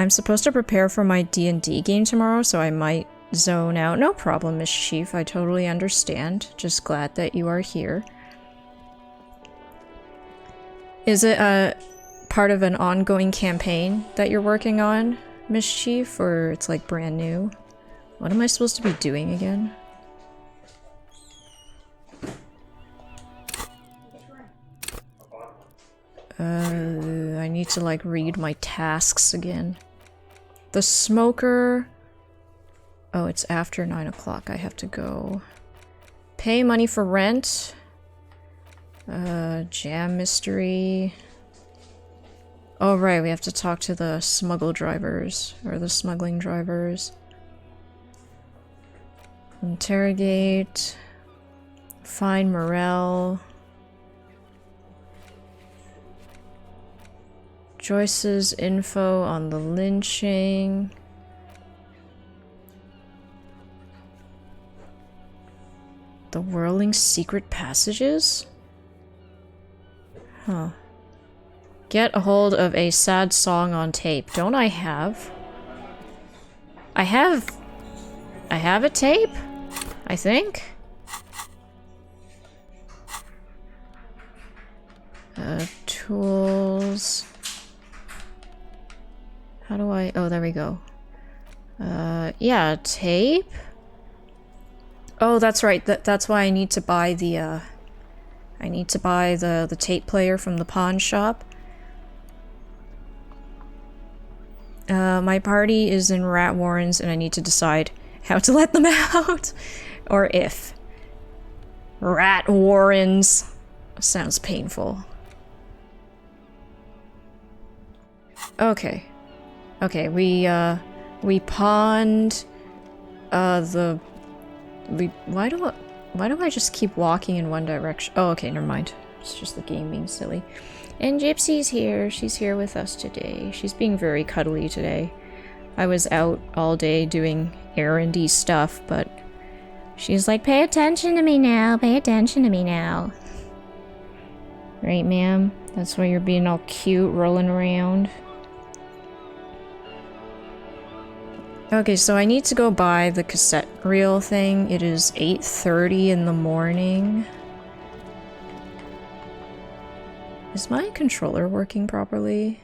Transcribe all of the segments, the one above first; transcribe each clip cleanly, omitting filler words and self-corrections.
I'm supposed to prepare for my D&D game tomorrow, so I might zone out. No problem, Miss Chief. I totally understand. Just glad that you are here. Is it part of an ongoing campaign that you're working on, Miss Chief, or it's like brand new? What am I supposed to be doing again? I need to like read my tasks again. The smoker. Oh, it's after 9 o'clock. I have to go. Pay money for rent. Jam mystery. Oh, right, we have to talk to the smuggle drivers, or the smuggling drivers. Interrogate. Find Morel. Joyce's info on the lynching. The whirling secret passages? Huh. Get a hold of a sad song on tape. Don't I have? I have a tape? I think? Tools. How do I... Oh, there we go. Yeah, tape? Oh, that's right. That's why I need to buy the, I need to buy the tape player from the pawn shop. My party is in rat warrens and I need to decide how to let them out. Or if. Rat warrens. Sounds painful. Okay. Okay, we pawned, why do I just keep walking in one direction? Oh, okay, never mind. It's just the game being silly. And Gypsy's here. She's here with us today. She's being very cuddly today. I was out all day doing errandy stuff, but she's like, pay attention to me now, pay attention to me now. Right, ma'am? That's why you're being all cute, rolling around. Okay, so I need to go buy the cassette reel thing. It is 8:30 in the morning. Is my controller working properly?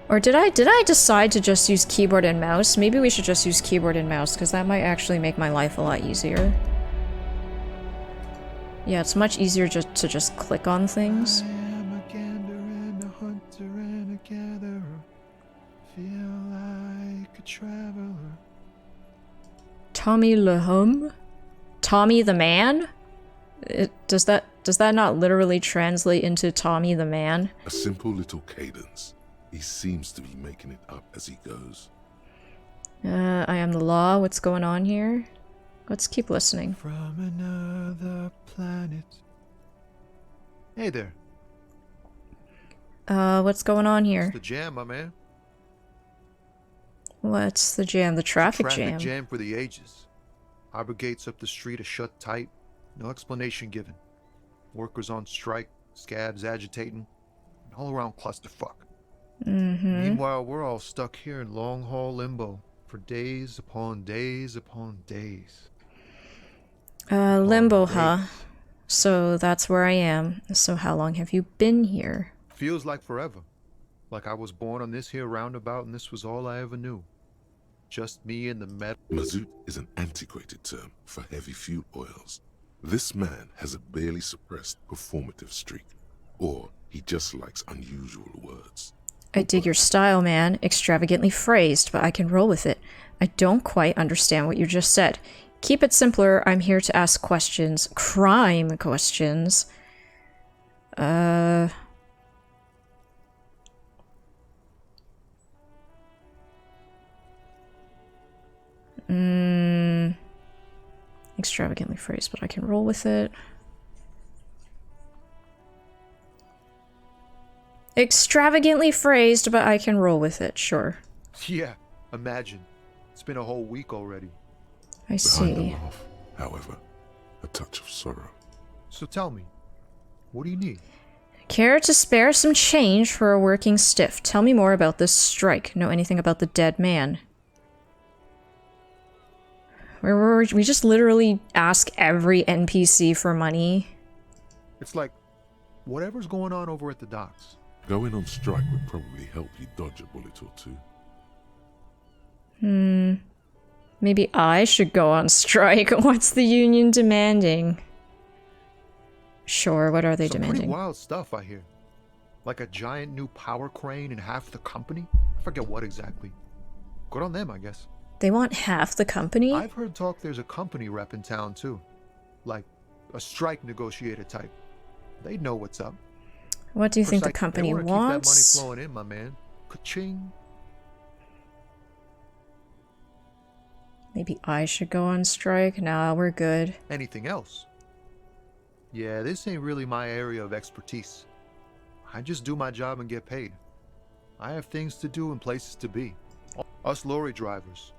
Or did I decide to just use keyboard and mouse? Maybe we should just use keyboard and mouse, because that might actually make my life a lot easier. Yeah, it's much easier just to just click on things. Tommy LeHum? Tommy the Man? Does that not literally translate into Tommy the Man? A simple little cadence. He seems to be making it up as he goes. I am the law. What's going on here? Let's keep listening. From another planet. Hey there. What's going on here? It's the jam, my man. What's the jam? The traffic jam? Traffic jam for the ages. Harbor gates up the street are shut tight. No explanation given. Workers on strike, scabs agitating, an all-around clusterfuck. Meanwhile, we're all stuck here in long-haul limbo for days upon days upon days. Limbo, huh? So that's where I am. So how long have you been here? Feels like forever. Like I was born on this here roundabout and this was all I ever knew. Just me and the metal. Mazout is an antiquated term for heavy fuel oils. This man has a barely suppressed performative streak. Or he just likes unusual words. I dig your style, man. Extravagantly phrased, but I can roll with it. I don't quite understand what you just said. Keep it simpler. I'm here to ask questions. Crime questions. Extravagantly phrased, but I can roll with it. Extravagantly phrased, but I can roll with it, sure. Yeah, imagine. It's been a whole week already. I Behind the see. laugh, however, a touch of sorrow. So tell me, what do you need? Care to spare some change for a working stiff? Tell me more about this strike. Know anything about the dead man? We just literally ask every NPC for money. It's like whatever's going on over at the docks. Going on strike would probably help you dodge a bullet or two. Maybe I should go on strike. What's the union demanding? Sure, what are they Some demanding? pretty wild stuff, I hear. Like a giant new power crane in half the company? I forget what exactly. Good on them, I guess. They want half the company? I've heard talk there's a company rep in town, too. Like a strike negotiator type. They'd know what's up. What do you think the They company wanna wants? keep that money flowing in, my man. Ka-ching. Maybe I should go on strike? Nah, we're good. Anything else? Yeah, this ain't really my area of expertise. I just do my job and get paid. I have things to do and places to be. Us lorry drivers.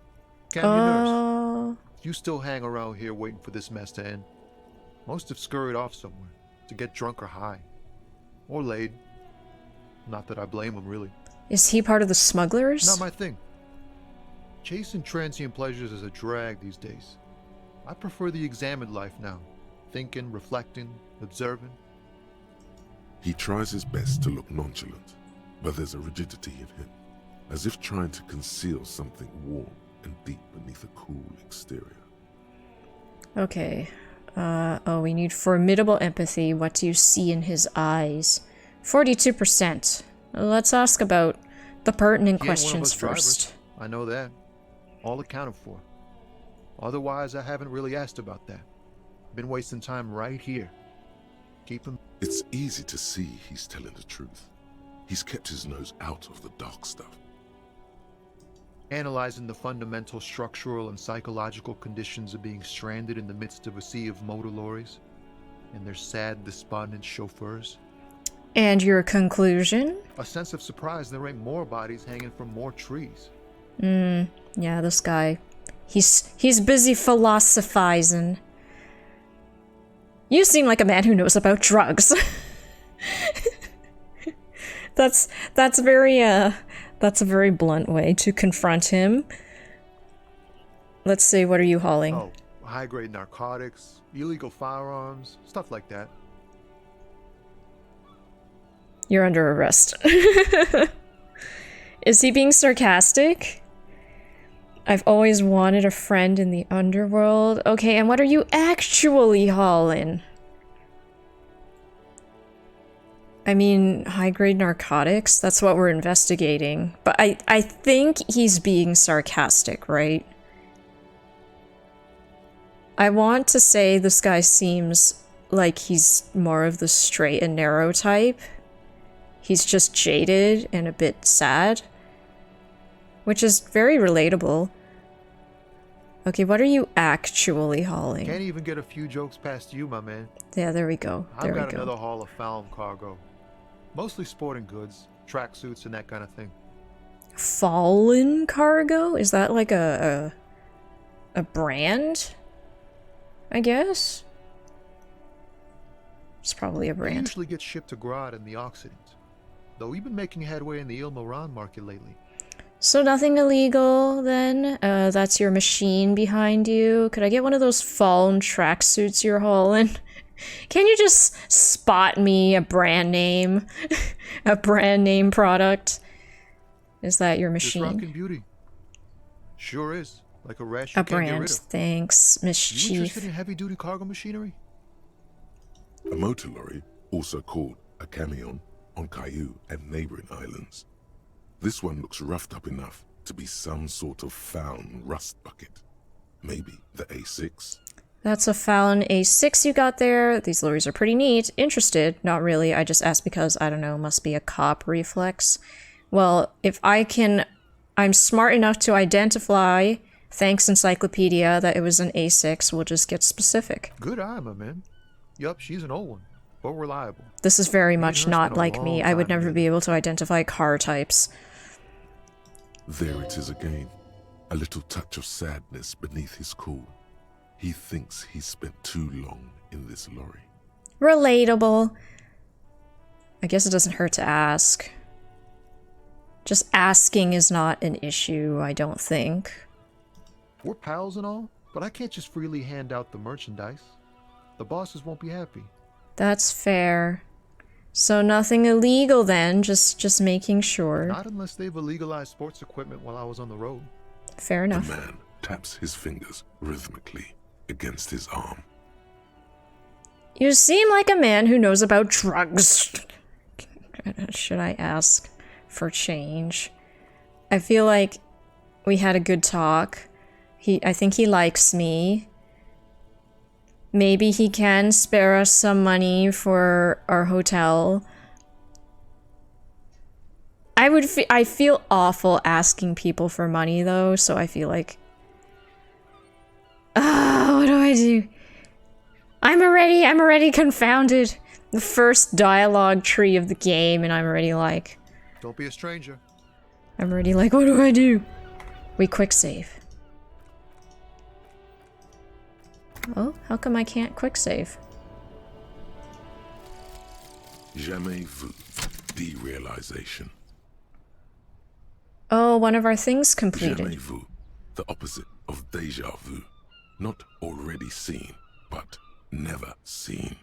Camionneurs. You still hang around here waiting for this mess to end. Most have scurried off somewhere to get drunk or high. Or laid. Not that I blame them, really. Is he part of the smugglers? Not my thing. Chasing transient pleasures is a drag these days. I prefer the examined life now. Thinking, reflecting, observing. He tries his best to look nonchalant, but there's a rigidity in him, as if trying to conceal something warm and deep beneath a cool exterior. Okay. Oh, we need formidable empathy. What do you see in his eyes? 42%. Let's ask about the pertinent He ain't one of questions us drivers. first. I know that. All accounted for. Otherwise, I haven't really asked about that. Been wasting time right here. Keep him. It's easy to see he's telling the truth. He's kept his nose out of the dark stuff. Analyzing the fundamental structural and psychological conditions of being stranded in the midst of a sea of motor lorries and their sad, despondent chauffeurs. And your conclusion? A sense of surprise there ain't more bodies hanging from more trees. Yeah, this guy. He's busy philosophizing. You seem like a man who knows about drugs. That's a very blunt way to confront him. Let's see, what are you hauling? Oh, high-grade narcotics, illegal firearms, stuff like that. You're under arrest. Is he being sarcastic? I've always wanted a friend in the underworld. Okay, and what are you actually hauling? I mean, high-grade narcotics? That's what we're investigating. But I think he's being sarcastic, right? I want to say this guy seems like he's more of the straight and narrow type. He's just jaded and a bit sad. Which is very relatable. Okay, what are you actually hauling? Can't even get a few jokes past you, my man. Yeah, there we go. There I've we got go. another haul of found cargo. Mostly sporting goods, tracksuits, and that kind of thing. Fallen cargo? Is that like a brand? I guess? It's probably a They brand. usually get shipped to Grodd in the Occident. Though we've been making headway in the Ilmaran market lately. So nothing illegal, then? That's your machine behind you. Could I get one of those fallen tracksuits you're hauling? Can you just spot me a brand name? A brand name product? Is that your This machine? rockin' beauty. Sure is. Like a rash you A can't get brand. rid of. Thanks, You Mischief. interested in heavy-duty cargo machinery? A motor lorry, also called a camion, on Caillou and neighboring islands. This one looks roughed up enough to be some sort of found rust bucket. Maybe the A6? That's a Fallon A6 you got there. These lorries are pretty neat. Interested? Not really. I just asked because, I don't know, must be a cop reflex. Well, if I can... I'm smart enough to identify, thanks Encyclopedia, that it was an A6. We'll just get specific. Good eye, my man. Yup, she's an old one, but reliable. This is very Me and much her not spent a like me. long I would time never be together. able to identify car types. There it is again. A little touch of sadness beneath his cool. He thinks he's spent too long in this lorry. Relatable. I guess it doesn't hurt to ask. Just asking is not an issue, I don't think. We're pals and all, but I can't just freely hand out the merchandise. The bosses won't be happy. That's fair. So nothing illegal then, just making sure. Not unless they've illegalized sports equipment while I was on the road. Fair enough. The man taps his fingers rhythmically against his arm. You seem like a man who knows about drugs. Should I ask for change? I feel like we had a good talk. I think he likes me. Maybe he can spare us some money for our hotel. I feel awful asking people for money though, so I feel like what do I do? I'm already confounded. The first dialogue tree of the game, and I'm already like... Don't be a stranger. I'm already like, what do I do? We quick save. Oh, how come I can't quick save? Jamais vu. Derealization. Oh, one of our things completed. Jamais vu. The opposite of déjà vu. Not already seen, but never seen.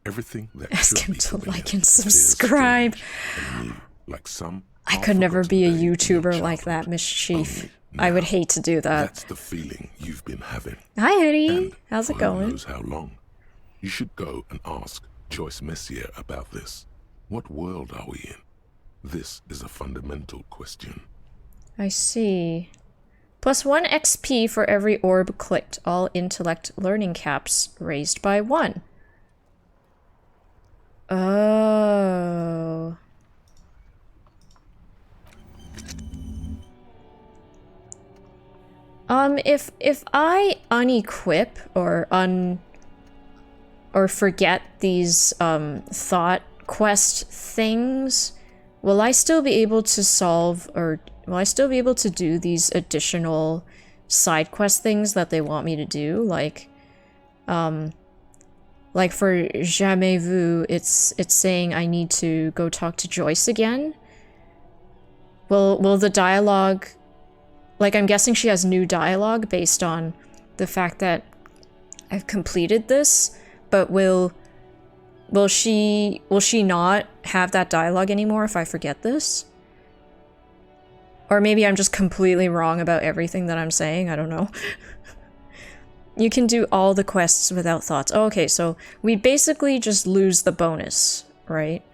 Everything that Ask should him be to familiar like and appears subscribe. strange and new, like some I could never be a half-forgotten day in your YouTuber like that, childhood. Mischief. Only I would now, hate to do that. That's the feeling you've been having. Hi, Eddie. And How's it for going? Who knows how long? You should go and ask Joyce Messier about this. What world are we in? This is a fundamental question. I see. Plus 1 XP for every orb clicked. All intellect learning caps raised by 1. Oh. If I unequip or forget these thought quest things, will I still be able to solve, or will I still be able to do these additional side quest things that they want me to do? Like for Jamais Vu, it's saying I need to go talk to Joyce again. Will the dialogue, like, I'm guessing she has new dialogue based on the fact that I've completed this, but will she not have that dialogue anymore if I forget this? Or maybe I'm just completely wrong about everything that I'm saying, I don't know. You can do all the quests without thoughts. Oh, okay, so we basically just lose the bonus, right?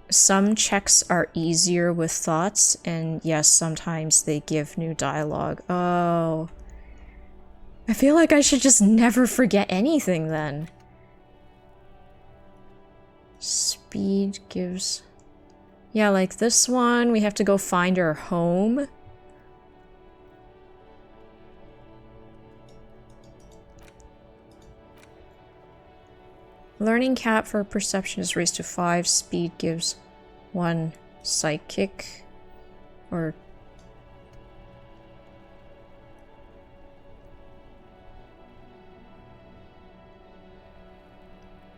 Some checks are easier with thoughts, and yes, sometimes they give new dialogue. Oh. I feel like I should just never forget anything then. Speed gives... Yeah, like this one, we have to go find our home. Learning cap for perception is raised to 5. Speed gives 1 psychic. Or...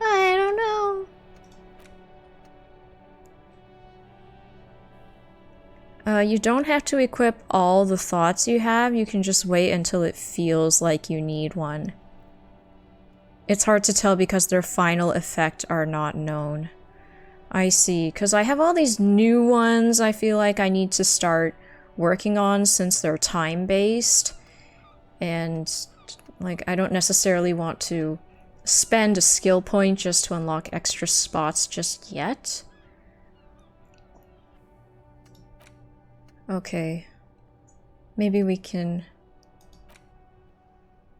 I don't know. You don't have to equip all the thoughts you have. You can just wait until it feels like you need one. It's hard to tell because their final effect are not known. I see, because I have all these new ones I feel like I need to start working on since they're time-based. And, like, I don't necessarily want to spend a skill point just to unlock extra spots just yet. Okay. Maybe we can...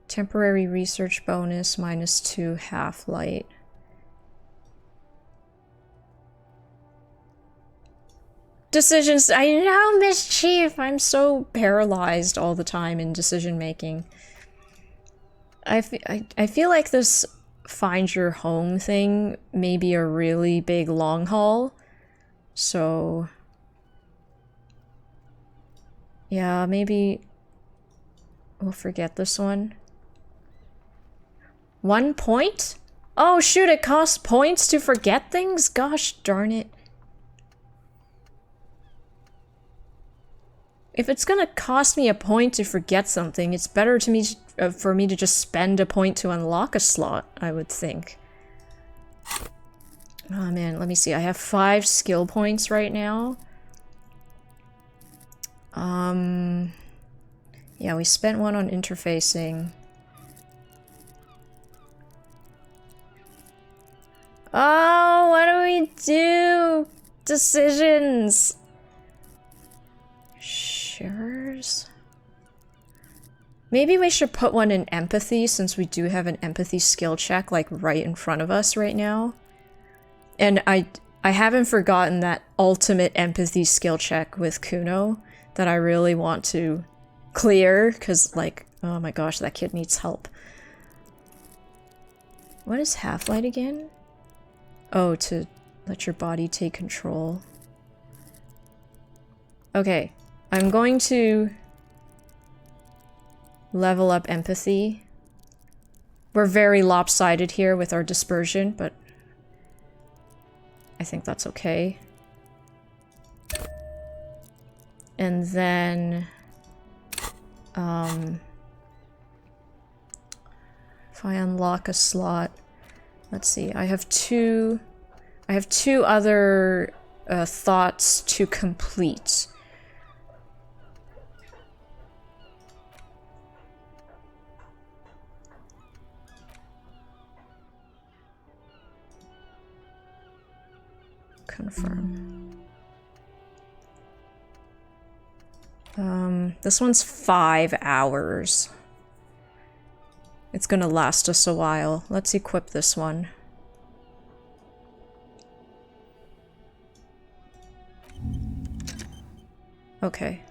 Temporary research bonus, -2 half-light. Decisions, I know, Mischief! I'm so paralyzed all the time in decision-making. I feel like this find your home thing may be a really big long haul. So... yeah, maybe we'll forget this one. 1 point? Oh shoot, it costs points to forget things? Gosh darn it. If it's gonna cost me a point to forget something, it's better to me for me to just spend a point to unlock a slot, I would think. Oh man, let me see. I have 5 skill points right now. Yeah, we spent one on interfacing. Oh, what do we do? Decisions. Shares? Maybe we should put one in empathy, since we do have an empathy skill check like right in front of us right now. And I haven't forgotten that ultimate empathy skill check with Kuno that I really want to clear, because like, oh my gosh, that kid needs help. What is Half-Light again? Oh, to let your body take control. Okay, I'm going to level up empathy. We're very lopsided here with our dispersion, but I think that's okay. And then, if I unlock a slot, let's see, I have two other thoughts to complete. Confirm. This one's 5 hours. It's gonna last us a while. Let's equip this one. Okay.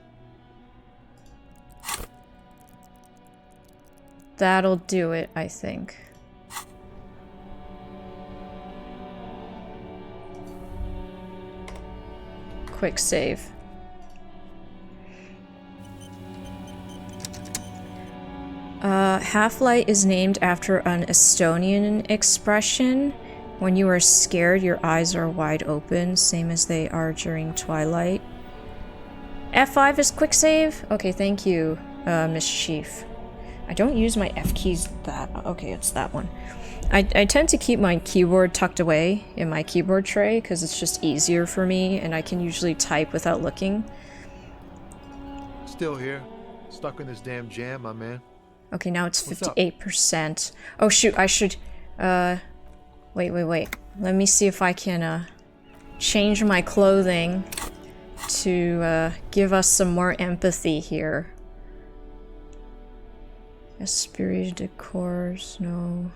That'll do it, I think. Quick save. Half-Light is named after an Estonian expression. When you are scared, your eyes are wide open, same as they are during twilight. F5 is quick save? Okay, thank you, Mischief. I don't use my F keys that... Okay, it's that one. I tend to keep my keyboard tucked away in my keyboard tray because it's just easier for me and I can usually type without looking. Still here. Stuck in this damn jam, my man. Okay, now it's 58%. Oh shoot, I should... Wait. Let me see if I can, change my clothing to, give us some more empathy here. Esprit de corps, no.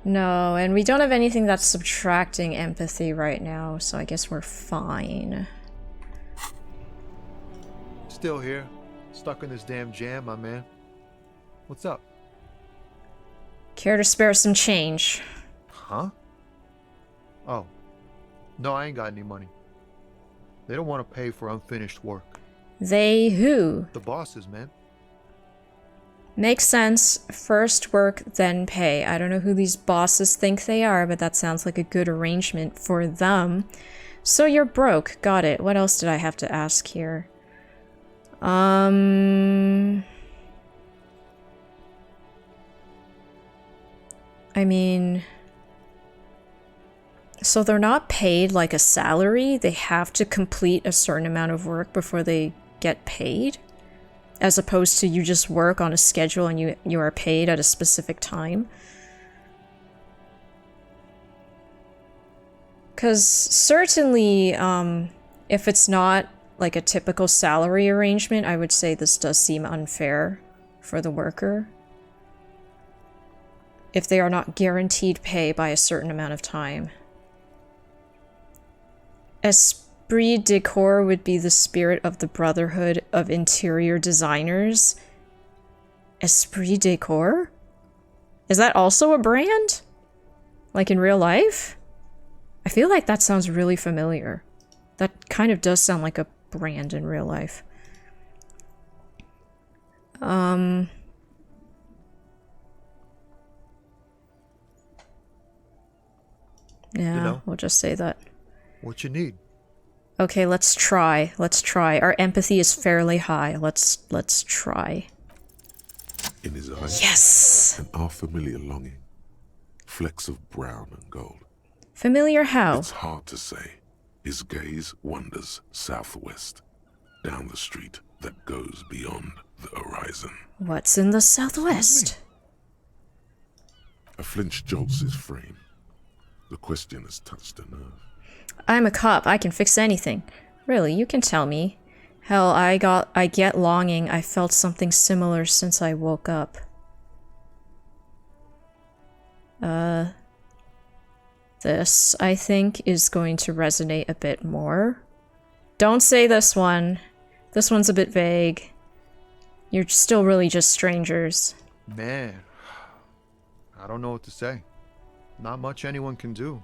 No, and we don't have anything that's subtracting empathy right now, so I guess we're fine. Still here. Stuck in this damn jam, my man. What's up? Care to spare some change? Huh? Oh. No, I ain't got any money. They don't want to pay for unfinished work. They who? The bosses, man. Makes sense. First work, then pay. I don't know who these bosses think they are, but that sounds like a good arrangement for them. So you're broke. Got it. What else did I have to ask here? I mean... So they're not paid like a salary? They have to complete a certain amount of work before they get paid? As opposed to you just work on a schedule and you are paid at a specific time? Because certainly, if it's not like a typical salary arrangement, I would say this does seem unfair for the worker. If they are not guaranteed pay by a certain amount of time. Esprit de corps would be the spirit of the Brotherhood of Interior Designers. Esprit de corps? Is that also a brand? Like in real life? I feel like that sounds really familiar. That kind of does sound like a brand in real life. Yeah, know? we'll just say that. What you need. Okay, let's try. Let's try. Our empathy is fairly high. Let's try. In his eyes, Yes! an unfamiliar longing. Flecks of brown and gold. Familiar how? It's hard to say. His gaze wanders southwest, down the street that goes beyond the horizon. What's in the southwest? A flinch jolts his frame. The question has touched a nerve. I'm a cop. I can fix anything. Really, you can tell me. Hell, I get longing. I felt something similar since I woke up. This, I think, is going to resonate a bit more. Don't say this one. This one's a bit vague. You're still really just strangers. Man, I don't know what to say. Not much anyone can do.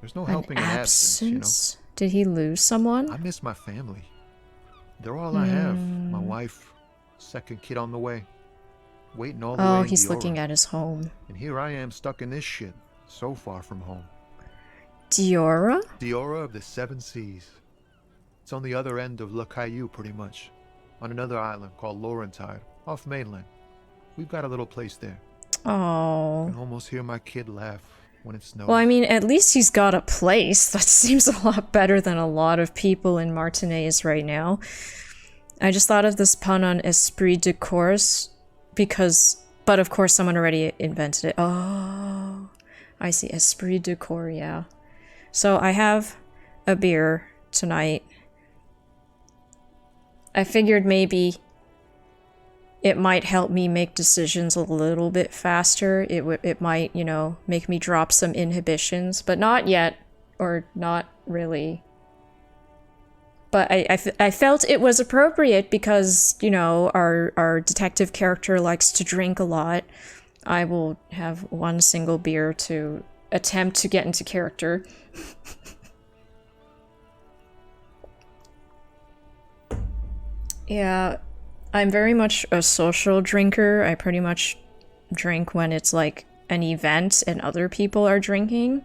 There's no helping in absence, you know? Did he lose someone? I miss my family. They're all I have. My wife, second kid on the way. Waiting all the way Oh, in he's Diora. looking at his home. And here I am stuck in this shit, so far from home. Diora? Diora of the Seven Seas. It's on the other end of Le Caillou, pretty much. On another island called Laurentide, off mainland. We've got a little place there. I Oh. can almost hear my kid laugh when it snows. Well, I mean, at least he's got a place. That seems a lot better than a lot of people in Martinaise right now. I just thought of this pun on esprit de corps because... But of course someone already invented it. Oh, I see. Esprit de corps, yeah. So I have a beer tonight. I figured maybe it might help me make decisions a little bit faster. It might, you know, make me drop some inhibitions, but not yet, or not really. But I felt it was appropriate because, you know, our detective character likes to drink a lot. I will have one single beer to attempt to get into character. Yeah, I'm very much a social drinker. I pretty much drink when it's like an event and other people are drinking.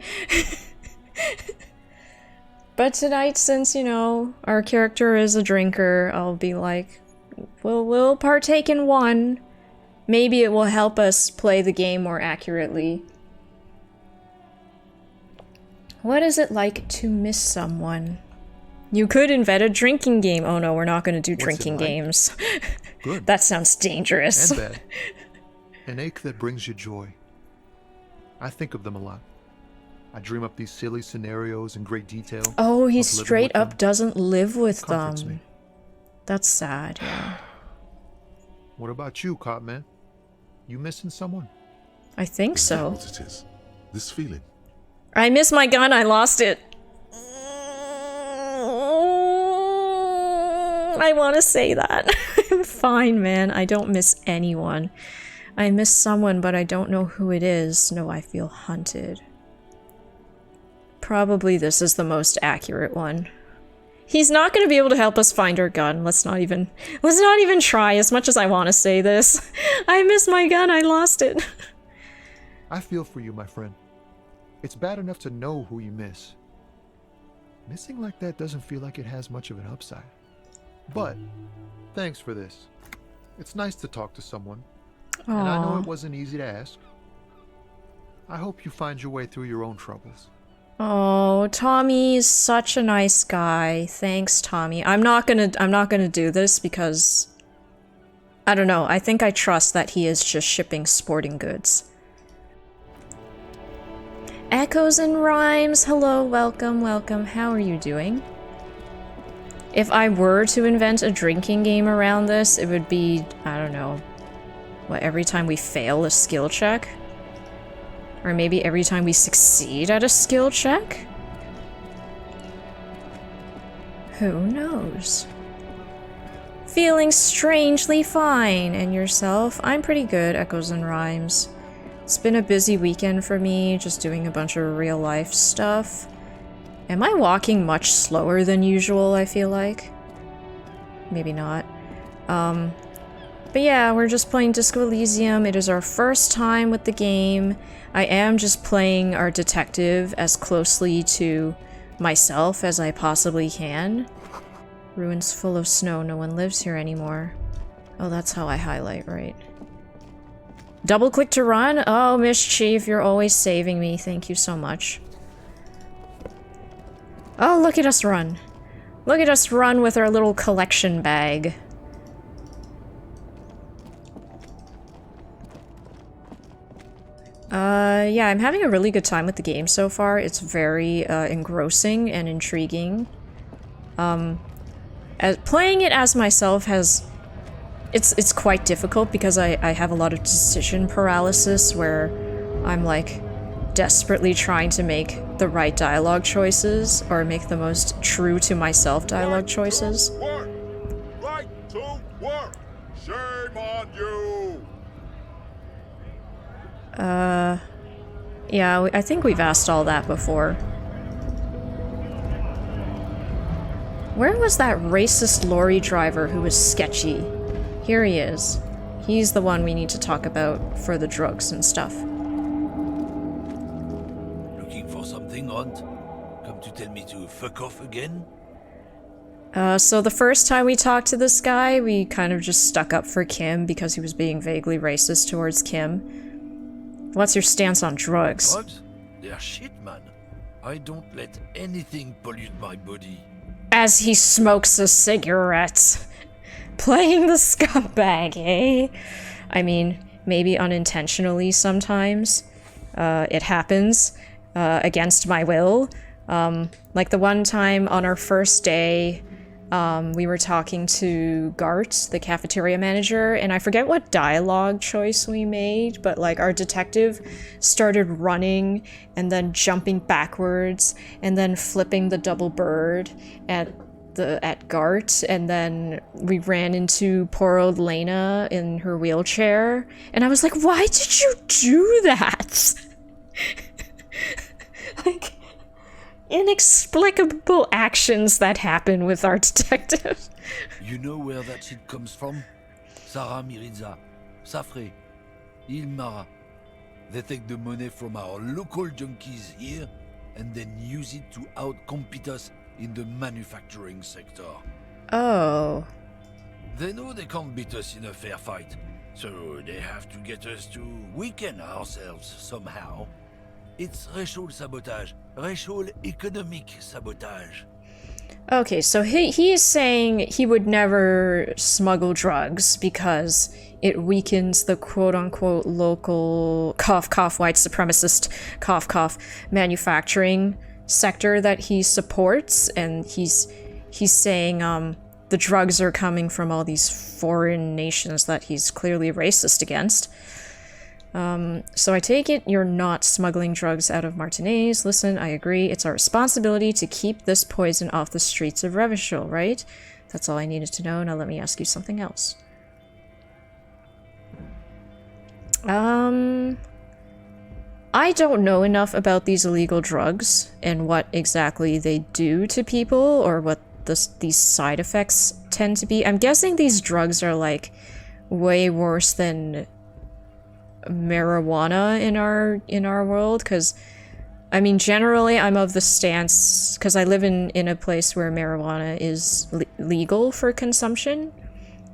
But tonight, since, you know, our character is a drinker, I'll be like, we'll partake in one. Maybe it will help us play the game more accurately. What is it like to miss someone? You could invent a drinking game. Oh no, we're not going to do drinking games. Good. That sounds dangerous. And bad. An ache that brings you joy. I think of them a lot. I dream up these silly scenarios in great detail. Oh, he of living straight with up them. doesn't live with Comforts them. me. That's sad, yeah. What about you, cop man? You missing someone? I think Is that so. what it is? This feeling? I miss my gun, I lost it. I want to say that. I'm fine, man. I don't miss anyone. I miss someone, but I don't know who it is. No, I feel hunted. Probably this is the most accurate one. He's not going to be able to help us find our gun. Let's not even try, as much as I want to say this. I miss my gun, I lost it. I feel for you, my friend. It's bad enough to know who you miss. Missing like that doesn't feel like it has much of an upside. But, thanks for this. It's nice to talk to someone. And I know Aw. it wasn't easy to ask. I hope you find your way through your own troubles. Oh, Tommy's such a nice guy. Thanks, Tommy. I'm not gonna do this because I don't know. I think I trust that he is just shipping sporting goods. Echoes and Rhymes, hello, welcome, welcome. How are you doing? If I were to invent a drinking game around this, it would be, I don't know, what, every time we fail a skill check? Or maybe every time we succeed at a skill check? Who knows? Feeling strangely fine. And yourself? I'm pretty good, Echoes and Rhymes. It's been a busy weekend for me, just doing a bunch of real life stuff. Am I walking much slower than usual, I feel like? Maybe not. But yeah, we're just playing Disco Elysium. It is our first time with the game. I am just playing our detective as closely to myself as I possibly can. Ruins full of snow, no one lives here anymore. Oh, that's how I highlight, right? Double click to run? Oh, Mischief, you're always saving me. Thank you so much. Oh, look at us run. Look at us run with our little collection bag. Yeah, I'm having a really good time with the game so far. It's very, engrossing and intriguing. Playing it as myself has... It's quite difficult because I have a lot of decision paralysis where I'm, like, desperately trying to make the right dialogue choices or make the most true to myself dialogue choices. Right to work! Shame on you! Yeah, I think we've asked all that before. Where was that racist lorry driver who was sketchy? Here he is. He's the one we need to talk about for the drugs and stuff. Looking for something, Hunt? Come to tell me to fuck off again? So the first time we talked to this guy, we kind of just stuck up for Kim because he was being vaguely racist towards Kim. What's your stance on drugs? Drugs? They're shit, man. I don't let anything pollute my body. As he smokes a cigarette. Playing the scumbag, eh? I mean, maybe unintentionally sometimes. It happens. Against my will. Like the one time on our first day, we were talking to Gart, the cafeteria manager, and I forget what dialogue choice we made, but like our detective started running and then jumping backwards and then flipping the double bird at Gart, and then we ran into poor old Lena in her wheelchair, and I was like, why did you do that? Like, inexplicable actions that happen with our detective. You know where that shit comes from? Sarah Miriza, Safre, Ilmara. They take the money from our local junkies here and then use it to outcompete us in the manufacturing sector. Oh. They know they can't beat us in a fair fight, so they have to get us to weaken ourselves somehow. It's racial sabotage, racial economic sabotage. Okay, so he is saying he would never smuggle drugs because it weakens the quote-unquote local cough white supremacist cough manufacturing sector that he supports, and he's saying the drugs are coming from all these foreign nations that he's clearly racist against. So I take it you're not smuggling drugs out of Martinez. Listen, I agree. It's our responsibility to keep this poison off the streets of Revachol, right? That's all I needed to know. Now let me ask you something else. I don't know enough about these illegal drugs and what exactly they do to people or what these side effects tend to be. I'm guessing these drugs are like way worse than marijuana in our world, because I mean generally I'm of the stance, because I live in a place where marijuana is legal for consumption,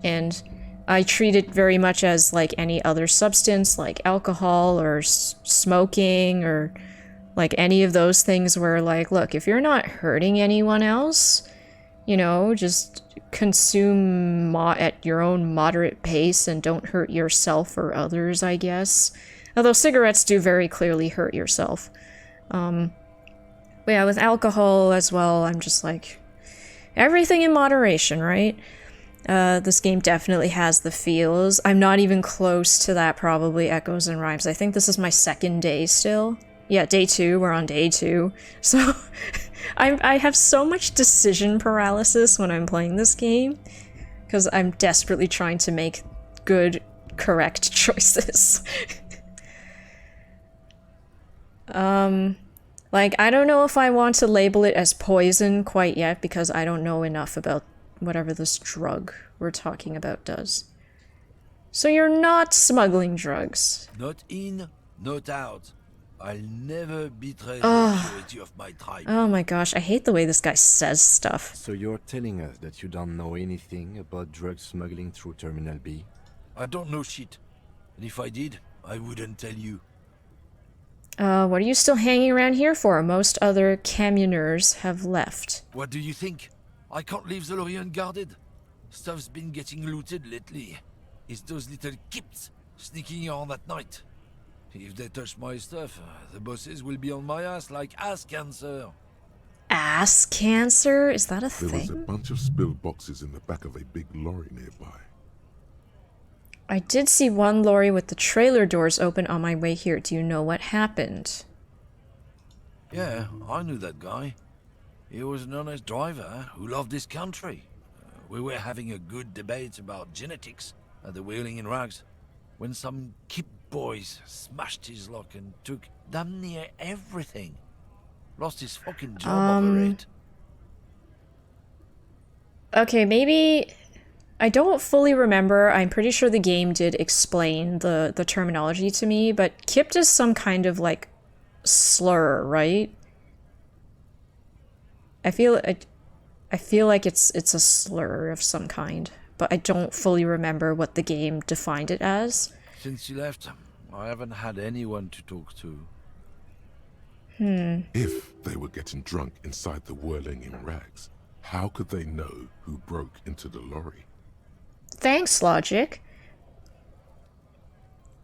and I treat it very much as like any other substance like alcohol or smoking or like any of those things where like, look, if you're not hurting anyone else, you know, just consume at your own moderate pace and don't hurt yourself or others, I guess. Although cigarettes do very clearly hurt yourself. But yeah, with alcohol as well, I'm just like, everything in moderation, right? This game definitely has the feels. I'm not even close to that probably Echoes and Rhymes. I think this is my second day still. Yeah, day 2, we're on day 2. So I have so much decision paralysis when I'm playing this game, because I'm desperately trying to make good, correct choices. Like, I don't know if I want to label it as poison quite yet, because I don't know enough about whatever this drug we're talking about does. So you're not smuggling drugs. Not in, not out. I'll never betray the purity of my tribe. Oh my gosh, I hate the way this guy says stuff. So you're telling us that you don't know anything about drug smuggling through Terminal B? I don't know shit. And if I did, I wouldn't tell you. What are you still hanging around here for? Most other camioners have left. What do you think? I can't leave the lorry unguarded. Stuff's been getting looted lately. It's those little kips sneaking around at night. If they touch my stuff, the bosses will be on my ass like ass cancer. Ass cancer? Is that a There was a thing? bunch of spilled boxes in the back of a big lorry nearby. I did see one lorry with the trailer doors open on my way here. Do you know what happened? Yeah, I knew that guy. He was an honest driver who loved his country. We were having a good debate about genetics at the Wheeling in Rags when some kip boys smashed his lock and took damn near everything. Lost his fucking job over it. Okay, maybe... I don't fully remember. I'm pretty sure the game did explain the terminology to me, but kipped is some kind of, like, slur, right? I feel like it's a slur of some kind, but I don't fully remember what the game defined it as. Since you left, I haven't had anyone to talk to. If they were getting drunk inside the whirling in rags, how could they know who broke into the lorry? Thanks, Logic.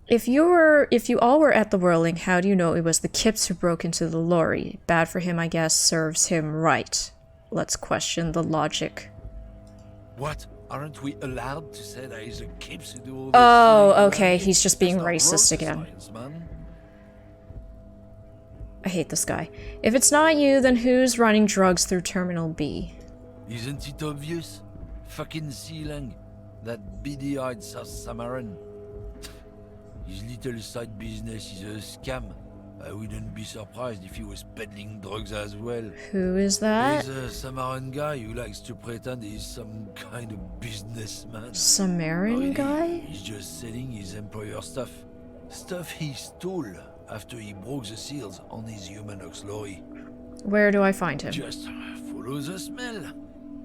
If you all were at the whirling, how do you know it was the Kips who broke into the lorry? Bad for him, I guess, serves him right. Let's question the logic. What? Aren't we allowed to say that he's a Kips who do all this? Oh, silly okay, magic? he's just being That's not racist rocket again. science, man. I hate this guy. If it's not you, then who's running drugs through Terminal B? Isn't it obvious? Fucking Sealang. That beady-eyed South Samaran. His little side business is a scam. I wouldn't be surprised if he was peddling drugs as well. Who is that? He's a Samaran guy who likes to pretend he's some kind of businessman. Samarin Really, guy? He's just selling his employer stuff. Stuff he stole after he broke the seals on his human ox lorry. Where do I find him? Just follow the smell.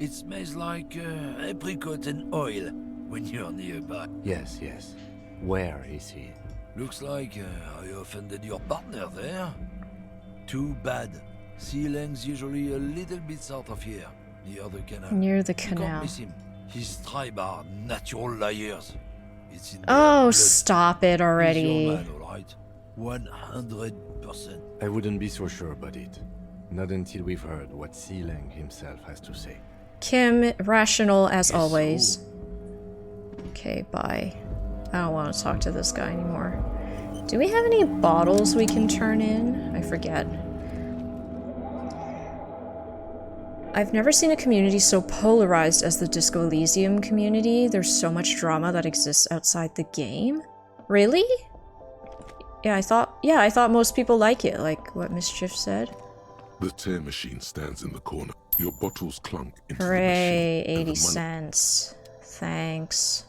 It smells like apricot and oil when you're nearby. Yes, yes. Where is he? Looks like I offended your partner there. Too bad. Sealang's usually a little bit south of here, near the canal. Near the You can't canal. miss him. His tribe are natural liars. It's in their Oh, blood. stop it He's your already. man, all right? 100%. I wouldn't be so sure about it. Not until we've heard what Sealang himself has to say. Kim, rational as Guess always. so. Okay, bye. I don't want to talk to this guy anymore. Do we have any bottles we can turn in? I forget. I've never seen a community so polarized as the Disco Elysium community. There's so much drama that exists outside the game. Really? Yeah, I thought most people like it, like what Mischief said. The tear machine stands in the corner. Your bottles clunk into Hooray, the machine. and 80 the money- cents. Thanks.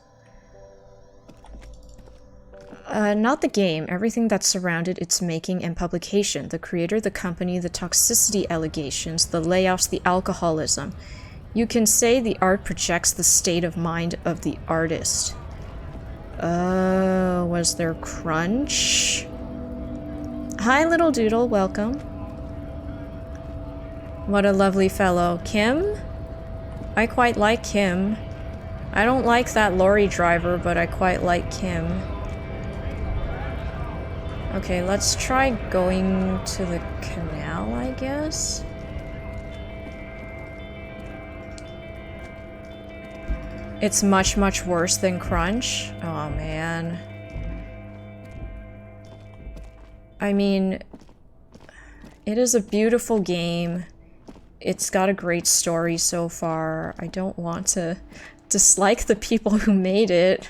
Not the game, everything that surrounded its making and publication. The creator, the company, the toxicity allegations, the layouts, the alcoholism. You can say the art projects the state of mind of the artist. Was there crunch? Hi, little doodle, welcome. What a lovely fellow. Kim? I quite like Kim. I don't like that lorry driver, but I quite like Kim. Okay, let's try going to the canal, I guess. It's much, much worse than Crunch. Oh, man. I mean, it is a beautiful game. It's got a great story so far. I don't want to dislike the people who made it.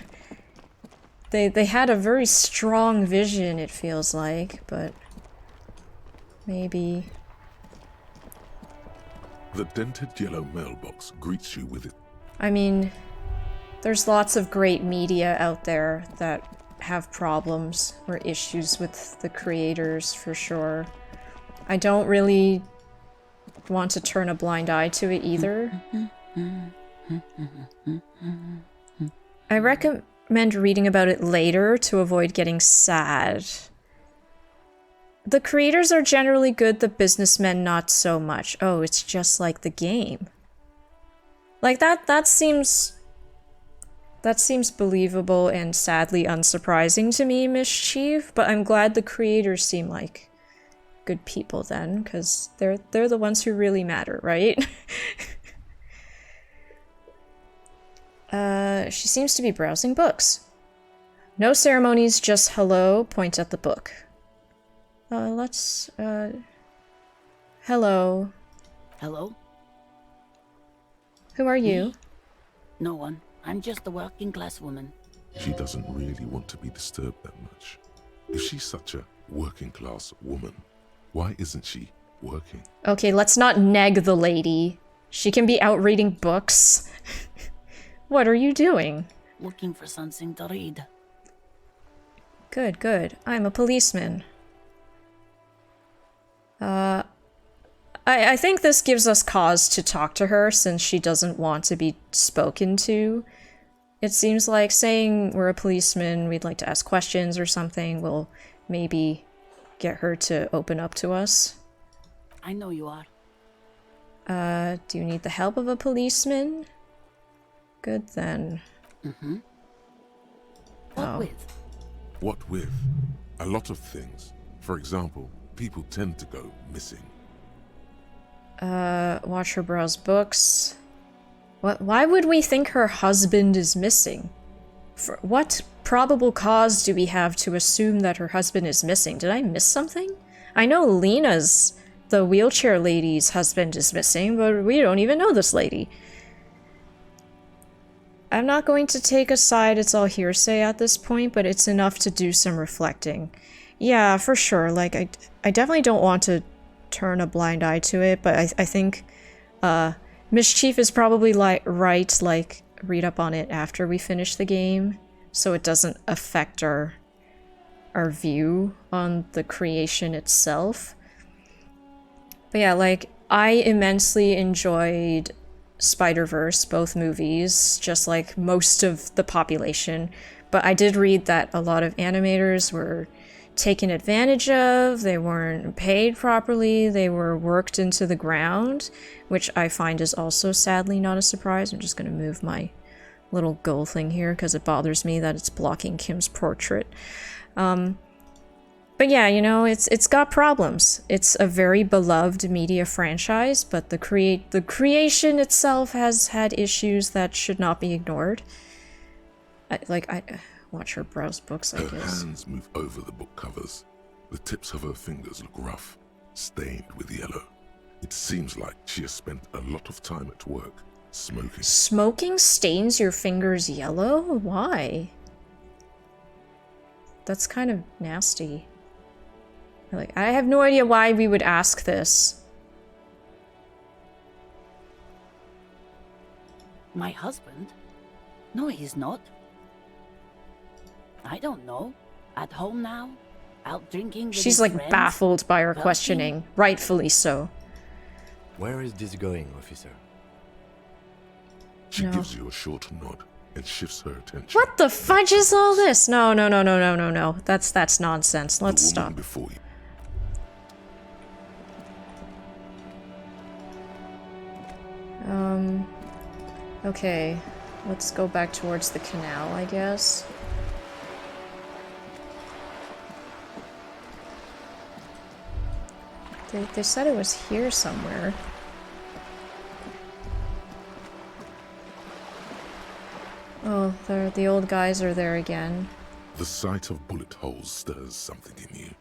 They had a very strong vision, it feels like, but maybe. The dented yellow mailbox greets you with it. I mean, There's lots of great media out there that have problems or issues with the creators, for sure. I don't really want to turn a blind eye to it either. I recommend reading about it later to avoid getting sad. The creators are generally good, the businessmen not so much. Oh, it's just like the game. Like that seems believable and sadly unsurprising to me, Mischief, but I'm glad the creators seem like good people then, because they're the ones who really matter, right? She seems to be browsing books. No ceremonies, just hello, point at the book. Hello. Hello? Who are you? Me? No one. I'm just a working class woman. She doesn't really want to be disturbed that much. If she's such a working class woman, why isn't she working? Okay, let's not neg the lady. She can be out reading books. What are you doing? Looking for something to read. Good, good. I'm a policeman. I think this gives us cause to talk to her since she doesn't want to be spoken to. It seems like saying we're a policeman, we'd like to ask questions or something will maybe get her to open up to us. I know you are. Do you need the help of a policeman? Good then. Mm-hmm. What Oh. with? What with? A lot of things. For example, people tend to go missing. Watch her browse books. Why would we think her husband is missing? For what probable cause do we have to assume that her husband is missing? Did I miss something? I know Lena's, the wheelchair lady's husband is missing, but we don't even know this lady. I'm not going to take a side, it's all hearsay at this point, but it's enough to do some reflecting. Yeah, for sure, like, I definitely don't want to turn a blind eye to it, but I think, Mischief is probably right, like, read up on it after we finish the game, so it doesn't affect our view on the creation itself. But yeah, like, I immensely enjoyed Spider-Verse, both movies, just like most of the population, but I did read that a lot of animators were taken advantage of, they weren't paid properly, they were worked into the ground, which I find is also sadly not a surprise. I'm just going to move my little goal thing here because it bothers me that it's blocking Kim's portrait. But yeah, you know, it's got problems. It's a very beloved media franchise, but the creation itself has had issues that should not be ignored. I watch her browse books, I Her guess. hands move over the book covers. The tips of her fingers look rough, stained with yellow. It seems like she has spent a lot of time at work, smoking. Smoking stains your fingers yellow? Why? That's kind of nasty. Like, I have no idea why we would ask this. My husband? No, he's not. I don't know. At home now? Out drinking with She's his like friends? baffled by her Working? questioning, rightfully so. Where is this going, officer? She No. gives you a short nod and shifts her attention. What the fudge is all this? No. That's nonsense. The Let's woman stop. before you. Okay. Let's go back towards the canal, I guess. They said it was here somewhere. Oh, the old guys are there again. The sight of bullet holes stirs something in you,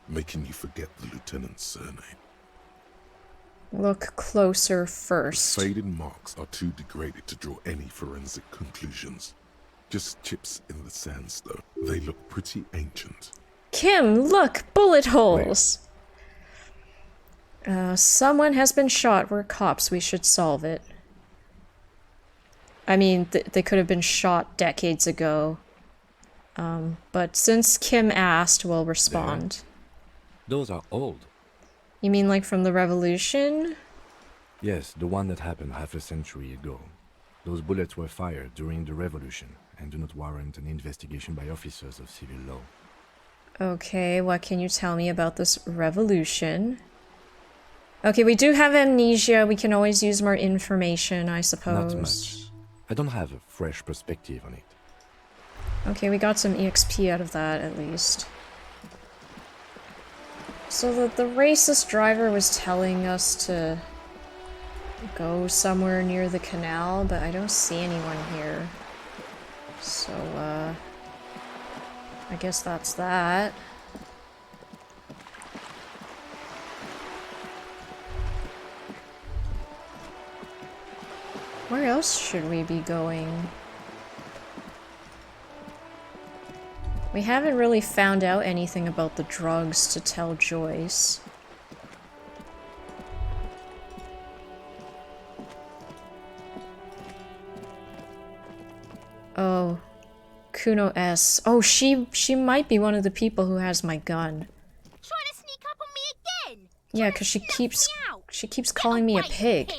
making you forget the lieutenant's surname. Look closer The first. faded marks are too degraded to draw any forensic conclusions. Just chips in the sandstone. They look pretty ancient. Kim, look! Bullet holes! Someone has been shot. We're cops. We should solve it. I mean, they could have been shot decades ago. But since Kim asked, we'll respond. Those are old. You mean like from the revolution? Yes, the one that happened half a century ago. Those bullets were fired during the revolution and do not warrant an investigation by officers of civil law. Okay, what can you tell me about this revolution? Okay, we do have amnesia. We can always use more information, I suppose. Not much. I don't have a fresh perspective on it. Okay, we got some EXP out of that, at least. So the racist driver was telling us to go somewhere near the canal, but I don't see anyone here. So, I guess that's that. Where else should we be going? We haven't really found out anything about the drugs to tell Joyce. Oh, Kuno S. Oh, she might be one of the people who has my gun. Trying to sneak up on me again. Yeah, because she keeps calling me a pig.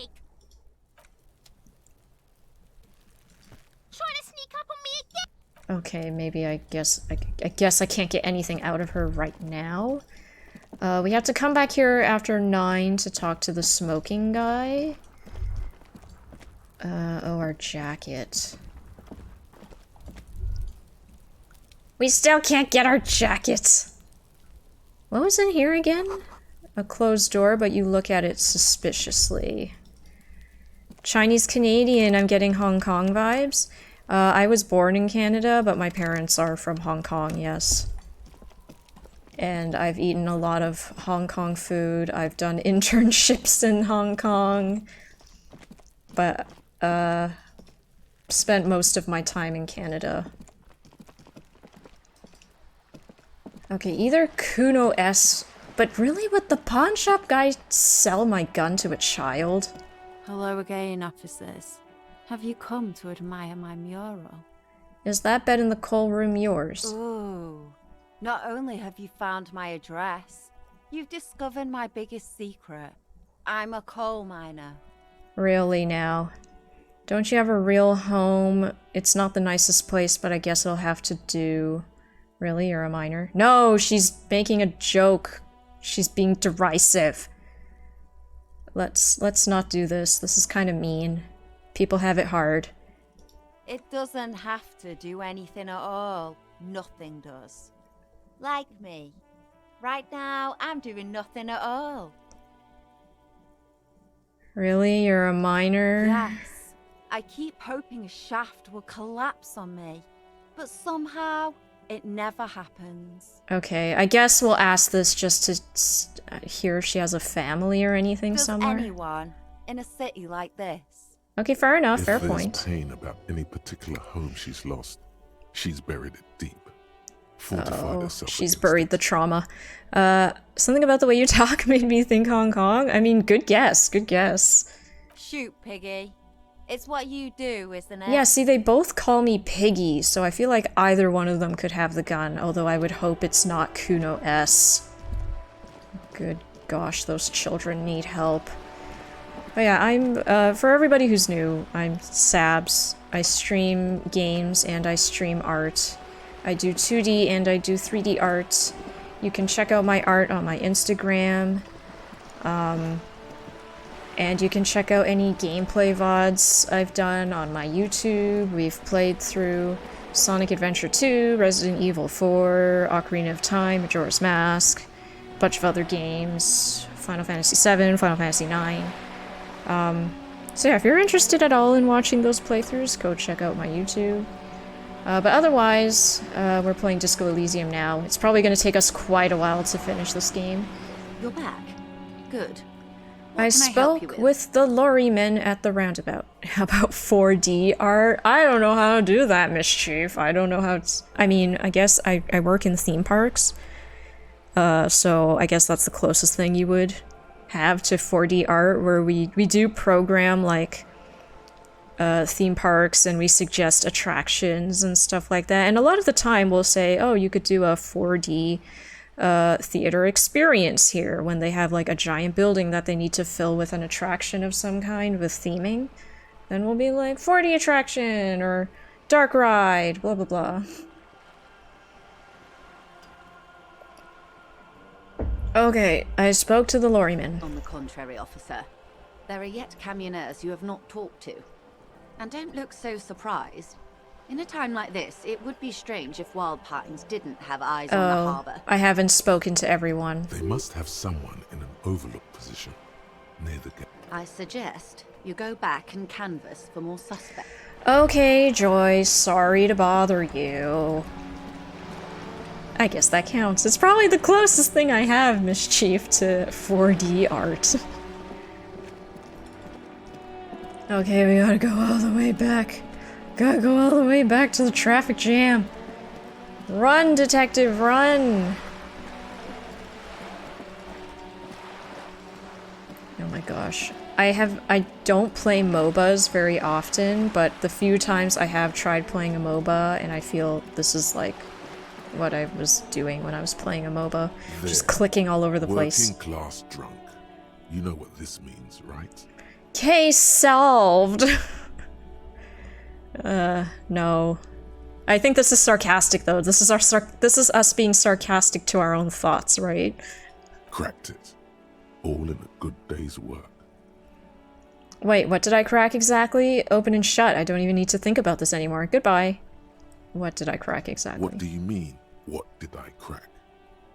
Trying to sneak up on me again. Okay, maybe I guess I can't get anything out of her right now. We have to come back here after 9 to talk to the smoking guy. Oh, our jacket. We still can't get our jackets! What was in here again? A closed door, but you look at it suspiciously. Chinese Canadian, I'm getting Hong Kong vibes. I was born in Canada, but my parents are from Hong Kong, yes. And I've eaten a lot of Hong Kong food. I've done internships in Hong Kong. But, spent most of my time in Canada. Okay, either Kuno S... But really, would the pawn shop guy sell my gun to a child? Hello again, officers. Have you come to admire my mural? Is that bed in the coal room yours? Ooh. Not only have you found my address, you've discovered my biggest secret. I'm a coal miner. Really now? Don't you have a real home? It's not the nicest place, but I guess it'll have to do. Really? You're a miner? No, she's making a joke. She's being derisive. Let's not do this. This is kind of mean. People have it hard. It doesn't have to do anything at all. Nothing does. Like me. Right now, I'm doing nothing at all. Really? You're a miner? Yes. I keep hoping a shaft will collapse on me. But somehow, it never happens. Okay, I guess we'll ask this just to hear if she has a family or anything Does somewhere. anyone in a city like this? Okay, fair enough, If fair there's point. pain about any particular home she's lost, she's buried it deep. Fortified herself She's against buried it. the trauma. Something about the way you talk made me think Hong Kong. I mean, good guess, good guess. Shoot, Piggy. It's what you do, isn't it? Yeah, see, they both call me Piggy, so I feel like either one of them could have the gun, although I would hope it's not Kuno S. Good gosh, those children need help. But yeah, I'm, for everybody who's new, I'm Sabs. I stream games and I stream art. I do 2D and I do 3D art. You can check out my art on my Instagram. And you can check out any gameplay VODs I've done on my YouTube. We've played through Sonic Adventure 2, Resident Evil 4, Ocarina of Time, Majora's Mask, a bunch of other games, Final Fantasy 7, Final Fantasy 9. So yeah, if you're interested at all in watching those playthroughs, go check out my YouTube. But otherwise, we're playing Disco Elysium now. It's probably going to take us quite a while to finish this game. You're back. Good. What I can I help you spoke with the lorryman at the roundabout about 4D art. I don't know how to do that, Mischief. I don't know how to... I mean, I guess I work in theme parks. So I guess that's the closest thing you would have to 4D art, where we do program, like, theme parks and we suggest attractions and stuff like that. And a lot of the time we'll say, oh, you could do a 4D theater experience here when they have like a giant building that they need to fill with an attraction of some kind with theming. Then we'll be like 4D attraction or dark ride, blah blah blah. Okay, I spoke to the lorryman. On the contrary, officer, there are yet camioneers you have not talked to. And don't look so surprised. In a time like this, it would be strange if Wild Pines didn't have eyes on the harbour. I haven't spoken to everyone. They must have someone in an overlook position near the gate. I suggest you go back and canvass for more suspects. Okay, Joyce, sorry to bother you. I guess that counts. It's probably the closest thing I have, Mischief, to 4D art. Okay, we gotta go all the way back. Gotta go all the way back to the traffic jam. Run, detective, run! Oh my gosh. I don't play MOBAs very often, but the few times I have tried playing a MOBA, and I feel this is like what I was doing when I was playing a MOBA. Just clicking all over the place. Working class drunk. You know what this means, right? Case solved! No. I think this is sarcastic though. This is us being sarcastic to our own thoughts, right? Cracked it. All in a good day's work. Wait, what did I crack exactly? Open and shut. I don't even need to think about this anymore. Goodbye. What did I crack exactly? What do you mean, what did I crack?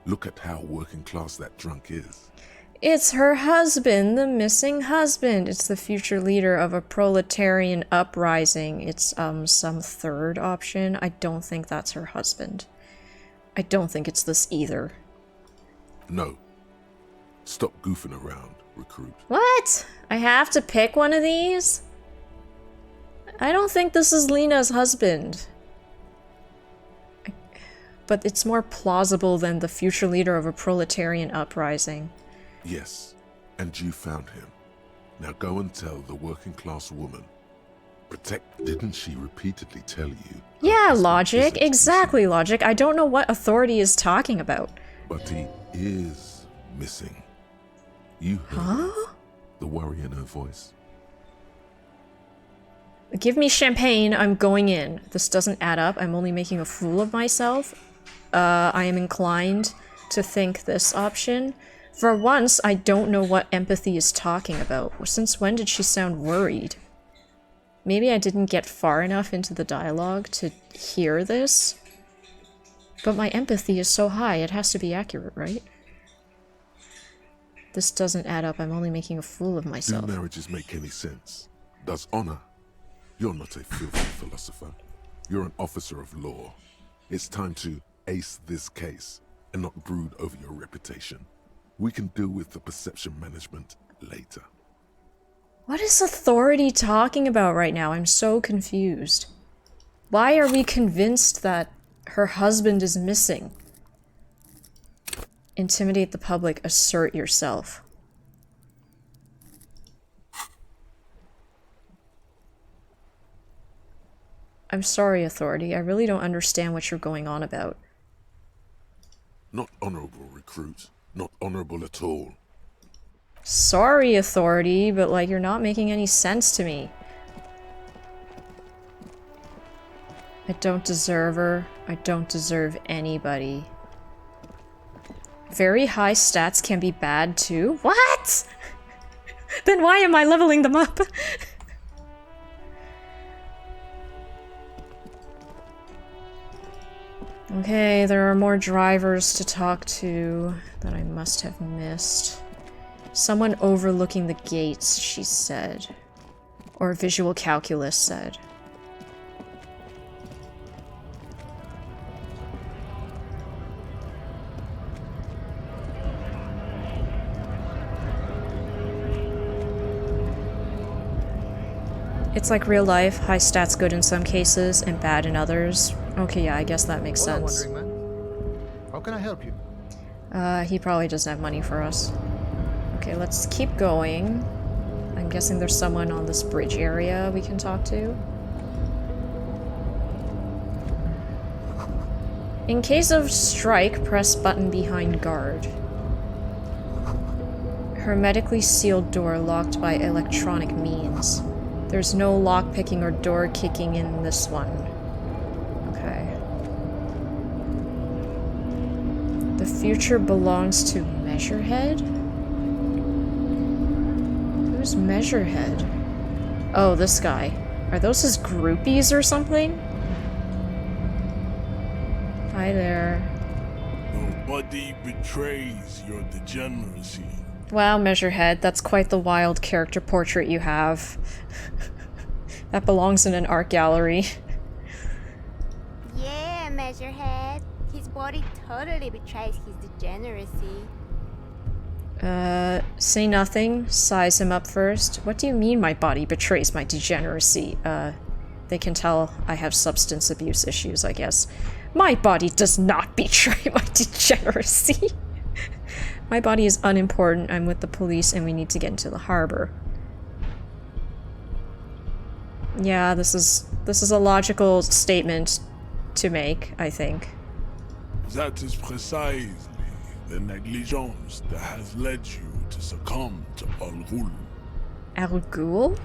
Look at how working class that drunk is. It's her husband, the missing husband. It's the future leader of a proletarian uprising. It's, some third option. I don't think that's her husband. I don't think it's this either. No. Stop goofing around, recruit. What? I have to pick one of these? I don't think this is Lena's husband. But it's more plausible than the future leader of a proletarian uprising. Yes, and you found him. Now go and tell the working class woman. Protect, didn't she repeatedly tell you? Yeah, Logic. Exactly, Logic. I don't know what authority is talking about. But he is missing. You heard the worry in her voice. Give me champagne, I'm going in. This doesn't add up, I'm only making a fool of myself. I am inclined to think this option. For once, I don't know what empathy is talking about. Since when did she sound worried? Maybe I didn't get far enough into the dialogue to hear this? But my empathy is so high, it has to be accurate, right? This doesn't add up, I'm only making a fool of myself. Do marriages make any sense? Does honor? You're not a filthy philosopher. You're an officer of law. It's time to ace this case and not brood over your reputation. We can deal with the perception management later. What is authority talking about right now? I'm so confused. Why are we convinced that her husband is missing? Intimidate the public, assert yourself. I'm sorry, authority. I really don't understand what you're going on about. Not honorable, recruit. Not honorable at all. Sorry, authority, but like you're not making any sense to me. I don't deserve her. I don't deserve anybody. Very high stats can be bad too? What? Then why am I leveling them up? Okay, there are more drivers to talk to that I must have missed. Someone overlooking the gates, she said. Or visual calculus said. It's like real life, high stats good in some cases and bad in others. Okay, yeah, I guess that makes sense. Wondering, man. How can I help you? He probably doesn't have money for us. Okay, let's keep going. I'm guessing there's someone on this bridge area we can talk to. In case of strike, press button behind guard. Hermetically sealed door locked by electronic means. There's no lock picking or door kicking in this one. Okay. The future belongs to Measurehead? Who's Measurehead? Oh, this guy. Are those his groupies or something? Hi there. Nobody betrays your degeneracy. Wow, Measurehead, that's quite the wild character portrait you have. That belongs in an art gallery. Yeah, Measurehead. His body totally betrays his degeneracy. Say nothing. Size him up first. What do you mean my body betrays my degeneracy? They can tell I have substance abuse issues, I guess. My body does not betray my degeneracy. My body is unimportant. I'm with the police and we need to get into the harbor. Yeah, this is a logical statement to make, I think. That is precisely the negligence that has led you to succumb to Al Ghul. Al Ghul?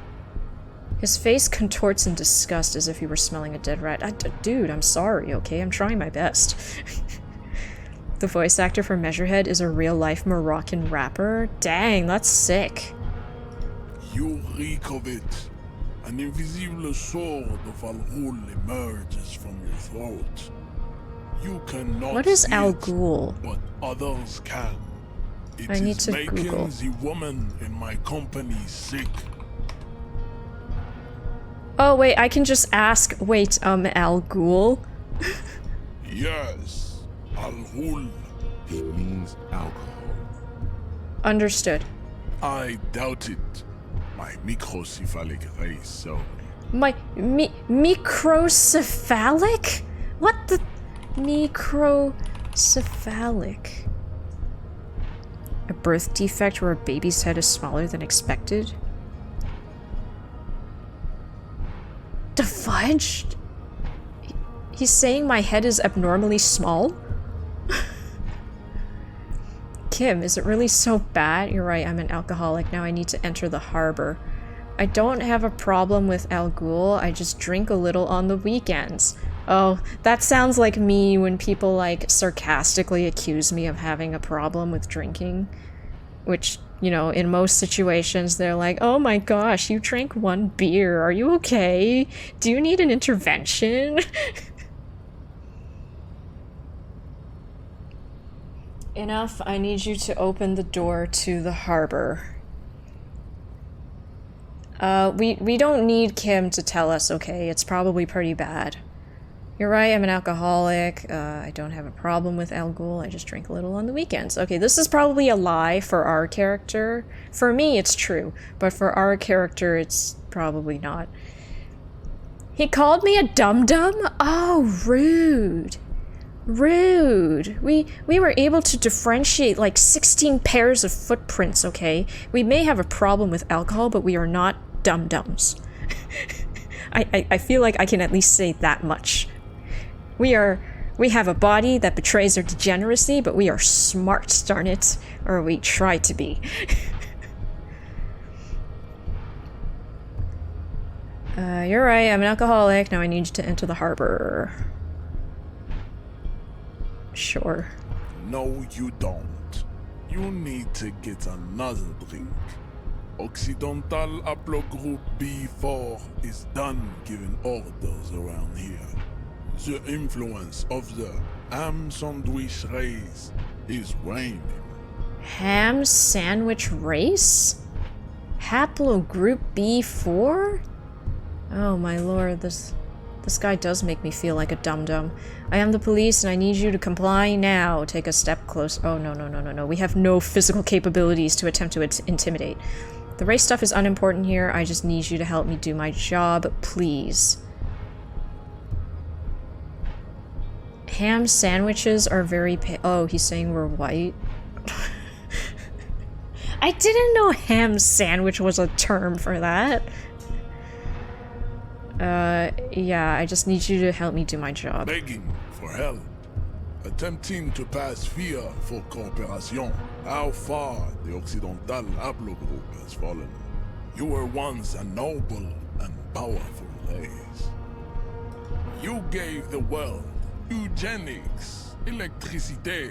His face contorts in disgust as if he were smelling a dead rat. Dude, I'm sorry, okay? I'm trying my best. The voice actor for Measurehead is a real-life Moroccan rapper? Dang, that's sick. You reek of it. An invisible sword of Al Ghul emerges from your throat. You cannot What is see Al it, Ghul? but others can. It I need is to making Google. the woman in my company sick. Oh, wait, I can just ask. Wait, Al Ghul? Yes, Al Ghul. He means alcohol. Understood. I doubt it. My microcephalic race, so. My microcephalic? What the microcephalic? A birth defect where a baby's head is smaller than expected? The fudge? He's saying my head is abnormally small? Kim, is it really so bad? You're right, I'm an alcoholic. Now I need to enter the harbor. I don't have a problem with Al Ghul, I just drink a little on the weekends. Oh, that sounds like me when people, like, sarcastically accuse me of having a problem with drinking. Which, you know, in most situations they're like, oh my gosh, you drank one beer, are you okay? Do you need an intervention? Enough, I need you to open the door to the harbor. We don't need Kim to tell us, okay? It's probably pretty bad. You're right, I'm an alcoholic. I don't have a problem with Al Ghul. I just drink a little on the weekends. Okay, this is probably a lie for our character. For me, it's true. But for our character, it's probably not. He called me a dum-dum? Oh, rude. Rude. We were able to differentiate like 16 pairs of footprints, okay? We may have a problem with alcohol, but we are not dum-dums. I feel like I can at least say that much. We have a body that betrays our degeneracy, but we are smart, darn it. Or we try to be. You're right, I'm an alcoholic. Now I need you to enter the harbor. Sure. No, you don't. You need to get another drink. Occidental Haplogroup B4 is done giving orders around here. The influence of the ham sandwich race is waning. Ham sandwich race? Haplogroup B4? Oh my lord, this guy does make me feel like a dum-dum. I am the police and I need you to comply now. Take a step close. Oh, no. We have no physical capabilities to attempt to intimidate. The race stuff is unimportant here. I just need you to help me do my job, please. Ham sandwiches are very oh, he's saying we're white? I didn't know ham sandwich was a term for that. Yeah, I just need you to help me do my job. Begging for help. Attempting to pass fear for cooperation. How far the Occidental Ablo group has fallen. You were once a noble and powerful race. You gave the world eugenics, electricity,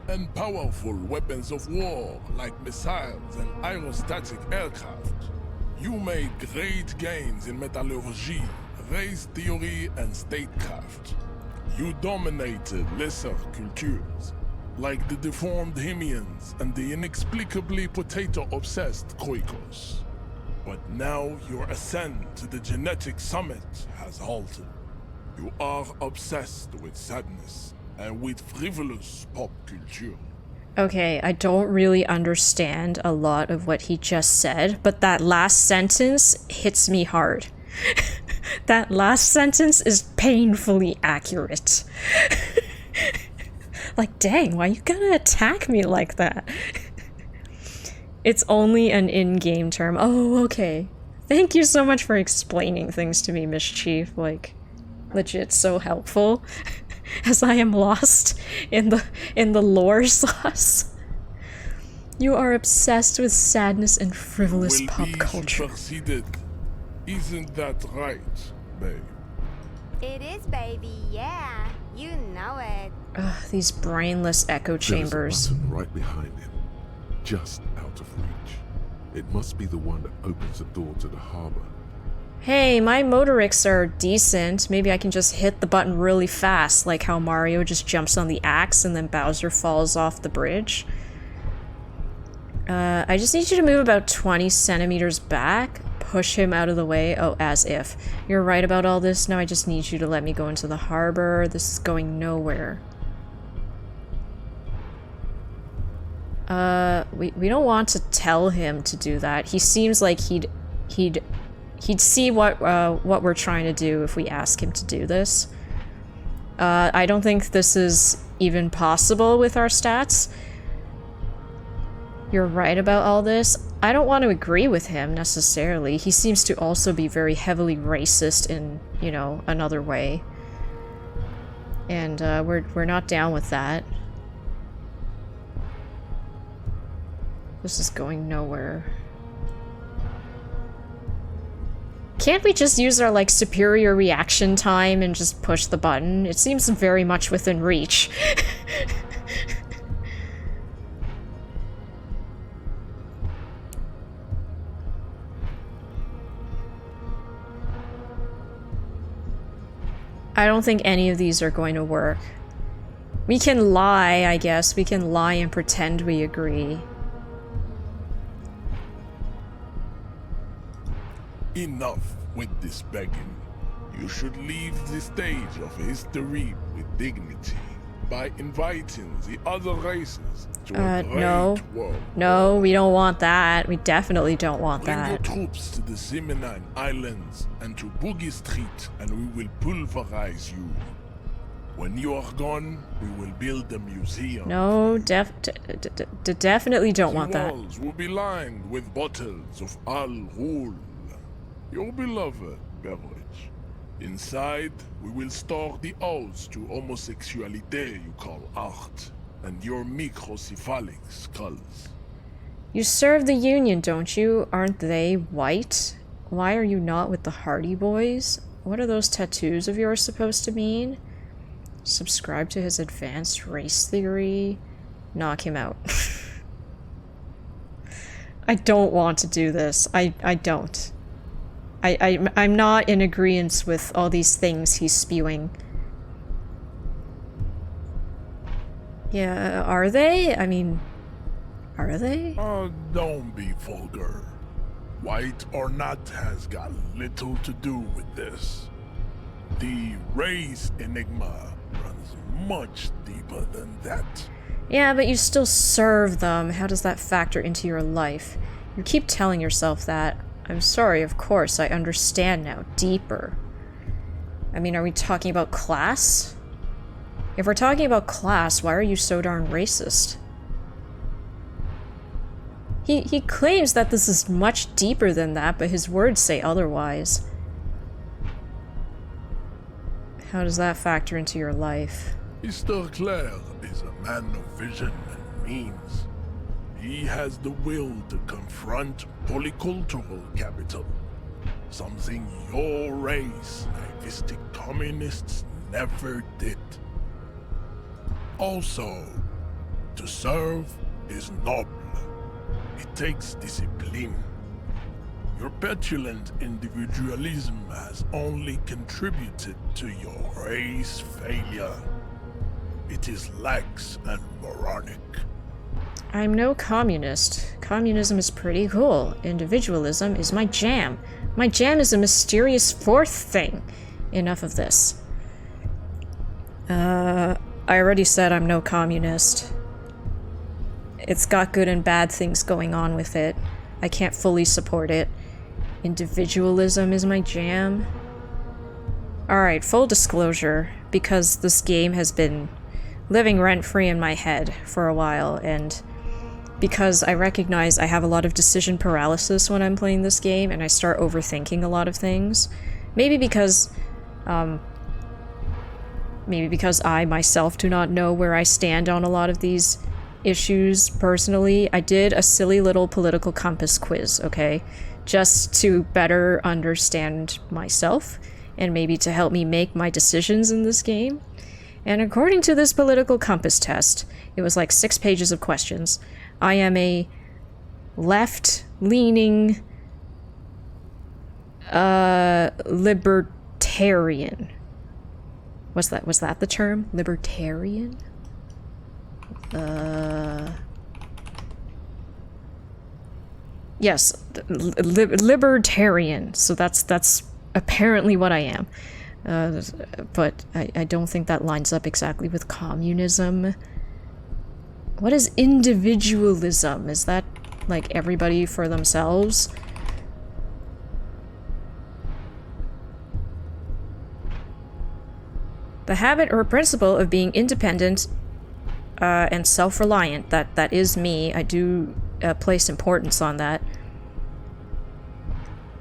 and powerful weapons of war like missiles and aerostatic aircraft. You made great gains in metallurgy, race theory, and statecraft. You dominated lesser cultures, like the deformed Hemians and the inexplicably potato-obsessed Khoikos. But now your ascent to the genetic summit has halted. You are obsessed with sadness and with frivolous pop culture. Okay, I don't really understand a lot of what he just said, but that last sentence hits me hard. That last sentence is painfully accurate. Like, dang, why you gotta attack me like that? It's only an in-game term. Oh, okay. Thank you so much for explaining things to me, Mischief. Like, legit so helpful. As I am lost in the lore sauce. You are obsessed with sadness and frivolous pop culture. Succeeded. Isn't that right, babe? It is, baby, yeah. You know it. Ugh, these brainless echo chambers. There's a button right behind him, just out of reach. It must be the one that opens the door to the harbor. Hey, my motorics are decent. Maybe I can just hit the button really fast, like how Mario just jumps on the axe and then Bowser falls off the bridge. I just need you to move about 20 centimeters back. Push him out of the way. Oh, as if. You're right about all this. Now I just need you to let me go into the harbor. This is going nowhere. We don't want to tell him to do that. He seems like he'd see what we're trying to do if we ask him to do this. I don't think this is even possible with our stats. You're right about all this. I don't want to agree with him necessarily. He seems to also be very heavily racist in, you know, another way. And we're not down with that. This is going nowhere. Can't we just use our, like, superior reaction time and just push the button? It seems very much within reach. I don't think any of these are going to work. We can lie, I guess. We can lie and pretend we agree. Enough with this begging. You should leave the stage of history with dignity by inviting the other races to a great no. world. No, we don't want that. We definitely don't want Bring that. your troops to the Seminine Islands and to Boogie Street, and we will pulverize you. When you are gone, we will build a museum. No, definitely don't want The that. walls will be lined with bottles of Al Ghul, your beloved beverage. Inside, we will store the odes to homosexuality you call art, and your microcephalic skulls. You serve the Union, don't you? Aren't they white? Why are you not with the Hardy Boys? What are those tattoos of yours supposed to mean? Subscribe to his advanced race theory? Knock him out. I don't want to do this. I don't. I'm not in agreement with all these things he's spewing. Yeah, are they? I mean, are they? Don't be vulgar. White or not has got little to do with this. The race enigma runs much deeper than that. Yeah, but you still serve them. How does that factor into your life? You keep telling yourself that. I'm sorry, of course, I understand now. Deeper. I mean, are we talking about class? If we're talking about class, why are you so darn racist? He claims that this is much deeper than that, but his words say otherwise. How does that factor into your life? Mr. Clare is a man of vision and means. He has the will to confront polycultural capital, something your race, naivistic communists, never did. Also, to serve is noble. It takes discipline. Your petulant individualism has only contributed to your race failure. It is lax and moronic. I'm no communist. Communism is pretty cool. Individualism is my jam. My jam is a mysterious fourth thing. Enough of this. I already said I'm no communist. It's got good and bad things going on with it. I can't fully support it. Individualism is my jam. Alright, full disclosure, because this game has been living rent-free in my head for a while, and because I recognize I have a lot of decision paralysis when I'm playing this game, and I start overthinking a lot of things. Maybe because I myself do not know where I stand on a lot of these issues personally. I did a silly little political compass quiz, okay? Just to better understand myself, and maybe to help me make my decisions in this game. And according to this political compass test, it was like 6 pages of questions. I am a left-leaning libertarian. Was that the term? Libertarian? Yes, libertarian. So that's apparently what I am. But I don't think that lines up exactly with communism. What is individualism? Is that like everybody for themselves? The habit or principle of being independent and self-reliant, that is me. I do place importance on that.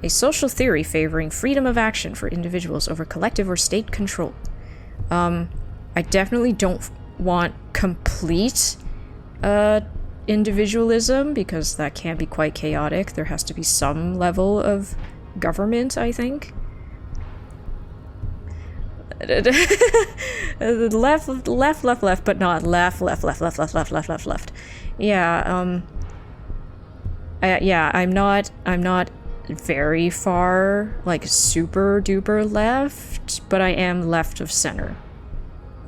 A social theory favoring freedom of action for individuals over collective or state control. I definitely don't want complete individualism, because that can be quite chaotic. There has to be some level of government, I think. left, but not left. Yeah, yeah, I'm not very far, like, super duper left, but I am left of center.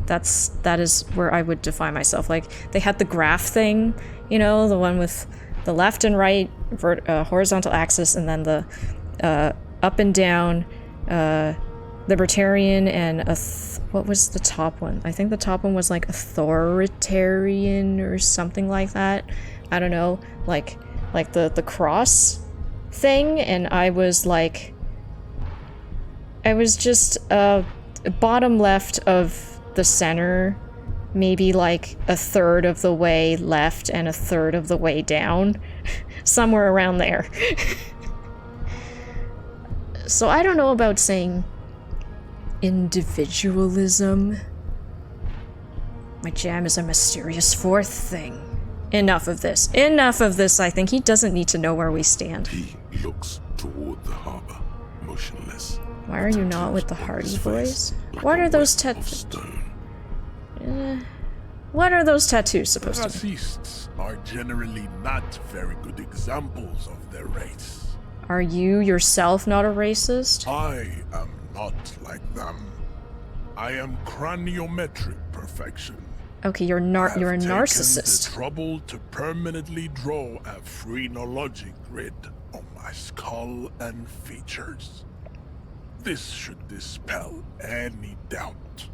That is where I would define myself. Like, they had the graph thing, you know, the one with the left and right horizontal axis, and then the up and down libertarian, and what was the top one? I think the top one was like authoritarian or something like that. I don't know, like the cross thing, and I was just bottom left of the center, maybe like a third of the way left and a third of the way down, somewhere around there. So I don't know about saying individualism. My jam is a mysterious fourth thing. Enough of this. I think he doesn't need to know where we stand. He looks toward the harbor, motionless. Why are you not with the Hardy Boys? What are those tattoos? What are those tattoos supposed to be? Racists are generally not very good examples of their race. Are you yourself not a racist? I am not like them. I am craniometric perfection. Okay, you're a narcissist. The trouble to permanently draw a phrenologic grid on my skull and features. This should dispel any doubt.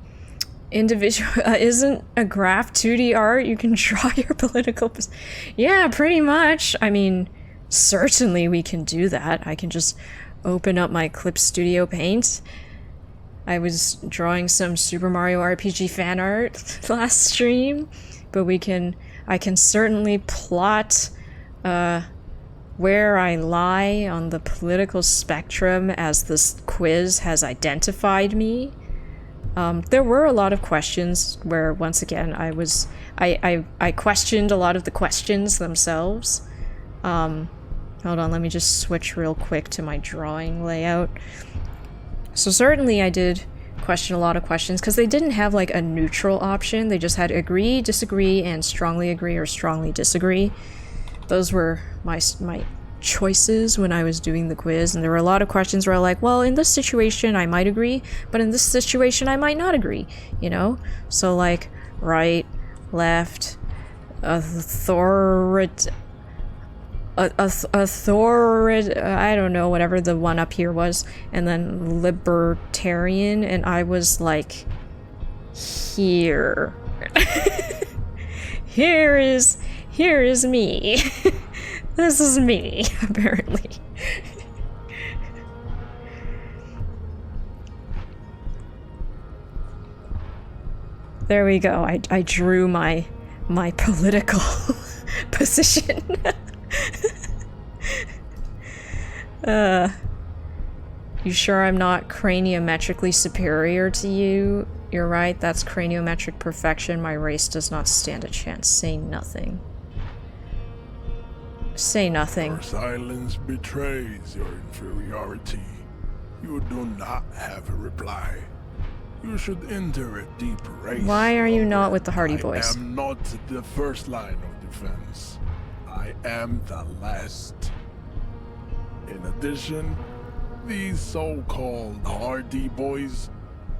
Isn't a graph 2D art? You can draw your political... Yeah, pretty much. I mean, certainly we can do that. I can just open up my Clip Studio Paint. I was drawing some Super Mario RPG fan art last stream, but I can certainly plot where I lie on the political spectrum as this quiz has identified me. There were a lot of questions where, once again, I questioned a lot of the questions themselves. Hold on, let me just switch real quick to my drawing layout. So certainly I did question a lot of questions, because they didn't have like a neutral option. They just had agree, disagree, and strongly agree or strongly disagree. Those were my choices when I was doing the quiz, and there were a lot of questions where I like, well, in this situation I might agree, but in this situation I might not agree, you know? So like, right, left, I don't know, whatever the one up here was, and then libertarian, and I was like, here. Here is me. This is me, apparently. There we go. I drew my political position. You sure I'm not craniometrically superior to you? You're right, that's craniometric perfection. My race does not stand a chance. Say nothing. Say nothing. Your silence betrays your inferiority. You do not have a reply. You should enter a deep race. Why are you not with the Hardy Boys? I am not the first line of defense. I am the last. In addition, these so-called Hardy Boys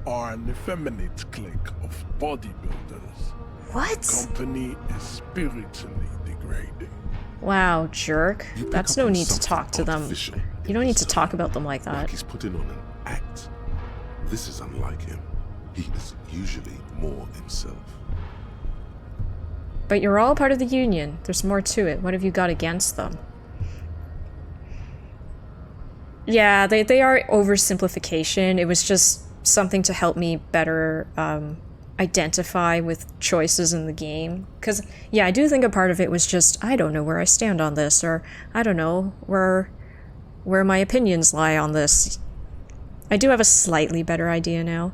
are an effeminate clique of bodybuilders. What? The company is spiritually degrading. Wow, jerk. You pick That's up no on need to something talk to them. artificial You don't in need to this talk time. about them like that. Like he's putting on an act. This is unlike him. He is usually more himself. But you're all part of the union. There's more to it. What have you got against them? Yeah, they are oversimplification. It was just something to help me better identify with choices in the game. Because, yeah, I do think a part of it was just, I don't know where I stand on this, or I don't know where my opinions lie on this. I do have a slightly better idea now.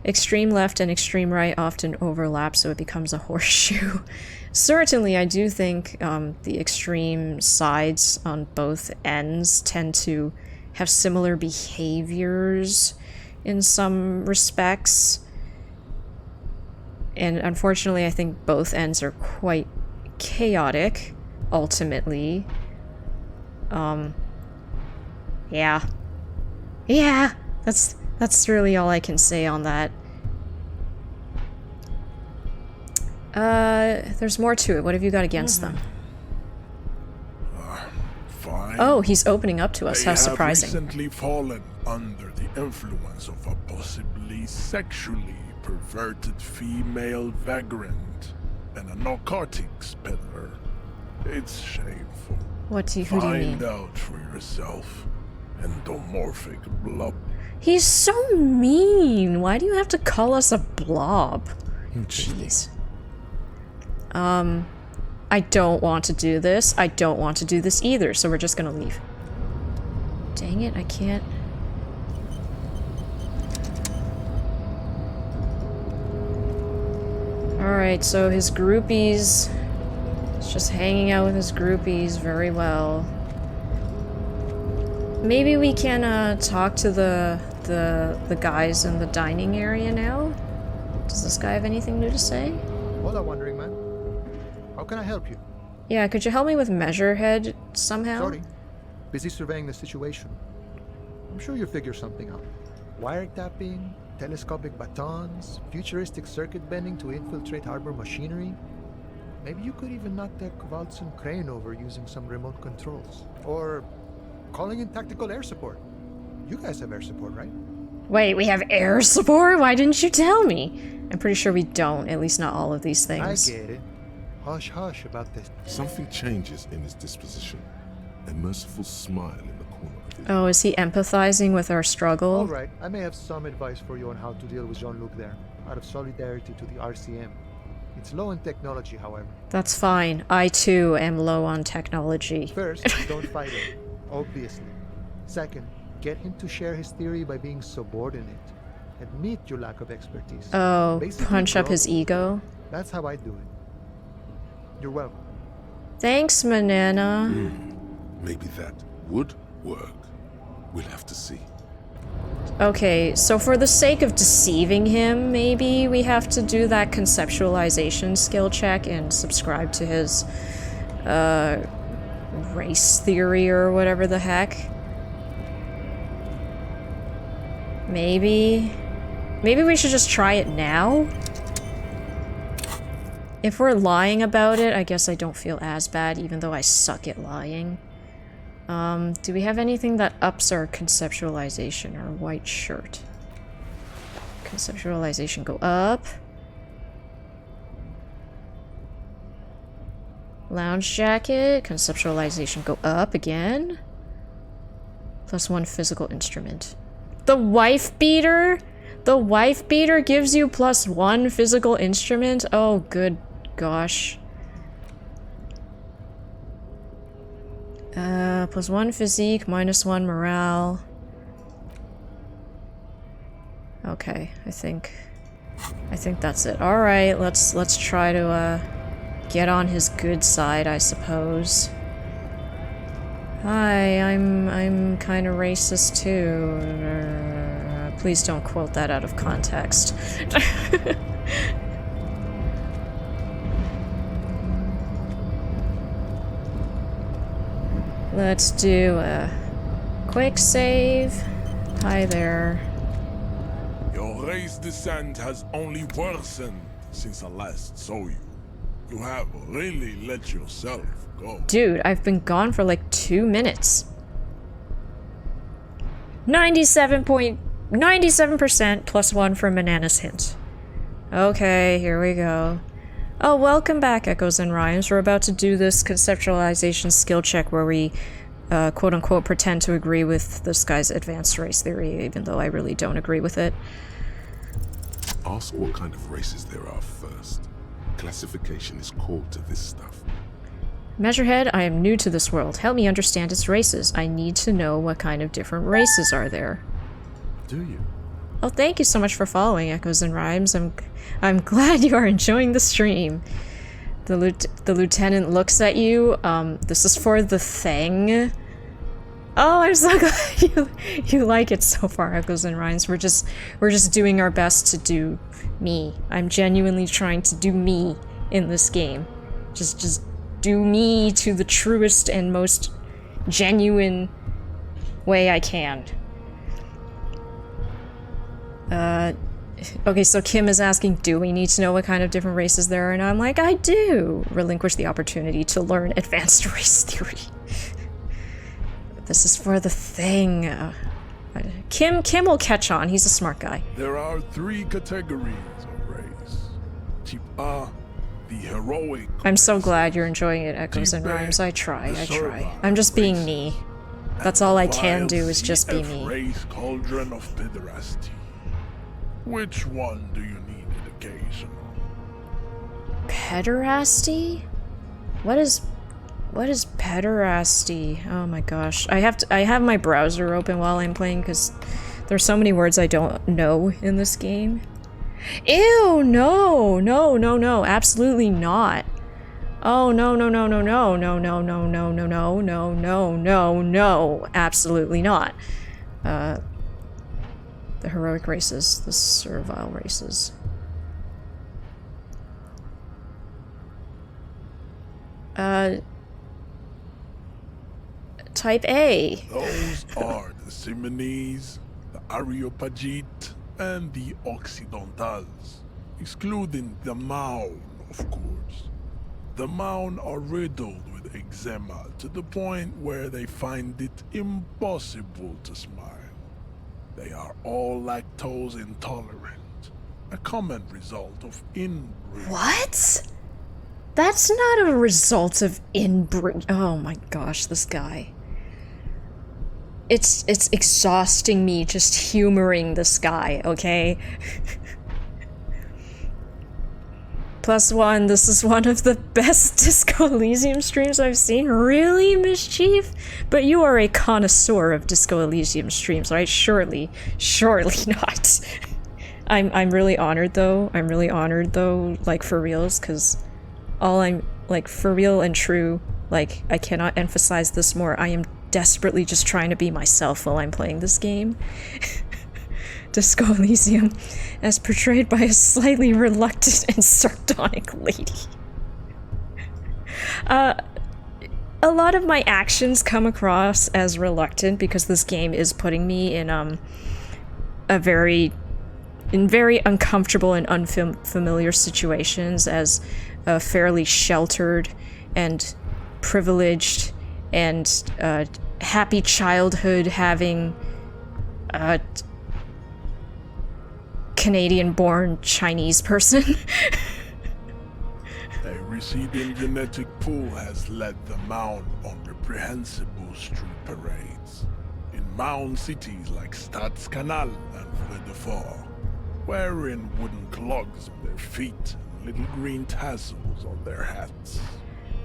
Extreme left and extreme right often overlap, so it becomes a horseshoe. Certainly, I do think the extreme sides on both ends tend to have similar behaviors in some respects. And unfortunately, I think both ends are quite chaotic, ultimately. Yeah. Yeah, that's really all I can say on that. There's more to it. What have you got against them? Fine. Oh, he's opening up to us. How surprising. They have recently fallen under the influence of a possibly sexually perverted female vagrant and a narcotics peddler. It's shameful. Who do you mean? Find out for yourself. Endomorphic blob. He's so mean. Why do you have to call us a blob? Jeez. I don't want to do this. I don't want to do this either, so we're just gonna leave. Dang it, I can't. Alright, so his groupies. He's just hanging out with his groupies very well. Maybe we can talk to the guys in the dining area now? Does this guy have anything new to say? Hola, wandering man. How can I help you? Yeah, could you help me with Measurehead somehow? Sorry. Busy surveying the situation. I'm sure you'll figure something out. Wiretapping, telescopic batons, futuristic circuit bending to infiltrate harbor machinery. Maybe you could even knock that Kowalson crane over using some remote controls. Or calling in tactical air support. You guys have air support, right? Wait, we have air support? Why didn't you tell me? I'm pretty sure we don't, at least not all of these things. I get it. Hush, hush about this. Something changes in his disposition. A merciful smile in the corner of his Oh, is he empathizing with our struggle? All right, I may have some advice for you on how to deal with Jean-Luc there, out of solidarity to the RCM. It's low in technology, however. That's fine. I too am low on technology. First, don't fight him, obviously. Second, get him to share his theory by being subordinate. Admit your lack of expertise. Oh, Basically, punch up bro. his ego. That's how I do it. You're welcome. Thanks, Manana. Maybe that would work. We'll have to see. Okay, so for the sake of deceiving him, maybe we have to do that conceptualization skill check and subscribe to his, race theory or whatever the heck. Maybe we should just try it now? If we're lying about it, I guess I don't feel as bad, even though I suck at lying. Do we have anything that ups our conceptualization? Our white shirt. Conceptualization go up. Lounge jacket. Conceptualization go up again. +1 physical instrument. The wife beater? The wife beater gives you +1 physical instrument? Oh, good gosh. +1 physique, -1 morale. Okay, I think that's it. Alright, let's try to, get on his good side, I suppose. Hi, I'm kinda racist too. Please don't quote that out of context. Let's do a quick save. Hi there. Your race descent has only worsened since I last saw you. You have really let yourself go. Dude, I've been gone for like 2 minutes. 97% +1 for Manana's hint. Okay, here we go. Oh, welcome back, Echoes and Rhymes. We're about to do this conceptualization skill check where we, quote-unquote, pretend to agree with this guy's advanced race theory, even though I really don't agree with it. Ask what kind of races there are first. Classification is core to this stuff. Measurehead, I am new to this world. Help me understand its races. I need to know what kind of different races are there. Do you? Oh, thank you so much for following Echoes and Rhymes. I'm glad you are enjoying the stream. The lieutenant looks at you. This is for the thing. Oh, I'm so glad you like it so far, Echoes and Rhymes. We're just doing our best to do me. I'm genuinely trying to do me in this game. Just do me to the truest and most genuine way I can. Okay, so Kim is asking, do we need to know what kind of different races there are? And I'm like, I do! Relinquish the opportunity to learn advanced race theory. This is for the thing. Kim will catch on. He's a smart guy. There are 3 categories of race. Type A, the heroic. I'm so race. glad you're enjoying it, Echoes and Type B, Rhymes. I try. the servile I'm just being race. me. That's all I can do is Vile just be CF me. Race cauldron of pederasty. Which one do you need education on? Pederasty? What is pederasty? Oh my gosh. I have my browser open while I'm playing because there's so many words I don't know in this game. Ew, no, absolutely not. Oh, no, absolutely not. The heroic races, the servile races. Type A. Those are the Simonese, the Areopagite, and the Occidentals, excluding the Maun, of course. The Maun are riddled with eczema to the point where they find it impossible to smile. They are all lactose intolerant, a common result of inbreeding. What? That's not a result of inbreed. Oh my gosh, this guy. It's exhausting me just humoring this guy, okay? +1, this is one of the best Disco Elysium streams I've seen. Really, Mischief? But you are a connoisseur of Disco Elysium streams, right? Surely not. I'm really honored though. I'm really honored though, like for reals, because all I'm, like, for real and true, like, I cannot emphasize this more. I am desperately just trying to be myself while I'm playing this game. Disco Elysium, as portrayed by a slightly reluctant and sardonic lady. A lot of my actions come across as reluctant because this game is putting me in very uncomfortable and unfamiliar situations as a fairly sheltered and privileged and happy childhood having Canadian-born Chinese person. A receding genetic pool has led the Mound on reprehensible street parades in Mound cities like Stadskanal and Fredefort, wearing wooden clogs on their feet and little green tassels on their hats.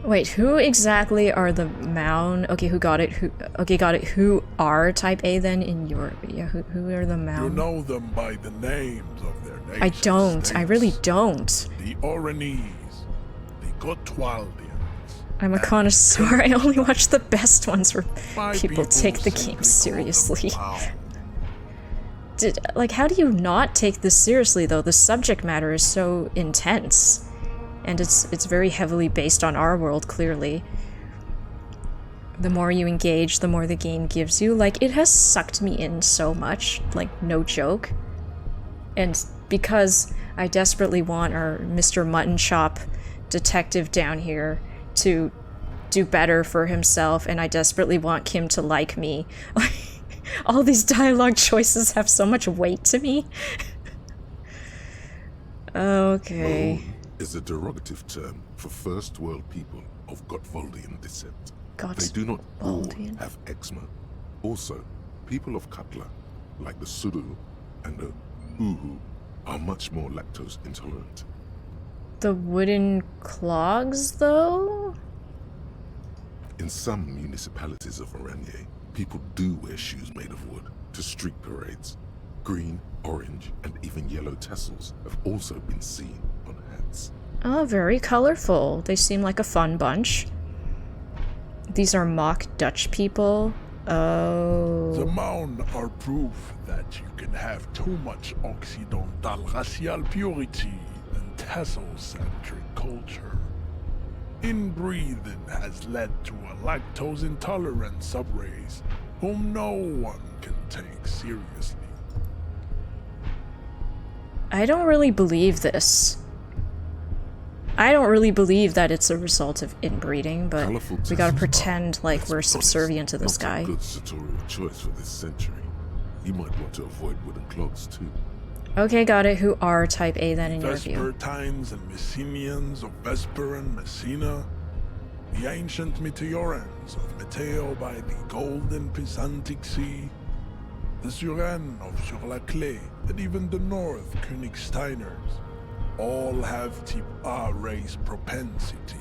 Wait, who exactly are the Mound? Okay, who got it? Who are Type A then in your... Yeah, who are the Mound? You know them by the names of their nation I don't. states. I really don't. The Oranese, the Gotwaldians. I'm a connoisseur. I only watch the best ones where My people take the simply game call them seriously. Mound. Like, how do you not take this seriously, though? The subject matter is so intense. And it's very heavily based on our world, clearly. The more you engage, the more the game gives you. Like, it has sucked me in so much, like, no joke. And because I desperately want our Mr. Mutton Chop detective down here to do better for himself, and I desperately want Kim to like me, all these dialogue choices have so much weight to me. Okay. Bone is a derogative term for first world people of Gotwaldian descent. They do not all Gotwaldian. have eczema. Also, people of Katla, like the Suru and the Uhu, are much more lactose intolerant. The wooden clogs, though? In some municipalities of Oranje, people do wear shoes made of wood to street parades. Green, orange, and even yellow tassels have also been seen on hats. Oh, very colorful. They seem like a fun bunch. These are mock Dutch people. Oh. The Mound are proof that you can have too much Occidental racial purity and tassel-centric culture. Inbreeding has led to a lactose-intolerant subrace whom no one can take seriously. I don't really believe this. I don't really believe that it's a result of inbreeding, but Colourful we gotta tassels pretend are, like let's we're be honest, subservient to this not guy. a good sartorial choice for this century. You might want to avoid wooden clogs too. Okay, got it. Who are Type A then in your view? Vespertines and Messenians of Vesper and Messina, the ancient Meteorans of Meteo by the golden Pisantic Sea, the Suren of Sur-la-Clé, and even the North Königsteiners, all have Type A race propensities.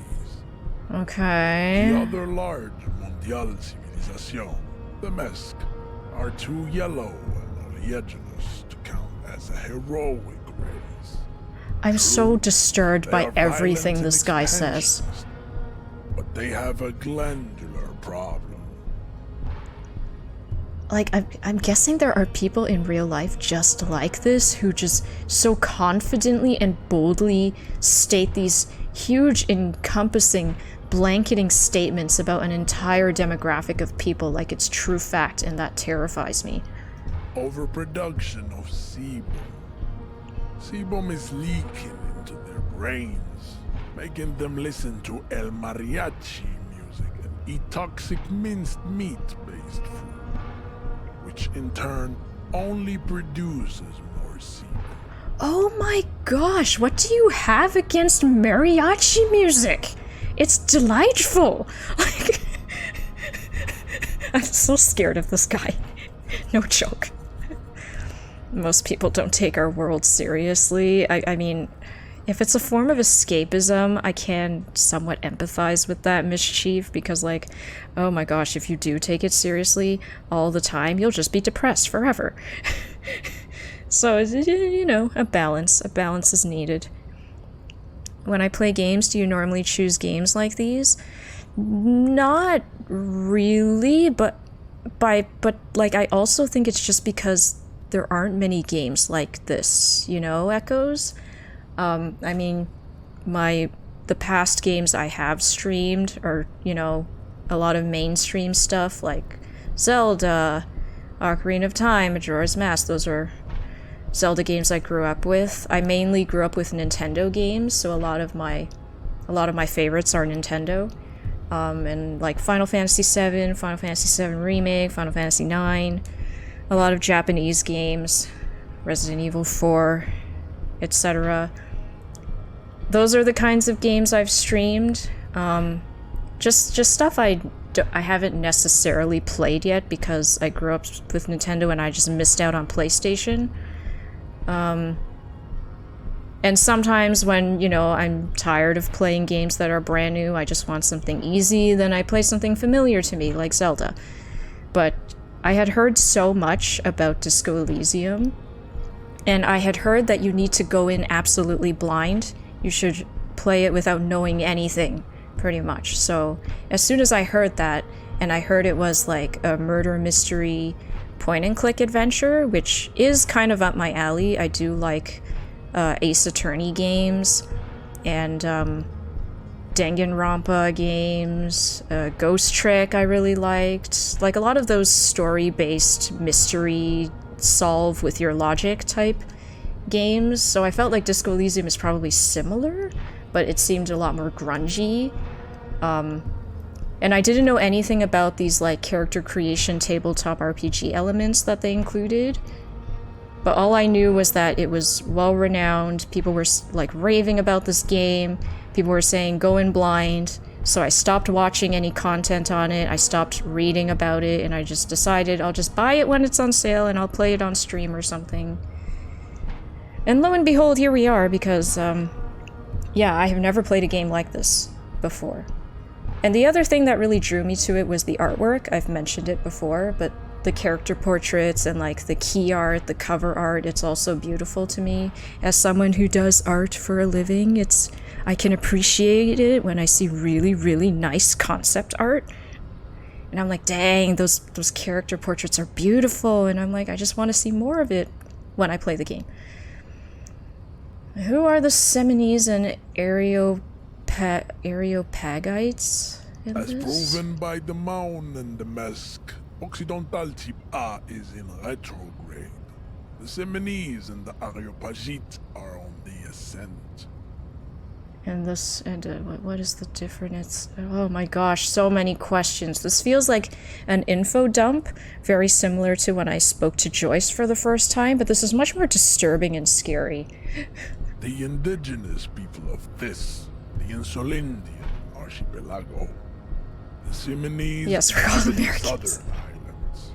The Okay. other large Mondial civilization, the Mesk, are too yellow and oleaginous to count as a heroic race. I'm so disturbed They by are everything violent this and guy says. expansionist, but they have a glandular problem. Like, I'm guessing there are people in real life just like this who just so confidently and boldly state these huge, encompassing, blanketing statements about an entire demographic of people like it's true fact, and that terrifies me. Overproduction of sebum. Sebum is leaking into their brains, making them listen to El Mariachi music and eat toxic minced meat-based food, which in turn only produces more sebum. Oh my gosh, what do you have against mariachi music? It's delightful! Like, I'm so scared of this guy. No joke. Most people don't take our world seriously. I mean, if it's a form of escapism, I can somewhat empathize with that mischief, because like, oh my gosh, if you do take it seriously all the time, you'll just be depressed forever. So, you know, a balance is needed. When I play games, do you normally choose games like these? Not really, but like, I also think it's just because there aren't many games like this, you know, Echoes? I mean, the past games I have streamed are, you know, a lot of mainstream stuff like Zelda, Ocarina of Time, Majora's Mask. Those are Zelda games I grew up with. I mainly grew up with Nintendo games, so a lot of my favorites are Nintendo. And like Final Fantasy VII, Final Fantasy VII Remake, Final Fantasy IX, a lot of Japanese games, Resident Evil 4, etc. Those are the kinds of games I've streamed. Just stuff I haven't necessarily played yet because I grew up with Nintendo and I just missed out on PlayStation. And sometimes when, you know, I'm tired of playing games that are brand new, I just want something easy, then I play something familiar to me, like Zelda. But I had heard so much about Disco Elysium, and I had heard that you need to go in absolutely blind. You should play it without knowing anything, pretty much. So as soon as I heard that, and I heard it was like a murder mystery point-and-click adventure, which is kind of up my alley. I do like Ace Attorney games, and Danganronpa games, Ghost Trick I really liked. Like a lot of those story-based mystery solve with your logic type games. So I felt like Disco Elysium is probably similar, but it seemed a lot more grungy. And I didn't know anything about these like character creation tabletop RPG elements that they included. But all I knew was that it was well-renowned. People were like raving about this game. People were saying go in blind. So I stopped watching any content on it. I stopped reading about it, and I just decided I'll just buy it when it's on sale and I'll play it on stream or something. And lo and behold, here we are, because yeah, I have never played a game like this before. And the other thing that really drew me to it was the artwork. I've mentioned it before, but the character portraits and like the key art, the cover art, it's also beautiful to me. As someone who does art for a living, I can appreciate it when I see really, really nice concept art. And I'm like, dang, those character portraits are beautiful, and I'm like, I just want to see more of it when I play the game. Who are the Semines and Areopagites in As this? proven by the mound and the mask, Occidental type A is in retrograde. The Semines and the Areopagites are on the ascent. And what is the difference? Oh my gosh, so many questions. This feels like an info dump, very similar to when I spoke to Joyce for the first time, but this is much more disturbing and scary. The indigenous people of this, the Insulindian archipelago. The Semines Yes, we're all are the Americans. southern islands.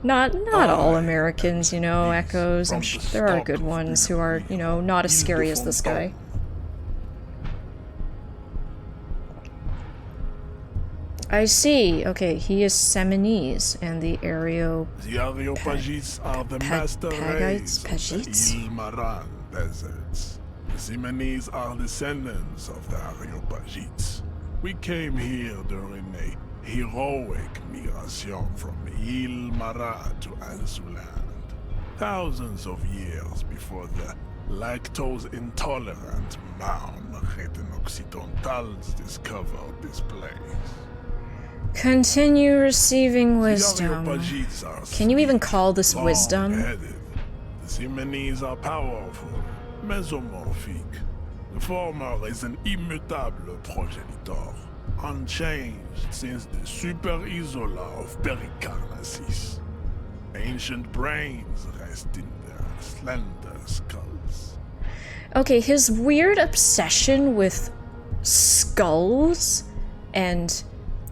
Not all Americans, you know, Echoes. I'm sure there are good ones who are, you know, not as scary as this guy. I see. Okay, he is Semines, and the The Areopagites are the master race of the Pagites? Ilmaran deserts. The Semines are descendants of the Areopagites. We came here during a heroic migration from Ilmara to Ansuland, thousands of years before the lactose-intolerant Marne Occidentals discovered this place. Continue receiving wisdom. The Areopagites are Can you even sleek, call this wisdom? long-headed. The Semines are powerful, mesomorphic. The former is an immutable progenitor, unchanged since the Super Isola of Pericarnassus. Ancient brains rest in their slender skulls. Okay, his weird obsession with skulls and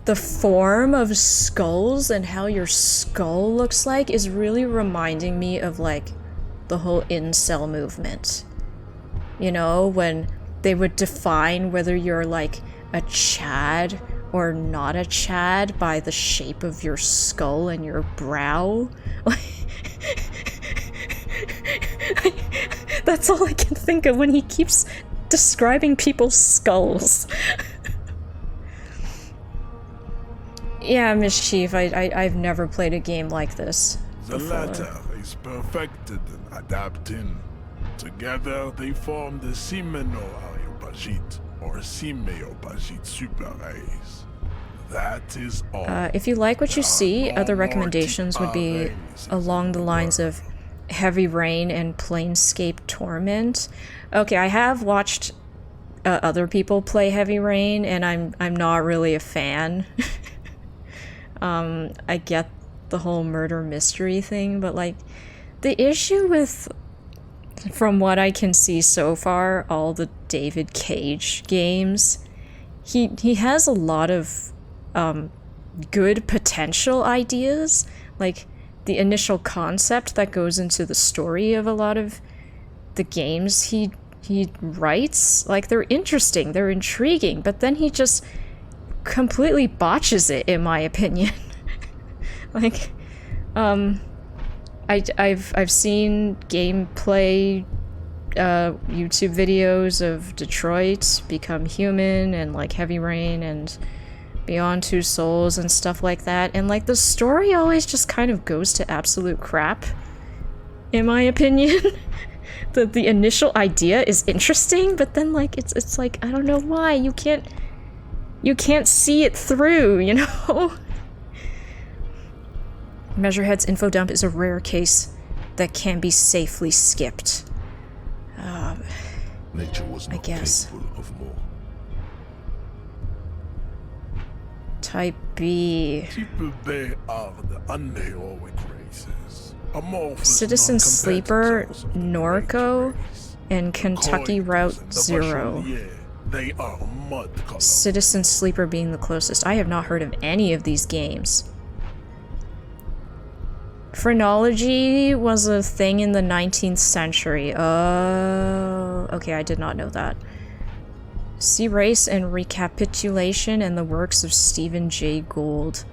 the form of skulls and how your skull looks like is really reminding me of like the whole incel movement. You know, when they would define whether you're like a Chad or not a Chad by the shape of your skull and your brow. That's all I can think of when he keeps describing people's skulls. Yeah, Mischief, I've never played a game like this The before. latter is perfected and adapted. Together they form the Simeno-Areopagite or Simeo-Pagite super race. That is all. If you like what you There are see, no other more recommendations would be races along the in lines world. of Heavy Rain and Planescape Torment. Okay, I have watched other people play Heavy Rain, and I'm not really a fan. I get the whole murder mystery thing, but like the issue with, from what I can see so far, all the David Cage games, he has a lot of good potential ideas, like the initial concept that goes into the story of a lot of the games he writes. Like, they're interesting, they're intriguing, but then he just completely botches it, in my opinion. Like, I've seen gameplay YouTube videos of Detroit Become Human and like Heavy Rain and Beyond Two Souls and stuff like that, and like the story always just kind of goes to absolute crap, in my opinion. The initial idea is interesting, but then like it's like, I don't know why you can't see it through, you know? Measurehead's info dump is a rare case that can be safely skipped. Nature was not capable of more. Type B. People, they are the unheroic races. Amorphous Citizen Sleeper, non-competitors of the Norco, great race. and Kentucky Coins Route and the Zero. Bachelier, they are mud color. Citizen Sleeper being the closest. I have not heard of any of these games. Phrenology was a thing in the 19th century. Oh, okay, I did not know that. See Race and Recapitulation and the works of Stephen Jay Gould.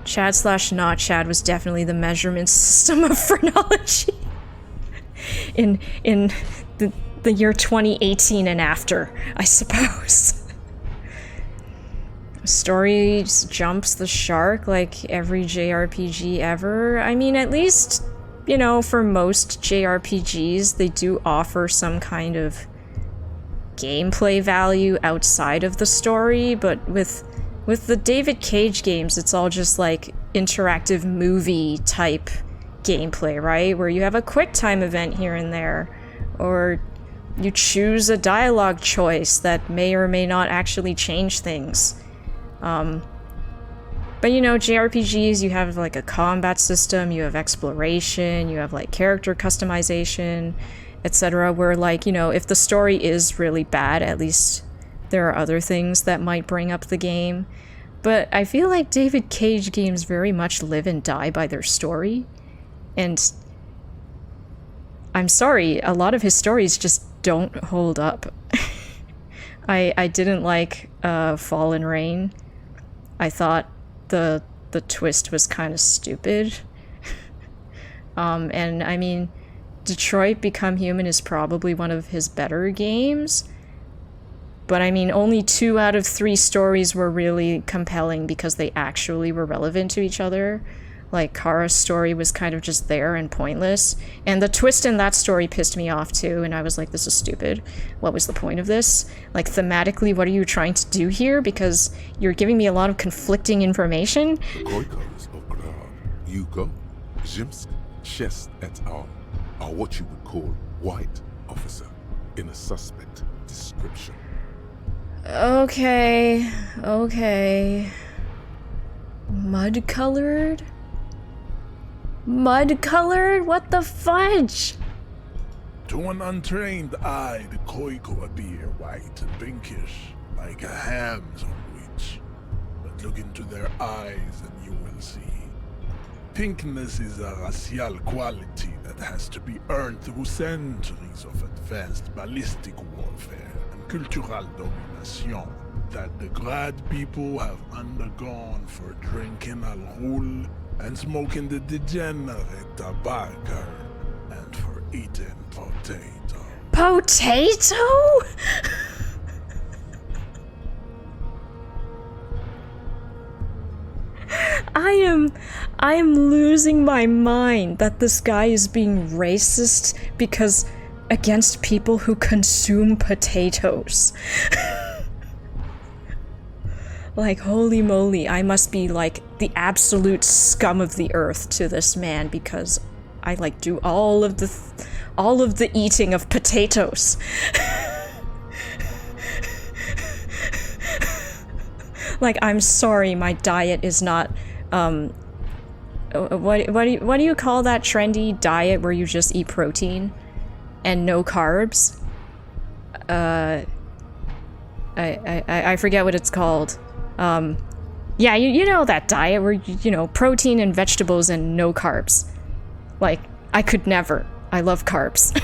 Chad/not Chad was definitely the measurement system of phrenology in the year 2018 and after, I suppose. Story jumps the shark like every JRPG ever. I mean, at least, you know, for most JRPGs, they do offer some kind of gameplay value outside of the story, but with the David Cage games, it's all just like interactive movie type gameplay, right? Where you have a quick time event here and there, or you choose a dialogue choice that may or may not actually change things. But you know, JRPGs, you have like a combat system, you have exploration, you have like character customization, etc. Where like, you know, if the story is really bad, at least there are other things that might bring up the game. But I feel like David Cage games very much live and die by their story. And I'm sorry, a lot of his stories just don't hold up. I didn't like Fallen Rain. I thought the twist was kind of stupid. And I mean, Detroit Become Human is probably one of his better games. But I mean, only 2 out of 3 stories were really compelling because they actually were relevant to each other. Like, Kara's story was kind of just there and pointless. And the twist in that story pissed me off too, and I was like, this is stupid. What was the point of this? Like, thematically, what are you trying to do here? Because you're giving me a lot of conflicting information. The Goikas of Grad, Yugo, Zimsk, Chest et al. Are what you would call white, officer, in a suspect description. Okay. Mud-colored? Mud-colored? What the fudge? To an untrained eye, the Koiko appear white and pinkish, like a ham sandwich. But look into their eyes and you will see. Pinkness is a racial quality that has to be earned through centuries of advanced ballistic warfare and cultural domination that the Grad people have undergone for drinking alcohol and smoking the degenerate tobacco and for eating potato. Potato? I am losing my mind that this guy is being racist because against people who consume potatoes. Like, holy moly, I must be like the absolute scum of the earth to this man because I like do all of the eating of potatoes. Like, I'm sorry, my diet is not, what do you call that trendy diet where you just eat protein and no carbs? I forget what it's called. Yeah, you know that diet where, you know, protein and vegetables and no carbs. Like, I could never. I love carbs.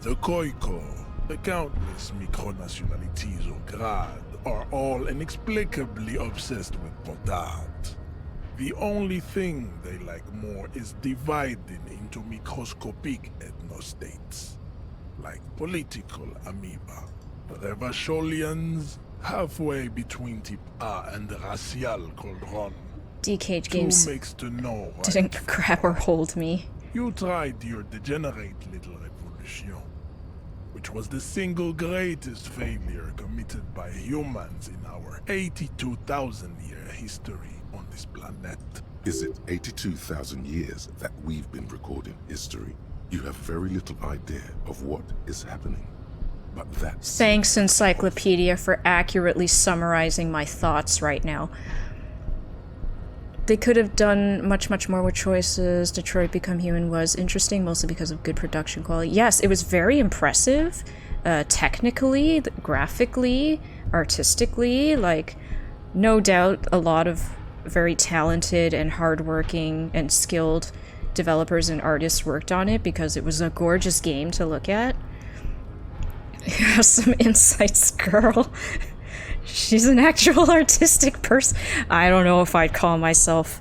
The Khoikhoi, the countless micronationalities of Grad, are all inexplicably obsessed with potat. The only thing they like more is dividing into microscopic ethnostates, like political amoeba. The Revacholians, halfway between Tip-A and the racial Cauldron. DK games makes to know didn't grab or hold me. You tried your degenerate little revolution, which was the single greatest failure committed by humans in our 82,000-year history on this planet. Is it 82,000 years that we've been recording history? You have very little idea of what is happening. But that's... Thanks, Encyclopedia, for accurately summarizing my thoughts right now. They could have done much more with choices. Detroit Become Human was interesting, mostly because of good production quality. Yes, it was very impressive, technically, graphically, artistically. Like, no doubt a lot of very talented and hardworking and skilled developers and artists worked on it because it was a gorgeous game to look at. You have some insights, girl. She's an actual artistic person. I don't know if I'd call myself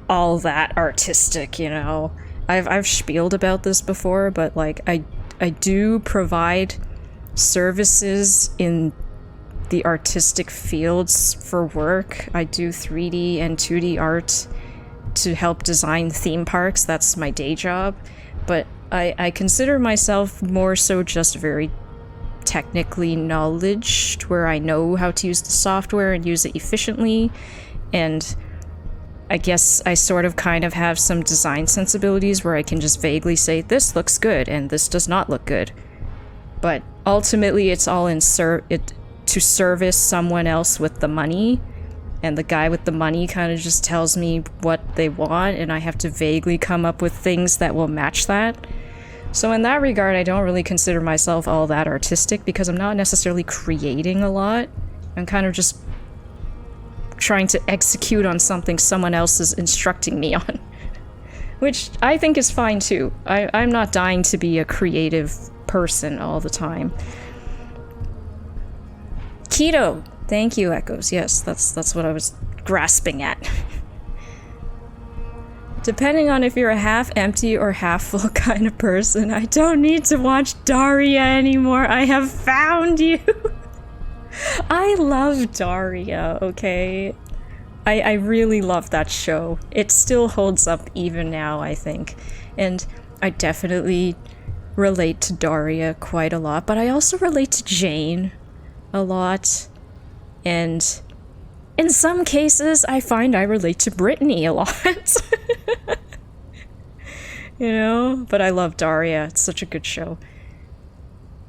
all that artistic, you know. I've spieled about this before, but like I do provide services in the artistic fields for work. I do 3D and 2D art to help design theme parks. That's my day job. But I consider myself more so just very technically knowledged, where I know how to use the software and use it efficiently, and I guess I sort of kind of have some design sensibilities where I can just vaguely say this looks good and this does not look good. But ultimately it's all in to service someone else with the money, and the guy with the money kind of just tells me what they want and I have to vaguely come up with things that will match that. So in that regard, I don't really consider myself all that artistic because I'm not necessarily creating a lot. I'm kind of just trying to execute on something someone else is instructing me on. Which I think is fine too. I'm not dying to be a creative person all the time. Keto! Thank you, Echoes. Yes, that's what I was grasping at. Depending on if you're a half-empty or half-full kind of person, I don't need to watch Daria anymore. I have found you. I love Daria, okay? I really love that show. It still holds up even now, I think. And I definitely relate to Daria quite a lot, but I also relate to Jane a lot. And in some cases, I find I relate to Brittany a lot. You know? But I love Daria. It's such a good show.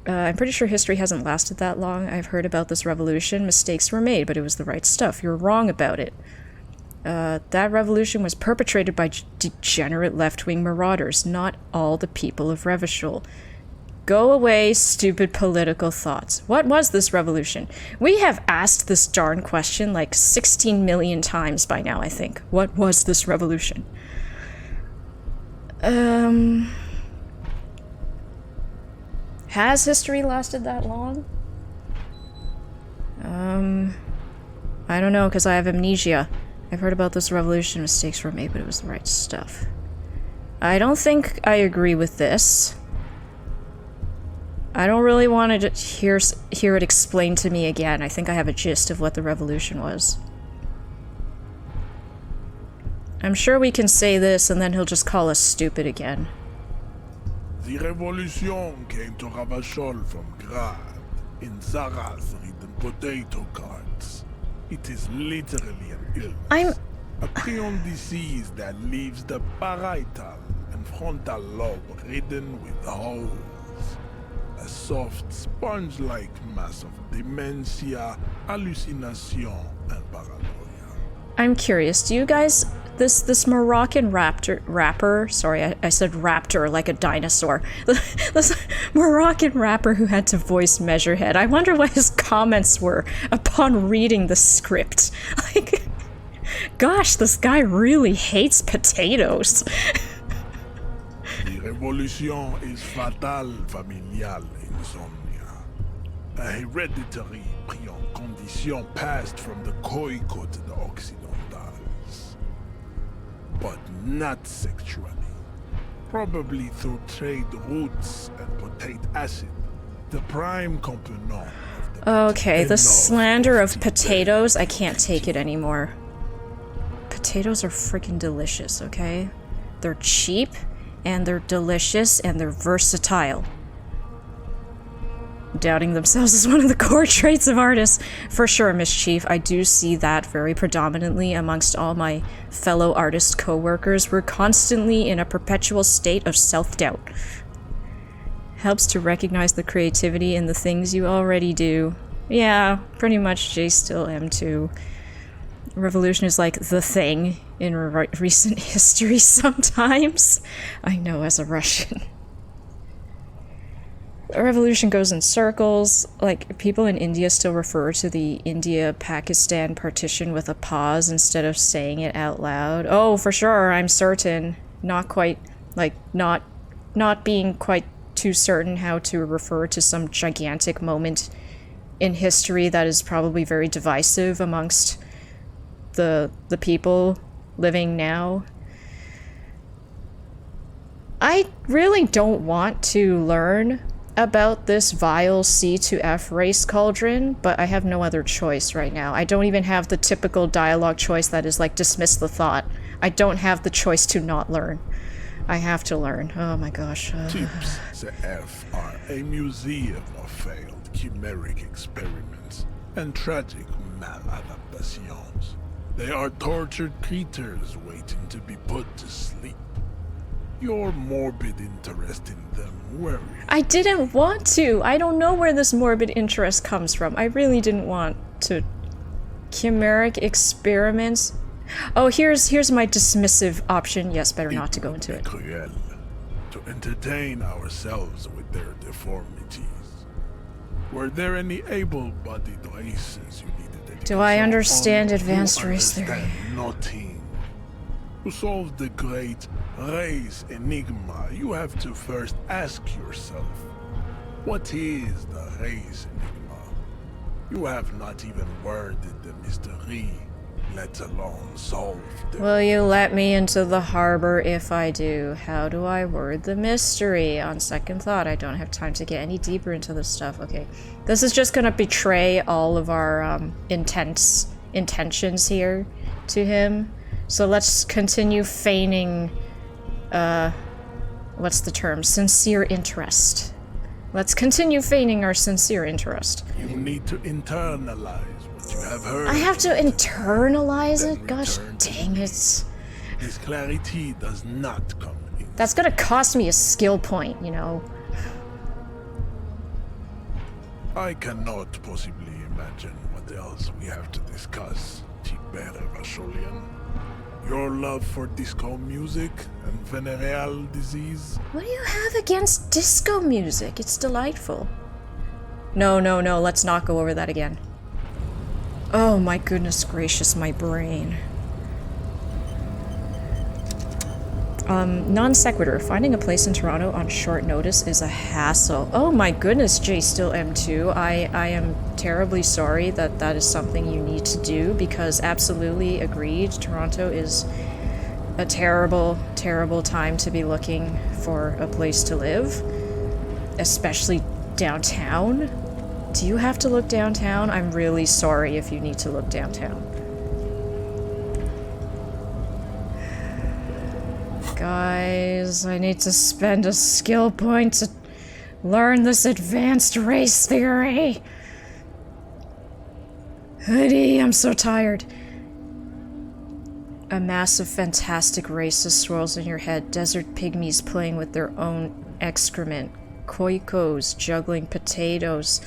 I'm pretty sure history hasn't lasted that long. I've heard about this revolution. Mistakes were made, but it was the right stuff. You're wrong about it. That revolution was perpetrated by degenerate left-wing marauders, not all the people of Revachol. Go away, stupid political thoughts. What was this revolution? We have asked this darn question like 16 million times by now, I think. What was this revolution? Has history lasted that long? I don't know, because I have amnesia. I've heard about this revolution, mistakes were made, but it was the right stuff. I don't think I agree with this. I don't really want to hear it explained to me again. I think I have a gist of what the revolution was. I'm sure we can say this and then he'll just call us stupid again. The revolution came to Ravachol from Grad in Zara's written potato carts. It is literally an illness. A prion disease that leaves the parietal and frontal lobe ridden with holes. A soft, sponge-like mass of dementia, hallucination, and paranoia. I'm curious, do you guys... This Moroccan rapper... Sorry, I said raptor like a dinosaur. This Moroccan rapper who had to voice Measurehead. I wonder what his comments were upon reading the script. Like... Gosh, this guy really hates potatoes. The revolution is fatal familial insomnia. A hereditary prion condition passed from the Khoico to the Occidentals. But not sexually. Probably through trade routes and potate acid, the prime component of the... Okay, the slander of potatoes, I can't take it anymore. Potatoes are freaking delicious, okay? They're cheap, and they're delicious, and they're versatile. Doubting themselves is one of the core traits of artists. For sure, Mischief. I do see that very predominantly amongst all my fellow artist co-workers. We're constantly in a perpetual state of self-doubt. Helps to recognize the creativity in the things you already do. Yeah, pretty much J still am too. Revolution is like the thing in recent history sometimes. I know, as a Russian. A revolution goes in circles. Like, people in India still refer to the India-Pakistan partition with a pause instead of saying it out loud. Oh, for sure, I'm certain. Not quite, like, not being quite too certain how to refer to some gigantic moment in history that is probably very divisive amongst the people living now. I really don't want to learn about this vile C to F race cauldron, but I have no other choice right now. I don't even have the typical dialogue choice that is like dismiss the thought. I don't have the choice to not learn. I have to learn. Oh my gosh. Tips the F are a museum of failed chimeric experiments and tragic maladaptations. They are tortured creatures waiting to be put to sleep. Your morbid interest in them worries. I didn't want to. I don't know where this morbid interest comes from. I really didn't want to. Chimeric experiments. Oh, here's my dismissive option. Yes, better not to go into it. Cruel to entertain ourselves with their deformities. Were there any able-bodied races you needed? Do I understand advanced race theory? Nothing. To solve the great race enigma, you have to first ask yourself, what is the race enigma? You have not even worded the mystery, let alone solved it. Will you let me into the harbor if I do? How do I word the mystery? On second thought, I don't have time to get any deeper into this stuff. Okay, this is just gonna betray all of our intentions here to him. So let's continue feigning, what's the term? Sincere interest. Let's continue feigning our sincere interest. You need to internalize what you have heard. I have to internalize it? Gosh dang it. This clarity does not come in. That's gonna cost me a skill point, you know. I cannot possibly imagine what else we have to discuss, Tibere Vasholian. Your love for disco music and venereal disease? What do you have against disco music? It's delightful. No, no, no, let's not go over that again. Oh my goodness gracious, my brain. Non sequitur. Finding a place in Toronto on short notice is a hassle. Oh my goodness, J still M2. I am terribly sorry that that is something you need to do, because absolutely agreed, Toronto is a terrible, terrible time to be looking for a place to live. Especially downtown. Do you have to look downtown? I'm really sorry if you need to look downtown. Guys, I need to spend a skill point to learn this advanced race theory. Hoodie, I'm so tired. A mass of fantastic races swirls in your head. Desert pygmies playing with their own excrement. Koikos juggling potatoes.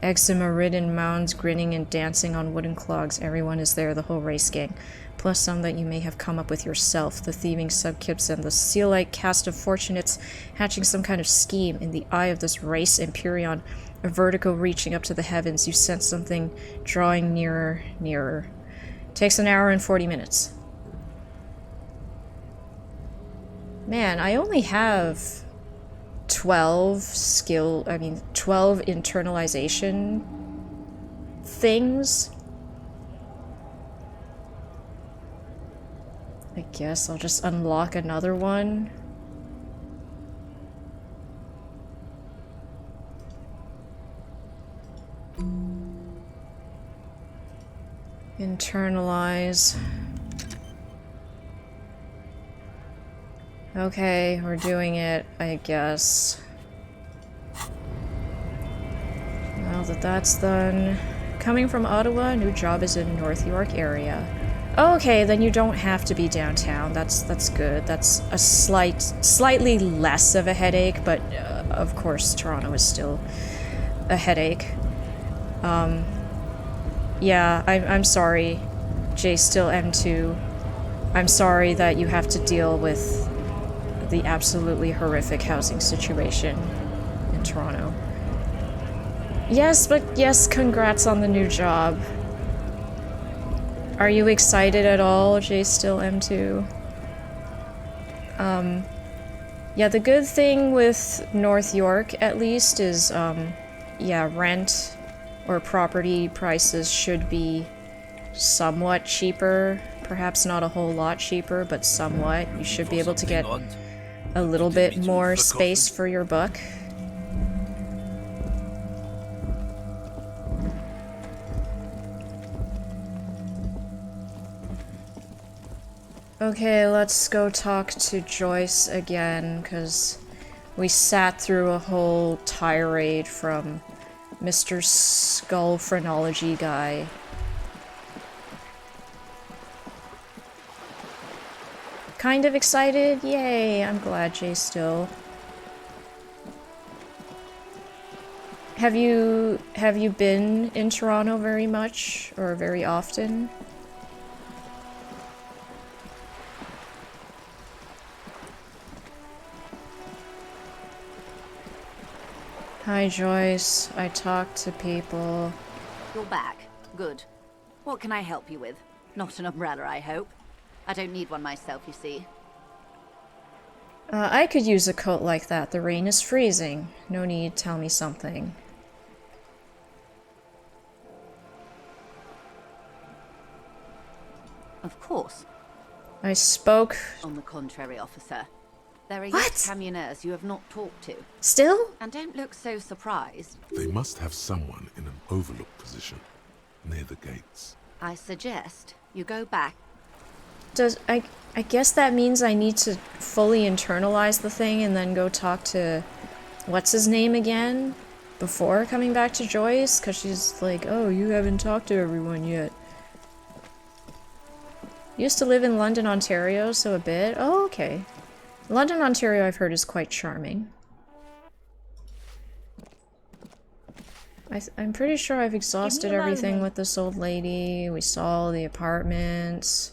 Eczema-ridden mounds grinning and dancing on wooden clogs. Everyone is there, the whole race gang. Plus some that you may have come up with yourself. The thieving subkips and the seal-like cast of fortunates hatching some kind of scheme. In the eye of this race Empyrean, a vertigo reaching up to the heavens, you sense something drawing nearer, nearer. Takes an hour and 40 minutes. Man, I only have 12 internalization things. I guess I'll just unlock another one. Internalize. Okay, we're doing it, I guess. Now that that's done. Coming from Ottawa, new job is in North York area. Okay, then you don't have to be downtown. That's good. That's a slightly less of a headache, but of course Toronto is still a headache. Yeah, I'm sorry, J still M2. I'm sorry that you have to deal with the absolutely horrific housing situation in Toronto. Yes, but yes, congrats on the new job. Are you excited at all, J still M2? Yeah, the good thing with North York, at least, is, yeah, rent or property prices should be somewhat cheaper. Perhaps not a whole lot cheaper, but somewhat. You should be able to get a little bit more space for your buck. Okay, let's go talk to Joyce again, because we sat through a whole tirade from Mr. Skull Phrenology guy. Kind of excited? Yay, I'm glad Jay still. Have you been in Toronto very much or very often? Hi Joyce, I talk to people. You're back. Good. What can I help you with? Not an umbrella, I hope. I don't need one myself, you see. I could use a coat like that. The rain is freezing. No need, tell me something. Of course. I spoke... On the contrary, officer. There are What? yet camioners you have not talked to. Still? And don't look so surprised. They must have someone in an overlook position near the gates. I suggest you go back. Does I guess that means I need to fully internalize the thing and then go talk to what's his name again before coming back to Joyce, because she's like, oh, you haven't talked to everyone yet. Used to live in London, Ontario, so a bit. Oh, okay. London, Ontario, I've heard is quite charming. I'm pretty sure I've exhausted everything with this old lady. We saw the apartments.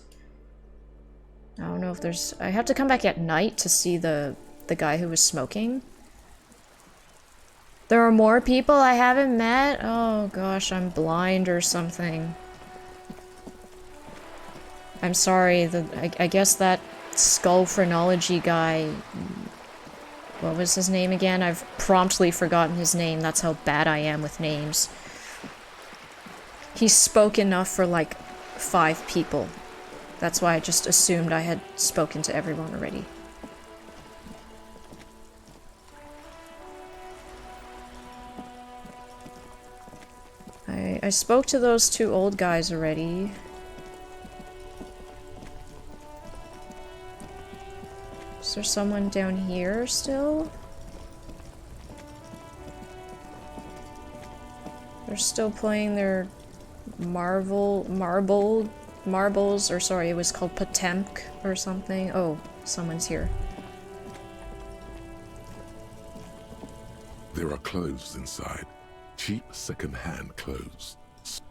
I don't know if there's... I have to come back at night to see the guy who was smoking. There are more people I haven't met? Oh gosh, I'm blind or something. I'm sorry, I guess that skull phrenology guy... What was his name again? I've promptly forgotten his name. That's how bad I am with names. He spoke enough for like 5 people. That's why I just assumed I had spoken to everyone already. I spoke to those 2 old guys already. Is there someone down here still? They're still playing their marbles, or sorry, it was called Potemk or something. Oh, someone's here. There are clothes inside. Cheap second-hand clothes.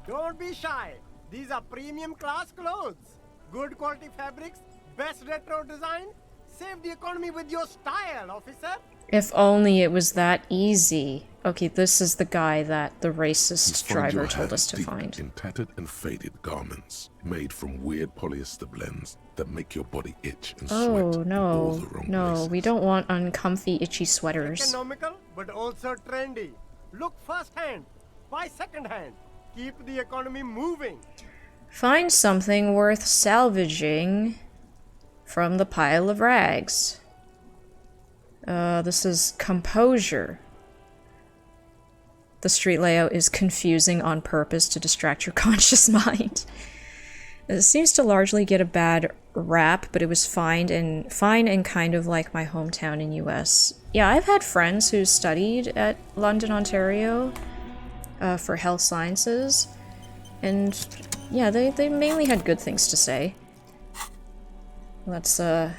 Don't be shy. These are premium class clothes. Good quality fabrics, best retro design. Save the economy with your style, officer. If only it was that easy. Okay, this is the guy that the racist driver told us to find. In tattered and faded garments made from weird polyester blends that make your body itch and sweat. Oh no, in all the wrong no, places. we don't want uncomfy, itchy sweaters. Economical, but also trendy. Look first hand, buy second hand. Keep the economy moving. Find something worth salvaging from the pile of rags. This is composure. The street layout is confusing on purpose to distract your conscious mind. It seems to largely get a bad rap, but it was fine and kind of like my hometown in US. Yeah, I've had friends who studied at London, Ontario, for health sciences, and yeah, they mainly had good things to say. Let's up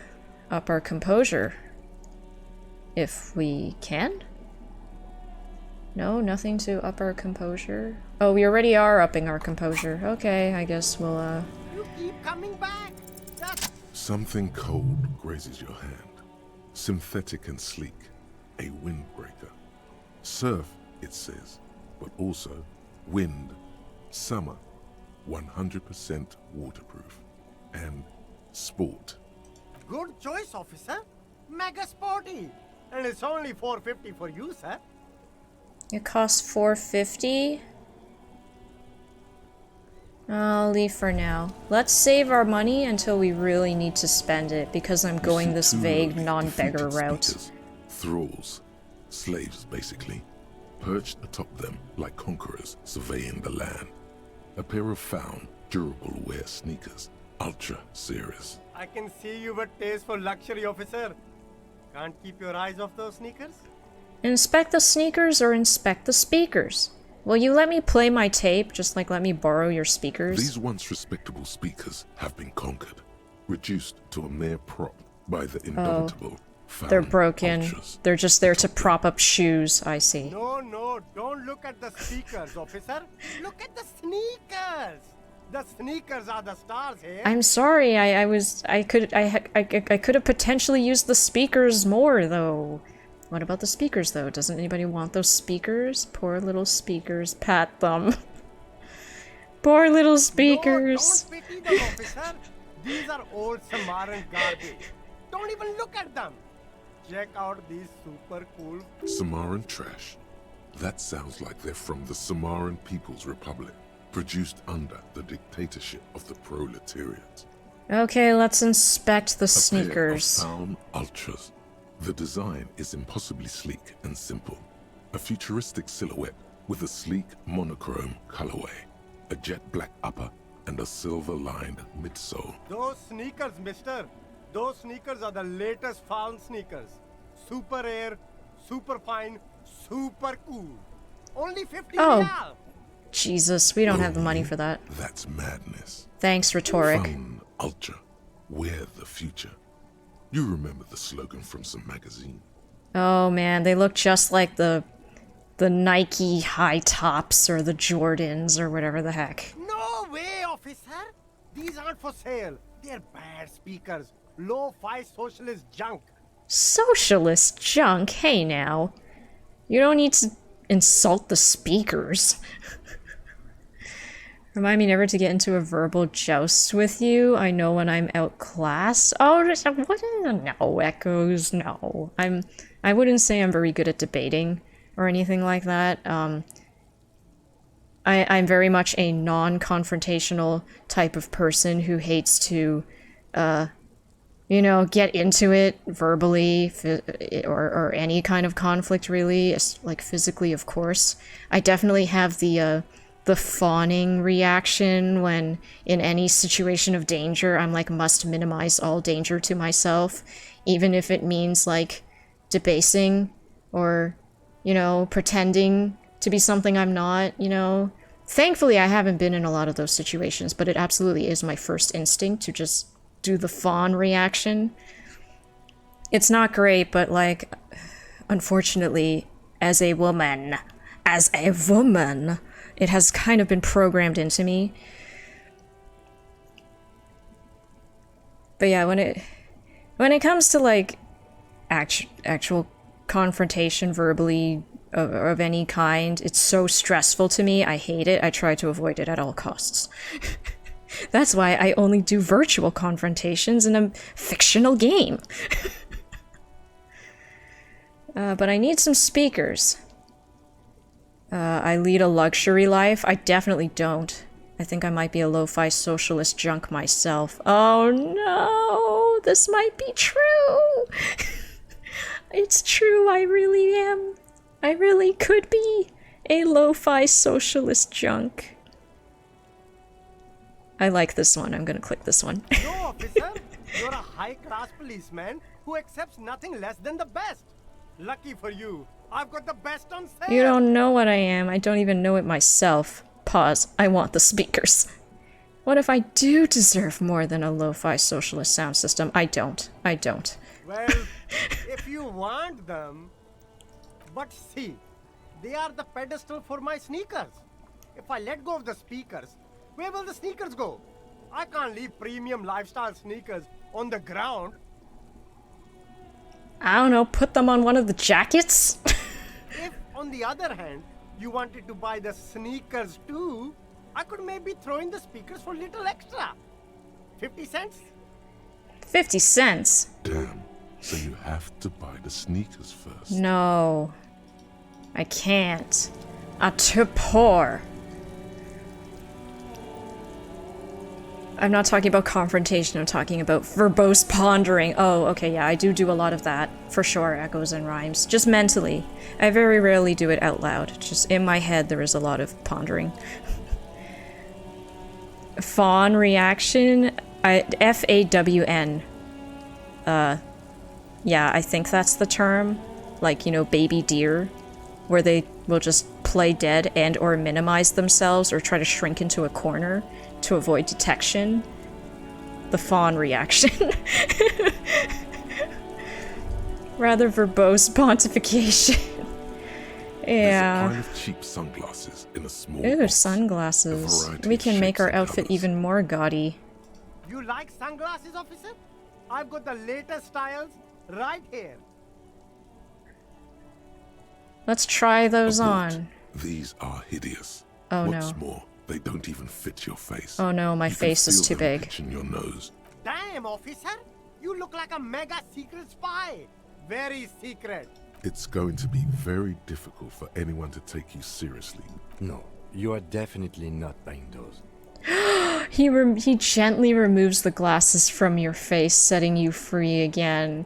our composure. If we can? No, nothing to up our composure. Oh, we already are upping our composure. Okay, I guess we'll You keep coming back. That's Something cold grazes your hand. Synthetic and sleek. A windbreaker. Surf, it says, but also wind, summer, 100% waterproof, and sport. good choice, officer. Mega sporty. And it's only $4.50 for you, sir. It costs $4.50. I'll leave for now. Let's save our money until we really need to spend it, because I'm going this vague, non-beggar route. Speakers, thralls, slaves basically, perched atop them like conquerors surveying the land. A pair of found, durable wear sneakers, ultra serious. I can see you with taste for luxury, officer. Can't keep your eyes off those sneakers? Inspect the sneakers or inspect the speakers? Will you let me play my tape, just like let me borrow your speakers? These once respectable speakers have been conquered, reduced to a mere prop by the indomitable found They're broken. ultras. They're just there to prop up shoes, I see. No, don't look at the speakers, officer. Look at the sneakers. The sneakers are the stars here. I'm sorry, I could have potentially used the speakers more, though. What about the speakers, though? Doesn't anybody want those speakers? Poor little speakers. Pat them. Poor little speakers. No, don't pity them, officer. These are old Samaran garbage. Don't even look at them. Check out these super cool. Samaran trash. That sounds like they're from the Samaran People's Republic, produced under the dictatorship of the proletariat. Okay, let's inspect the A sneakers. pair of found ultras. The design is impossibly sleek and simple. A futuristic silhouette with a sleek monochrome colorway, a jet black upper, and a silver-lined midsole. Those sneakers, mister. Those sneakers are the latest found sneakers. Super air, super fine, super cool. Only 50 Oh. real. Jesus, we don't have the money for that. That's madness. Thanks, Rhetoric. Fun ultra. We're the future. You remember the slogan from some magazine? Oh man, they look just like the Nike high tops or the Jordans or whatever the heck. No way, officer. These aren't for sale. They're bad speakers. Low-fi socialist junk. Socialist junk? Hey now. You don't need to insult the speakers. Remind me never to get into a verbal joust with you. I know when I'm outclassed. Oh, what? No, Echoes, no. I wouldn't say I'm very good at debating or anything like that. I'm very much a non-confrontational type of person who hates to, you know, get into it verbally or any kind of conflict, really, like physically, of course. I definitely have the fawning reaction when in any situation of danger, I'm like, must minimize all danger to myself, even if it means like debasing or, you know, pretending to be something I'm not, you know. Thankfully, I haven't been in a lot of those situations, but it absolutely is my first instinct to just do the fawn reaction. It's not great, but like, unfortunately, as a woman, it has kind of been programmed into me. But yeah, when it comes to like actual confrontation verbally of any kind, it's so stressful to me. I hate it. I try to avoid it at all costs. That's why I only do virtual confrontations in a fictional game. But I need some speakers. I lead a luxury life. I definitely don't. I think I might be a lo-fi socialist junk myself. Oh no, this might be true. It's true, I really am. I really could be a lo-fi socialist junk. I like this one. I'm gonna click this one. No, officer. You're a high-class policeman who accepts nothing less than the best. Lucky for you, I've got the best on sale. You don't know what I am. I don't even know it myself. Pause. I want the speakers. What if I do deserve more than a lo-fi socialist sound system? I don't. I don't. Well, if you want them... But see, they are the pedestal for my sneakers. If I let go of the speakers, where will the sneakers go? I can't leave premium lifestyle sneakers on the ground. I don't know, put them on one of the jackets? If, on the other hand, you wanted to buy the sneakers too, I could maybe throw in the speakers for a little extra. 50 cents? 50 cents? Damn. So you have to buy the sneakers first. No. I can't. I'm too poor. I'm not talking about confrontation, I'm talking about verbose pondering. Oh, okay, yeah, I do a lot of that. For sure, echoes and rhymes. Just mentally. I very rarely do it out loud. Just in my head, there is a lot of pondering. Fawn reaction? F-A-W-N. Yeah, I think that's the term. Like, you know, baby deer. Where they will just play dead and or minimize themselves or try to shrink into a corner to avoid detection. The fawn reaction. Rather verbose pontification. Yeah. There's a kind of cheap sunglasses in a small Ooh, box. sunglasses. A variety We of can make shapes our and outfit colours. even more gaudy. You like sunglasses, officer? I've got the latest styles right here. Let's try those Abort. on. These are hideous. Oh What's no. more, they don't even fit your face. Oh no, my You can face is feel too them big. itching your nose. Damn, officer! You look like a mega secret spy. Very secret. It's going to be very difficult for anyone to take you seriously. No, you are definitely not buying those. He gently removes the glasses from your face, setting you free again.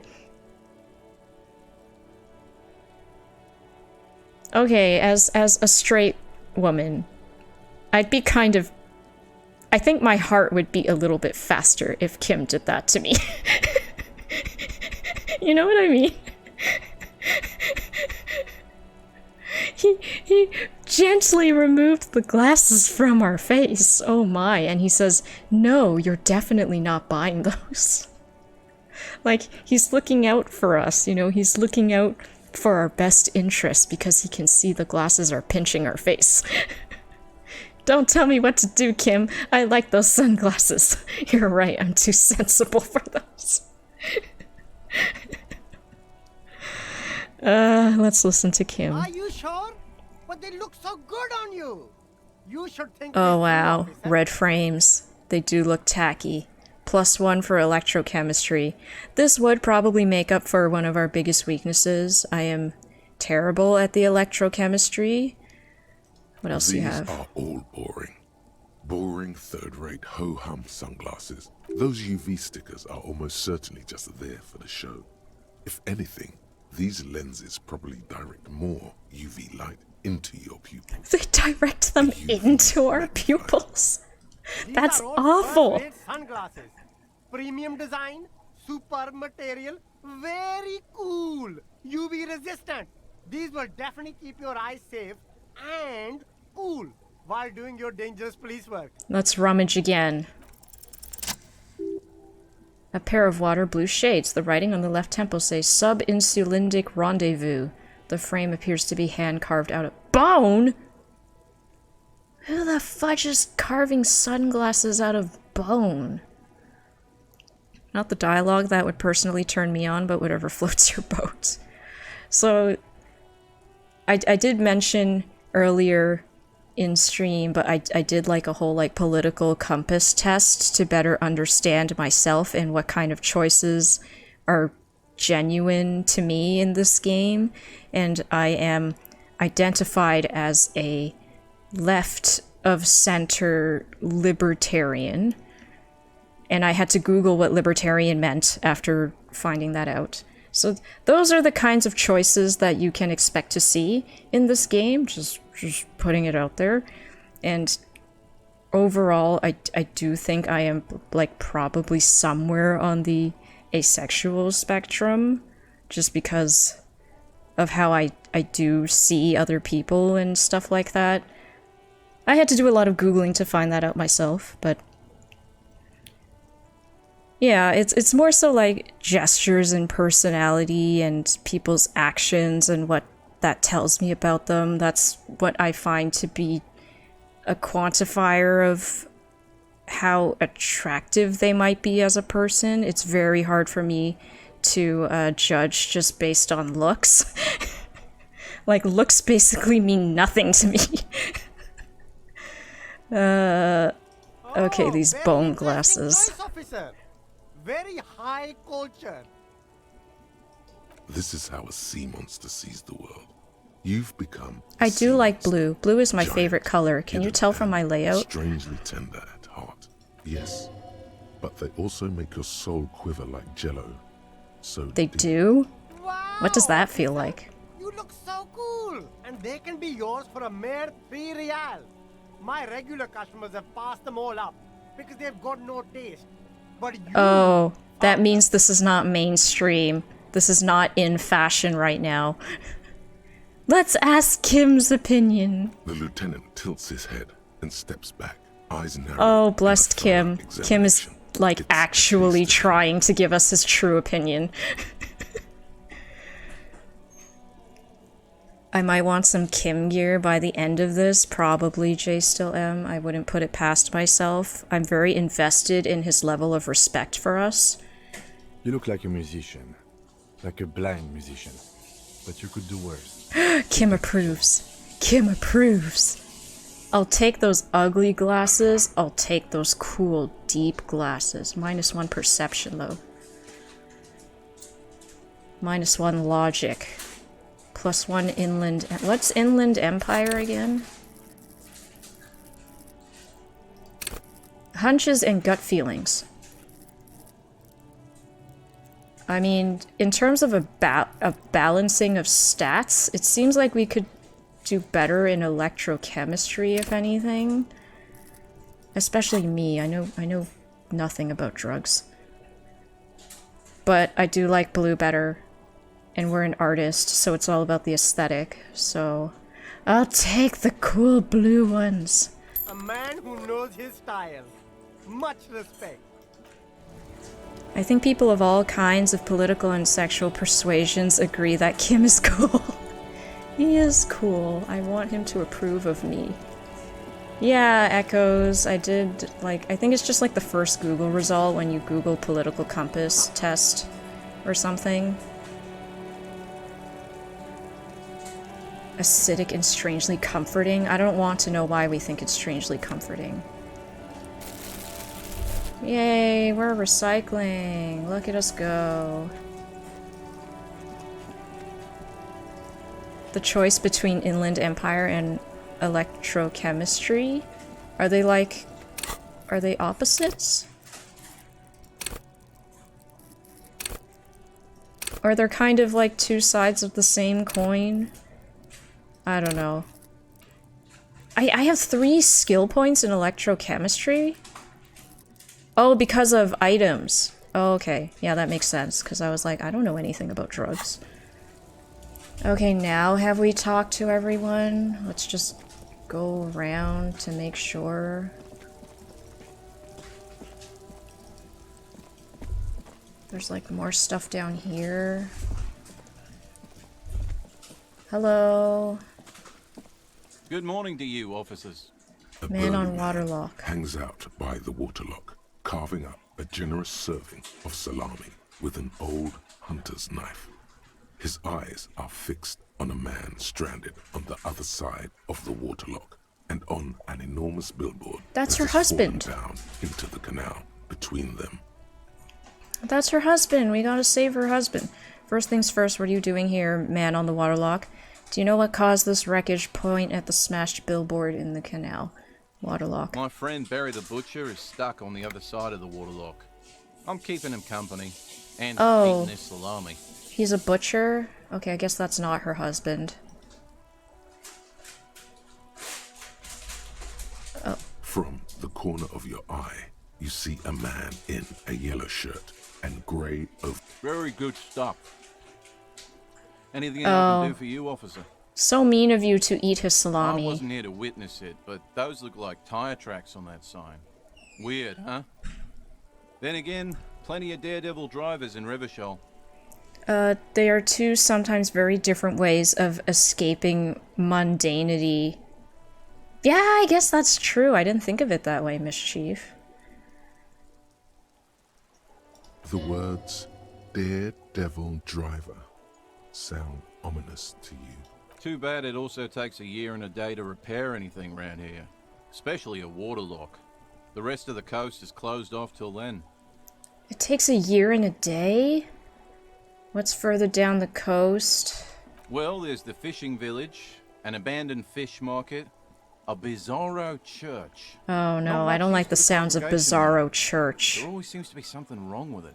Okay, as a straight woman, I'd be kind of... I think my heart would beat a little bit faster if Kim did that to me. You know what I mean? He gently removed the glasses from our face. Oh my. And he says, no, you're definitely not buying those. Like, he's looking out for us, you know? He's looking out for our best interest because he can see the glasses are pinching our face. Don't tell me what to do, Kim. I like those sunglasses. You're right, I'm too sensible for those. Let's listen to Kim. Are you sure? But they look so good on you. You should think. Oh wow, red frames. They do look tacky. +1 for electrochemistry. This would probably make up for one of our biggest weaknesses. I am terrible at the electrochemistry. What else do you have? These are all boring. Boring third-rate ho-hum sunglasses. Those UV stickers are almost certainly just there for the show. If anything, these lenses probably direct more UV light into your pupils. They direct them into our pupils. That's awful. Sunglasses. Premium design, super material, very cool. UV resistant. These will definitely keep your eyes safe and cool while doing your dangerous police work. Let's rummage again. A pair of water blue shades. The writing on the left temple says sub-insulindic rendezvous. The frame appears to be hand carved out of bone? Who the fudge is carving sunglasses out of bone? Not the dialogue that would personally turn me on, but whatever floats your boat. So, I did mention earlier in stream, but I did like a whole like political compass test to better understand myself and what kind of choices are genuine to me in this game. And I am identified as a left of center libertarian. And I had to Google what libertarian meant after finding that out. So those are the kinds of choices that you can expect to see in this game, just putting it out there. And overall, I do think I am like probably somewhere on the asexual spectrum, just because of how I do see other people and stuff like that. I had to do a lot of Googling to find that out myself, but yeah, it's more so like gestures and personality and people's actions and what that tells me about them. That's what I find to be a quantifier of how attractive they might be as a person. It's very hard for me to judge just based on looks. Like, looks basically mean nothing to me. Okay, these bone glasses. Very high culture. This is how a sea monster sees the world. You've become. I do like blue. Blue is my favorite color. Can you tell from my layout? Strangely tender at heart. Yes. But they also make your soul quiver like jello. So they deep. do? Wow, What does that feel like? You look so cool. And they can be yours for a mere 3 real. My regular customers have passed them all up because they've got no taste. But you... Oh, that means this is not mainstream. This is not in fashion right now. Let's ask Kim's opinion. The lieutenant tilts his head and steps back, eyes narrow. Oh, blessed Kim. Kim is, like, actually trying to give us his true opinion. I might want some Kim gear by the end of this, probably J still am. I wouldn't put it past myself. I'm very invested in his level of respect for us. You look like a musician. Like a blind musician. But you could do worse. Kim approves. Kim approves. I'll take those ugly glasses. I'll take those cool, deep glasses. -1 perception, though. -1 logic. +1 inland... What's inland empire again? Hunches and gut feelings. I mean, in terms of a balancing of stats, it seems like we could do better in electrochemistry, if anything. Especially me. I know nothing about drugs. But I do like blue better. And we're an artist, so it's all about the aesthetic. So I'll take the cool blue ones. A man who knows his style. Much respect. I think people of all kinds of political and sexual persuasions agree that Kim is cool. He is cool. I want him to approve of me. Yeah, echoes. I did, like, I think it's just like the first Google result when you Google political compass test or something. Acidic and strangely comforting. I don't want to know why we think it's strangely comforting. Yay, we're recycling. Look at us go. The choice between Inland Empire and electrochemistry? Are they like... are they opposites? Or they're kind of like two sides of the same coin? I don't know. I have 3 skill points in electrochemistry? Oh, because of items. Oh, okay. Yeah, that makes sense, because I was like, I don't know anything about drugs. Okay, now have we talked to everyone? Let's just go around to make sure. There's like more stuff down here. Hello. Good morning to you, officers. A Man on burly waterlock. hangs out by the waterlock, carving up a generous serving of salami with an old hunter's knife. His eyes are fixed on a man stranded on the other side of the waterlock and on an enormous billboard. That's that her has fallen husband. down into the canal between them. That's her husband. We gotta save her husband. First things first, what are you doing here, man on the waterlock? Do you know what caused this wreckage? Point at the smashed billboard in the canal. Waterlock. My friend Barry the Butcher is stuck on the other side of the waterlock. I'm keeping him company and Oh. eating this salami. He's a butcher? Okay, I guess that's not her husband. Oh. From the corner of your eye, you see a man in a yellow shirt and grey over. Very good stuff. Anything I can do for you, officer? So mean of you to eat his I salami. wasn't here to witness it, but those look like tire tracks on that sign. Weird, huh? Then again, plenty of daredevil drivers in Revachol. They are two sometimes very different ways of escaping mundanity. Yeah, I guess that's true. I didn't think of it that way, Mischief. The words daredevil driver sound ominous to you. Too bad it also takes a year and a day to repair anything around here. Especially a waterlock. The rest of the coast is closed off till then. It takes a year and a day? What's further down the coast? Well, there's the fishing village, an abandoned fish market, a bizarro church. Oh no, Not I don't much like the use for sounds of congregation Bizarro Church. There always seems to be something wrong with it.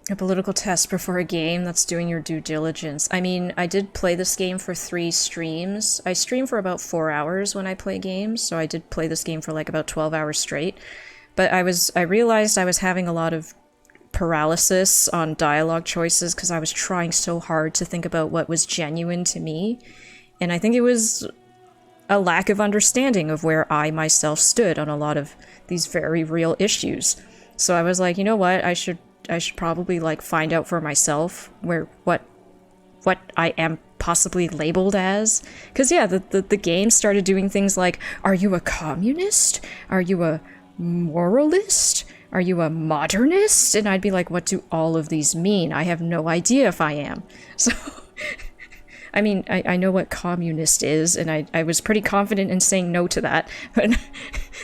A political test before a game, that's doing your due diligence. I mean, I did play this game for 3 streams. I stream for about 4 hours when I play games, so I did play this game for like about 12 hours straight. But I realized I was having a lot of paralysis on dialogue choices because I was trying so hard to think about what was genuine to me. And I think it was a lack of understanding of where I myself stood on a lot of these very real issues. So I was like, you know what, I should probably like find out for myself what I am possibly labeled as. Because yeah, the game started doing things like, are you a communist? Are you a moralist? Are you a modernist? And I'd be like, what do all of these mean? I have no idea if I am. So, I mean, I know what communist is, and I was pretty confident in saying no to that. But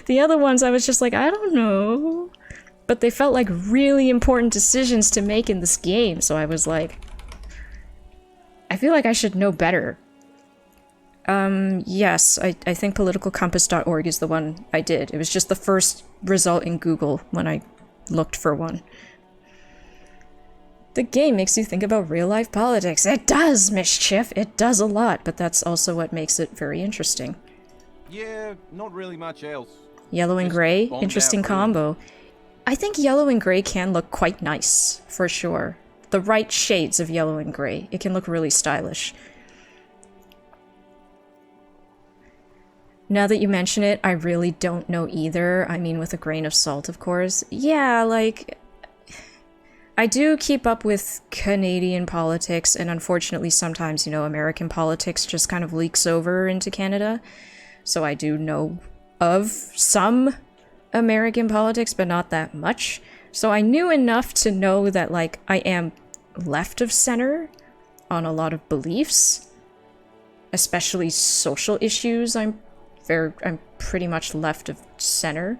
the other ones, I was just like, I don't know. But they felt like really important decisions to make in this game, so I was like, I feel like I should know better. Yes, I think politicalcompass.org is the one I did. It was just the first result in Google when I looked for one. The game makes you think about real-life politics. It does, Mischief! It does a lot, but that's also what makes it very interesting. Yeah, not really much else. Yellow and Just gray? bombed Interesting out combo. I think yellow and gray can look quite nice, for sure. The right shades of yellow and gray. It can look really stylish. Now that you mention it, I really don't know either. I mean, with a grain of salt, of course. Yeah, like, I do keep up with Canadian politics, and unfortunately sometimes, you know, American politics just kind of leaks over into Canada. so I do know of some American politics, but not that much. So I knew enough to know that, like, I am left of center on a lot of beliefs, especially social issues. I'm pretty much left of center.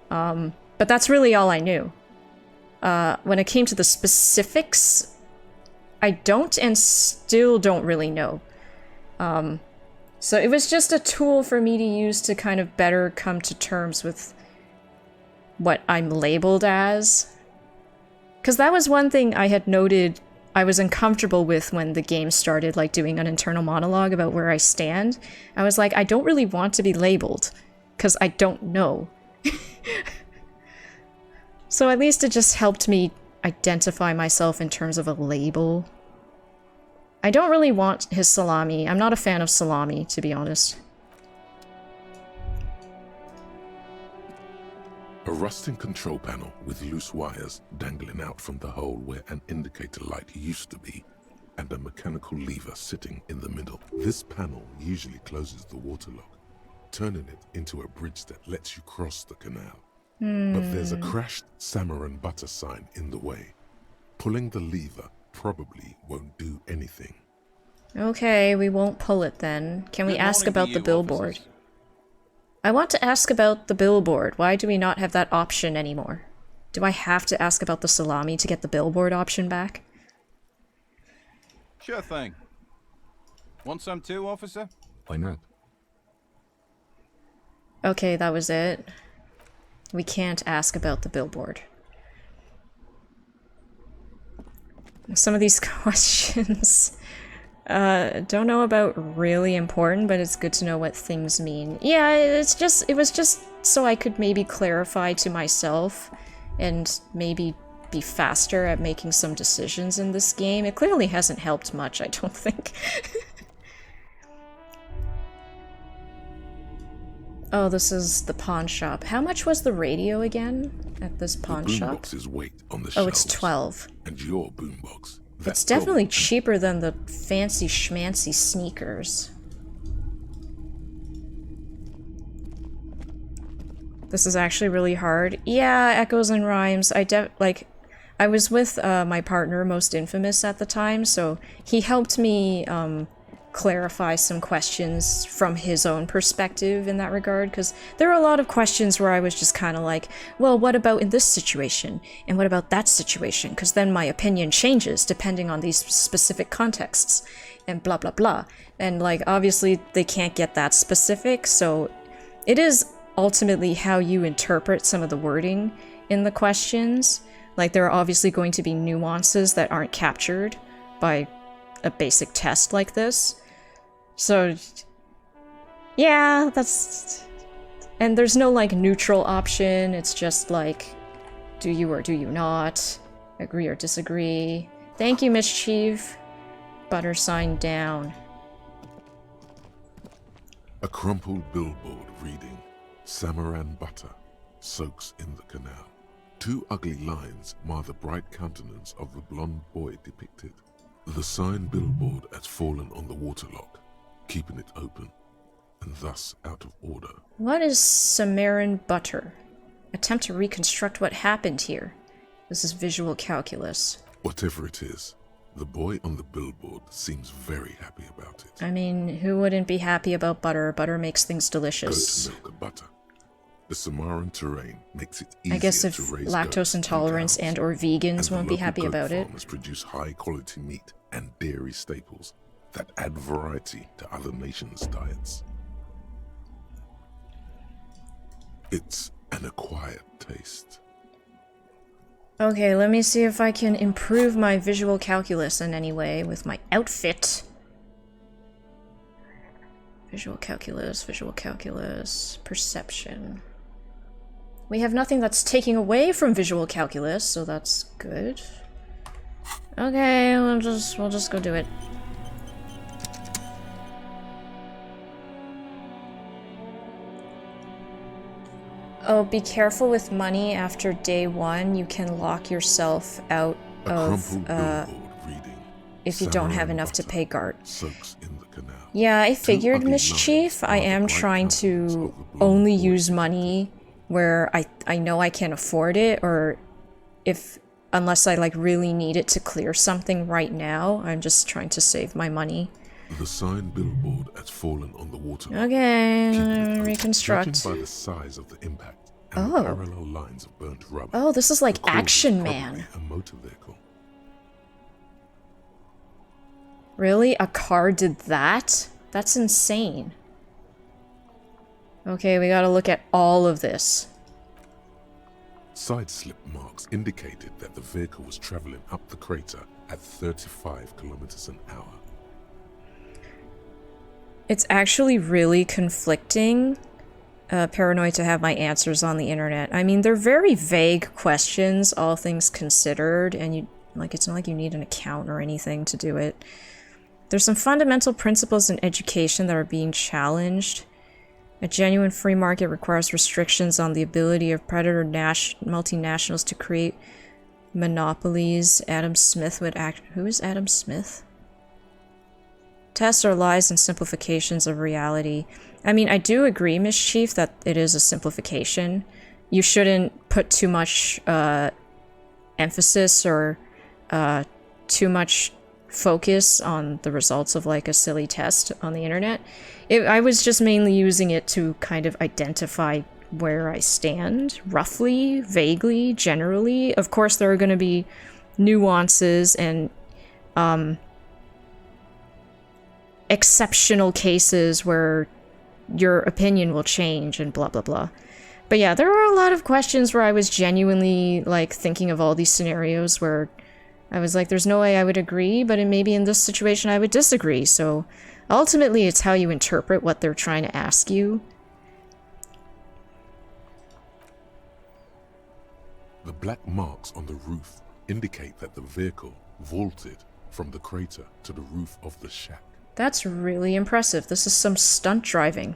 But that's really all I knew. When it came to the specifics, I don't and still don't really know. So it was just a tool for me to use to kind of better come to terms with what I'm labeled as. Because that was one thing I had noted I was uncomfortable with when the game started, like doing an internal monologue about where I stand. I was like, I don't really want to be labeled, because I don't know. So at least it just helped me identify myself in terms of a label. I don't really want his salami. I'm not a fan of salami, to be honest. A rusting control panel with loose wires dangling out from the hole where an indicator light used to be, and a mechanical lever sitting in the middle. This panel usually closes the waterlock, turning it into a bridge that lets you cross the canal. But there's a crashed salmon and butter sign in the way. Pulling the lever probably won't do anything. Okay, we won't pull it then. Can we ask about the billboard? Officers. I want to ask about the billboard. Why do we not have that option anymore? Do I have to ask about the salami to get the billboard option back? Sure thing. Want some too, officer? Why not? Okay, that was it. We can't ask about the billboard. Some of these questions don't know about really important, but it's good to know what things mean. Yeah, it was just so I could maybe clarify to myself and maybe be faster at making some decisions in this game. It clearly hasn't helped much, I don't think. Oh, this is the pawn shop. How much was the radio again at this pawn shop? Boombox's weight on the Oh, it's shelves, 12. and your boombox. It's definitely cheaper than the fancy schmancy sneakers. This is actually really hard. Yeah, Echoes and Rhymes. I was with my partner, Most Infamous, at the time, so he helped me clarify some questions from his own perspective in that regard, because there are a lot of questions where I was just kind of like, well, what about in this situation? And what about that situation? Because then my opinion changes depending on these specific contexts, and blah, blah, blah. And, like, obviously they can't get that specific, so it is ultimately how you interpret some of the wording in the questions. Like, there are obviously going to be nuances that aren't captured by a basic test like this. So, yeah, that's... And there's no, like, neutral option. It's just, like, do you or do you not? Agree or disagree? Thank you, Mischief. Butter sign down. A crumpled billboard reading, Samaran butter soaks in the canal. Two ugly lines mar the bright countenance of the blonde boy depicted. The sign billboard has fallen on the waterlock, keeping it open, and thus out of order. What is Samaran butter? Attempt to reconstruct what happened here. This is visual calculus. Whatever it is, the boy on the billboard seems very happy about it. I mean, who wouldn't be happy about butter? Butter makes things delicious. Goat milk butter. The Samaran terrain makes it easier I guess if to raise lactose goats intolerance and or vegans won't be happy about it. Farmers produce high-quality meat and dairy staples that add variety to other nations' diets. It's an acquired taste. Okay, let me see if I can improve my visual calculus in any way with my outfit. Visual calculus, perception. We have nothing that's taking away from visual calculus, so that's good. Okay, we'll just go do it. Oh, be careful with money after day 1. You can lock yourself out of, Crumpled billboard reading, if you don't have Samaran enough to butter pay guard. soaks in the canal. Yeah, I figured, ugly Mischief. lines I are the am bright trying colours to of the blue only void use money where I know I can't afford it, or unless I like really need it to clear something right now. I'm just trying to save my money. The sign billboard has fallen on the waterline. Okay, Keeping it open. reconstruct. Judging by the size of the impact and the Oh. parallel lines of burnt rubber. Oh, this is like the cause is Action probably Man. A motor vehicle. Really? A car did that? That's insane. Okay, we gotta look at all of this. Side slip marks indicated that the vehicle was traveling up the crater at 35 kilometers an hour. It's actually really conflicting. Paranoid to have my answers on the internet. I mean, they're very vague questions, all things considered, and it's not like you need an account or anything to do it. There's some fundamental principles in education that are being challenged. A genuine free market requires restrictions on the ability of predator multinationals to create monopolies. Adam Smith would act. Who is Adam Smith? Tests are lies and simplifications of reality. I mean, I do agree, Mischief, that it is a simplification. You shouldn't put too much emphasis or too much focus on the results of like a silly test on the internet. I was just mainly using it to kind of identify where I stand, roughly, vaguely, generally. Of course, there are going to be nuances and exceptional cases where your opinion will change and blah blah blah. But yeah, there were a lot of questions where I was genuinely like thinking of all these scenarios where I was like, there's no way I would agree, but maybe in this situation I would disagree. So ultimately it's how you interpret what they're trying to ask you. The black marks on the roof indicate that the vehicle vaulted from the crater to the roof of the shack. That's really impressive. This is some stunt driving.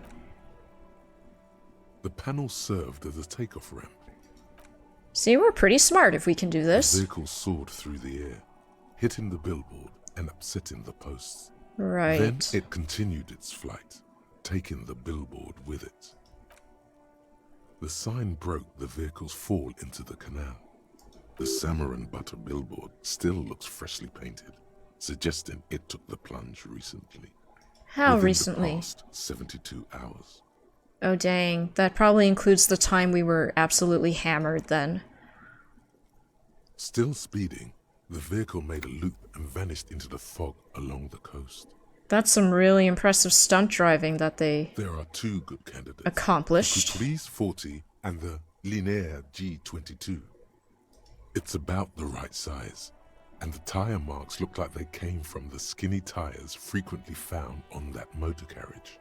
The panel served as a takeoff ramp. See, we're pretty smart if we can do this. The vehicle soared through the air, hitting the billboard and upsetting the posts. Right. Then it continued its flight, taking the billboard with it. The sign broke the vehicle's fall into the canal. The salmon and butter billboard still looks freshly painted, suggesting it took the plunge recently. How Within recently? The past 72 hours. Oh dang, that probably includes the time we were absolutely hammered then. Still speeding, the vehicle made a loop and vanished into the fog along the coast. That's some really impressive stunt driving that they There are two good candidates. accomplished. The Caprice 40 and the Linear G22. It's about the right size, and the tire marks look like they came from the skinny tires frequently found on that motor carriage.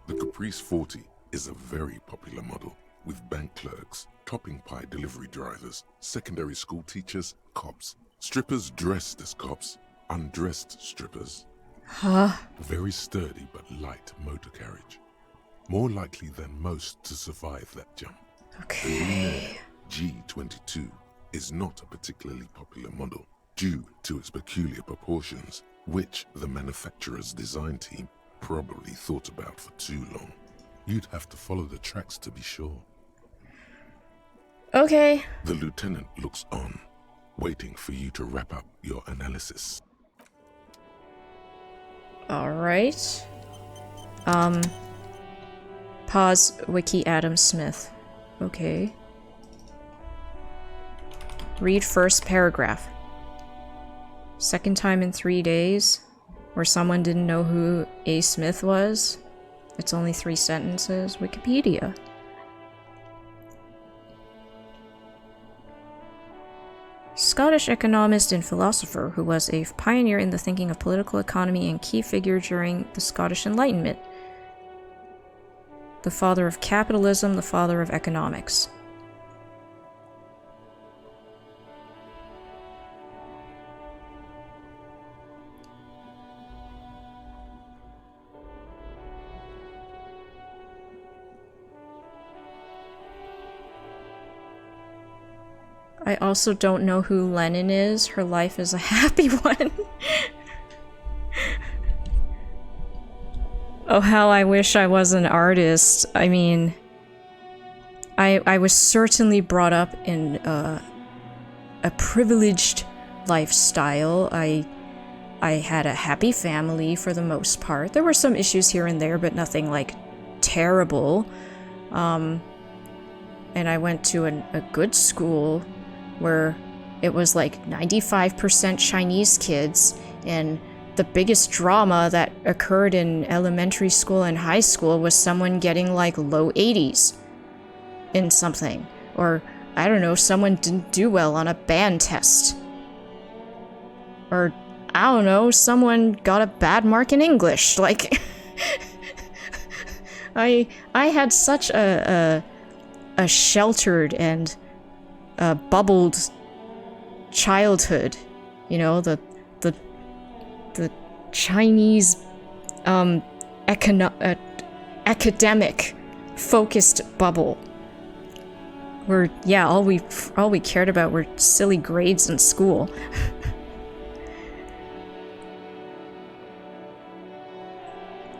The Caprice 40 is a very popular model, with bank clerks, topping pie delivery drivers, secondary school teachers, cops, strippers dressed as cops, undressed strippers. Huh? Very sturdy but light motor carriage. More likely than most to survive that jump. Okay. The Lunaire G22 is not a particularly popular model due to its peculiar proportions, which the manufacturer's design team probably thought about for too long. You'd have to follow the tracks to be sure. Okay. The lieutenant looks on, waiting for you to wrap up your analysis. Alright. Pause Wiki Adam Smith. Okay. Read first paragraph. Second time in 3 days, where someone didn't know who A. Smith was. It's only 3 sentences. Wikipedia. Scottish economist and philosopher who was a pioneer in the thinking of political economy and key figure during the Scottish Enlightenment. The father of capitalism, the father of economics. I also don't know who Lenin is. Her life is a happy one. Oh, how I wish I was an artist. I mean, I was certainly brought up in a privileged lifestyle. I had a happy family for the most part. There were some issues here and there, but nothing like terrible. And I went to a good school where it was like 95% Chinese kids, and the biggest drama that occurred in elementary school and high school was someone getting like low 80s in something. Or, I don't know, someone didn't do well on a band test. Or, I don't know, someone got a bad mark in English. Like, I had such a sheltered and bubbled childhood, you know, the Chinese academic focused bubble where, yeah, all we cared about were silly grades in school.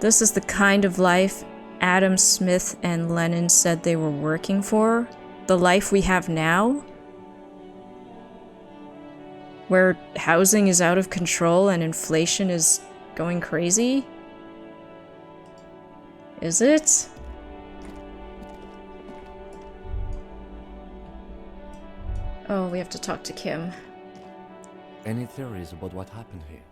This is the kind of life Adam Smith and Lenin said they were working for, the life we have now, where housing is out of control and inflation is going crazy? Is it? Oh, we have to talk to Kim. Any theories about what happened here?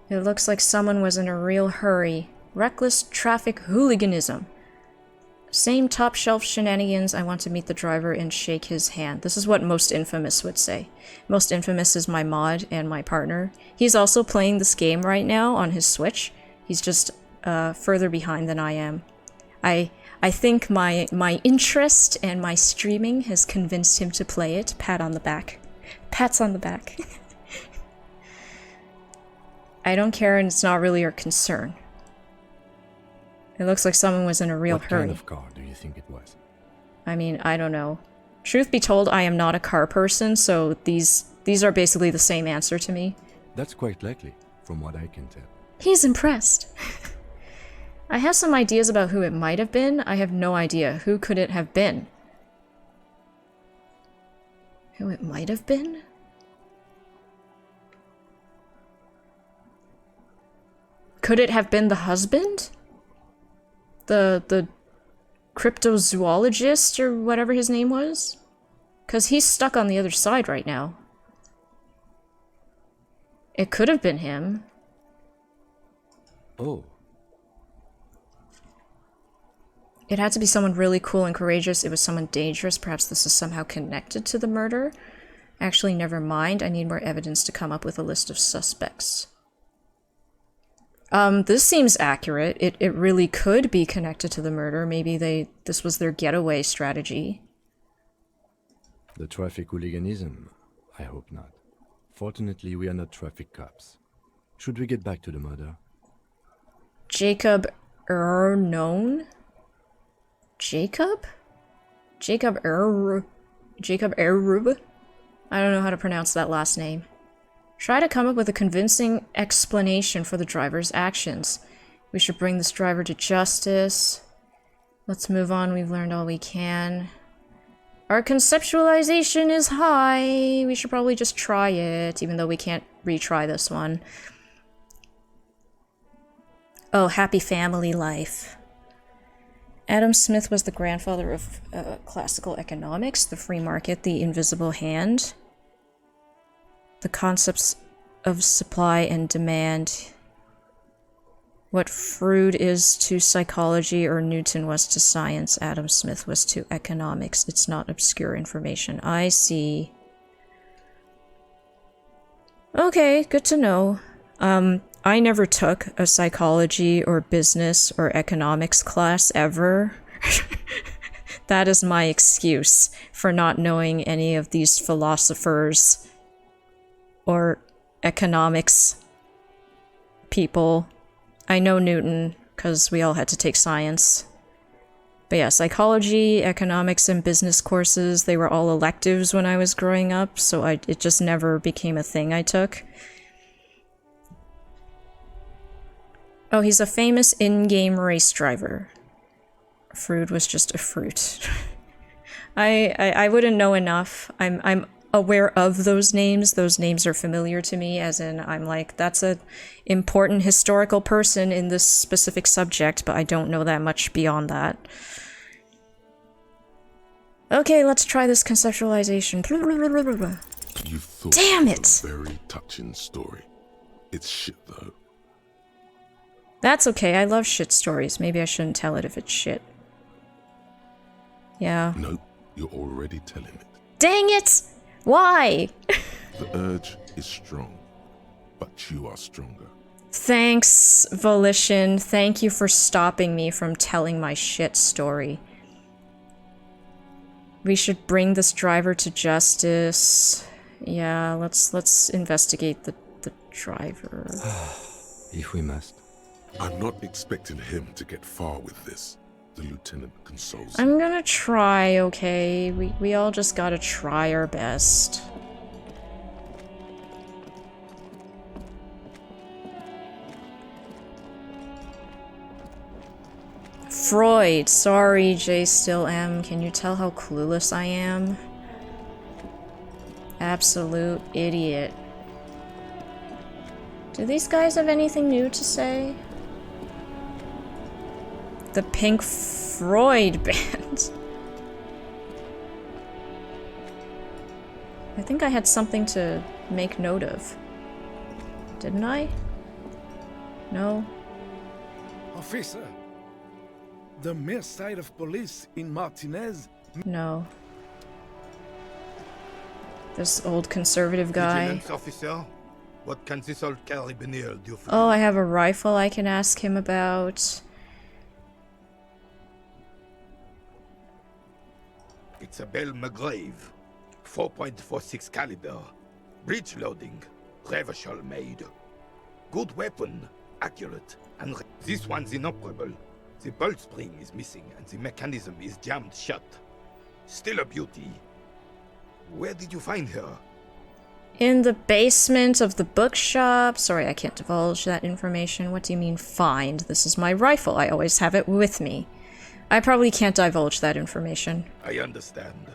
It looks like someone was in a real hurry. Reckless traffic hooliganism. Same top shelf shenanigans. I want to meet the driver and shake his hand. This is what Most Infamous would say. Most Infamous is my mod and my partner. He's also playing this game right now on his Switch. He's just further behind than I am. I think my interest and my streaming has convinced him to play it. Pat on the back. Pats on the back. I don't care, and it's not really our concern. It looks like someone was in a real hurry. What kind of car do you think it was? I mean, I don't know. Truth be told, I am not a car person, so these are basically the same answer to me. That's quite likely, from what I can tell. He's impressed. I have some ideas about who it might have been. I have no idea. Who could it have been? Who it might have been? Could it have been the husband? The cryptozoologist or whatever his name was? Because he's stuck on the other side right now. It could have been him. Oh. It had to be someone really cool and courageous. It was someone dangerous. Perhaps this is somehow connected to the murder. Actually, never mind. I need more evidence to come up with a list of suspects. This seems accurate. It really could be connected to the murder. Maybe this was their getaway strategy. The traffic hooliganism? I hope not. Fortunately, we are not traffic cops. Should we get back to the murder? Jacob Error-known? Jacob? Jacob Errub? I don't know how to pronounce that last name. Try to come up with a convincing explanation for the driver's actions. We should bring this driver to justice. Let's move on. We've learned all we can. Our conceptualization is high. We should probably just try it, even though we can't retry this one. Oh, happy family life. Adam Smith was the grandfather of classical economics, the free market, the invisible hand. The concepts of supply and demand. What Freud is to psychology or Newton was to science, Adam Smith was to economics. It's not obscure information. I see. Okay, good to know. I never took a psychology or business or economics class ever. That is my excuse for not knowing any of these philosophers or economics people. I know Newton, because we all had to take science. But yeah, psychology, economics, and business courses, they were all electives when I was growing up, so it just never became a thing I took. Oh, he's a famous in-game race driver. Fruit was just a fruit. I wouldn't know enough. I'm aware of those names. Those names are familiar to me, as in I'm like, that's a important historical person in this specific subject, but I don't know that much beyond that. Okay, let's try this conceptualization. You thought Damn it it! was a very touching story. It's shit though. That's okay, I love shit stories. Maybe I shouldn't tell it if it's shit. Yeah. Nope, you're already telling it. Dang it! Why? The urge is strong, but you are stronger. Thanks, Volition. Thank you for stopping me from telling my shit story. We should bring this driver to justice. Yeah, let's investigate the driver. If we must. I'm not expecting him to get far with this. The lieutenant consoles. I'm gonna try, okay? We all just gotta try our best. Freud, sorry, J still am. Can you tell how clueless I am? Absolute idiot. Do these guys have anything new to say? The Pink Floyd band. I think I had something to make note of. Didn't I? No? Officer, the mere sight of police in Martinez. No. This old conservative guy. Vigilance officer, what can this old carabinier do for Oh, you? I have a rifle I can ask him about. It's a Bell McGrave, 4.46 caliber, breech loading, Revachol made. Good weapon, accurate, and this one's inoperable. The bolt spring is missing and the mechanism is jammed shut. Still a beauty. Where did you find her? In the basement of the bookshop. Sorry, I can't divulge that information. What do you mean, find? This is my rifle. I always have it with me. I probably can't divulge that information. I understand.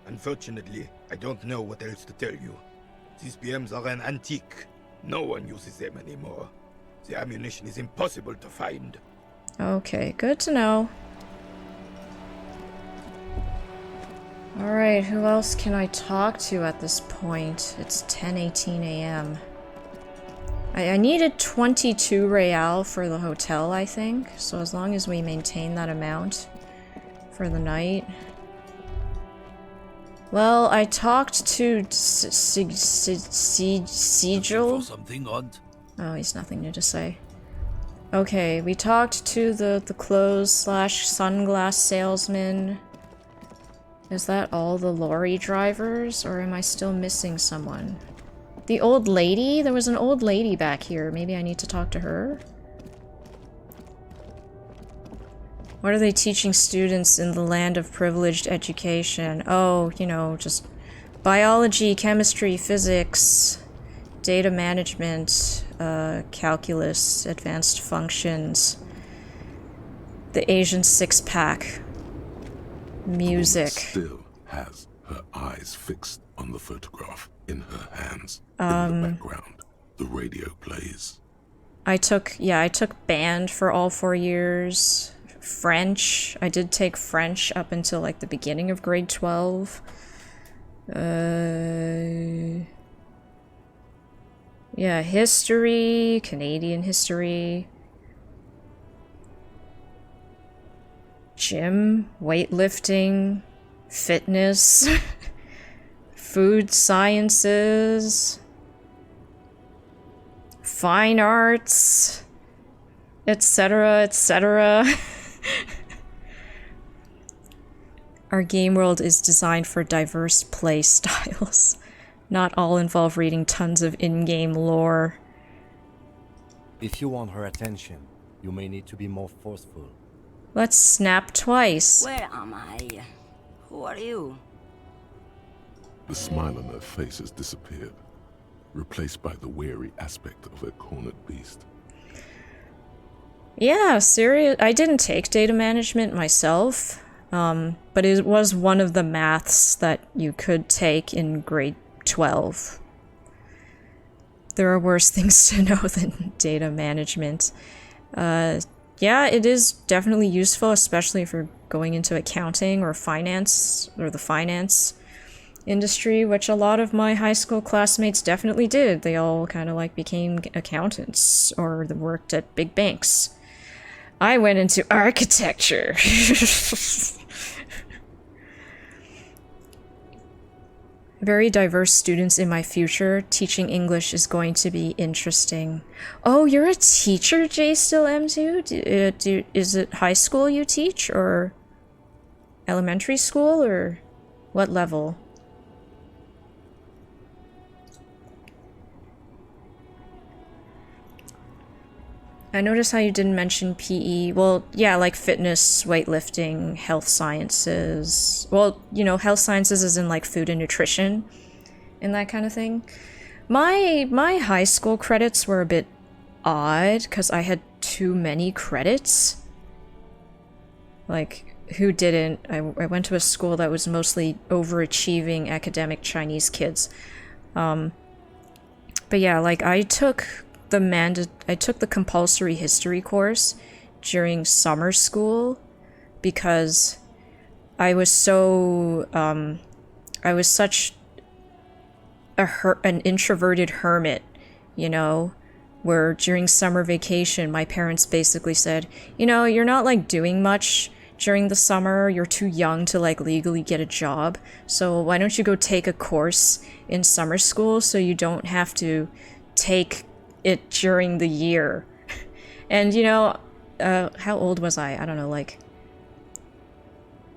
Unfortunately, I don't know what else to tell you. These BMs are an antique. No one uses them anymore. The ammunition is impossible to find. Okay, good to know. Alright, who else can I talk to at this point? It's 10:18 a.m. I needed 22 real for the hotel, I think. So as long as we maintain that amount for the night. Well, I talked to Sigil. Something odd. Oh, he's nothing new to say. Okay, we talked to the clothes/sunglass salesman. Is that all the lorry drivers, or am I still missing someone? The old lady? There was an old lady back here. Maybe I need to talk to her? What are they teaching students in the land of privileged education? Oh, you know, just biology, chemistry, physics, data management, calculus, advanced functions, the Asian six-pack, music. Still has her eyes fixed on the photograph in her hands. In the background, the radio plays. I took band for all 4 years. French. I did take French up until like the beginning of grade 12. Yeah, history, Canadian history. Gym, weightlifting, fitness, food sciences, fine arts, etc., etc. Our game world is designed for diverse play styles. Not all involve reading tons of in-game lore. If you want her attention, you may need to be more forceful. Let's snap twice. Where am I? Who are you? The smile on her face has disappeared, replaced by the weary aspect of a cornered beast. Yeah, serious. I didn't take data management myself, but it was one of the maths that you could take in grade 12. There are worse things to know than data management. Yeah, it is definitely useful, especially if you're going into accounting or finance, or the finance industry, which a lot of my high school classmates definitely did. They all kind of like became accountants or they worked at big banks. I went into architecture. Very diverse students in my future. Teaching English is going to be interesting. Oh, you're a teacher, J still M too? Is it high school you teach or elementary school or what level? I noticed how you didn't mention PE. Well, yeah, like fitness, weightlifting, health sciences. Well, you know, health sciences is in like food and nutrition and that kind of thing. My high school credits were a bit odd because I had too many credits. Like, who didn't? I went to a school that was mostly overachieving academic Chinese kids. But yeah, like I took the compulsory history course during summer school because I was so I was such an introverted hermit, you know, where during summer vacation my parents basically said, you know, you're not like doing much during the summer, you're too young to like legally get a job, so why don't you go take a course in summer school so you don't have to take it during the year. And you know, how old was I? I don't know, like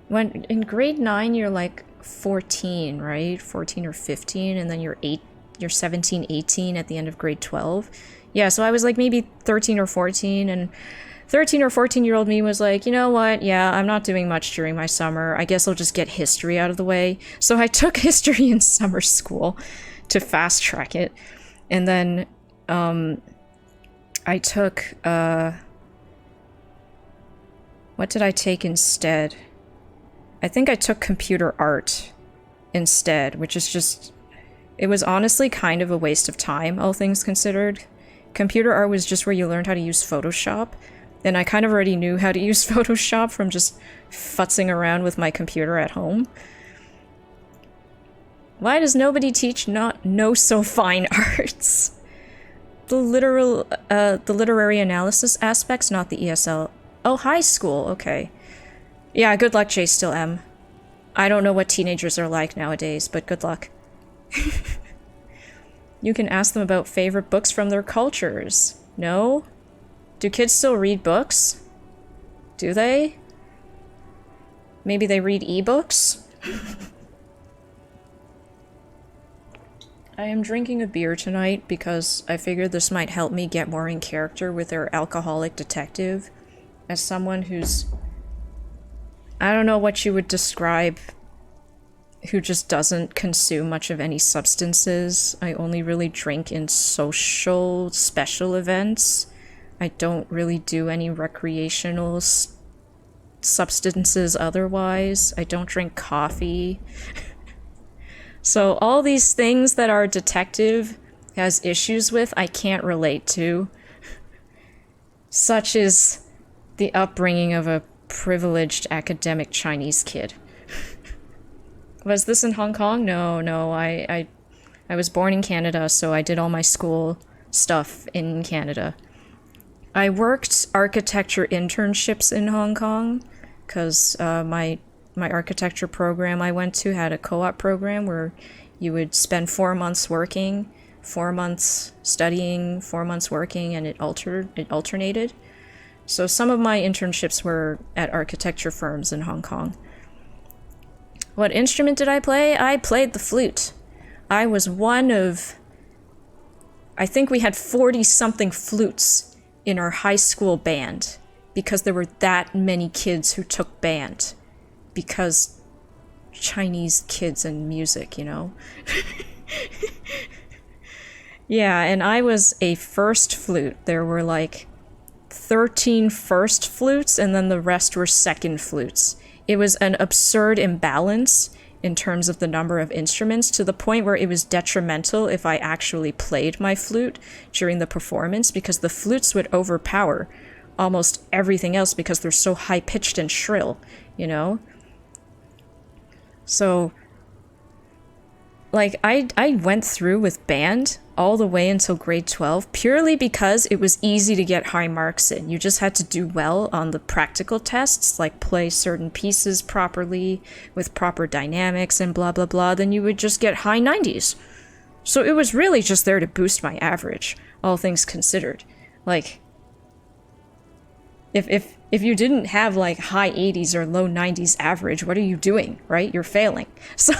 when in grade 9 you're like 14, right? 14 or 15, and then you're 17, 18 at the end of grade 12. Yeah, so I was like maybe 13 or 14, and 13 or 14-year-old me was like, you know what? Yeah, I'm not doing much during my summer. I guess I'll just get history out of the way. So I took history in summer school to fast track it. And then I took, what did I take instead? I think I took computer art instead, which is just, it was honestly kind of a waste of time, all things considered. Computer art was just where you learned how to use Photoshop, and I kind of already knew how to use Photoshop from just futzing around with my computer at home. Why does nobody teach no so fine arts? The literary analysis aspects, not the ESL. Oh, high school, okay. Yeah, good luck, J still M. I don't know what teenagers are like nowadays, but good luck. You can ask them about favorite books from their cultures. No? Do kids still read books? Do they? Maybe they read ebooks? I am drinking a beer tonight because I figured this might help me get more in character with their alcoholic detective. As someone who's... I don't know what you would describe, who just doesn't consume much of any substances. I only really drink in social, special events. I don't really do any recreational substances otherwise. I don't drink coffee. So all these things that our detective has issues with, I can't relate to. Such is the upbringing of a privileged academic Chinese kid. Was this in Hong Kong? No, I was born in Canada, so I did all my school stuff in Canada. I worked architecture internships in Hong Kong, because my architecture program I went to had a co-op program where you would spend 4 months working, 4 months studying, 4 months working, and it alternated. So some of my internships were at architecture firms in Hong Kong. What instrument did I play? I played the flute. I was one of... I think we had 40-something flutes in our high school band because there were that many kids who took band. Because Chinese kids and music, you know? Yeah, and I was a first flute. There were like 13 first flutes, and then the rest were second flutes. It was an absurd imbalance in terms of the number of instruments, to the point where it was detrimental if I actually played my flute during the performance, because the flutes would overpower almost everything else because they're so high-pitched and shrill, you know? So, like, I went through with band all the way until grade 12 purely because it was easy to get high marks in. You just had to do well on the practical tests, like play certain pieces properly with proper dynamics and blah blah blah, then you would just get high 90s. So it was really just there to boost my average, all things considered. Like, if you didn't have like high 80s or low 90s average, what are you doing, right? You're failing. So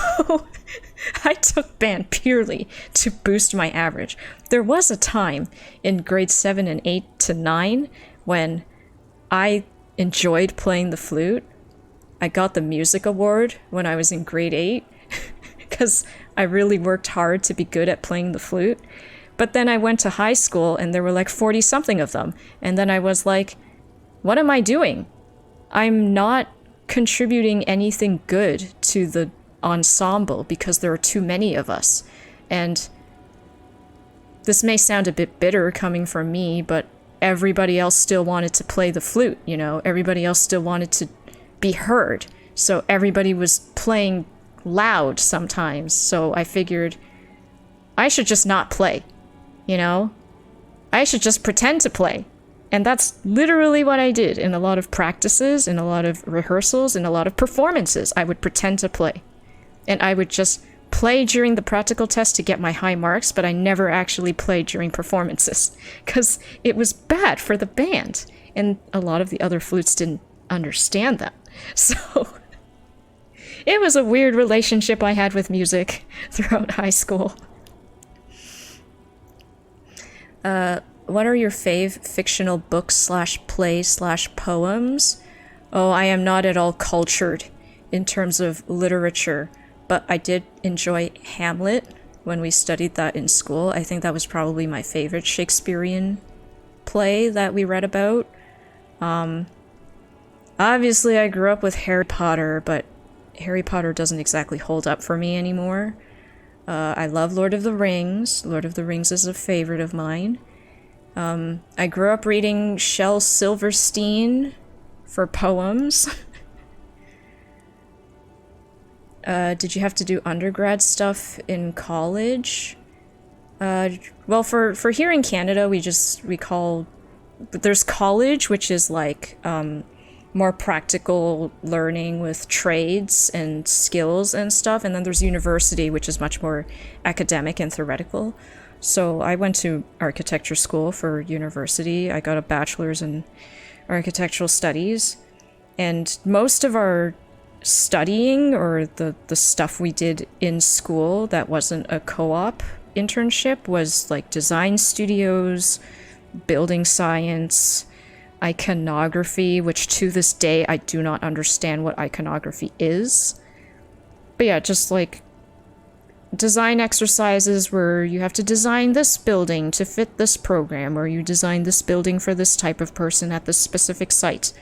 I took band purely to boost my average. There was a time in grade 7 and 8 to 9 when I enjoyed playing the flute. I got the music award when I was in grade 8 because I really worked hard to be good at playing the flute. But then I went to high school and there were like 40 something of them. And then I was like, what am I doing? I'm not contributing anything good to the ensemble because there are too many of us. And this may sound a bit bitter coming from me, but everybody else still wanted to play the flute, you know? Everybody else still wanted to be heard. So everybody was playing loud sometimes. So I figured I should just not play, you know? I should just pretend to play. And that's literally what I did in a lot of practices, in a lot of rehearsals, in a lot of performances. I would pretend to play. And I would just play during the practical test to get my high marks, but I never actually played during performances because it was bad for the band. And a lot of the other flutes didn't understand that. So it was a weird relationship I had with music throughout high school. What are your fave fictional books / plays / poems? Oh, I am not at all cultured in terms of literature, but I did enjoy Hamlet when we studied that in school. I think that was probably my favorite Shakespearean play that we read about. Obviously, I grew up with Harry Potter, but Harry Potter doesn't exactly hold up for me anymore. I love Lord of the Rings. Lord of the Rings is a favorite of mine. I grew up reading Shel Silverstein for poems. Did you have to do undergrad stuff in college? Well, for here in Canada, we call... There's college, which is like more practical learning with trades and skills and stuff. And then there's university, which is much more academic and theoretical. So I went to architecture school for university. I got a bachelor's in architectural studies. And most of our studying, or the stuff we did in school that wasn't a co-op internship, was like design studios, building science, iconography, which to this day I do not understand what iconography is. But yeah, just like design exercises where you have to design this building to fit this program, or you design this building for this type of person at this specific site.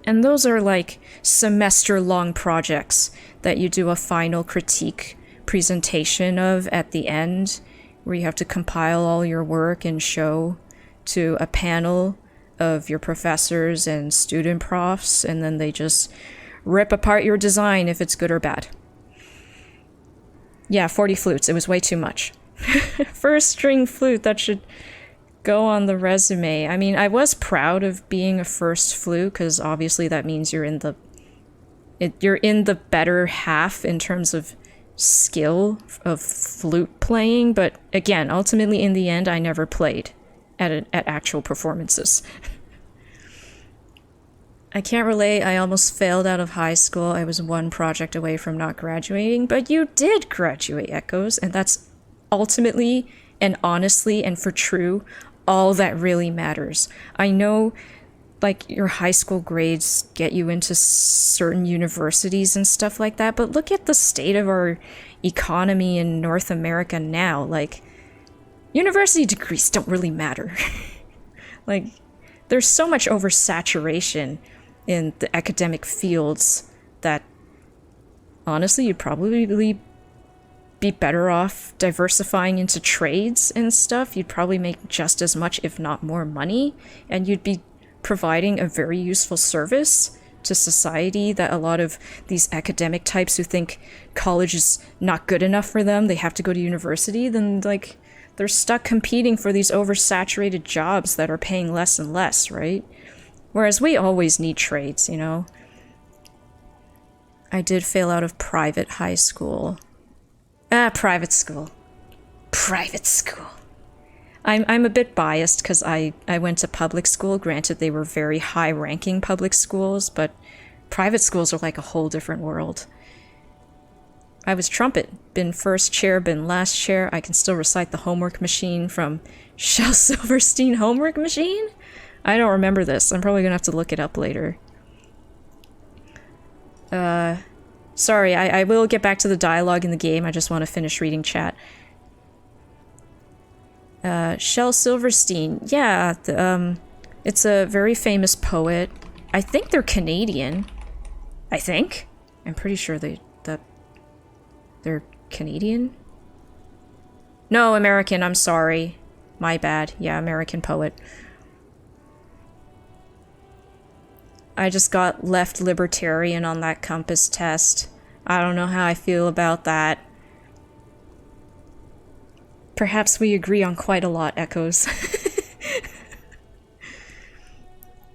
And those are like semester-long projects that you do a final critique presentation of at the end, where you have to compile all your work and show to a panel of your professors and student profs, and then they just rip apart your design if it's good or bad. Yeah, 40 flutes. It was way too much. First string flute, that should go on the resume. I mean, I was proud of being a first flute, because obviously that means you're in the better half in terms of skill of flute playing. But again, ultimately in the end, I never played at actual performances. I can't relate. I almost failed out of high school. I was one project away from not graduating, but you did graduate, Echoes, and that's ultimately and honestly and for true all that really matters. I know, like, your high school grades get you into certain universities and stuff like that, but look at the state of our economy in North America now. Like, university degrees don't really matter. Like, there's so much oversaturation in the academic fields that honestly you'd probably be better off diversifying into trades and stuff. You'd probably make just as much, if not more money, and you'd be providing a very useful service to society that a lot of these academic types who think college is not good enough for them, they have to go to university, then like they're stuck competing for these oversaturated jobs that are paying less and less, right? Whereas we always need trades, you know? I did fail out of private high school. Private school. Private school. I'm a bit biased because I went to public school. Granted, they were very high-ranking public schools, but private schools are like a whole different world. I was trumpet. Been first chair, been last chair. I can still recite the homework machine from Shel Silverstein homework machine? I don't remember this. I'm probably gonna have to look it up later. Sorry, I will get back to the dialogue in the game. I just want to finish reading chat. Shel Silverstein. Yeah, it's a very famous poet. I think they're Canadian. I think. I'm pretty sure they're Canadian? No, American, I'm sorry. My bad. Yeah, American poet. I just got left libertarian on that compass test. I don't know how I feel about that. Perhaps we agree on quite a lot, Echoes.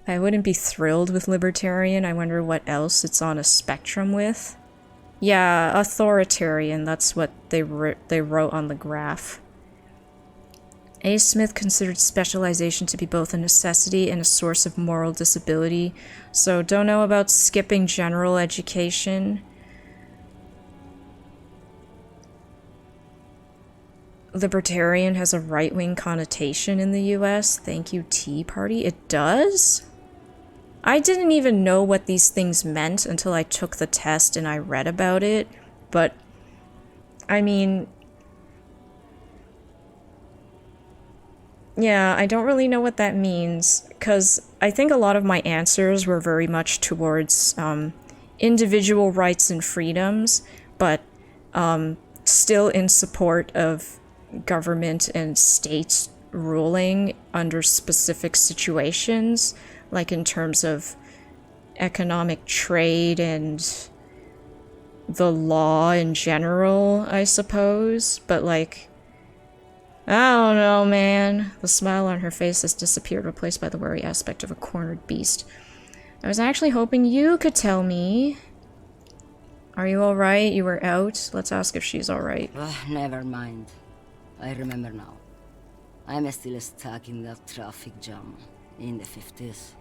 I wouldn't be thrilled with libertarian. I wonder what else it's on a spectrum with. Yeah, authoritarian, that's what they wrote on the graph. A. Smith considered specialization to be both a necessity and a source of moral disability, so don't know about skipping general education. Libertarian has a right-wing connotation in the US. Thank you, Tea Party. It does? I didn't even know what these things meant until I took the test and I read about it, but I mean, yeah, I don't really know what that means, because I think a lot of my answers were very much towards individual rights and freedoms, but still in support of government and states ruling under specific situations, like in terms of economic trade and the law in general, I suppose, but like, I don't know, man. The smile on her face has disappeared, replaced by the wary aspect of a cornered beast. I was actually hoping you could tell me. Are you alright? You were out? Let's ask if she's alright. Never mind. I remember now. I'm still stuck in that traffic jam in the 50s.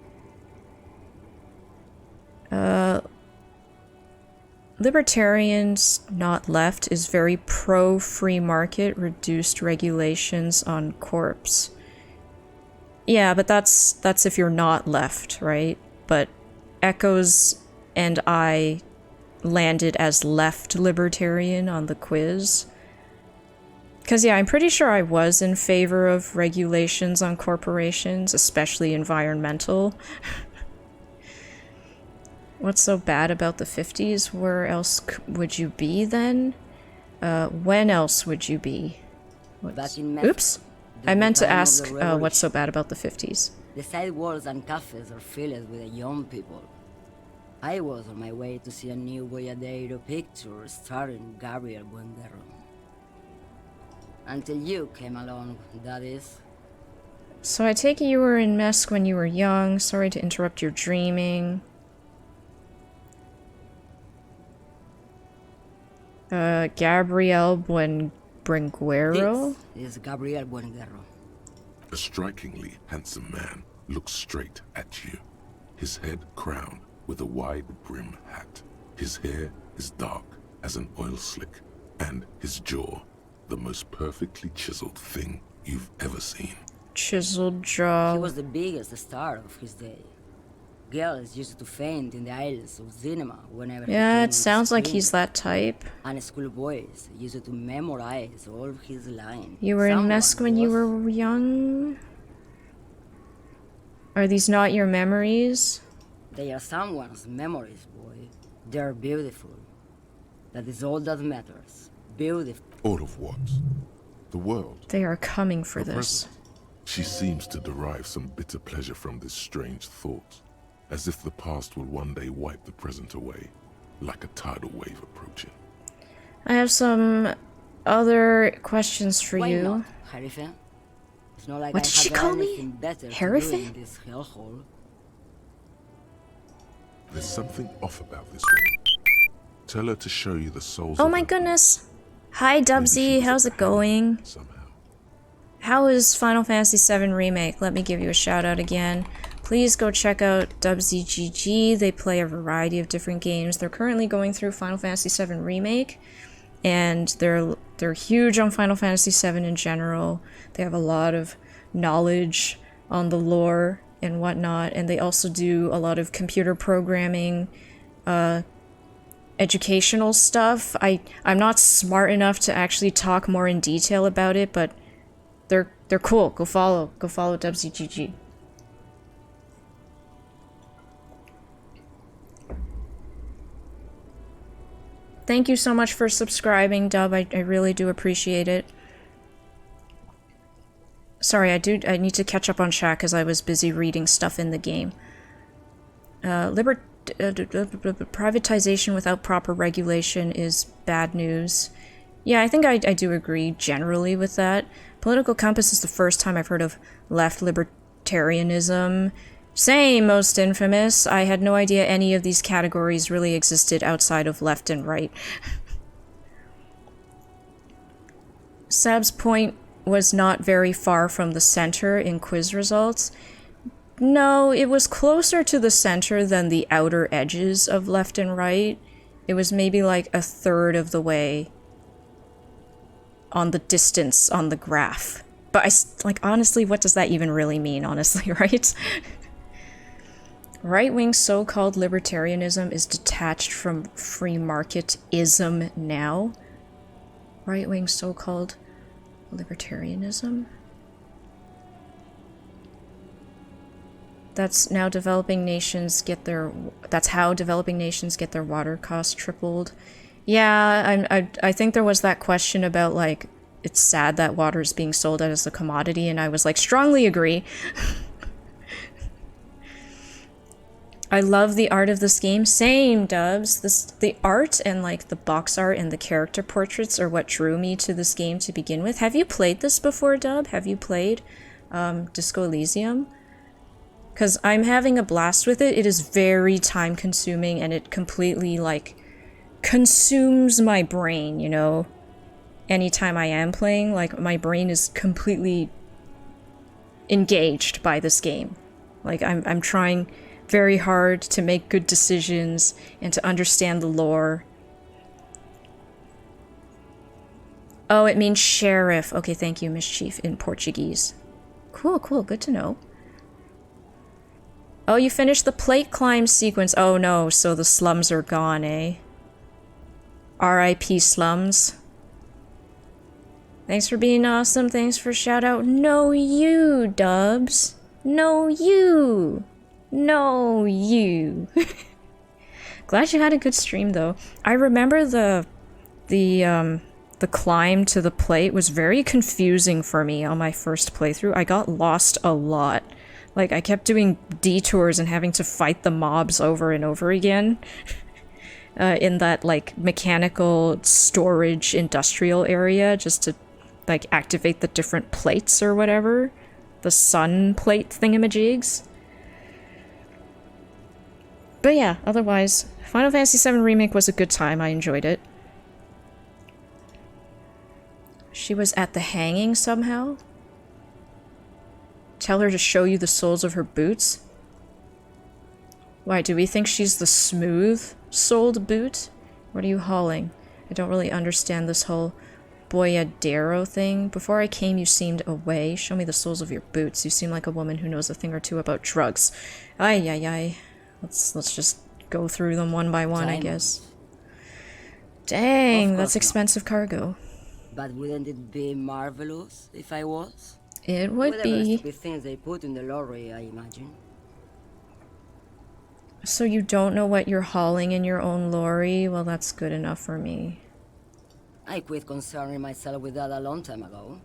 Libertarians, not left, is very pro-free market, reduced regulations on corps. Yeah, but that's if you're not left, right? But Echoes and I landed as left libertarian on the quiz. Because, yeah, I'm pretty sure I was in favor of regulations on corporations, especially environmental. What's so bad about the 50s? Where else would you be then? When else would you be? Oops. I meant to ask what's so bad about the 50s. The sidewalks and cafes are filled with young people. I was on my way to see a new Boyadero picture starring Gabriel Buendero. Until you came along, that is. So I take it you were in Mesk when you were young. Sorry to interrupt your dreaming. Gabriel Buenguero? This is Gabriel Buenguero. A strikingly handsome man looks straight at you, his head crowned with a wide-brim hat. His hair is dark as an oil slick, and his jaw the most perfectly chiseled thing you've ever seen. Chiseled jaw. He was the biggest star of his day. Girls used to faint in the aisles of cinema whenever yeah, he it sounds like he's that type. And schoolboys used to memorize all of his lines. You were in Mesk when you were young? Are these not your memories? They are someone's memories, boy. They're beautiful. That is all that matters. Beautiful. All of what? The world. They are coming for The this. present. She seems to derive some bitter pleasure from this strange thought, as if the past will one day wipe the present away, like a tidal wave approaching. I have some other questions for Why you. not, Hierophant? It's not like What I did she have call me? anything better to do Hierophant? in this hellhole. There's something off about this woman. Tell her to show you the souls Oh of my her goodness. Hi Dubsy, how's it going? somehow. How is Final Fantasy VII Remake? Let me give you a shout out again. Please go check out Dubsy GG. They play a variety of different games. They're currently going through Final Fantasy VII Remake, and they're huge on Final Fantasy VII in general. They have a lot of knowledge on the lore and whatnot, and they also do a lot of computer programming, educational stuff. I'm not smart enough to actually talk more in detail about it, but they're cool. Go follow Dubsy GG. Thank you so much for subscribing, Dub. I really do appreciate it. Sorry, I need to catch up on chat because I was busy reading stuff in the game. Privatization without proper regulation is bad news. Yeah, I think I do agree generally with that. Political compass is the first time I've heard of left libertarianism. Same, most infamous. I had no idea any of these categories really existed outside of left and right. Sab's point was not very far from the center in quiz results. No, it was closer to the center than the outer edges of left and right. It was maybe like a third of the way on the distance on the graph. But honestly, what does that even really mean, honestly, right? Right-wing so-called libertarianism is detached from free market-ism now. Right-wing so-called libertarianism? That's how developing nations get their water costs tripled. Yeah, I think there was that question about, like, it's sad that water is being sold as a commodity, and I was like, strongly agree. I love the art of this game. Same, Dubs. The art and, like, the box art and the character portraits are what drew me to this game to begin with. Have you played this before, Dub? Have you played Disco Elysium? Because I'm having a blast with it. It is very time-consuming, and it completely, like, consumes my brain, you know? Anytime I am playing, like, my brain is completely engaged by this game. Like, I'm trying very hard to make good decisions and to understand the lore. Oh, it means sheriff. Okay, thank you, Mischief, in Portuguese. Cool, good to know. Oh, you finished the plate climb sequence. Oh no, so the slums are gone, eh? R.I.P. slums. Thanks for being awesome. Thanks for shout out. No, you, Dubs. No, you. No, you. Glad you had a good stream, though. I remember the climb to the plate was very confusing for me on my first playthrough. I got lost a lot. Like, I kept doing detours and having to fight the mobs over and over again. In that, like, mechanical storage industrial area, just to, like, activate the different plates or whatever. The sun plate thingamajigs. But yeah, otherwise, Final Fantasy VII Remake was a good time. I enjoyed it. She was at the hanging somehow? Tell her to show you the soles of her boots? Why, do we think she's the smooth-soled boot? What are you hauling? I don't really understand this whole boyadero thing. Before I came, you seemed away. Show me the soles of your boots. You seem like a woman who knows a thing or two about drugs. Ay, ay, ay. Let's just go through them one by one, I guess. Dang, that's expensive cargo. But wouldn't it be marvelous if I was? It would Whatever be. stupid things they put in the lorry, I imagine. So you don't know what you're hauling in your own lorry? Well, that's good enough for me. I quit concerning myself with that a long time ago.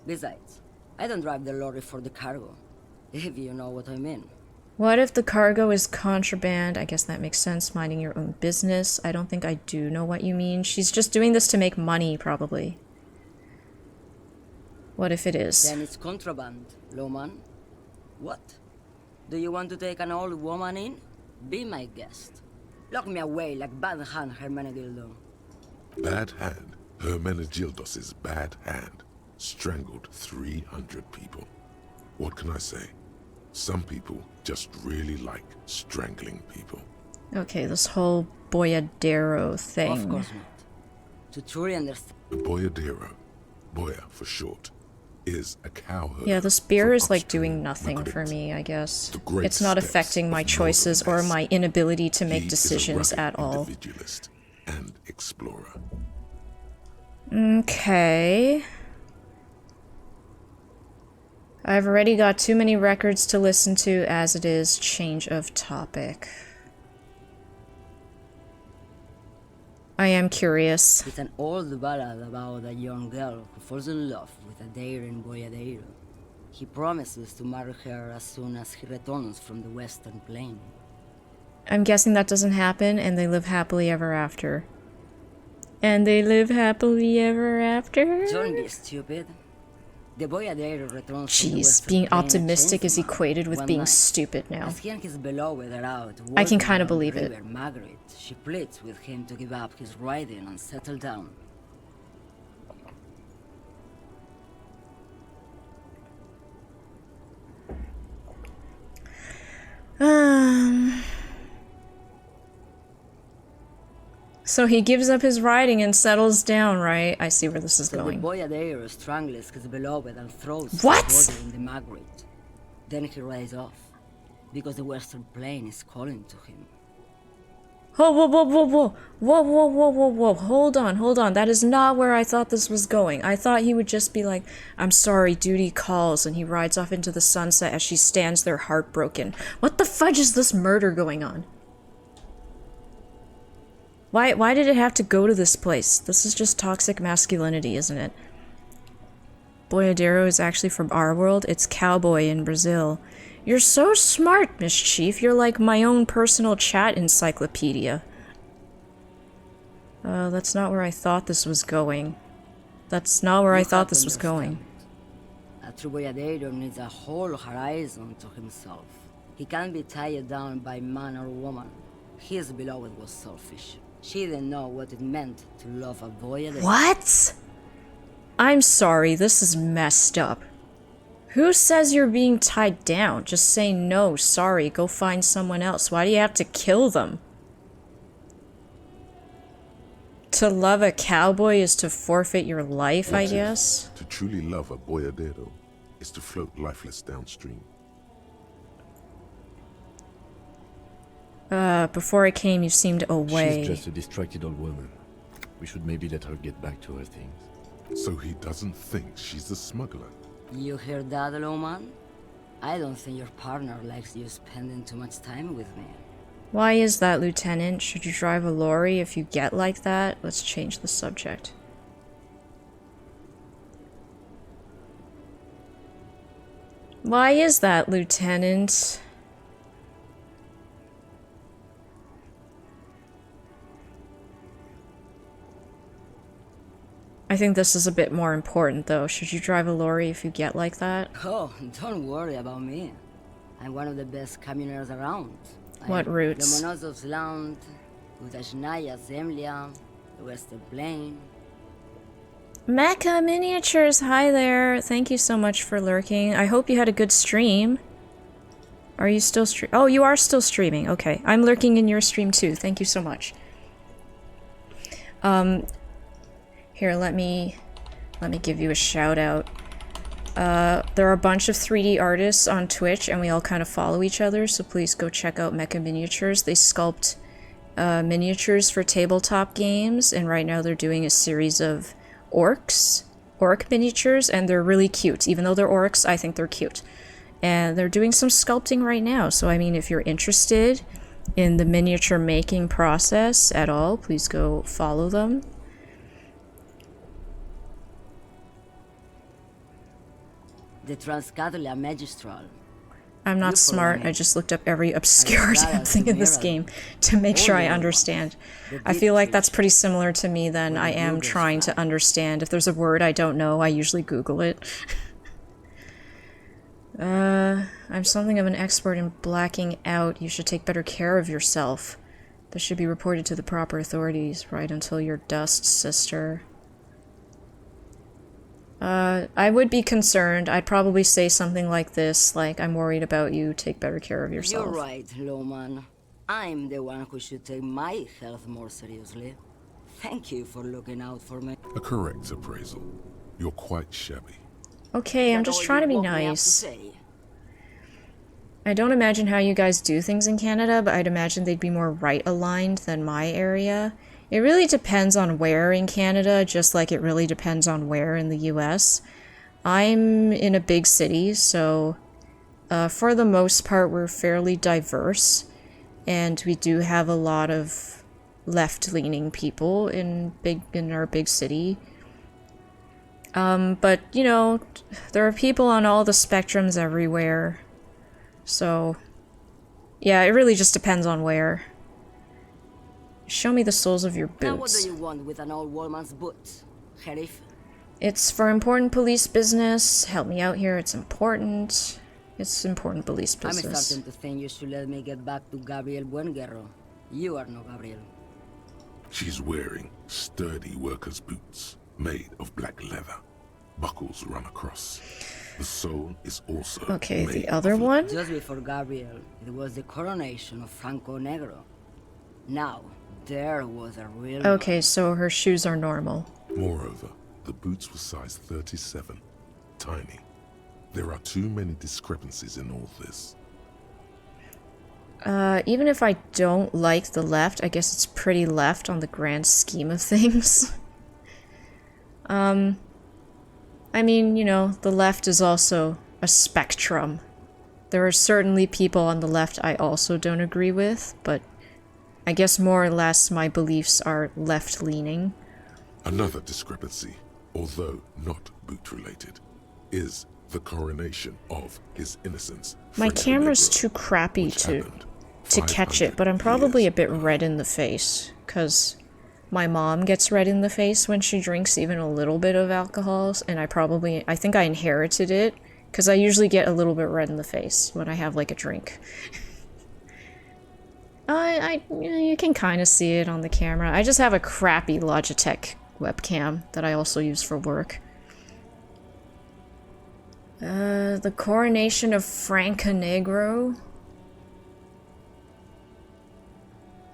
Besides, I don't drive the lorry for the cargo, if you know what I mean. What if the cargo is contraband? I guess that makes sense, minding your own business. I don't think I do know what you mean. She's just doing this to make money, probably. What if it is? Then it's contraband, Lowman. What? Do you want to take an old woman in? Be my guest. Lock me away like Bad Hand Hermenegildo. Bad Hand? Hermenegildos' bad hand strangled 300 people. What can I say? Some people just really like strangling people. Okay, this whole boyadero thing. Of course not. To truly understand. The boyadero, Boya for short, is a cowherd. Yeah, this beer is like doing nothing for me, I guess. It's not affecting my choices or my inability to make decisions at all. Individualist and explorer. Okay. I've already got too many records to listen to as it is. Change of topic. I am curious. It's an old ballad about a young girl who falls in love with a daring boyadero. He promises to marry her as soon as he returns from the Western Plain. I'm guessing that doesn't happen and they live happily ever after. And they live happily ever after? Don't be stupid. The boyadero returns from the Jeez, Western being Plain optimistic and is equated with one being night. stupid now. As he and his beloved are out I can walking kind of along believe the it. river Margaret, she pleads with him to give up his riding and settle down. So he gives up his riding and settles down, right? I see where this is So going. the boyadero strangles his beloved and throws What? his body in the Margaret. Then he rides off, because the Western Plain is calling to him. Oh, whoa, whoa, whoa, whoa, whoa, whoa, whoa, whoa, whoa, hold on. That is not where I thought this was going. I thought he would just be like, I'm sorry, duty calls, and he rides off into the sunset as she stands there heartbroken. What the fudge is this murder going on? Why did it have to go to this place? This is just toxic masculinity, isn't it? Boyadero is actually from our world. It's cowboy in Brazil. You're so smart, Mischief. You're like my own personal chat encyclopedia. That's not where I thought this was going. That's not where I thought this was going. A true boyadero needs a whole horizon to himself. He can't be tied down by man or woman. His beloved was selfish. She didn't know what it meant to love a boyadero. What? I'm sorry, this is messed up. Who says you're being tied down? Just say no, sorry, go find someone else. Why do you have to kill them? To love a cowboy is to forfeit your life, I guess? To truly love a boyadero is to float lifeless downstream. Before I came, you seemed away. She's just a distracted old woman. We should maybe let her get back to her things. So he doesn't think she's a smuggler. You hear that, Lowman? I don't think your partner likes you spending too much time with me. Why is that, Lieutenant? Should you drive a lorry if you get like that? Let's change the subject. Why is that, Lieutenant? I think this is a bit more important, though. Should you drive a lorry if you get like that? Oh, don't worry about me. I'm one of the best camioners around. What routes? Lomonosov's Land, Udajnaya Zemlya, the Western Plain. Mecha Miniatures, hi there. Thank you so much for lurking. I hope you had a good stream. Are you still Oh, you are still streaming. Okay. I'm lurking in your stream too. Thank you so much. Here, let me give you a shout out. There are a bunch of 3D artists on Twitch, and we all kind of follow each other, so please go check out Mecha Miniatures. They sculpt miniatures for tabletop games, and right now they're doing a series of orcs. orc miniatures, and they're really cute. Even though they're orcs, I think they're cute. And they're doing some sculpting right now, so I mean, if you're interested in the miniature making process at all, please go follow them. The Transcatholia Magistral. I'm not smart, I just looked up every obscure damn thing in this game to make sure I understand. I feel like that's pretty similar to me then. I am trying to understand. If there's a word I don't know, I usually Google it. I'm something of an expert in blacking out. You should take better care of yourself. This should be reported to the proper authorities right until your dust, sister. I would be concerned. I'd probably say something like this, like, I'm worried about you, take better care of yourself. You're right, Lowman. I'm the one who should take my health more seriously. Thank you for looking out for me. A correct appraisal. You're quite shabby. Okay, I'm just trying to be nice. I don't imagine how you guys do things in Canada, but I'd imagine they'd be more right-aligned than my area. It really depends on where in Canada, just like it really depends on where in the US. I'm in a big city, so for the most part we're fairly diverse, and we do have a lot of left-leaning people in our big city. But, you know, there are people on all the spectrums everywhere, so yeah, it really just depends on where. Show me the soles of your boots. Now what do you want with an old woman's boots, Sheriff? It's for important police business. Help me out here, it's important. It's important police business. I'm starting to think you should let me get back to Gabriel Buenguerro. You are no Gabriel. She's wearing sturdy workers' boots made of black leather. Buckles run across. The sole is also okay, made the other one? Just before Gabriel, it was the coronation of Franco Negro. Now, there was a real... Okay, so her shoes are normal. Moreover, the boots were size 37. Tiny. There are too many discrepancies in all this. Even if I don't like the left, I guess it's pretty left on the grand scheme of things. I mean, you know, the left is also a spectrum. There are certainly people on the left I also don't agree with, but I guess more or less my beliefs are left-leaning. Another discrepancy, although not boot-related, is the coronation of His Innocence. My camera's too crappy to catch it, but I'm probably a bit red in the face, because my mom gets red in the face when she drinks even a little bit of alcohol, and I think I inherited it, because I usually get a little bit red in the face when I have, like, a drink. You can kind of see it on the camera. I just have a crappy Logitech webcam that I also use for work. The coronation of Franco-Negro?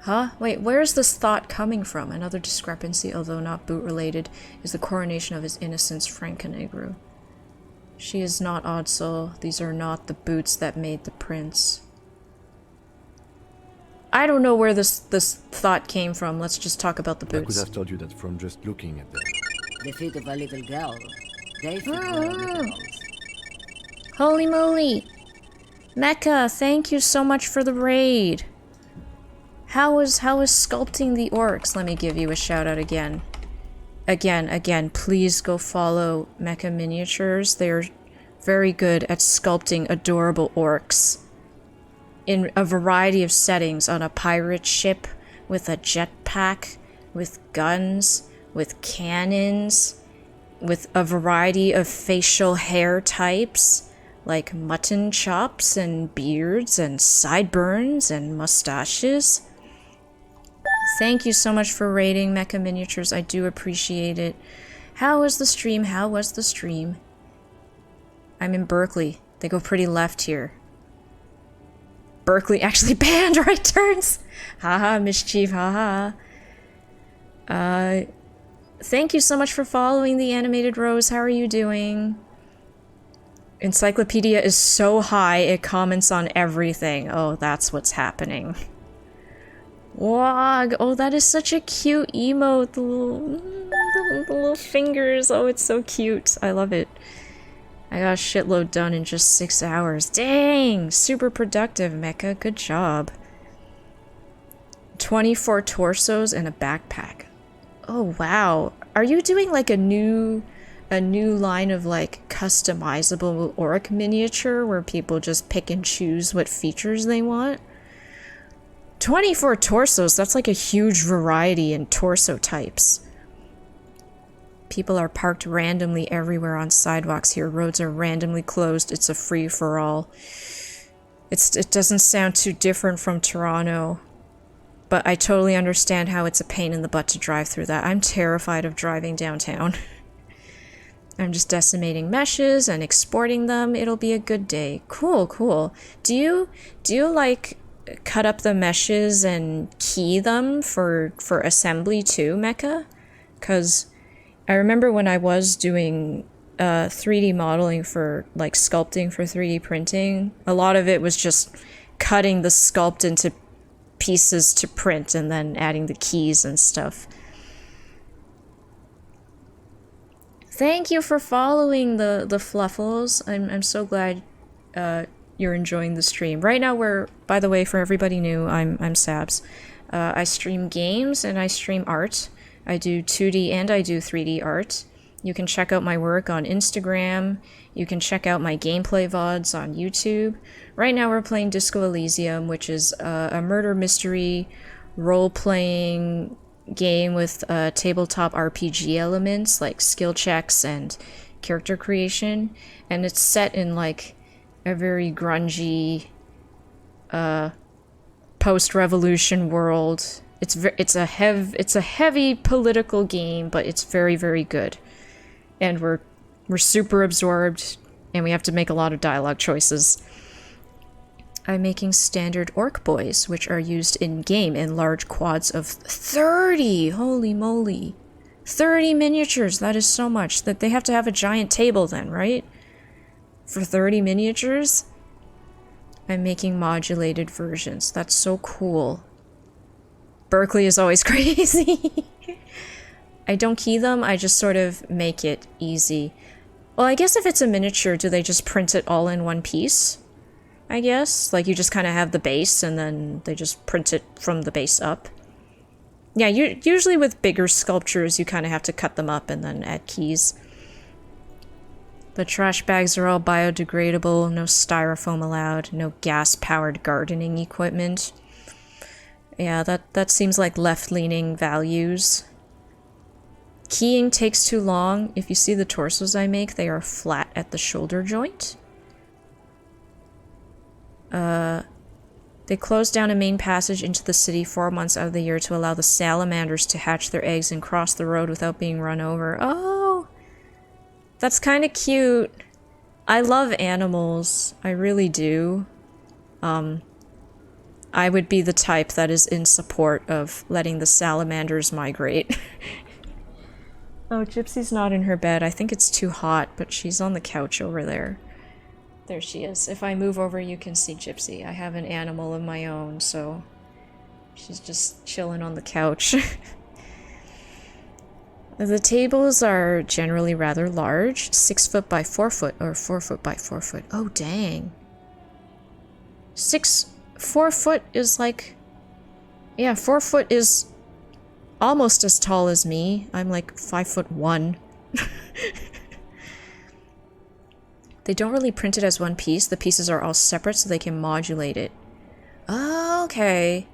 Huh? Wait, where is this thought coming from? Another discrepancy, although not boot-related, is the coronation of His Innocence Franco-Negro. She is not Odsal. These are not the boots that made the prince. I don't know where this thought came from. Let's just talk about the I could boots. have told you that from just looking at them. The feet of a little girl. They fit little girls. Holy moly! Mecca, thank you so much for the raid. How is sculpting the orcs? Let me give you a shout out again. Again, please go follow Mecha Miniatures. They're very good at sculpting adorable orcs in a variety of settings, on a pirate ship, with a jetpack, with guns, with cannons, with a variety of facial hair types, like mutton chops and beards and sideburns and mustaches. Thank you so much for raiding Mecha Miniatures. I do appreciate it. How was the stream? How was the stream? I'm in Berkeley. They go pretty left here. Berkeley actually banned right turns! Haha, mischief, haha. Thank you so much for following the Animated Rose. How are you doing? Encyclopedia is so high, it comments on everything. Oh, that's what's happening. Wog! Oh, that is such a cute emote. The The little fingers. Oh, it's so cute. I love it. I got a shitload done in just 6 hours. Dang! Super productive, Mecha. Good job. 24 torsos and a backpack. Oh, wow. Are you doing like a new line of like customizable orc miniature where people just pick and choose what features they want? 24 torsos, that's like a huge variety in torso types. People are parked randomly everywhere on sidewalks here. Roads are randomly closed. It's a free-for-all. It doesn't sound too different from Toronto, but I totally understand how it's a pain in the butt to drive through that. I'm terrified of driving downtown. I'm just decimating meshes and exporting them. It'll be a good day. Cool, cool. Do you like cut up the meshes and key them for assembly too, Mecha? 'Cause I remember when I was doing 3D modeling for like sculpting for 3D printing, a lot of it was just cutting the sculpt into pieces to print and then adding the keys and stuff. Thank you for following the Fluffles. I'm so glad you're enjoying the stream. Right now we're, by the way, for everybody new, I'm Sabs. I stream games and I stream art. I do 2D and I do 3D art. You can check out my work on Instagram. You can check out my gameplay VODs on YouTube. Right now we're playing Disco Elysium, which is a murder mystery role-playing game with tabletop RPG elements like skill checks and character creation. And it's set in like a very grungy post-revolution world. It's a heavy political game, but it's very, very good. And we're super absorbed, and we have to make a lot of dialogue choices. I'm making standard orc boys, which are used in-game in large quads of 30! Holy moly. 30 miniatures, that is so much. That they have to have a giant table then, right? For 30 miniatures? I'm making modulated versions. That's so cool. Berkeley is always crazy. I don't key them, I just sort of make it easy. Well, I guess if it's a miniature, do they just print it all in one piece? I guess? Like you just kind of have the base and then they just print it from the base up? Yeah, usually with bigger sculptures, you kind of have to cut them up and then add keys. The trash bags are all biodegradable, no styrofoam allowed, no gas-powered gardening equipment. Yeah, that seems like left-leaning values. Keying takes too long. If you see the torsos I make, they are flat at the shoulder joint. They close down a main passage into the city 4 months out of the year to allow the salamanders to hatch their eggs and cross the road without being run over. Oh! That's kind of cute. I love animals. I really do. I would be the type that is in support of letting the salamanders migrate. Oh, Gypsy's not in her bed. I think it's too hot, but she's on the couch over there. There she is. If I move over, you can see Gypsy. I have an animal of my own, so she's just chilling on the couch. The tables are generally rather large, 6 foot by 4 foot, or 4 foot by 4 foot. Oh, dang. 4 foot is like... Yeah, 4 foot is almost as tall as me. I'm like 5'1". They don't really print it as one piece. The pieces are all separate so they can modulate it. Oh, okay.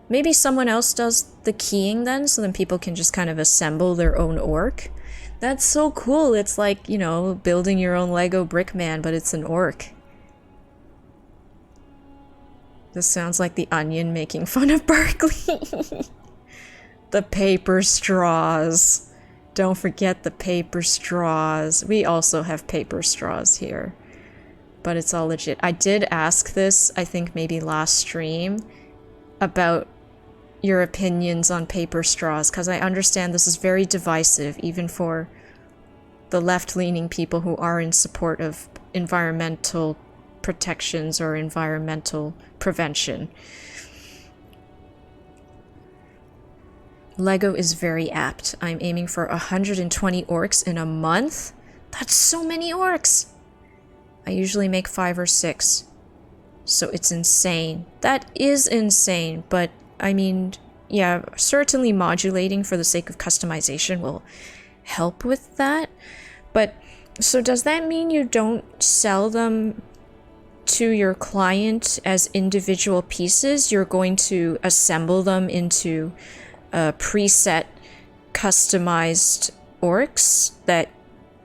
Maybe someone else does the keying then, so then people can just kind of assemble their own orc. That's so cool. It's like, you know, building your own Lego brick man, but it's an orc. This sounds like the Onion making fun of Berkeley. The paper straws. Don't forget the paper straws. We also have paper straws here. But it's all legit. I did ask this, I think maybe last stream, about your opinions on paper straws, because I understand this is very divisive, even for the left-leaning people who are in support of environmental protections or environmental prevention. Lego is very apt. I'm aiming for 120 orcs in a month. That's so many orcs! I usually make 5 or 6. So it's insane. That is insane, but I mean, yeah, certainly modulating for the sake of customization will help with that. But, so does that mean you don't sell them to your client as individual pieces? You're going to assemble them into preset customized orcs that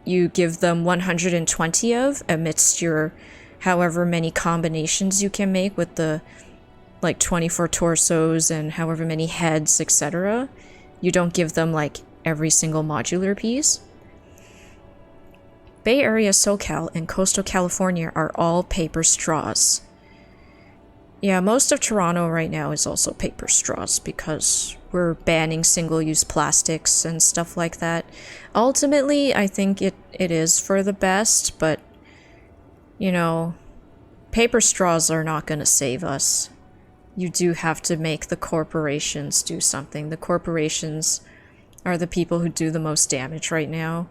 you give them 120 of amidst your however many combinations you can make with the like 24 torsos and however many heads, etc. You don't give them like every single modular piece. Bay Area SoCal and coastal California are all paper straws. Yeah, most of Toronto right now is also paper straws because we're banning single-use plastics and stuff like that. Ultimately, I think it is for the best, but, you know, paper straws are not going to save us. You do have to make the corporations do something. The corporations are the people who do the most damage right now.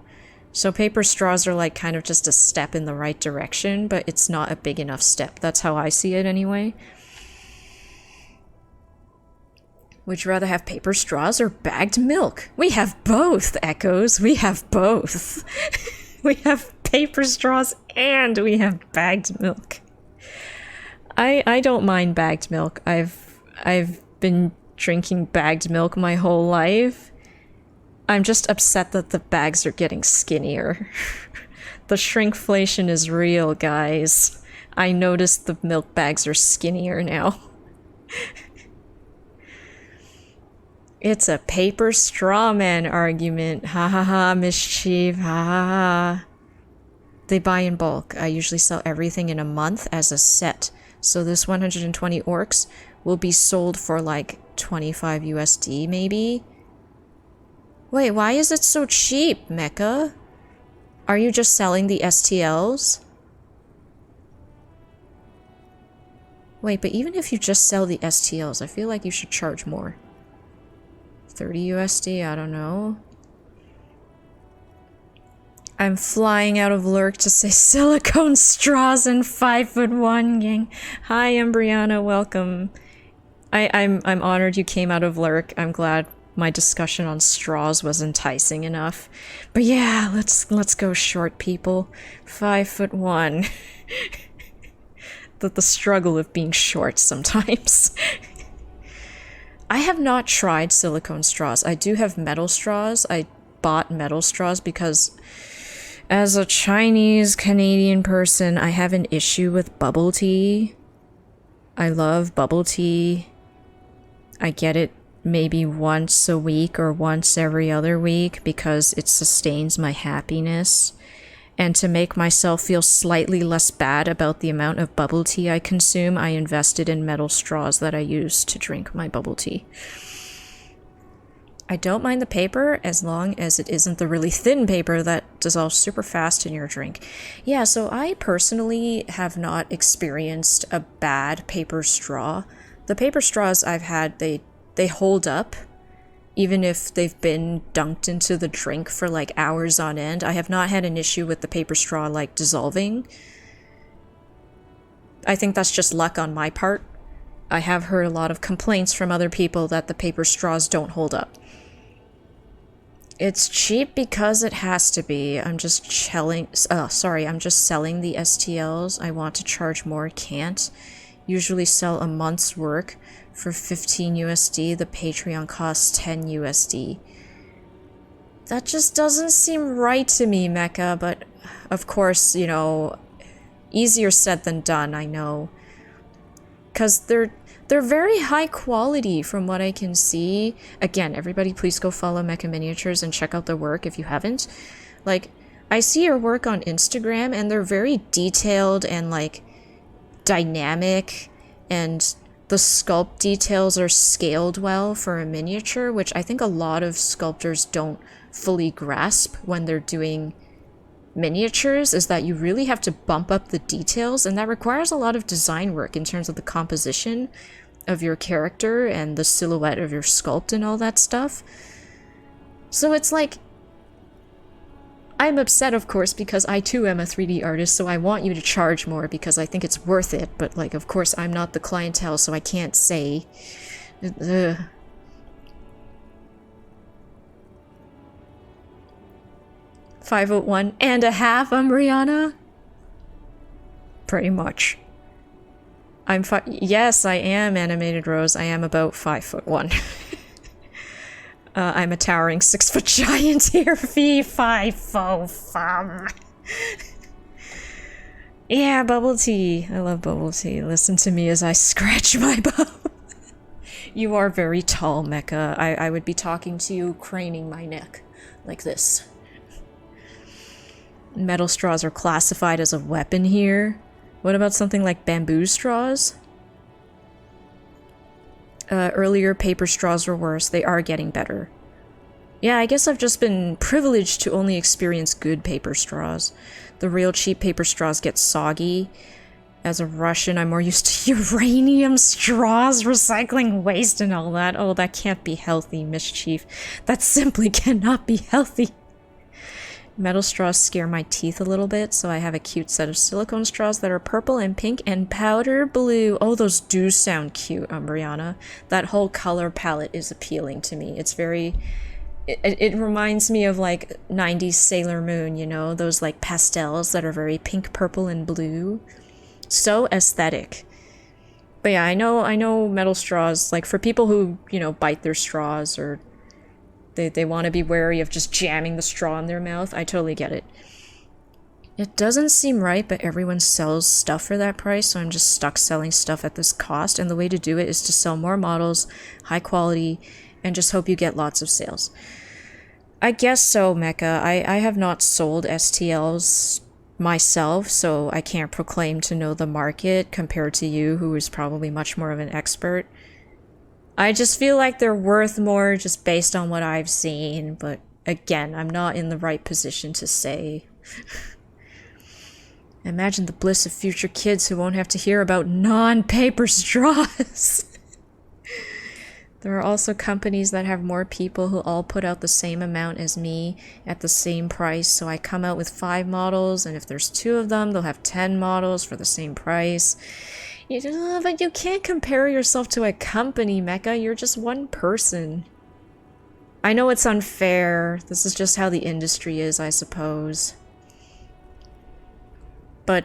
So paper straws are like kind of just a step in the right direction, but it's not a big enough step. That's how I see it anyway. Would you rather have paper straws or bagged milk? We have both, Echoes. We have both. We have paper straws and we have bagged milk. I don't mind bagged milk. I've been drinking bagged milk my whole life. I'm just upset that the bags are getting skinnier. The shrinkflation is real, guys. I noticed the milk bags are skinnier now. It's a paper straw man argument. Ha ha ha, mischief. Ha ha ha. They buy in bulk. I usually sell everything in a month as a set. So this 120 orcs will be sold for like 25 USD maybe. Wait, why is it so cheap, Mecha? Are you just selling the STLs? Wait, but even if you just sell the STLs, I feel like you should charge more. 30 USD, I don't know. I'm flying out of Lurk to say silicone straws and 5'1", gang. Hi, Embriana, welcome. I'm honored you came out of Lurk. I'm glad my discussion on straws was enticing enough. But yeah, let's go short, people. 5'1". The struggle of being short sometimes. I have not tried silicone straws. I do have metal straws. I bought metal straws because as a Chinese Canadian person, I have an issue with bubble tea. I love bubble tea. I get it maybe once a week or once every other week because it sustains my happiness. And to make myself feel slightly less bad about the amount of bubble tea I consume, I invested in metal straws that I use to drink my bubble tea. I don't mind the paper as long as it isn't the really thin paper that dissolves super fast in your drink. Yeah, so I personally have not experienced a bad paper straw. The paper straws I've had, they hold up. Even if they've been dunked into the drink for like hours on end, I have not had an issue with the paper straw like dissolving. I think that's just luck on my part. I have heard a lot of complaints from other people that the paper straws don't hold up. It's cheap because it has to be. I'm just selling the STLs. I want to charge more, can't. Usually sell a month's work for 15 USD. The Patreon costs 10 USD. That just doesn't seem right to me, Mecha, but of course, you know, easier said than done, I know. Because they're very high quality from what I can see. Again, everybody please go follow Mecha Miniatures and check out their work if you haven't. Like, I see your work on Instagram and they're very detailed and like dynamic, and the sculpt details are scaled well for a miniature, which I think a lot of sculptors don't fully grasp when they're doing miniatures, is that you really have to bump up the details, and that requires a lot of design work in terms of the composition of your character and the silhouette of your sculpt and all that stuff. So it's like, I'm upset, of course, because I too am a 3D artist, so I want you to charge more because I think it's worth it, but like, of course, I'm not the clientele, so I can't say. Ugh. $5.1.5, Umbriana? Pretty much. Yes, I am Animated Rose. I am about 5'1". I'm a towering 6-foot giant here. Fee, 5'5". Yeah, bubble tea. I love bubble tea. Listen to me as I scratch my bum. You are very tall, Mecha. I would be talking to you, craning my neck. Like this. Metal straws are classified as a weapon here. What about something like bamboo straws? Earlier paper straws were worse. They are getting better. Yeah, I guess I've just been privileged to only experience good paper straws. The real cheap paper straws get soggy. As a Russian, I'm more used to uranium straws, recycling waste and all that. Oh, that can't be healthy, Mischief. That simply cannot be healthy. Metal straws scare my teeth a little bit, so I have a cute set of silicone straws that are purple and pink and powder blue. Oh, those do sound cute, Umbriana. That whole color palette is appealing to me. It's very... It reminds me of, like, 90s Sailor Moon, you know? Those, like, pastels that are very pink, purple, and blue. So aesthetic. But yeah, I know metal straws, like, for people who, you know, bite their straws or... They want to be wary of just jamming the straw in their mouth. I totally get it. It doesn't seem right, but everyone sells stuff for that price, so I'm just stuck selling stuff at this cost, and the way to do it is to sell more models, high quality, and just hope you get lots of sales. I guess so, Mecha. I have not sold STLs myself, so I can't proclaim to know the market compared to you, who is probably much more of an expert. I just feel like they're worth more just based on what I've seen, but again, I'm not in the right position to say. Imagine the bliss of future kids who won't have to hear about non-paper straws. There are also companies that have more people who all put out the same amount as me at the same price, so I come out with 5 models, and if there's 2 of them, they'll have 10 models for the same price. But you can't compare yourself to a company, Mecha. You're just one person. I know it's unfair. This is just how the industry is, I suppose. But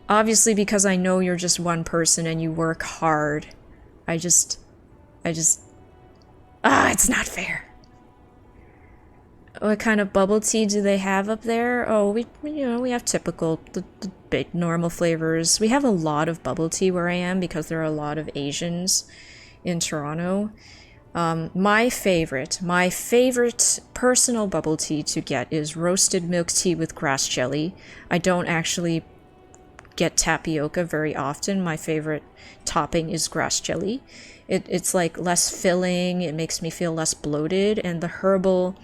obviously because I know you're just one person and you work hard, it's not fair. What kind of bubble tea do they have up there? Oh, we have typical, the big normal flavors. We have a lot of bubble tea where I am because there are a lot of Asians in Toronto. My favorite personal bubble tea to get is roasted milk tea with grass jelly. I don't actually get tapioca very often. My favorite topping is grass jelly. It's like less filling, it makes me feel less bloated, and the herbal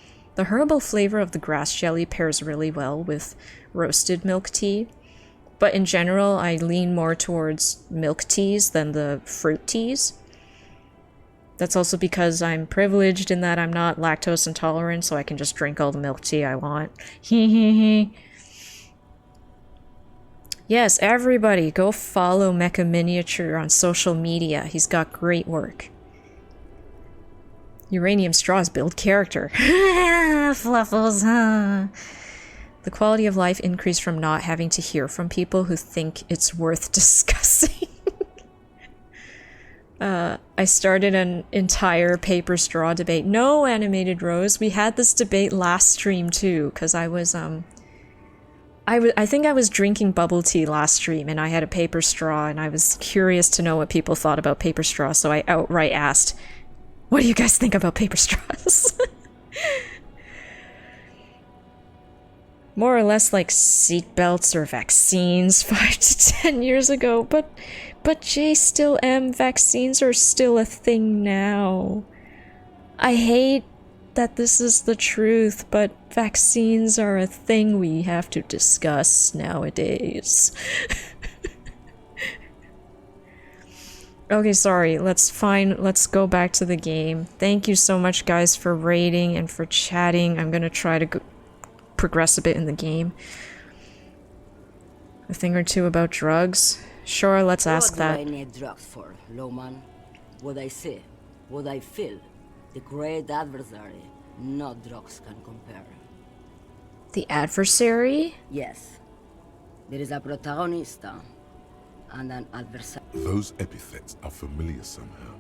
flavor of the grass jelly pairs really well with roasted milk tea. But in general, I lean more towards milk teas than the fruit teas. That's also because I'm privileged in that I'm not lactose intolerant, so I can just drink all the milk tea I want. Yes, everybody, go follow Mecha Miniature on social media. He's got great work. Uranium straws build character. Fluffles, huh? The quality of life increased from not having to hear from people who think it's worth discussing. I started an entire paper straw debate. No, Animated Rose, we had this debate last stream too, because I was, I think I was drinking bubble tea last stream and I had a paper straw and I was curious to know what people thought about paper straw, so I outright asked, what do you guys think about paper straws? More or less like seatbelts or vaccines 5 to 10 years ago, but J still M, vaccines are still a thing now. I hate that this is the truth, but vaccines are a thing we have to discuss nowadays. Okay, sorry. Let's go back to the game. Thank you so much, guys, for raiding and for chatting. I'm gonna try to progress a bit in the game. A thing or two about drugs? Sure, let's ask that. What do I need drugs for, Lowman? What I see, what I feel. The great adversary. No drugs can compare. The adversary? Yes. There is a protagonista and an adversary. Those epithets are familiar somehow.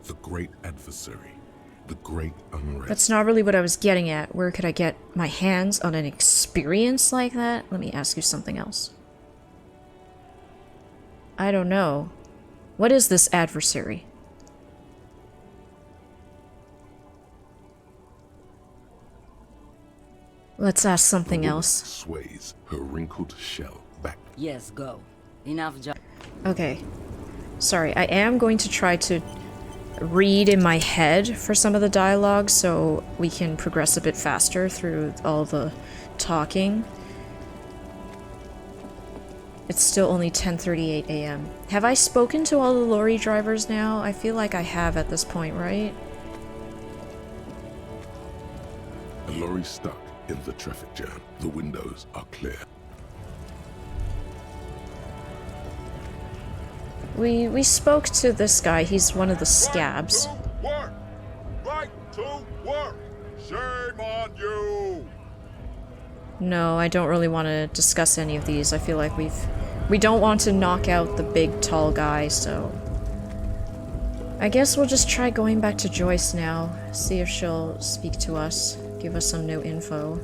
The great adversary. The great unrest. That's not really what I was getting at. Where could I get my hands on an experience like that? Let me ask you something else. I don't know. What is this adversary? Let's ask something else. Sways her wrinkled shell back. Yes, go. Enough job. Okay. Sorry, I am going to try to read in my head for some of the dialogue so we can progress a bit faster through all the talking. It's still only 10:38 a.m. Have I spoken to all the lorry drivers now? I feel like I have at this point, right? A lorry stuck in the traffic jam. The windows are clear. We spoke to this guy. He's one of the scabs. Work! Right to work! Shame on you! No, I don't really want to discuss any of these. I feel like we don't want to knock out the big tall guy, so I guess we'll just try going back to Joyce now. See if she'll speak to us, give us some new info.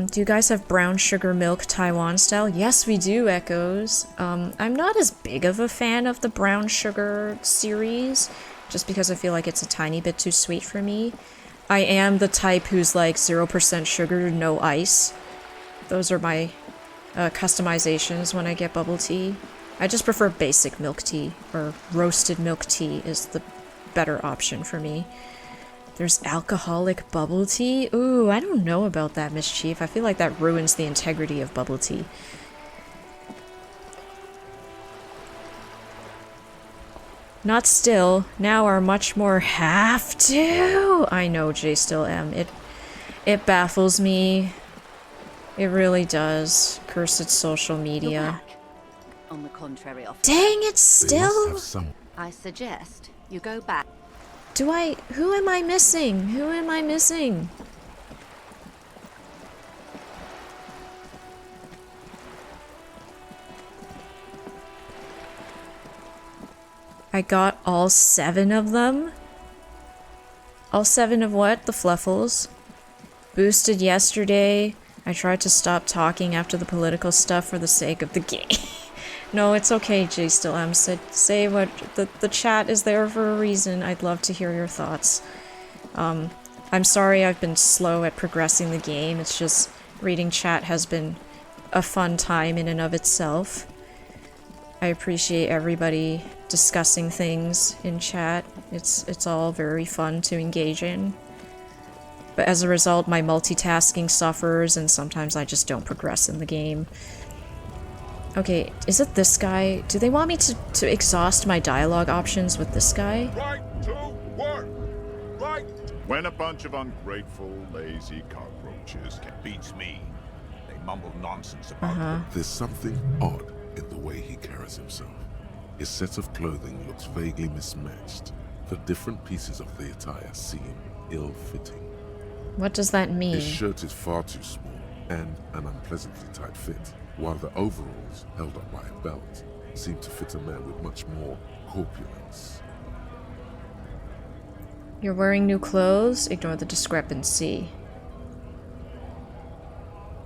Do you guys have brown sugar milk Taiwan style? Yes, we do, Echoes. I'm not as big of a fan of the brown sugar series, just because I feel like it's a tiny bit too sweet for me. I am the type who's like 0% sugar, no ice. Those are my customizations when I get bubble tea. I just prefer basic milk tea, or roasted milk tea is the better option for me. There's alcoholic bubble tea? Ooh, I don't know about that, Mischief. I feel like that ruins the integrity of bubble tea. Not still. Now are much more have to. I know, J still am. It baffles me. It really does. Cursed social media. On the contrary, officer. Dang it, still? I suggest you go back. Who am I missing? Who am I missing? I got all 7 of them? All 7 of what? The Fluffles. Boosted yesterday. I tried to stop talking after the political stuff for the sake of the game. No, it's okay, J still am. Say what the chat is there for a reason. I'd love to hear your thoughts. I'm sorry I've been slow at progressing the game. It's just reading chat has been a fun time in and of itself. I appreciate everybody discussing things in chat. It's all very fun to engage in. But as a result, my multitasking suffers and sometimes I just don't progress in the game. Okay, is it this guy? Do they want me to exhaust my dialogue options with this guy? Right to work! Right! When a bunch of ungrateful, lazy cockroaches beats me, they mumble nonsense about it. There's something odd in the way he carries himself. His set of clothing looks vaguely mismatched. The different pieces of the attire seem ill-fitting. What does that mean? His shirt is far too small and an unpleasantly tight fit, while the overalls, held up by a belt, seem to fit a man with much more corpulence. You're wearing new clothes? Ignore the discrepancy.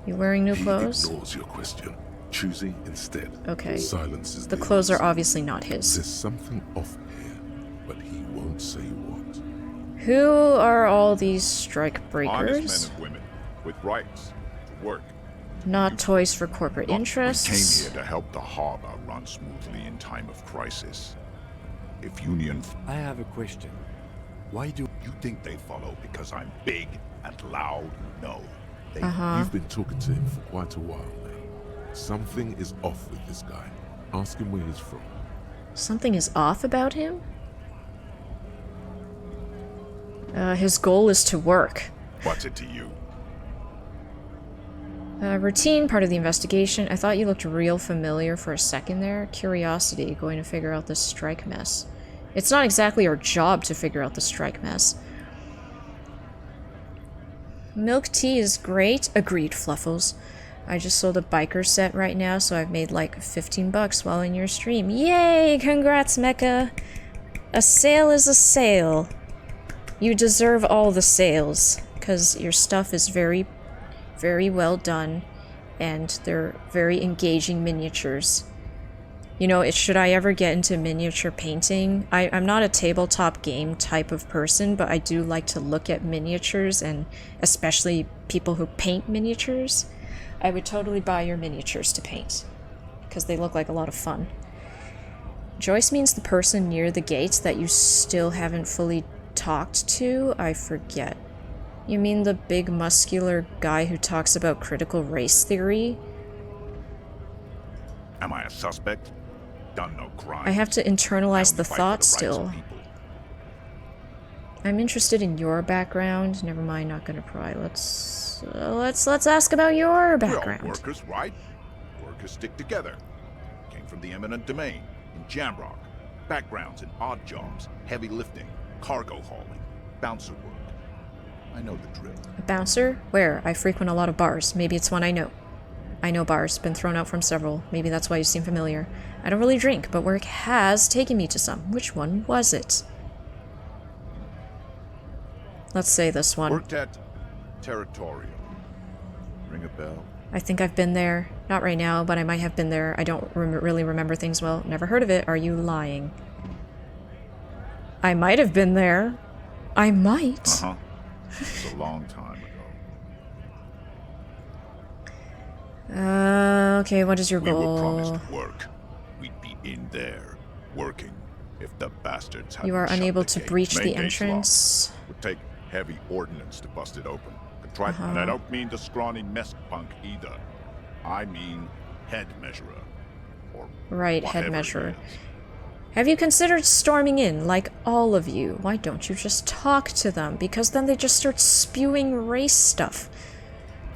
You wearing new clothes? He ignores your question, choosing instead. Okay. Silence is the clothes are obviously not his. There's something off here, but he won't say what. Who are all these strike breakers? Honest men and women with rights to work. Not toys for corporate interests. We came here to help the harbor run smoothly in time of crisis. If Union... I have a question. Why do you think they follow because I'm big and loud? No. You've been talking to him for quite a while now. Something is off with this guy. Ask him where he's from. Something is off about him? His goal is to work. What's it to you? Routine, part of the investigation. I thought you looked real familiar for a second there. Curiosity, going to figure out this strike mess. It's not exactly our job to figure out the strike mess. Milk tea is great. Agreed, Fluffles. I just sold a biker set right now, so I've made like 15 bucks while in your stream. Yay! Congrats, Mecha! A sale is a sale. You deserve all the sales, because your stuff is very, very well done, and they're very engaging miniatures. You know, should I ever get into miniature painting? I'm not a tabletop game type of person, but I do like to look at miniatures, and especially people who paint miniatures. I would totally buy your miniatures to paint, because they look like a lot of fun. Joyce means the person near the gate that you still haven't fully talked to? I forget. You mean the big muscular guy who talks about critical race theory? Am I a suspect? Done no crime. I have to internalize the thought still. I'm interested in your background. Never mind, not gonna pry. Let's ask about your background. We're all workers, right? Workers stick together. Came from the eminent domain in Jamrock. Backgrounds in odd jobs, heavy lifting, cargo hauling, bouncer work. I know the drill. A bouncer? Where? I frequent a lot of bars. Maybe it's one I know. I know bars. Been thrown out from several. Maybe that's why you seem familiar. I don't really drink, but work has taken me to some. Which one was it? Let's say this one. Worked at Territorial. Ring a bell? I think I've been there. Not right now, but I might have been there. I don't really remember things well. Never heard of it. Are you lying? I might have been there. I might. Uh-huh. It's a long time ago. Okay, what is your goal? We were promised work. We'd be in there, working, if the bastards hadn't You are shut unable the to gate. breach Main the gate's entrance. locked. Would take heavy ordnance to bust it open. And I don't mean the scrawny mess punk either. I mean head measurer. Or right, head whatever measurer. it is. Have you considered storming in, like all of you? Why don't you just talk to them? Because then they just start spewing race stuff.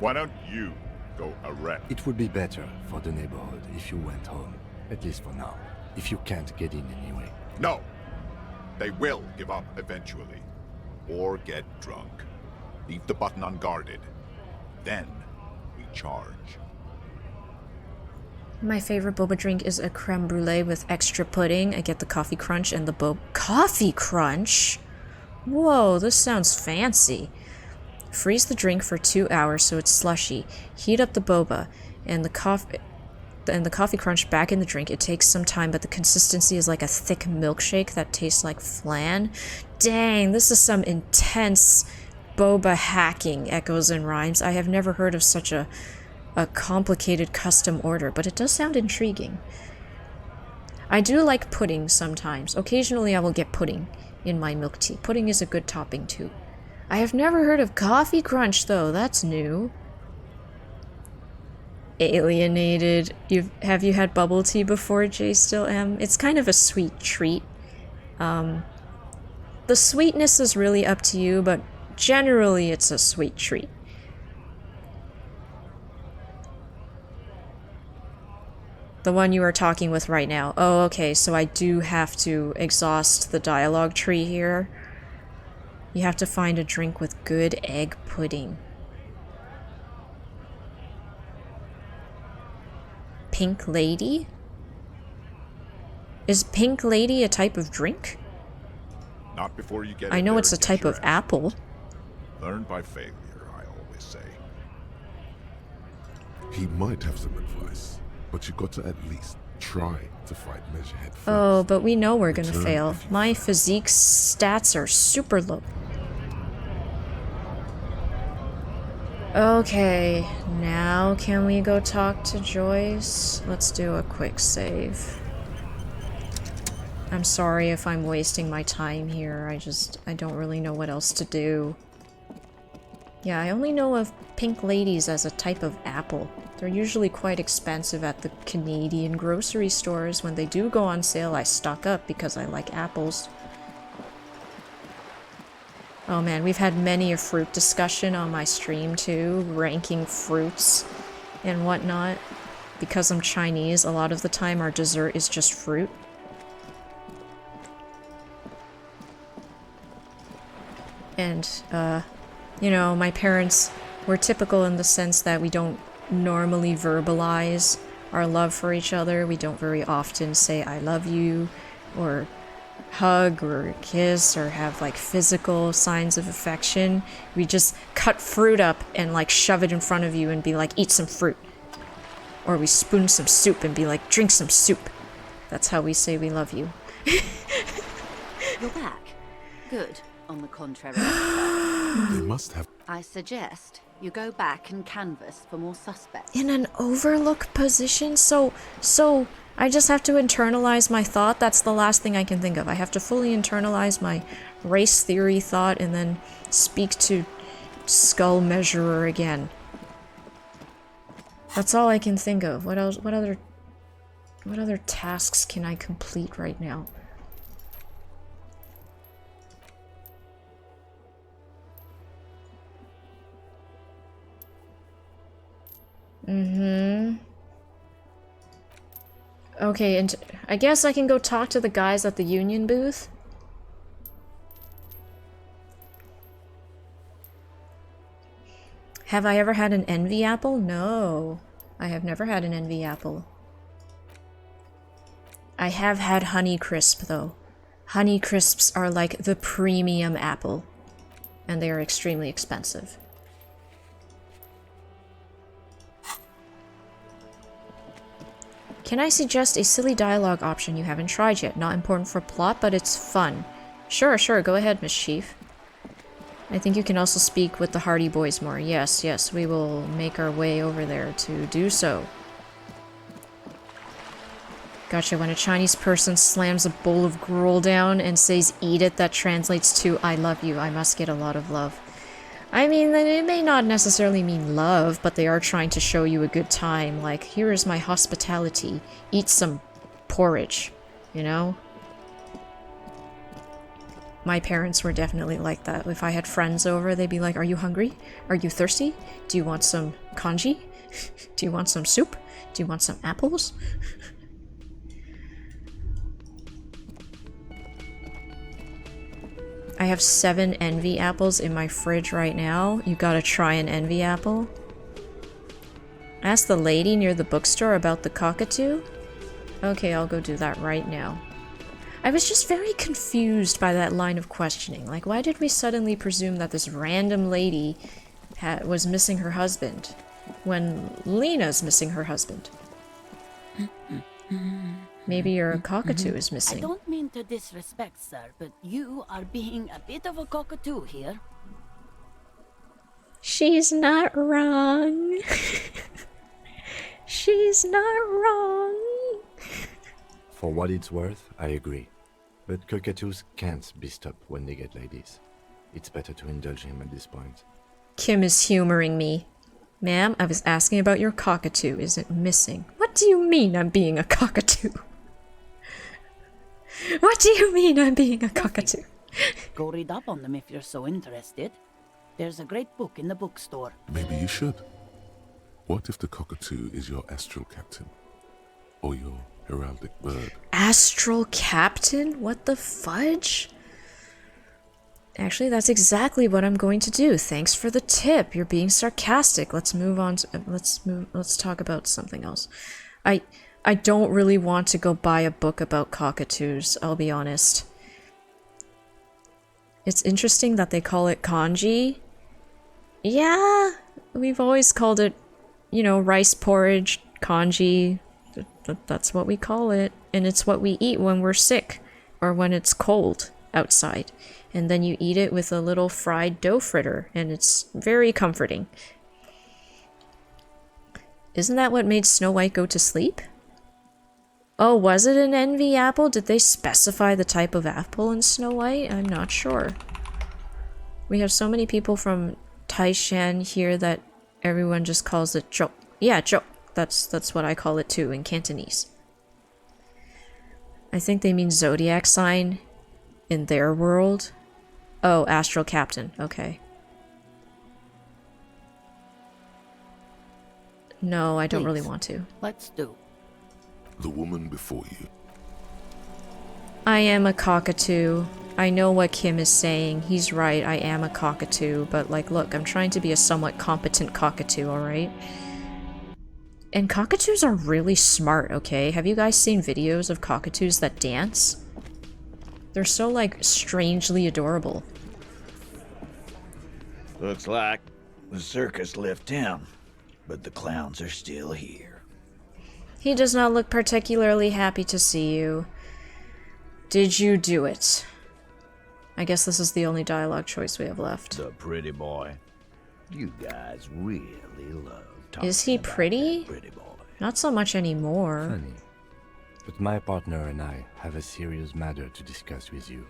Why don't you go erect? It would be better for the neighborhood if you went home. At least for now. If you can't get in anyway. No! They will give up eventually. Or get drunk. Leave the button unguarded. Then we charge. My favorite boba drink is a creme brulee with extra pudding. I get the coffee crunch and the Coffee crunch? Whoa, this sounds fancy. Freeze the drink for 2 hours so it's slushy. Heat up the boba and the coffee crunch back in the drink. It takes some time, but the consistency is like a thick milkshake that tastes like flan. Dang, this is some intense boba hacking, echoes and rhymes. I have never heard of such a complicated custom order, but it does sound intriguing. I do like pudding sometimes. Occasionally I will get pudding in my milk tea. Pudding is a good topping too. I have never heard of coffee crunch though. That's new. Alienated. Have you had bubble tea before, J still M? It's kind of a sweet treat. The sweetness is really up to you, but generally it's a sweet treat. The one you are talking with right now. Oh, okay, so I do have to exhaust the dialogue tree here. You have to find a drink with good egg pudding. Pink Lady? Is Pink Lady a type of drink? Not before you get I in know there it's a and get type your of ass apple. Learn by failure, I always say. He might have some advice, but you got to at least try to fight Measurehead first. Oh, but we know we're gonna Return fail. if you My fail. physique stats are super low. Okay, now can we go talk to Joyce? Let's do a quick save. I'm sorry if I'm wasting my time here. I don't really know what else to do. Yeah, I only know of pink ladies as a type of apple. They're usually quite expensive at the Canadian grocery stores. When they do go on sale, I stock up because I like apples. Oh man, we've had many a fruit discussion on my stream too, ranking fruits and whatnot. Because I'm Chinese, a lot of the time our dessert is just fruit. And, you know, my parents were typical in the sense that we don't normally verbalize our love for each other. We don't very often say I love you, or hug, or kiss, or have like physical signs of affection. We just cut fruit up and like shove it in front of you and be like, eat some fruit. Or we spoon some soup and be like, drink some soup. That's how we say we love you. You're back. Good. On the contrary, They must have. I suggest you go back and canvass for more suspects. In an overlook position? So I just have to internalize my thought? That's the last thing I can think of. I have to fully internalize my race theory thought and then speak to Skull Measurer again. That's all I can think of. What else? What other tasks can I complete right now? Okay, and I guess I can go talk to the guys at the union booth. Have I ever had an envy apple? No. I have never had an envy apple. I have had Honey Crisp, though. Honey Crisps are like the premium apple, and they are extremely expensive. Can I suggest a silly dialogue option you haven't tried yet? Not important for plot, but it's fun. Sure, go ahead, Miss Chief. I think you can also speak with the Hardy Boys more. Yes, we will make our way over there to do so. Gotcha, when a Chinese person slams a bowl of gruel down and says eat it, that translates to I love you, I must get a lot of love. I mean, it may not necessarily mean love, but they are trying to show you a good time. Like, here is my hospitality. Eat some porridge, you know? My parents were definitely like that. If I had friends over, they'd be like, are you hungry? Are you thirsty? Do you want some congee? Do you want some soup? Do you want some apples? I have 7 envy apples in my fridge right now. You gotta try an envy apple. Ask the lady near the bookstore about the cockatoo. Okay, I'll go do that right now. I was just very confused by that line of questioning. Like, why did we suddenly presume that this random lady was missing her husband when Lena's missing her husband? Maybe your cockatoo is missing. I don't mean to disrespect, sir, but you are being a bit of a cockatoo here. She's not wrong. She's not wrong. For what it's worth, I agree. But cockatoos can't be stopped when they get ladies. It's better to indulge him at this point. Kim is humoring me. Ma'am, I was asking about your cockatoo. Is it missing? What do you mean I'm being a cockatoo? What do you mean I'm being a cockatoo? Go read up on them if you're so interested. There's a great book in the bookstore. Maybe you should. What if the cockatoo is your astral captain? Or your heraldic bird? Astral captain? What the fudge? Actually, that's exactly what I'm going to do. Thanks for the tip. You're being sarcastic. Let's move on to, let's talk about something else. I don't really want to go buy a book about cockatoos, I'll be honest. It's interesting that they call it kanji. Yeah, we've always called it, you know, rice porridge, kanji. That's what we call it. And it's what we eat when we're sick or when it's cold outside. And then you eat it with a little fried dough fritter, and it's very comforting. Isn't that what made Snow White go to sleep? Oh, was it an envy apple? Did they specify the type of apple in Snow White? I'm not sure. We have so many people from Taishan here that everyone just calls it zhou. Yeah, zhou. That's what I call it too in Cantonese. I think they mean zodiac sign in their world. Oh, astral captain. Okay. No, I don't really want to. Let's do. The woman before you. I am a cockatoo. I know what Kim is saying. He's right, I am a cockatoo. But, like, look, I'm trying to be a somewhat competent cockatoo, alright? And cockatoos are really smart, okay? Have you guys seen videos of cockatoos that dance? They're so, like, strangely adorable. Looks like the circus left town, but the clowns are still here. He does not look particularly happy to see you. Did you do it? I guess this is the only dialogue choice we have left. The pretty boy. You guys really love talking Is he about pretty? that pretty boy. Not so much anymore. Funny. But my partner and I have a serious matter to discuss with you.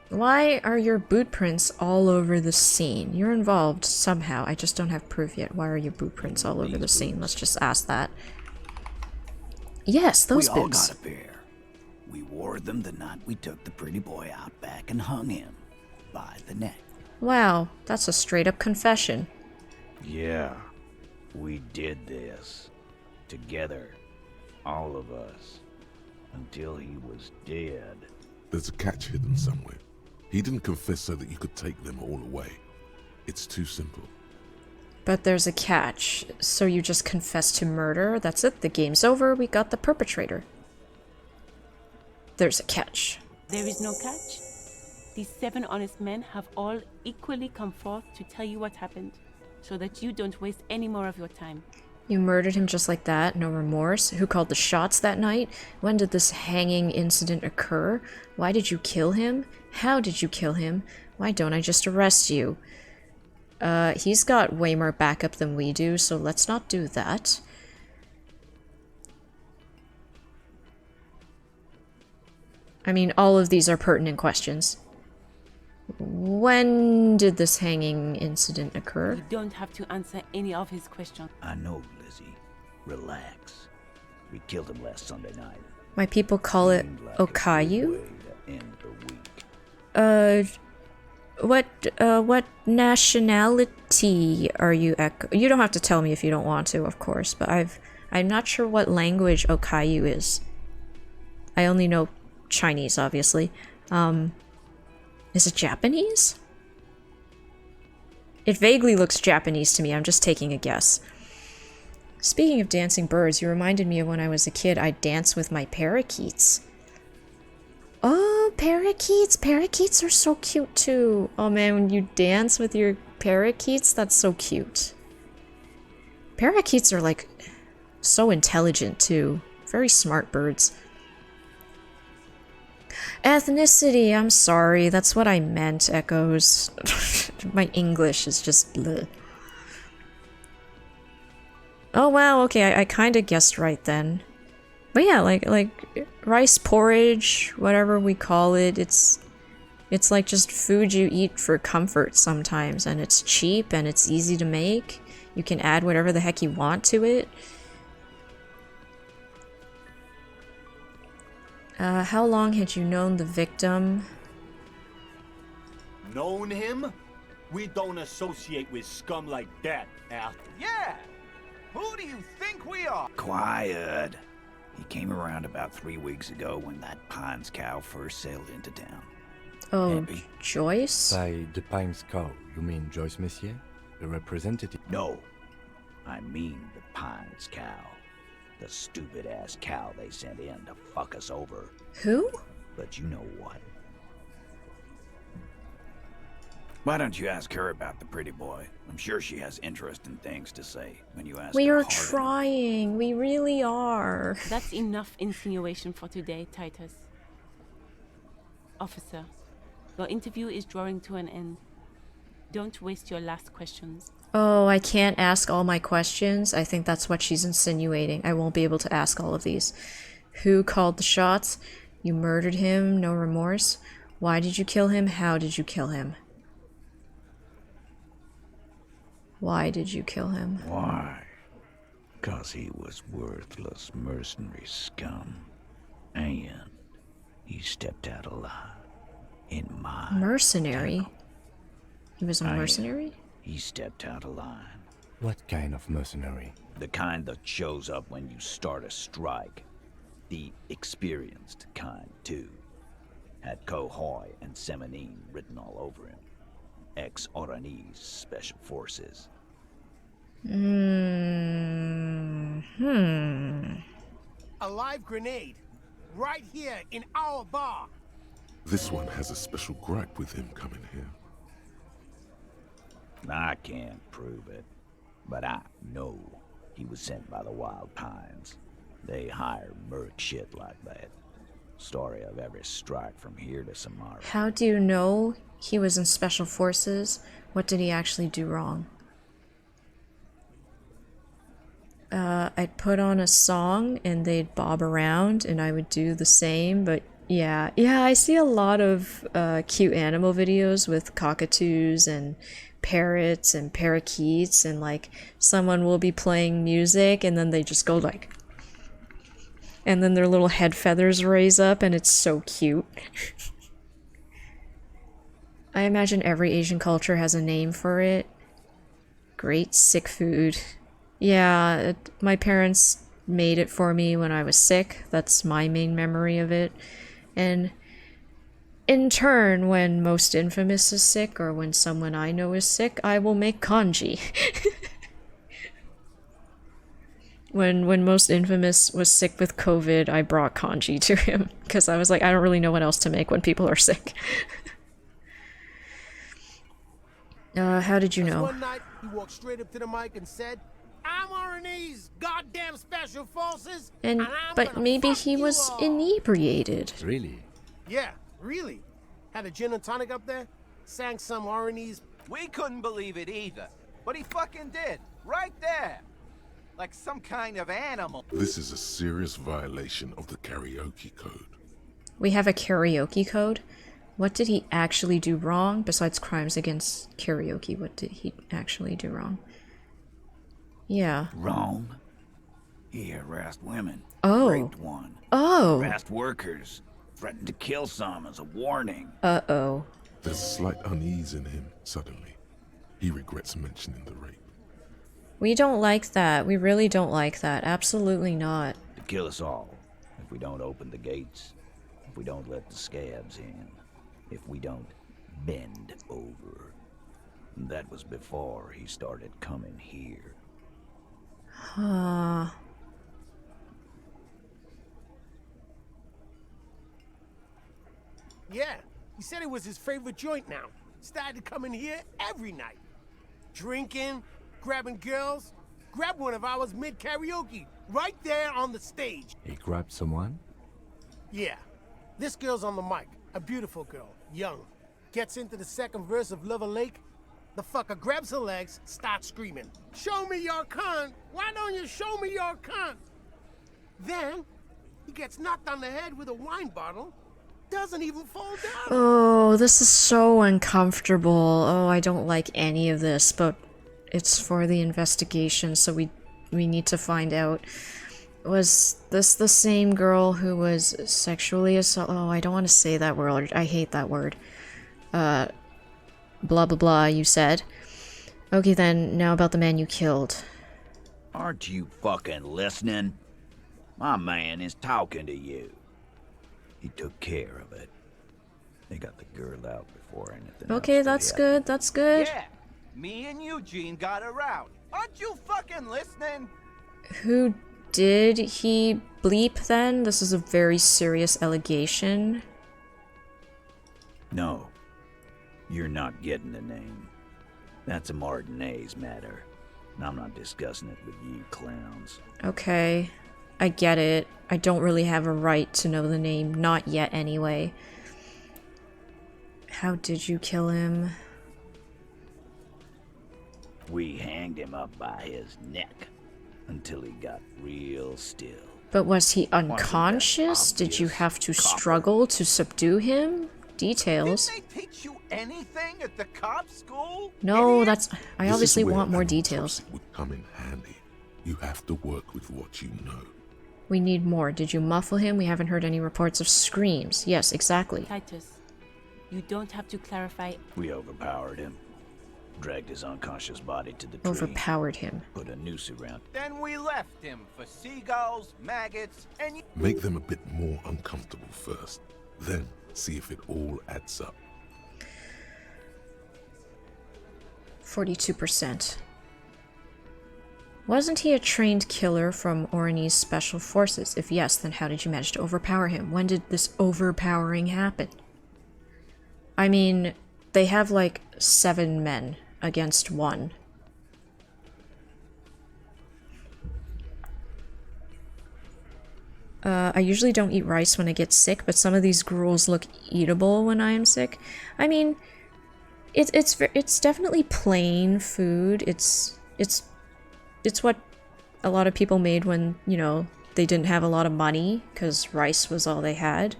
Why are your boot prints all over the scene? You're involved somehow. I just don't have proof yet. Why are your boot prints all over the scene? Let's just ask that. Yes, those we boots. all got a pair. We wore them the night we took the pretty boy out back and hung him by the neck. Wow, that's a straight up confession. Yeah, we did this. Together. All of us. Until he was dead. There's a catch hidden somewhere. He didn't confess so that you could take them all away. It's too simple. But there's a catch. So you just confess to murder? That's it, the game's over, we got the perpetrator. There's a catch. There is no catch. These 7 honest men have all equally come forth to tell you what happened, so that you don't waste any more of your time. You murdered him just like that, no remorse? Who called the shots that night? When did this hanging incident occur? Why did you kill him? How did you kill him? Why don't I just arrest you? He's got way more backup than we do, so let's not do that. I mean, all of these are pertinent questions. When did this hanging incident occur? You don't have to answer any of his questions. I know, Lizzie. Relax. We killed him last Sunday night. My people call it Okayu? End the week. What nationality are you You don't have to tell me if you don't want to, of course, but I'm not sure what language Okayu is. I only know Chinese, obviously. Is it Japanese? It vaguely looks Japanese to me, I'm just taking a guess. Speaking of dancing birds, you reminded me of when I was a kid, I'd dance with my parakeets. Oh, parakeets! Parakeets are so cute too. Oh man, when you dance with your parakeets, that's so cute. Parakeets are like so intelligent too. Very smart birds. Ethnicity, I'm sorry, that's what I meant, Echoes. My English is just bleh. Oh wow, okay, I kinda guessed right then. But yeah, like rice porridge, whatever we call it, it's like just food you eat for comfort sometimes, and it's cheap and it's easy to make. You can add whatever the heck you want to it. How long had you known the victim? Known him? We don't associate with scum like that, Al. Yeah! Who do you think we are? Quiet. He came around about 3 weeks ago when that Pines cow first sailed into town. Oh, Happy? Joyce? By the Pines cow, you mean Joyce Messier? The representative? No. I mean the Pines cow. The stupid-ass cow they sent in to fuck us over. Who? But you know what? Why don't you ask her about the pretty boy? I'm sure she has interesting things to say when you ask We her are hard trying. We really are. That's enough insinuation for today, Titus. Officer, your interview is drawing to an end. Don't waste your last questions. Oh, I can't ask all my questions? I think that's what she's insinuating. I won't be able to ask all of these. Who called the shots? You murdered him, no remorse? Why did you kill him? How did you kill him? Why did you kill him? Why? 'Cause he was worthless mercenary scum. And he stepped out alive in my Mercenary? He was a And mercenary? he stepped out alive. What kind of mercenary? The kind that shows up when you start a strike. The experienced kind, too. Had Kohoi and Semenine written all over him. Ex-Oranese Special Forces. A live grenade. Right here in our bar. This one has a special gripe with him coming here. I can't prove it, but I know he was sent by the Wild Pines. They hire merc shit like that. Story of every strike from here to Samara. How do you know he was in Special Forces? What did he actually do wrong? I'd put on a song and they'd bob around and I would do the same, but yeah, I see a lot of cute animal videos with cockatoos and parrots and parakeets, and like someone will be playing music and then they just go like, and then their little head feathers raise up and it's so cute. I imagine every Asian culture has a name for it. Great sick food. Yeah, my parents made it for me when I was sick. That's my main memory of it. And in turn, when Most Infamous is sick, or when someone I know is sick, I will make kanji. When Most Infamous was sick with COVID, I brought kanji to him, because I was like, I don't really know what else to make when people are sick. How did you know? One night, he walked straight up to the mic and said, I'm Oranese goddamn Special Forces, But maybe he was inebriated. Really? Yeah, really. Had a gin and tonic up there, sang some Oranese. We couldn't believe it either, but he fucking did, right there. Like some kind of animal. This is a serious violation of the karaoke code. We have a karaoke code? What did he actually do wrong besides crimes against karaoke? What did he actually do wrong? Yeah. Wrong? He harassed women. Oh. Raped one. Oh. Harassed workers. Threatened to kill some as a warning. Uh-oh. There's a slight unease in him suddenly. He regrets mentioning the rape. We don't like that. We really don't like that. Absolutely not. To kill us all. If we don't open the gates. If we don't let the scabs in. If we don't bend over. That was before he started coming here. Huh. Yeah, he said it was his favorite joint now. Started coming here every night. Drinking, grabbing girls. Grabbed one of ours mid-karaoke, right there on the stage. He grabbed someone? Yeah. This girl's on the mic. A beautiful girl, young. Gets into the second verse of Lover Lake. The fucker grabs her legs, starts screaming, show me your cunt! Why don't you show me your cunt? Then, he gets knocked on the head with a wine bottle. Doesn't even fall down. Oh, this is so uncomfortable. Oh, I don't like any of this, but it's for the investigation, so we need to find out. Was this the same girl who was sexually assaulted? Oh, I don't want to say that word. I hate that word. Blah blah blah, you said. Okay then, now about the man you killed. Aren't you fucking listening? My man is talking to you. He took care of it. They got the girl out before anything Okay, else that's could good, that's good. Yeah, me and Eugene got her out. Aren't you fucking listening? Who did he bleep then? This is a very serious allegation. No. You're not getting the name. That's a Martinez matter. And I'm not discussing it with you clowns. Okay, I get it. I don't really have a right to know the name. Not yet, anyway. How did you kill him? We hanged him up by his neck until he got real still. But was he unconscious? Did you have to struggle to subdue him? Details. Didn't they teach you anything at the cop school? No, that's... I This obviously is where want more an details. autopsy would come in handy. You have to work with what you know. We need more. Did you muffle him? We haven't heard any reports of screams. Yes, exactly. Titus, you don't have to clarify. We overpowered him. Dragged his unconscious body to the tree. Overpowered him. Put a noose around. Then we left him for seagulls, maggots, and... Make them a bit more uncomfortable first. Then see if it all adds up. 42%. Wasn't he a trained killer from Orani's special forces? If yes, then how did you manage to overpower him? When did this overpowering happen? I mean, they have like 7 men against 1. I usually don't eat rice when I get sick, but some of these gruels look eatable when I am sick. I mean, it's definitely plain food. It's what a lot of people made when, you know, they didn't have a lot of money because rice was all they had.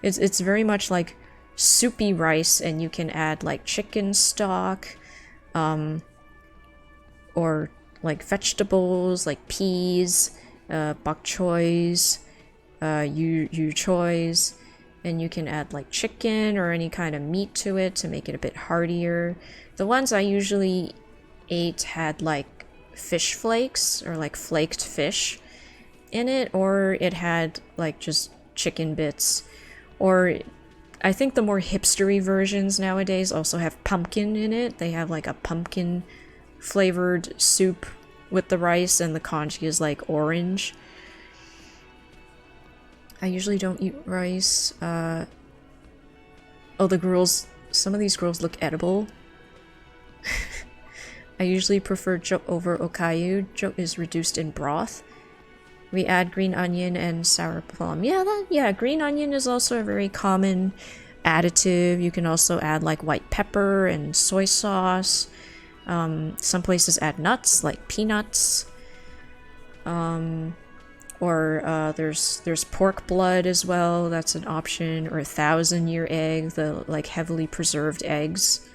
It's very much like soupy rice, and you can add like chicken stock, or like vegetables like peas, bok choys, yu choys, and you can add like chicken or any kind of meat to it to make it a bit heartier. The ones I usually ate had like fish flakes or like flaked fish in it, or it had like just chicken bits, or I think the more hipstery versions nowadays also have pumpkin in it. They have like a pumpkin flavored soup with the rice, and the congee is like orange. I usually don't eat rice. Oh, the gruels. Some of these gruels look edible. I usually prefer jo over okayu. Jo is reduced in broth. We add green onion and sour plum. Yeah, green onion is also a very common additive. You can also add like white pepper and soy sauce. Some places add nuts, like peanuts. Or there's pork blood as well. That's an option. Or 1,000-year egg, the like heavily preserved eggs.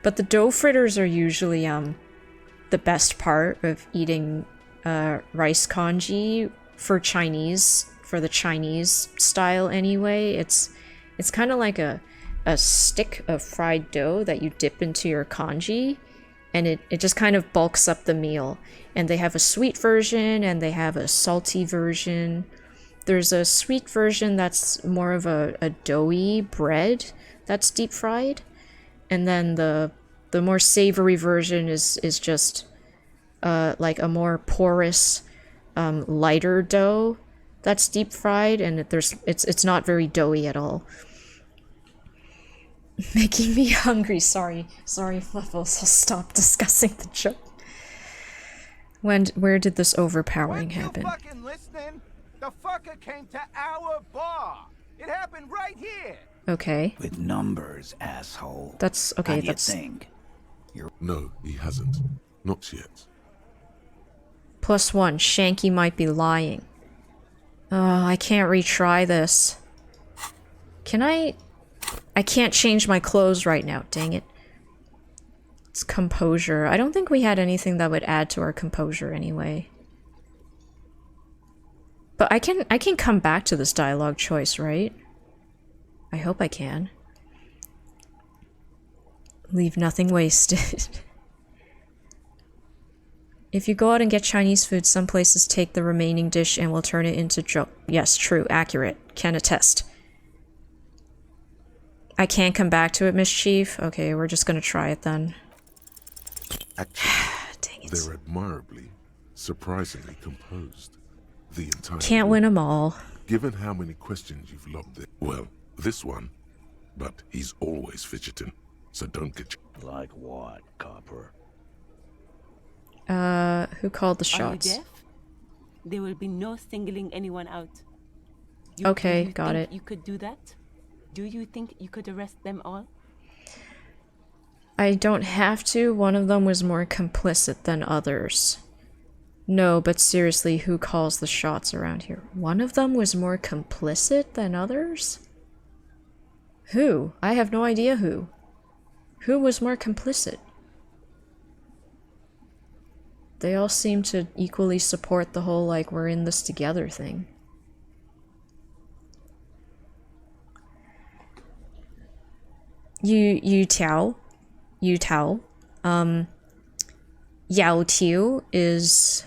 But the dough fritters are usually the best part of eating rice congee for the Chinese style anyway. It's kind of like a stick of fried dough that you dip into your congee, and it just kind of bulks up the meal. And they have a sweet version and they have a salty version. There's a sweet version that's more of a doughy bread that's deep fried. And then the more savory version is just like a more porous, lighter dough that's deep fried, and it's not very doughy at all. Making me hungry. Sorry, Fluffles. I'll stop discussing the joke. Where did this overpowering happen? You fucking listening? The fucker came to our bar. It happened right here. Okay. With numbers, asshole. That's okay. How do you That's think? No, he hasn't. Not yet. +1. Shanky might be lying. Oh, I can't retry this. Can I? I can't change my clothes right now. Dang it. It's composure. I don't think we had anything that would add to our composure anyway. But I can come back to this dialogue choice, right? I hope I can. Leave nothing wasted. If you go out and get Chinese food, some places take the remaining dish and will turn it into Yes, true, accurate. Can attest. I can't come back to it, Mischief. Okay, we're just gonna try it then. Actually, dang it. They're admirably, surprisingly composed. The entire Can't win them all. Given how many questions you've lobbed there. Well, this one. But he's always fidgeting, so don't get... Like what, Copper? Who called the shots? Are you deaf? There will be no singling anyone out. Okay, do you got think it. You could do that? Do you think you could arrest them all? I don't have to. One of them was more complicit than others. No, but seriously, who calls the shots around here? One of them was more complicit than others? Who? I have no idea who. Who was more complicit? They all seem to equally support the whole, like, we're in this together thing. Yu Tao. Yao Tiu is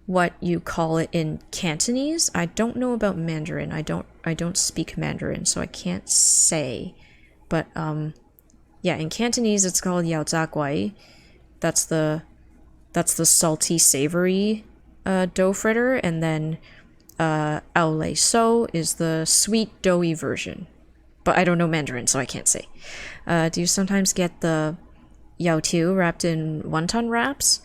what you call it in Cantonese. I don't know about Mandarin. I don't speak Mandarin, so I can't say. But yeah, in Cantonese it's called Yao Zha Guai. That's the salty savory dough fritter, and then Ao Lei So is the sweet doughy version. But I don't know Mandarin, so I can't say. Do you sometimes get the Yao Tiu wrapped in wonton wraps?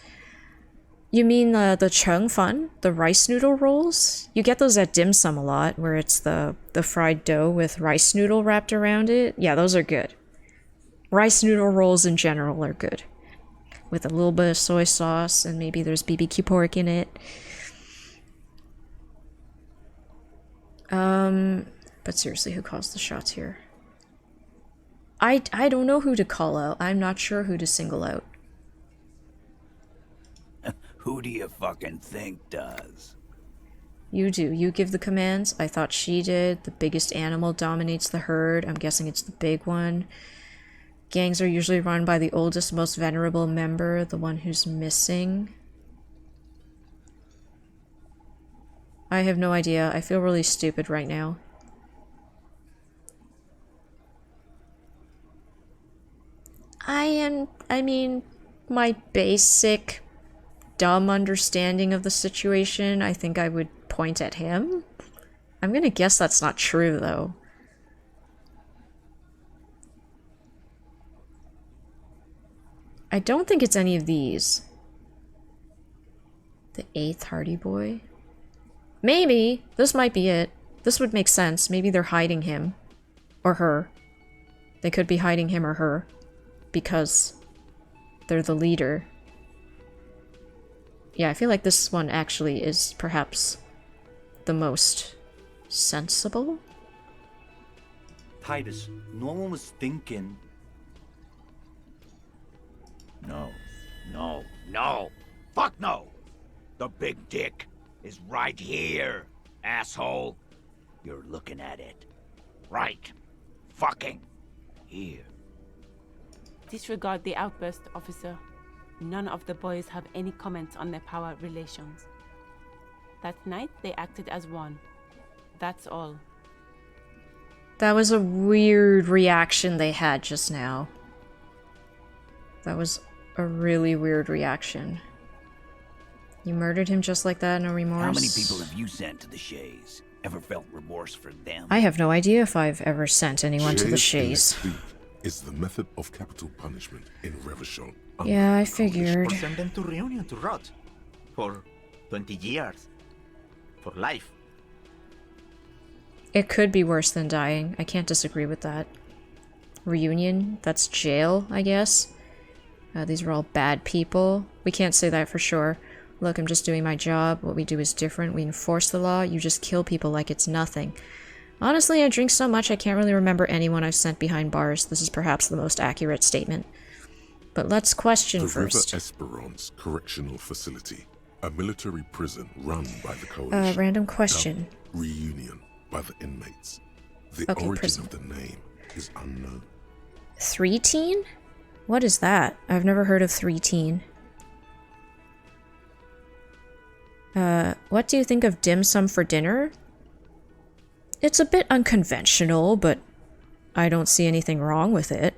You mean the cheng fan, the rice noodle rolls? You get those at dim sum a lot, where it's the fried dough with rice noodle wrapped around it. Yeah, those are good. Rice noodle rolls in general are good. With a little bit of soy sauce, and maybe there's BBQ pork in it. But seriously, who calls the shots here? I don't know who to call out. I'm not sure who to single out. Who do you fucking think does? You do. You give the commands. I thought she did. The biggest animal dominates the herd. I'm guessing it's the big one. Gangs are usually run by the oldest, most venerable member, the one who's missing. I have no idea. I feel really stupid right now. I mean, my basic dumb understanding of the situation, I think I would point at him. I'm gonna guess that's not true, though. I don't think it's any of these. The 8th Hardy Boy? Maybe! This might be it. This would make sense. Maybe they're hiding him. Or her. They could be hiding him or her. Because they're the leader. Yeah, I feel like this one actually is perhaps the most sensible. Titus, no one was thinking. No, no, no. Fuck no! The big dick is right here, asshole. You're looking at it. Right. Fucking here. Disregard the outburst, officer. None of the boys have any comments on their power relations. That night, they acted as one. That's all. That was a weird reaction they had just now. That was a really weird reaction. You murdered him just like that, no remorse? How many people have you sent to the Shays? Ever felt remorse for them? I have no idea if I've ever sent anyone to the Shays. Is the method of capital punishment in Revachol. Yeah, I figured. Or send them to Reunion to rot. For 20 years. For life. It could be worse than dying. I can't disagree with that. Reunion? That's jail, I guess. These are all bad people. We can't say that for sure. Look, I'm just doing my job. What we do is different. We enforce the law. You just kill people like it's nothing. Honestly, I drink so much I can't really remember anyone I've sent behind bars. This is perhaps the most accurate statement. But let's question first. The River Esperance Correctional Facility, a military prison run by the coalition. Random question. Reunion by the inmates. The origin prison of the name is unknown. 3-teen? What is that? I've never heard of 3-teen. What do you think of dim sum for dinner? It's a bit unconventional, but I don't see anything wrong with it.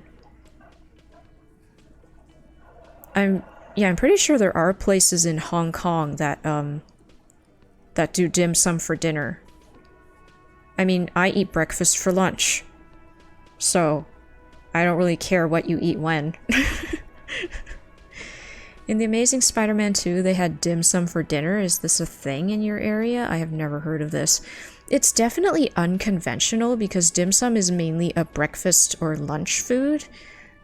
I'm pretty sure there are places in Hong Kong that that do dim sum for dinner. I mean, I eat breakfast for lunch. So, I don't really care what you eat when. In The Amazing Spider-Man 2, they had dim sum for dinner. Is this a thing in your area? I have never heard of this. It's definitely unconventional because dim sum is mainly a breakfast or lunch food.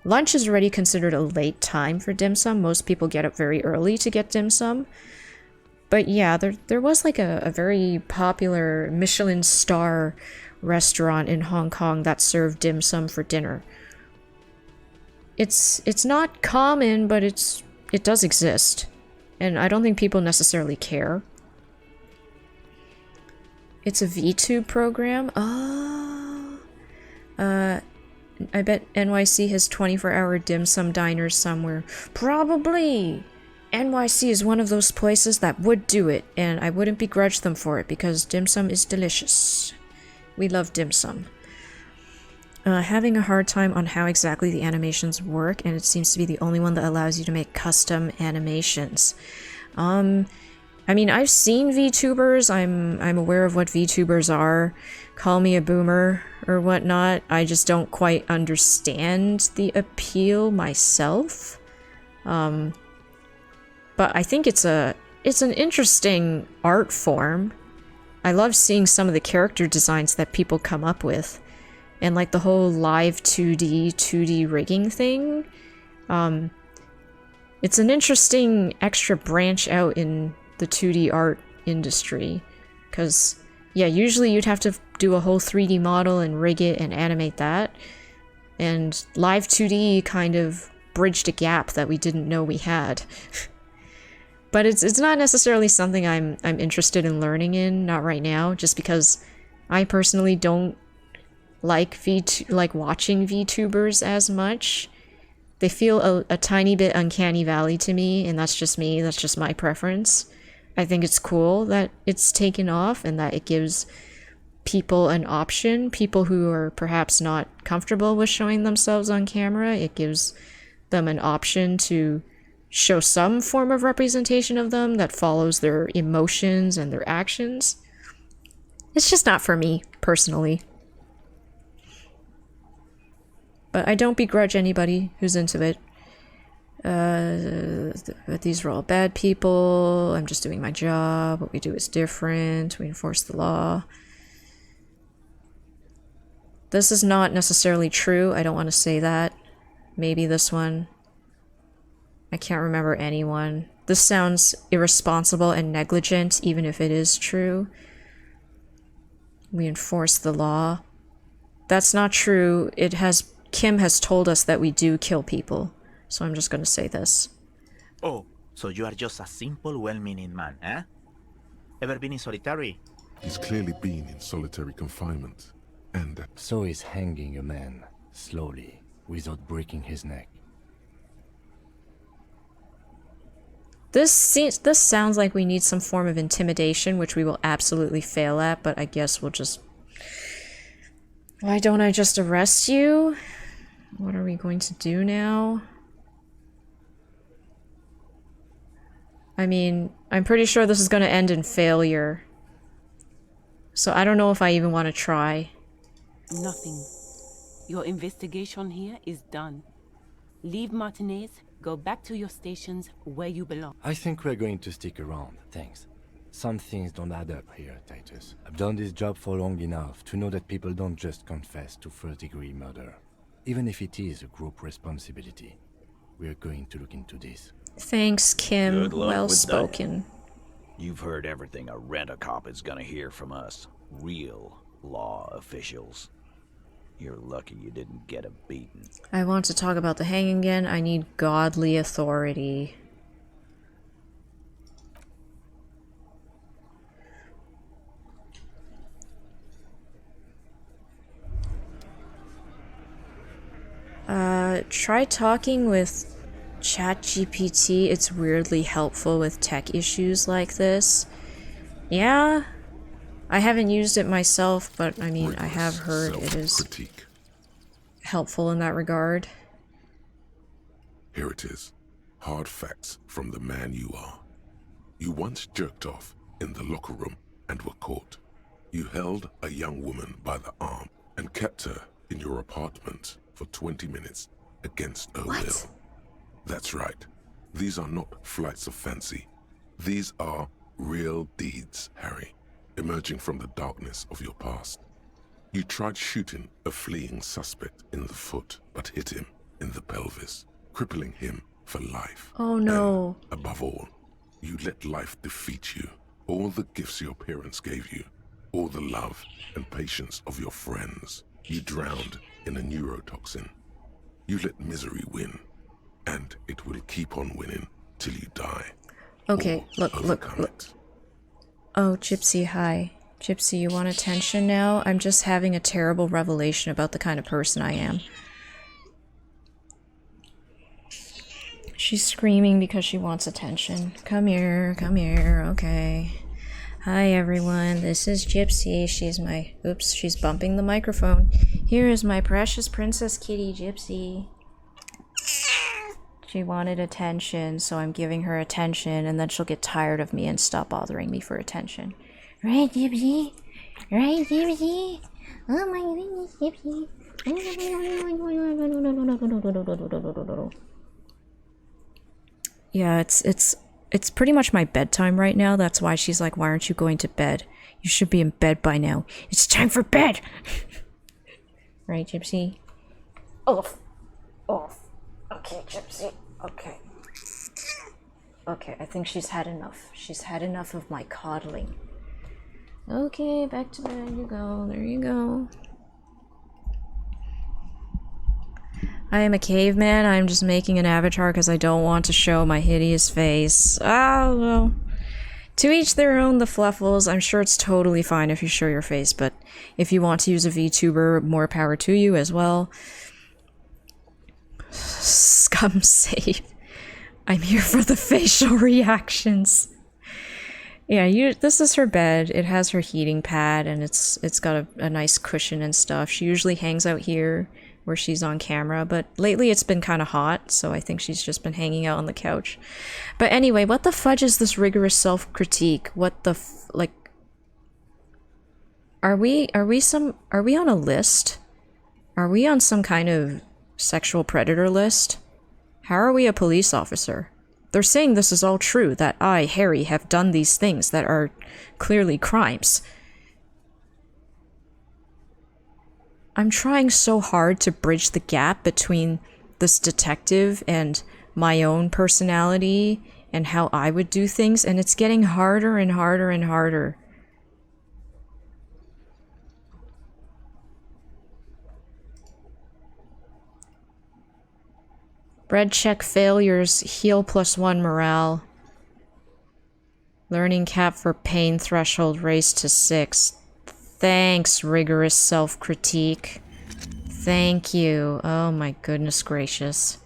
Lunch is already considered a late time for dim sum. Most people get up very early to get dim sum. But yeah, there was like a very popular Michelin star restaurant in Hong Kong that served dim sum for dinner. It's not common, but it does exist. And I don't think people necessarily care. It's a VTube program? Oh. I bet NYC has 24-hour dim sum diners somewhere. Probably! NYC is one of those places that would do it, and I wouldn't begrudge them for it because dim sum is delicious. We love dim sum. Having a hard time on how exactly the animations work, and it seems to be the only one that allows you to make custom animations. I mean, I've seen VTubers, I'm aware of what VTubers are. Call me a boomer or whatnot. I just don't quite understand the appeal myself. But I think it's an interesting art form. I love seeing some of the character designs that people come up with. And like the whole live 2D rigging thing. It's an interesting extra branch out in the 2D art industry. Because, yeah, usually you'd have to do a whole 3D model and rig it and animate that. And live 2D kind of bridged a gap that we didn't know we had. But it's not necessarily something I'm interested in learning in, not right now, just because I personally don't like watching VTubers as much. They feel a tiny bit uncanny valley to me, and that's just me, that's just my preference. I think it's cool that it's taken off and that it gives people an option, people who are perhaps not comfortable with showing themselves on camera. It gives them an option to show some form of representation of them that follows their emotions and their actions. It's just not for me, personally. But I don't begrudge anybody who's into it. But these are all bad people. I'm just doing my job. What we do is different. We enforce the law. This is not necessarily true. I don't want to say that. Maybe this one. I can't remember anyone. This sounds irresponsible and negligent, even if it is true. We enforce the law. That's not true. Kim has told us that we do kill people. So I'm just gonna say this. Oh, so you are just a simple, well-meaning man, eh? Ever been in solitary? He's clearly been in solitary confinement. And so he's hanging a man, slowly, without breaking his neck. This sounds like we need some form of intimidation, which we will absolutely fail at, but I guess we'll just... Why don't I just arrest you? What are we going to do now? I mean, I'm pretty sure this is going to end in failure. So I don't know if I even want to try. Nothing. Your investigation here is done. Leave Martinez, go back to your stations where you belong. I think we're going to stick around, thanks. Some things don't add up here, Titus. I've done this job for long enough to know that people don't just confess to first-degree murder. Even if it is a group responsibility. We're going to look into this. Thanks, Kim. Good luck Well with spoken. that. You've heard everything a rent-a-cop is gonna hear from us. Real law officials. You're lucky you didn't get a beating. I want to talk about the hanging again. I need godly authority. Try talking with ChatGPT. It's weirdly helpful with tech issues like this. Yeah, I haven't used it myself, but I mean, I have heard it is helpful in that regard. Here it is. Hard facts from the man you are. You once jerked off in the locker room and were caught. You held a young woman by the arm and kept her in your apartment for 20 minutes against her will. That's right. These are not flights of fancy. These are real deeds, Harry, emerging from the darkness of your past. You tried shooting a fleeing suspect in the foot, but hit him in the pelvis, crippling him for life. Oh no. And above all, you let life defeat you. All the gifts your parents gave you, all the love and patience of your friends, you drowned in a neurotoxin. You let misery win, and it will keep on winning till you die. Okay, look. Oh, Gypsy, hi. Gypsy, you want attention now? I'm just having a terrible revelation about the kind of person I am. She's screaming because she wants attention. Come here, okay. Hi everyone, this is Gypsy. She's my... Oops, she's bumping the microphone. Here is my precious princess kitty, Gypsy. She wanted attention, so I'm giving her attention, and then she'll get tired of me and stop bothering me for attention. Right, Gypsy? Right, Gypsy? Oh my goodness, Gypsy. Yeah, it's pretty much my bedtime right now. That's why she's like, why aren't you going to bed? You should be in bed by now. It's time for bed! Right, Gypsy? Off. Okay, Gypsy. Okay. Okay, I think she's had enough. She's had enough of my coddling. Okay, back to bed you go. There you go. I am a caveman. I'm just making an avatar because I don't want to show my hideous face. Ah, well. To each their own, the fluffles. I'm sure it's totally fine if you show your face, but if you want to use a VTuber, more power to you as well. Scum save. I'm here for the facial reactions. Yeah, this is her bed. It has her heating pad, and it's got a nice cushion and stuff. She usually hangs out here where she's on camera, but lately it's been kind of hot, so I think she's just been hanging out on the couch. But anyway, what the fudge is this rigorous self-critique? What the like... Are we on a list? Are we on some kind of sexual predator list? How are we a police officer? They're saying this is all true, that I, Harry, have done these things that are clearly crimes. I'm trying so hard to bridge the gap between this detective and my own personality and how I would do things, and it's getting harder and harder and harder. Bread check failures, heal +1 morale. Learning cap for pain threshold raised to 6. Thanks, rigorous self-critique. Thank you. Oh my goodness gracious.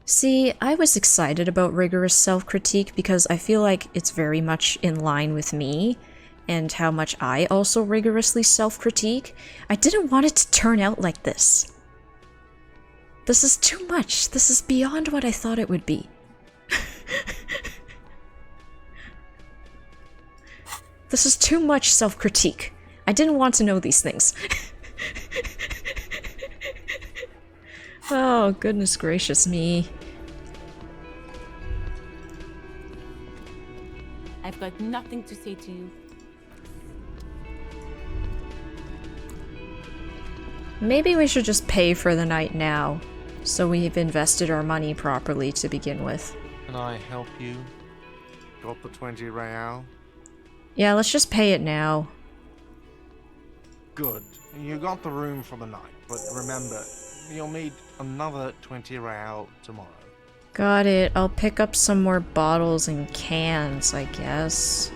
See, I was excited about rigorous self-critique because I feel like it's very much in line with me and how much I also rigorously self-critique. I didn't want it to turn out like this. This is too much. This is beyond what I thought it would be. This is too much self-critique. I didn't want to know these things. Oh, goodness gracious me. I've got nothing to say to you. Maybe we should just pay for the night now, so we've invested our money properly to begin with. Can I help you? Got the 20 real? Yeah, let's just pay it now. Good. You got the room for the night, but remember, you'll need another 20 real tomorrow. Got it. I'll pick up some more bottles and cans, I guess.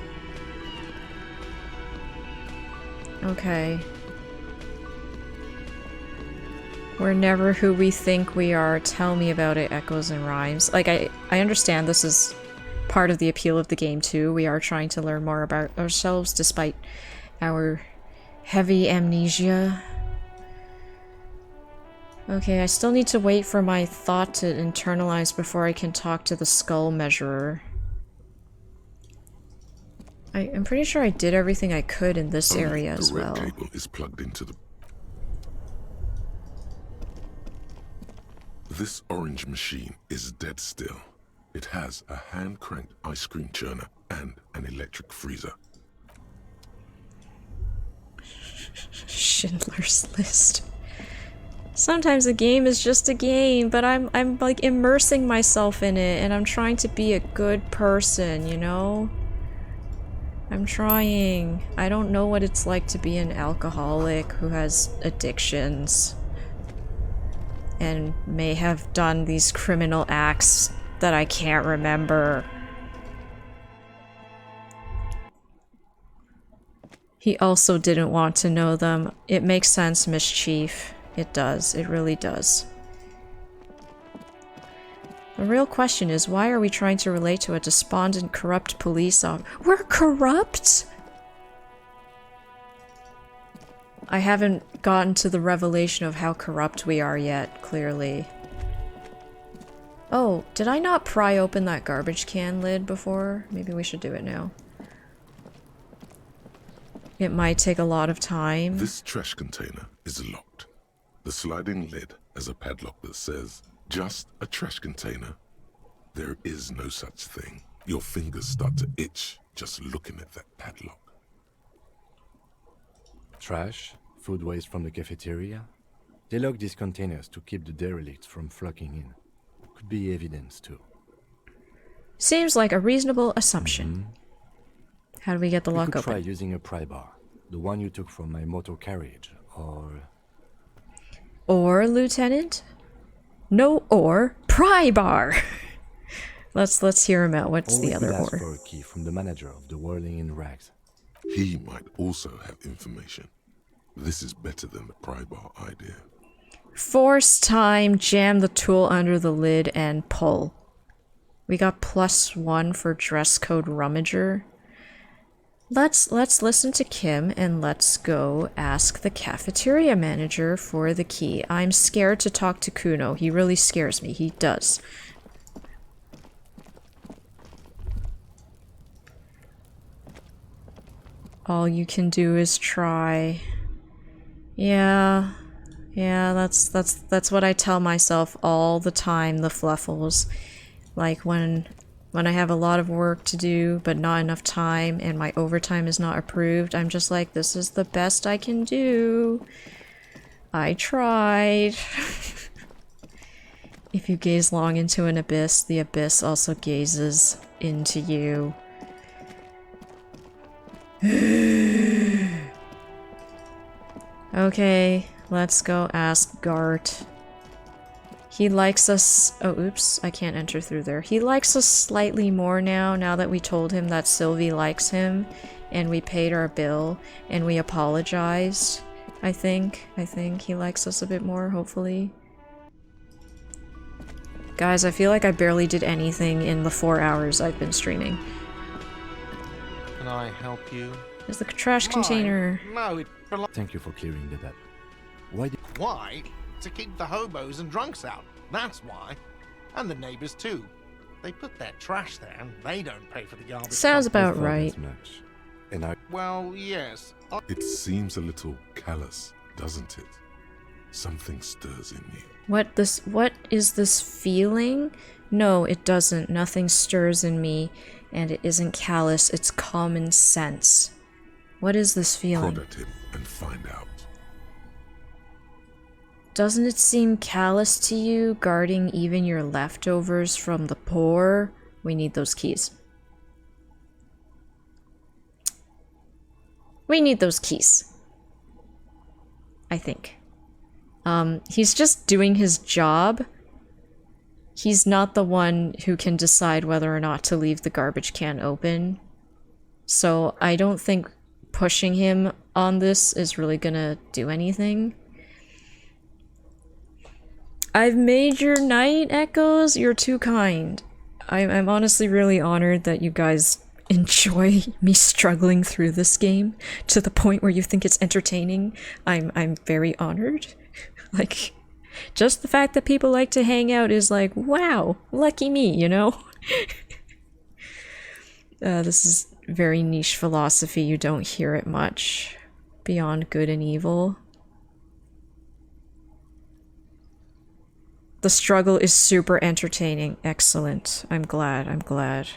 Okay. We're never who we think we are. Tell me about it, Echoes and Rhymes. Like, I understand this is part of the appeal of the game too. We are trying to learn more about ourselves despite our heavy amnesia. Okay, I still need to wait for my thought to internalize before I can talk to the skull measurer. I'm pretty sure I did everything I could in this area as well. The red cable is plugged into the... This orange machine is dead still. It has a hand-cranked ice cream churner and an electric freezer. Schindler's List. Sometimes a game is just a game, but I'm like immersing myself in it and I'm trying to be a good person, you know? I'm trying. I don't know what it's like to be an alcoholic who has addictions and may have done these criminal acts that I can't remember. He also didn't want to know them. It makes sense, Mischief. It does. It really does. The real question is, why are we trying to relate to a despondent, corrupt police officer? We're corrupt?! I haven't gotten to the revelation of how corrupt we are yet, clearly. Oh, did I not pry open that garbage can lid before? Maybe we should do it now. It might take a lot of time. This trash container is locked. The sliding lid has a padlock that says, just a trash container. There is no such thing. Your fingers start to itch just looking at that padlock. Trash? Food waste from the cafeteria? They lock these containers to keep the derelicts from flocking in. Could be evidence too. Seems like a reasonable assumption. How do we get the lock open? open? Try using a pry bar. The one you took from my motor carriage, or... Or, Lieutenant? No or. Pry bar! Let's hear him out. What's the other ask or? for a key from the manager of the Whirling in Rags. He might also have information. This is better than the pry bar idea. Force time, jam the tool under the lid, and pull. We got +1 for dress code rummager. Let's listen to Kim and let's go ask the cafeteria manager for the key. I'm scared to talk to Kuno. He really scares me. He does. All you can do is try. Yeah, that's what I tell myself all the time, the fluffles. Like when I have a lot of work to do but not enough time and my overtime is not approved, I'm just like, this is the best I can do. I tried. If you gaze long into an abyss, the abyss also gazes into you. Okay, let's go ask Gart. He likes us— oh, oops, I can't enter through there. He likes us slightly more now that we told him that Sylvie likes him, and we paid our bill, and we apologized. I think he likes us a bit more, hopefully. Guys, I feel like I barely did anything in the 4 hours I've been streaming. Can I help you? There's the trash container. No, it belongs. Thank you for clearing that up. Why? To keep the hobos and drunks out. That's why. And the neighbors too. They put their trash there and they don't pay for the garbage. Sounds about right. Well, yes. It seems a little callous, doesn't it? Something stirs in me. What is this feeling? No, it doesn't. Nothing stirs in me, and it isn't callous, it's common sense. What is this feeling? Prod at him and find out. Doesn't it seem callous to you, guarding even your leftovers from the poor? We need those keys. We need those keys. I think. He's just doing his job. He's not the one who can decide whether or not to leave the garbage can open. So I don't think pushing him on this is really gonna do anything. I've made your night, Echoes. You're too kind. I'm honestly really honored that you guys enjoy me struggling through this game to the point where you think it's entertaining. I'm very honored. Like, just the fact that people like to hang out is like, wow, lucky me, you know? This is very niche philosophy. You don't hear it much. Beyond good and evil. The struggle is super entertaining. Excellent. I'm glad.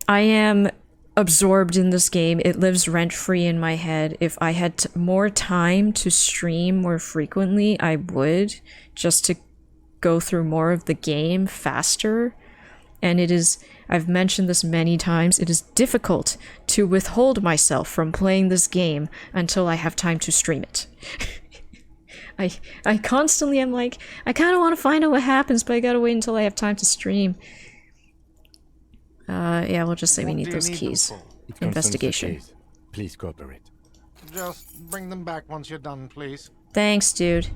I am absorbed in this game. It lives rent-free in my head. If I had more time to stream more frequently, I would, just to go through more of the game faster. And it is, I've mentioned this many times, it is difficult to withhold myself from playing this game until I have time to stream it. I constantly am like, I kind of want to find out what happens, but I gotta wait until I have time to stream. Yeah, we'll just say we need those keys. Investigation. Please cooperate. Just bring them back once you're done, please. Thanks, dude.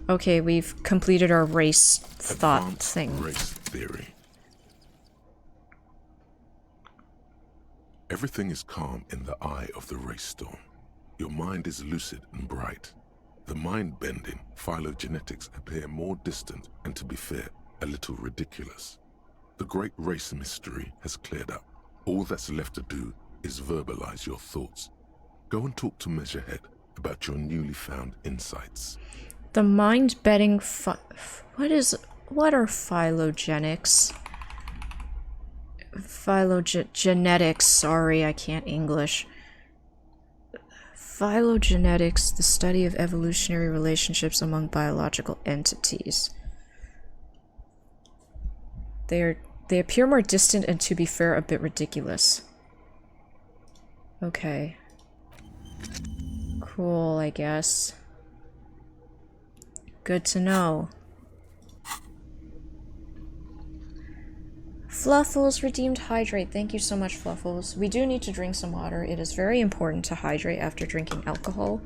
Okay, we've completed our race thought Advanced thing. Race theory. Everything is calm in the eye of the race storm. Your mind is lucid and bright. The mind-bending phylogenetics appear more distant and, to be fair, a little ridiculous. The great race mystery has cleared up. All that's left to do is verbalize your thoughts. Go and talk to Measurehead about your newly found insights. The mind-bending what are phylogenics? Phylogenetics, sorry, I can't English. Phylogenetics, the study of evolutionary relationships among biological entities. They appear more distant and, to be fair, a bit ridiculous. Okay. Cool, I guess. Good to know. Fluffles redeemed hydrate. Thank you so much, Fluffles. We do need to drink some water. It is very important to hydrate after drinking alcohol.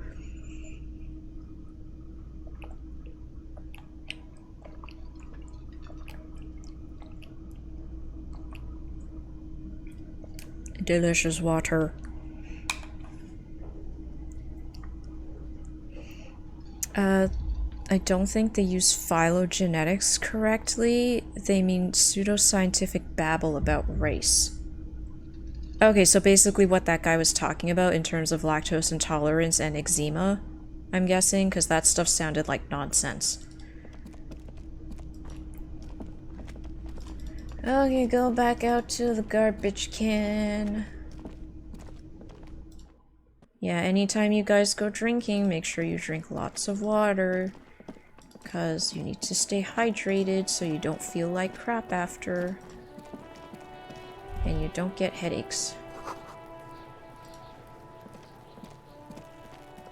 Delicious water. I don't think they use phylogenetics correctly. They mean pseudoscientific babble about race. Okay, so basically what that guy was talking about in terms of lactose intolerance and eczema, I'm guessing, because that stuff sounded like nonsense. Okay, go back out to the garbage can. Yeah, anytime you guys go drinking, make sure you drink lots of water. Because you need to stay hydrated so you don't feel like crap after. And you don't get headaches.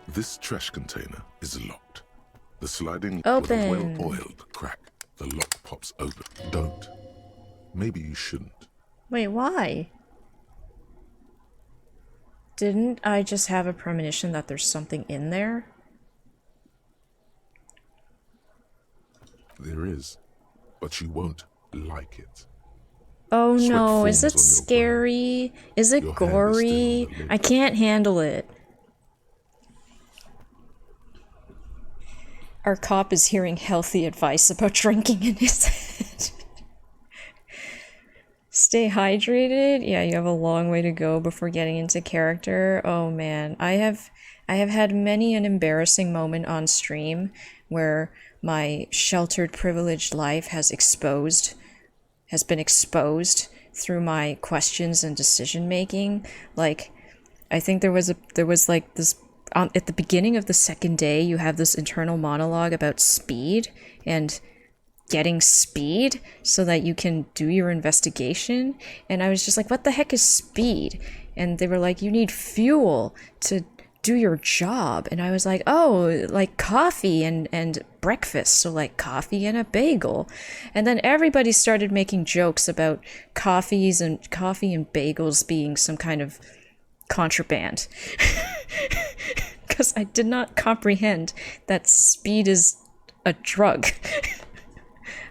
This trash container is locked. The sliding Open. with a well-oiled crack. The lock pops open. Don't. Maybe you shouldn't. Wait, why? Didn't I just have a premonition that there's something in there? There is, but you won't like it. Oh Sweat no, is forms it on your scary? Is it Your hand is still gory? on the lid. I can't handle it. Our cop is hearing healthy advice about drinking in his head. Stay hydrated? Yeah, you have a long way to go before getting into character. Oh man, I have had many an embarrassing moment on stream where my sheltered, privileged life has been exposed through my questions and decision making. Like, I think there was like this at the beginning of the second day, you have this internal monologue about speed and getting speed so that you can do your investigation. And I was just like, what the heck is speed? And they were like, you need fuel to do your job. And I was like, oh, like coffee and breakfast, so like coffee and a bagel. And then everybody started making jokes about coffee and bagels being some kind of contraband. Because I did not comprehend that speed is a drug.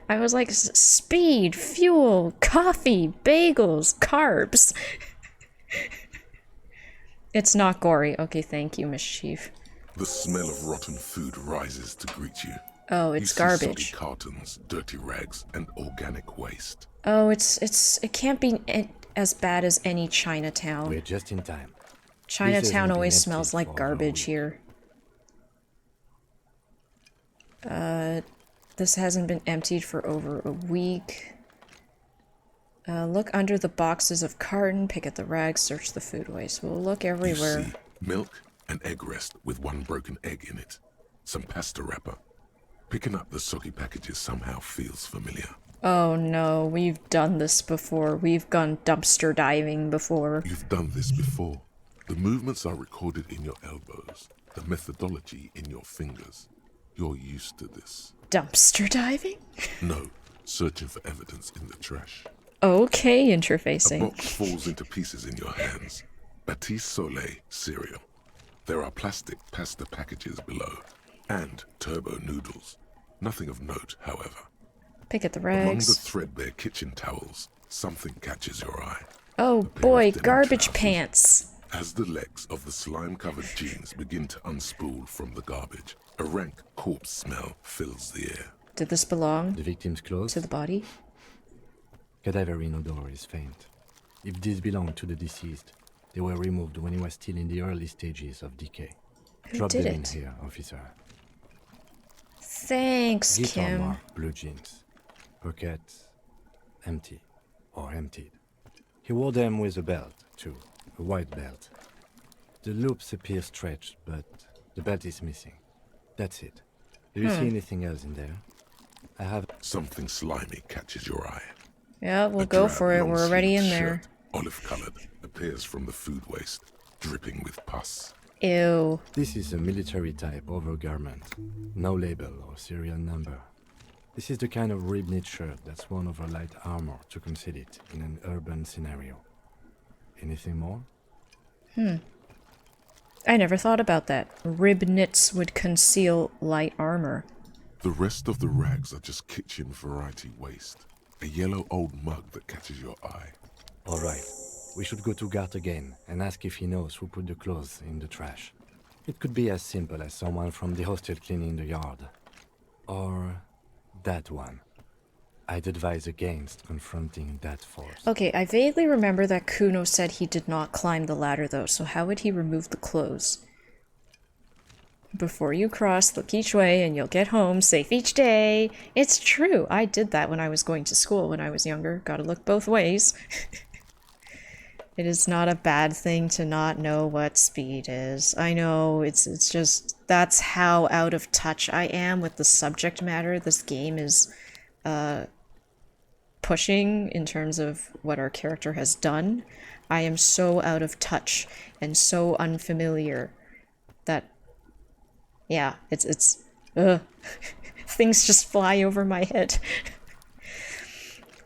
I was like, speed, fuel, coffee, bagels, carbs. It's not gory. Okay, thank you, Mischief. The smell of rotten food rises to greet you. Oh, You it's see garbage. soggy cartons, dirty rags, and organic waste. Oh, it can't be as bad as any Chinatown. We're just in time. Chinatown always smells like garbage here. This hasn't been emptied for over a week. Look under the boxes of carton, pick at the rags, search the food waste. We'll look everywhere. You see milk, an egg rest with one broken egg in it, some pasta wrapper. Picking up the soggy packages somehow feels familiar. Oh no, we've done this before. We've gone dumpster diving before. You've done this before. The movements are recorded in your elbows, the methodology in your fingers. You're used to this. Dumpster diving? No, searching for evidence in the trash. Okay, A interfacing. box falls into pieces in your hands. Batiste Soleil cereal. There are plastic pasta packages below, and turbo noodles. Nothing of note, however. Pick at the Among the rags. threadbare kitchen towels, something catches your eye. Oh boy, garbage pants. As the legs of the slime-covered jeans begin to unspool from the garbage, a rank corpse smell fills the air. Did this belong The victim's clothes? to the body? Cadaverine odor is faint. If these belong to the deceased, they were removed when he was still in the early stages of decay. Who Drop did them in it? here, officer. Thanks, Guitar Kim. mark, blue jeans. Pockets empty or emptied. He wore them with a belt, too. A white belt. The loops appear stretched, but the belt is missing. That's it. Do you see anything else in there? I have... Something slimy catches your eye. Yeah, we'll A go drab, for it. We're already in long-sleeved there. shirt, olive-colored, appears from the food waste, dripping with pus. Ew. This is a military type overgarment. No label or serial number. This is the kind of rib-knit shirt that's worn over light armor to conceal it in an urban scenario. Anything more? I never thought about that. Rib knits would conceal light armor. The rest of the rags are just kitchen variety waste. A yellow old mug that catches your eye. All right. We should go to Gart again and ask if he knows who put the clothes in the trash. It could be as simple as someone from the hostel cleaning the yard. Or that one. I'd advise against confronting that force. Okay, I vaguely remember that Kuno said he did not climb the ladder though, so how would he remove the clothes? Before you cross, look each way and you'll get home safe each day. It's true. I did that when I was going to school when I was younger. Gotta look both ways. It is not a bad thing to not know what speed is. I know, it's just, that's how out of touch I am with the subject matter this game is pushing in terms of what our character has done. I am so out of touch and so unfamiliar that, yeah, it's things just fly over my head.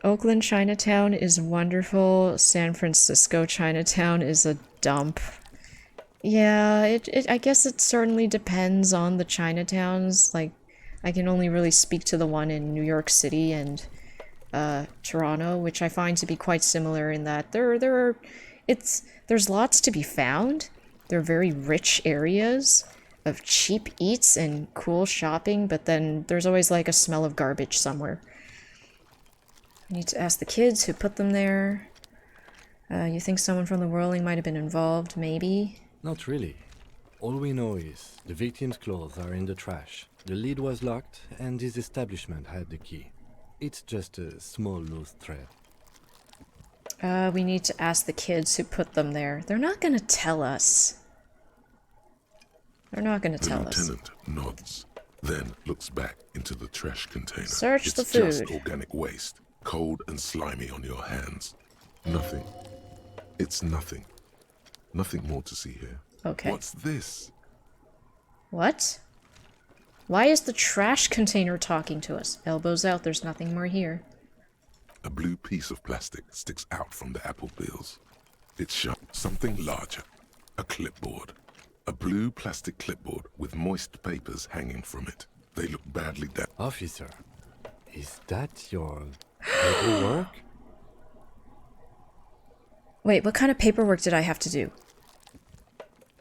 Oakland Chinatown is wonderful. San Francisco Chinatown is a dump. Yeah, I guess it certainly depends on the Chinatowns. Like, I can only really speak to the one in New York City and Toronto, which I find to be quite similar in that there's lots to be found. They're very rich areas of cheap eats and cool shopping, but then there's always like a smell of garbage somewhere. I need to ask the kids who put them there. You think someone from the whirling might have been involved? Maybe? Not really. All we know is the victim's clothes are in the trash. The lid was locked, and his establishment had the key. It's just a small loose thread. We need to ask the kids who put them there. They're not gonna tell us. They're not gonna tell us. The lieutenant nods, then looks back into the trash container. Search it's the food. Just organic waste, cold and slimy on your hands. Nothing. It's nothing. Nothing more to see here. Okay. What's this? What? Why is the trash container talking to us? Elbows out, there's nothing more here. A blue piece of plastic sticks out from the apple peels. It's sharp. Something larger. A clipboard. A blue plastic clipboard with moist papers hanging from it. They look badly damaged. Officer, is that your paperwork? Wait, what kind of paperwork did I have to do?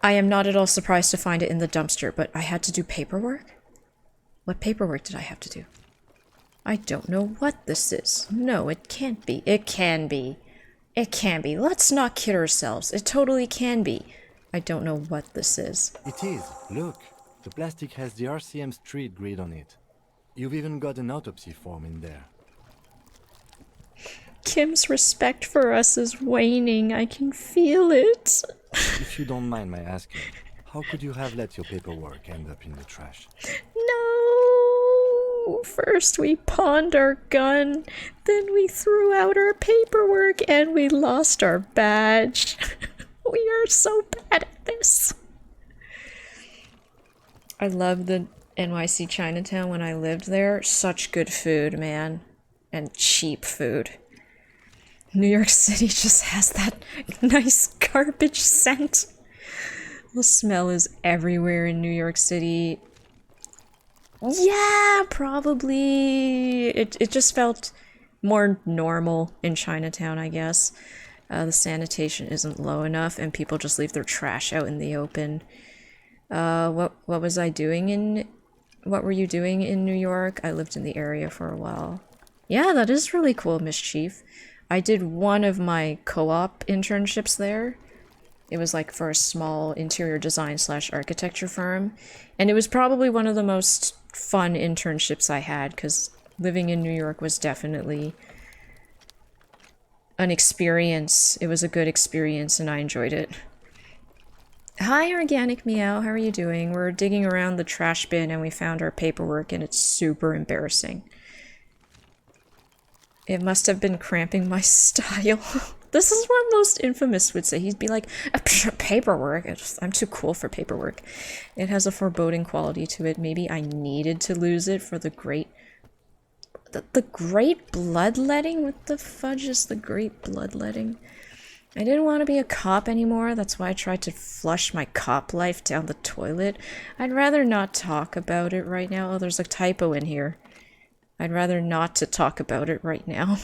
I am not at all surprised to find it in the dumpster, but I had to do paperwork? What paperwork did I have to do? I don't know what this is. No, it can't be. It can be. It can be. Let's not kid ourselves. It totally can be. I don't know what this is. It is. Look, the plastic has the RCM street grid on it. You've even got an autopsy form in there. Kim's respect for us is waning. I can feel it. If you don't mind my asking, how could you have let your paperwork end up in the trash? No! First we pawned our gun, then we threw out our paperwork, and we lost our badge. We are so bad at this. I love the NYC Chinatown when I lived there. Such good food, man. And cheap food. New York City just has that nice garbage scent. The smell is everywhere in New York City. Yeah, probably. It just felt more normal in Chinatown, I guess. The sanitation isn't low enough, and people just leave their trash out in the open. What was I doing in... What were you doing in New York? I lived in the area for a while. Yeah, that is really cool, Miss Chief. I did one of my co-op internships there. It was like for a small interior design / architecture firm. And it was probably one of the most fun internships I had, because living in New York was definitely an experience. It was a good experience and I enjoyed it. Hi, Organic Meow, how are you doing? We're digging around the trash bin and we found our paperwork and it's super embarrassing. It must have been cramping my style. This is what Most Infamous would say. He'd be like, paperwork? I'm too cool for paperwork. It has a foreboding quality to it. Maybe I needed to lose it for the great... The great bloodletting? What the fudge is the great bloodletting? I didn't want to be a cop anymore. That's why I tried to flush my cop life down the toilet. I'd rather not talk about it right now. Oh, there's a typo in here. I'd rather not to talk about it right now.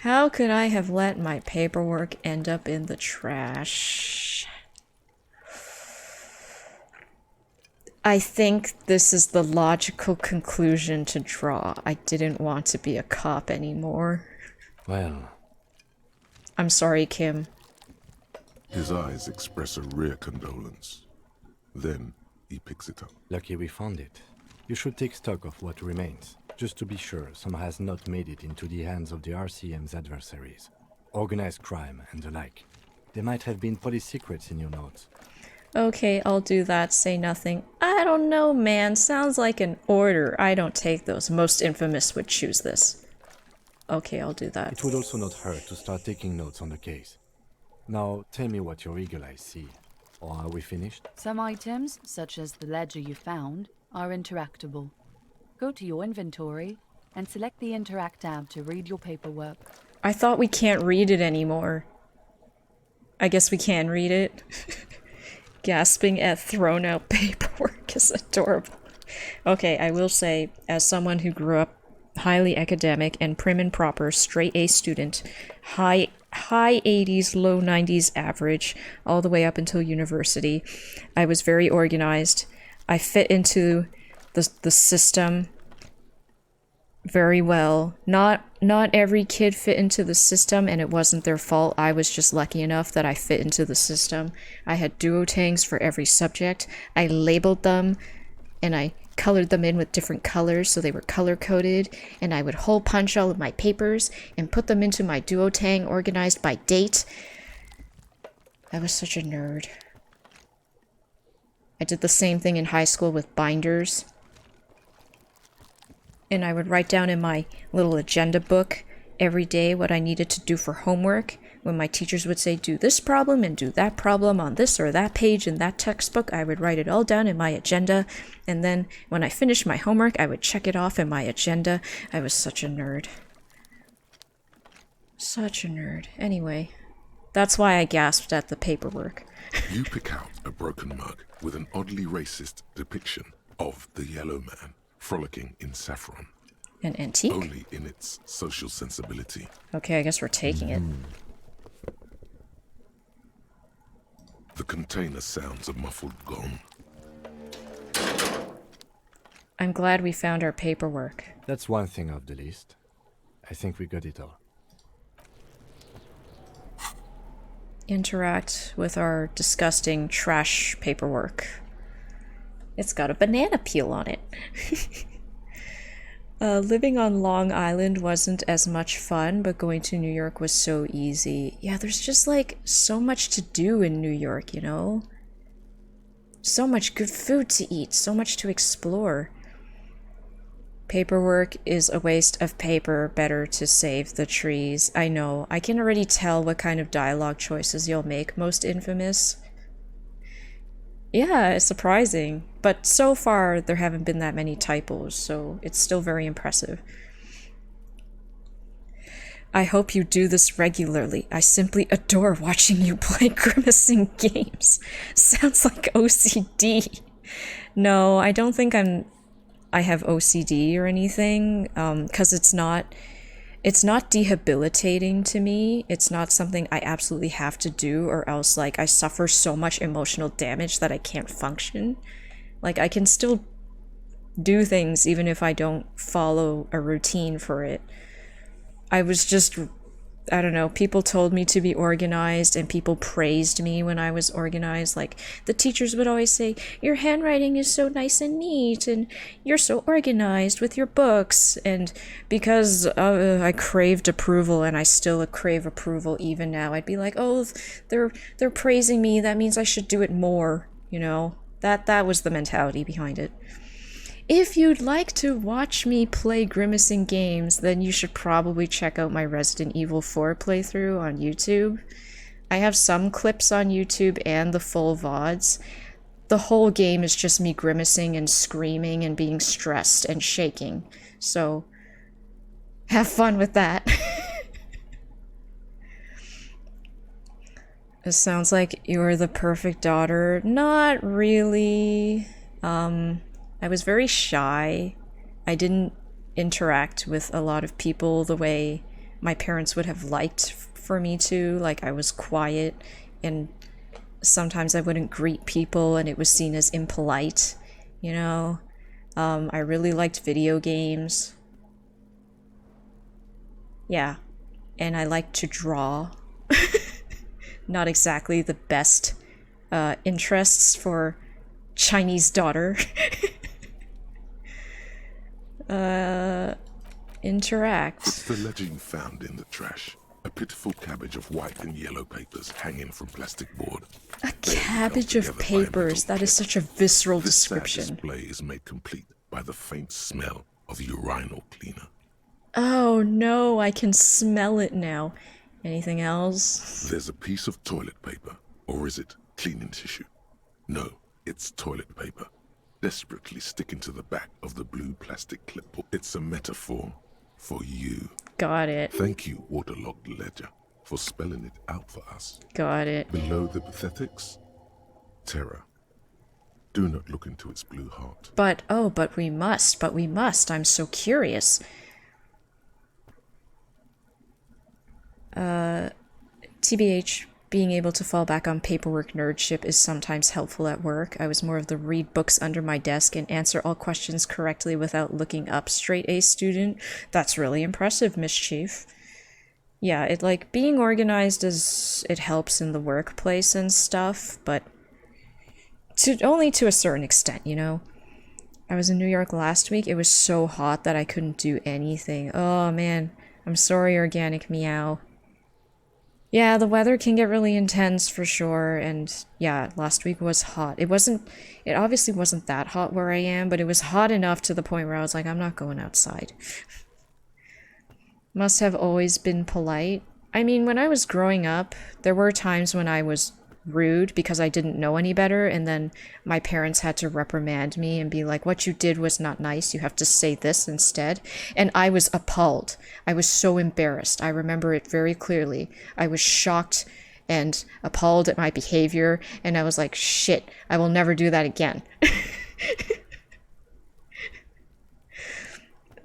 How could I have let my paperwork end up in the trash? I think this is the logical conclusion to draw. I didn't want to be a cop anymore. Well... I'm sorry, Kim. His eyes express a rare condolence. Then he picks it up. Lucky we found it. You should take stock of what remains, just to be sure some has not made it into the hands of the RCM's adversaries. Organized crime and the like. There might have been police secrets in your notes. Okay, I'll do that. Say nothing. I don't know, man. Sounds like an order. I don't take those. Most Infamous would choose this. Okay, I'll do that. It would also not hurt to start taking notes on the case. Now, tell me what your eagle eyes see. Or are we finished? Some items, such as the ledger you found, are interactable. Go to your inventory and select the Interact tab to read your paperwork. I thought we can't read it anymore. I guess we can read it. Gasping at thrown out paperwork is adorable. Okay, I will say, as someone who grew up highly academic and prim and proper, straight A student, high 80s, low 90s average, all the way up until university. I was very organized. I fit into the system very well. Not every kid fit into the system, and it wasn't their fault. I was just lucky enough that I fit into the system. I had duotangs for every subject. I labeled them, and I colored them in with different colors so they were color-coded, and I would hole punch all of my papers and put them into my duotang organized by date. I was such a nerd. I did the same thing in high school with binders. And I would write down in my little agenda book every day what I needed to do for homework. When my teachers would say, do this problem and do that problem on this or that page in that textbook, I would write it all down in my agenda. And then when I finished my homework, I would check it off in my agenda. I was such a nerd. Such a nerd. Anyway, that's why I gasped at the paperwork. You pick out a broken mug with an oddly racist depiction of the yellow man frolicking in saffron. An antique? Only in its social sensibility. Okay, I guess we're taking it. The container sounds a muffled gong. I'm glad we found our paperwork. That's one thing off the list. I think we got it all. Interact with our disgusting trash paperwork. It's got a banana peel on it. Living on Long Island wasn't as much fun, but going to New York was so easy. Yeah, there's just like so much to do in New York, you know? So much good food to eat, so much to explore. Paperwork is a waste of paper, better to save the trees. I know, I can already tell what kind of dialogue choices you'll make, Most Infamous. Yeah, it's surprising. But so far, there haven't been that many typos, so it's still very impressive. I hope you do this regularly. I simply adore watching you play grimacing games. Sounds like OCD. No, I don't think I have OCD or anything, because it's not debilitating to me. It's not something I absolutely have to do, or else like I suffer so much emotional damage that I can't function. Like I can still do things even if I don't follow a routine for it. I don't know, people told me to be organized and people praised me when I was organized. Like, the teachers would always say, your handwriting is so nice and neat and you're so organized with your books. And because I craved approval, and I still crave approval even now, I'd be like, oh, they're praising me, that means I should do it more, you know? That was the mentality behind it. If you'd like to watch me play grimacing games, then you should probably check out my Resident Evil 4 playthrough on YouTube. I have some clips on YouTube and the full VODs. The whole game is just me grimacing and screaming and being stressed and shaking. So, have fun with that. It sounds like you're the perfect daughter. Not really. I was very shy. I didn't interact with a lot of people the way my parents would have liked for me to. Like, I was quiet, and sometimes I wouldn't greet people and it was seen as impolite, you know? I really liked video games. Yeah. And I liked to draw. Not exactly the best interests for Chinese daughter. Interact. It's the ledger you found in the trash. A pitiful cabbage of white and yellow papers hanging from plastic board. A cabbage of papers. That is such a visceral description. This display is made complete by the faint smell of urinal cleaner. Oh no, I can smell it now. Anything else? There's a piece of toilet paper. Or is it cleaning tissue? No, it's toilet paper. Desperately sticking to the back of the blue plastic clipboard. It's a metaphor for you. Got it. Thank you, waterlogged ledger, for spelling it out for us. Got it. Below the pathetics, terror. Do not look into its blue heart. But we must. I'm so curious. TBH, being able to fall back on paperwork nerdship is sometimes helpful at work. I was more of the read books under my desk and answer all questions correctly without looking up straight A student. That's really impressive, Miss Chief. Yeah, it like being organized it helps in the workplace and stuff, but only to a certain extent, you know? I was in New York last week. It was so hot that I couldn't do anything. Oh man, I'm sorry, Organic Meow. Yeah, the weather can get really intense for sure, and yeah, last week was hot. It obviously wasn't that hot where I am, but it was hot enough to the point where I was like, I'm not going outside. Must have always been polite. I mean, when I was growing up, there were times when I was rude because I didn't know any better, and then my parents had to reprimand me and be like, what you did was not nice, you have to say this instead. And I was appalled. I was so embarrassed. I remember it very clearly. I was shocked and appalled at my behavior, and I was like, shit, I will never do that again.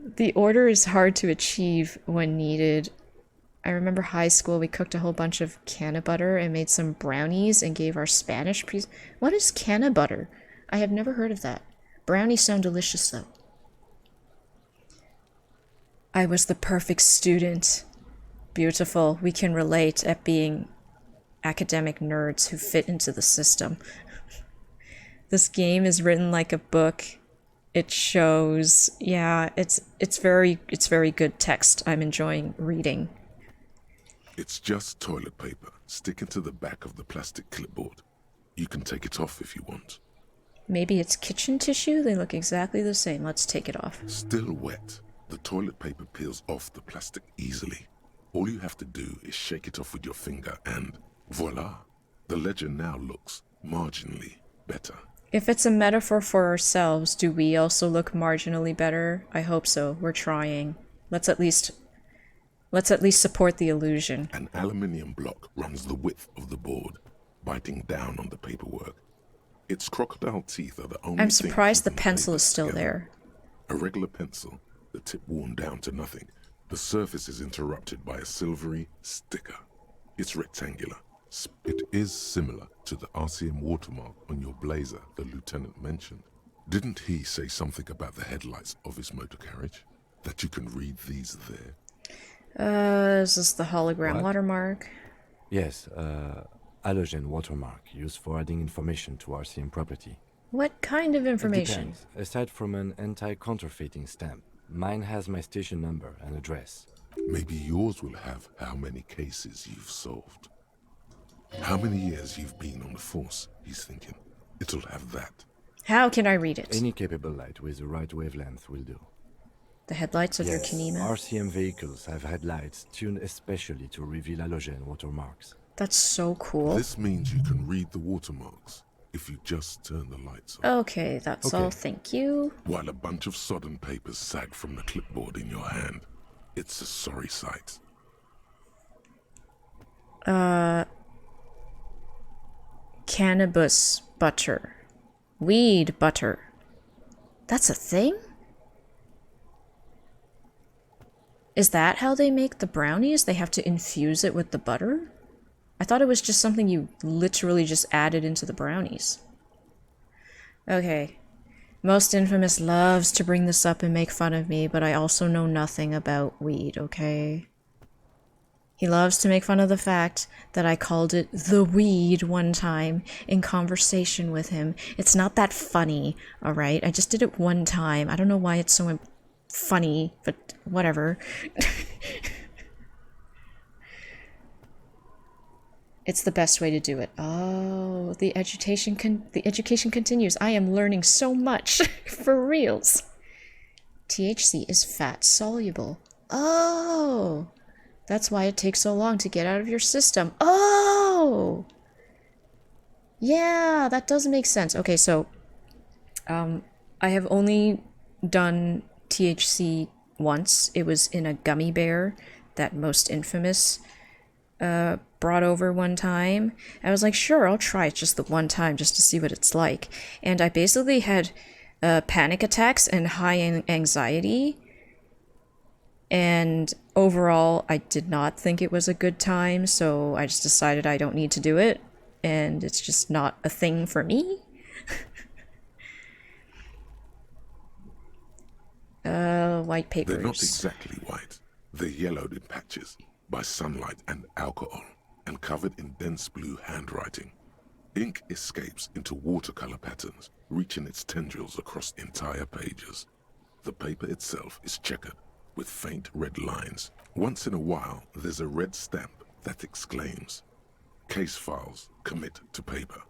The order is hard to achieve when needed. I remember high school, we cooked a whole bunch of canna butter and made some brownies and gave our Spanish piece. What is canna butter? I have never heard of that. Brownies sound delicious, though. I was the perfect student. Beautiful. We can relate at being academic nerds who fit into the system. This game is written like a book. It shows, yeah, it's very good text. I'm enjoying reading. It's just toilet paper sticking to the back of the plastic clipboard. You can take it off if you want. Maybe it's kitchen tissue? They look exactly the same. Let's take it off. Still wet. The toilet paper peels off the plastic easily. All you have to do is shake it off with your finger and voila! The ledger now looks marginally better. If it's a metaphor for ourselves, do we also look marginally better? I hope so. We're trying. Let's at least support the illusion. An aluminium block runs the width of the board, biting down on the paperwork. Its crocodile teeth are the only I'm thing surprised the keeping pencil is papers still together. there. A regular pencil, the tip worn down to nothing. The surface is interrupted by a silvery sticker. It's rectangular. It is similar to the RCM watermark on your blazer the lieutenant mentioned. Didn't he say something about the headlights of his motor carriage? That you can read these there? Is this the hologram What? watermark? Yes, halogen watermark used for adding information to RCM property. What kind of It information? depends. Aside from an anti-counterfeiting stamp, mine has my station number and address. Maybe yours will have how many cases you've solved. How many years you've been on the force, he's thinking. It'll have that. How can I read it? Any capable light with the right wavelength will do. The headlights of your Yes, Kinema? RCM vehicles have headlights tuned especially to reveal halogen watermarks. That's so cool. This means you can read the watermarks if you just turn the lights on. Okay, that's all. Thank you. While a bunch of sodden papers sag from the clipboard in your hand. It's a sorry sight. Cannabis butter. Weed butter. That's a thing? Is that how they make the brownies? They have to infuse it with the butter? I thought it was just something you literally just added into the brownies. Okay. Most Infamous loves to bring this up and make fun of me, but I also know nothing about weed, okay? He loves to make fun of the fact that I called it the weed one time in conversation with him. It's not that funny, alright? I just did it one time. I don't know why it's so funny, but whatever. It's the best way to do it. Oh, the education continues. I am learning so much for reals. THC is fat soluble. Oh, that's why it takes so long to get out of your system. Oh, yeah, that does make sense. Okay, so I have only done THC once. It was in a gummy bear that Most Infamous brought over one time. I was like, sure, I'll try it just the one time just to see what it's like. And I basically had panic attacks and high anxiety. And overall, I did not think it was a good time, so I just decided I don't need to do it. And it's just not a thing for me. White papers. They're not exactly white. They're yellowed in patches by sunlight and alcohol, and covered in dense blue handwriting. Ink escapes into watercolor patterns, reaching its tendrils across entire pages. The paper itself is checkered with faint red lines. Once in a while, there's a red stamp that exclaims, "Case files commit to paper."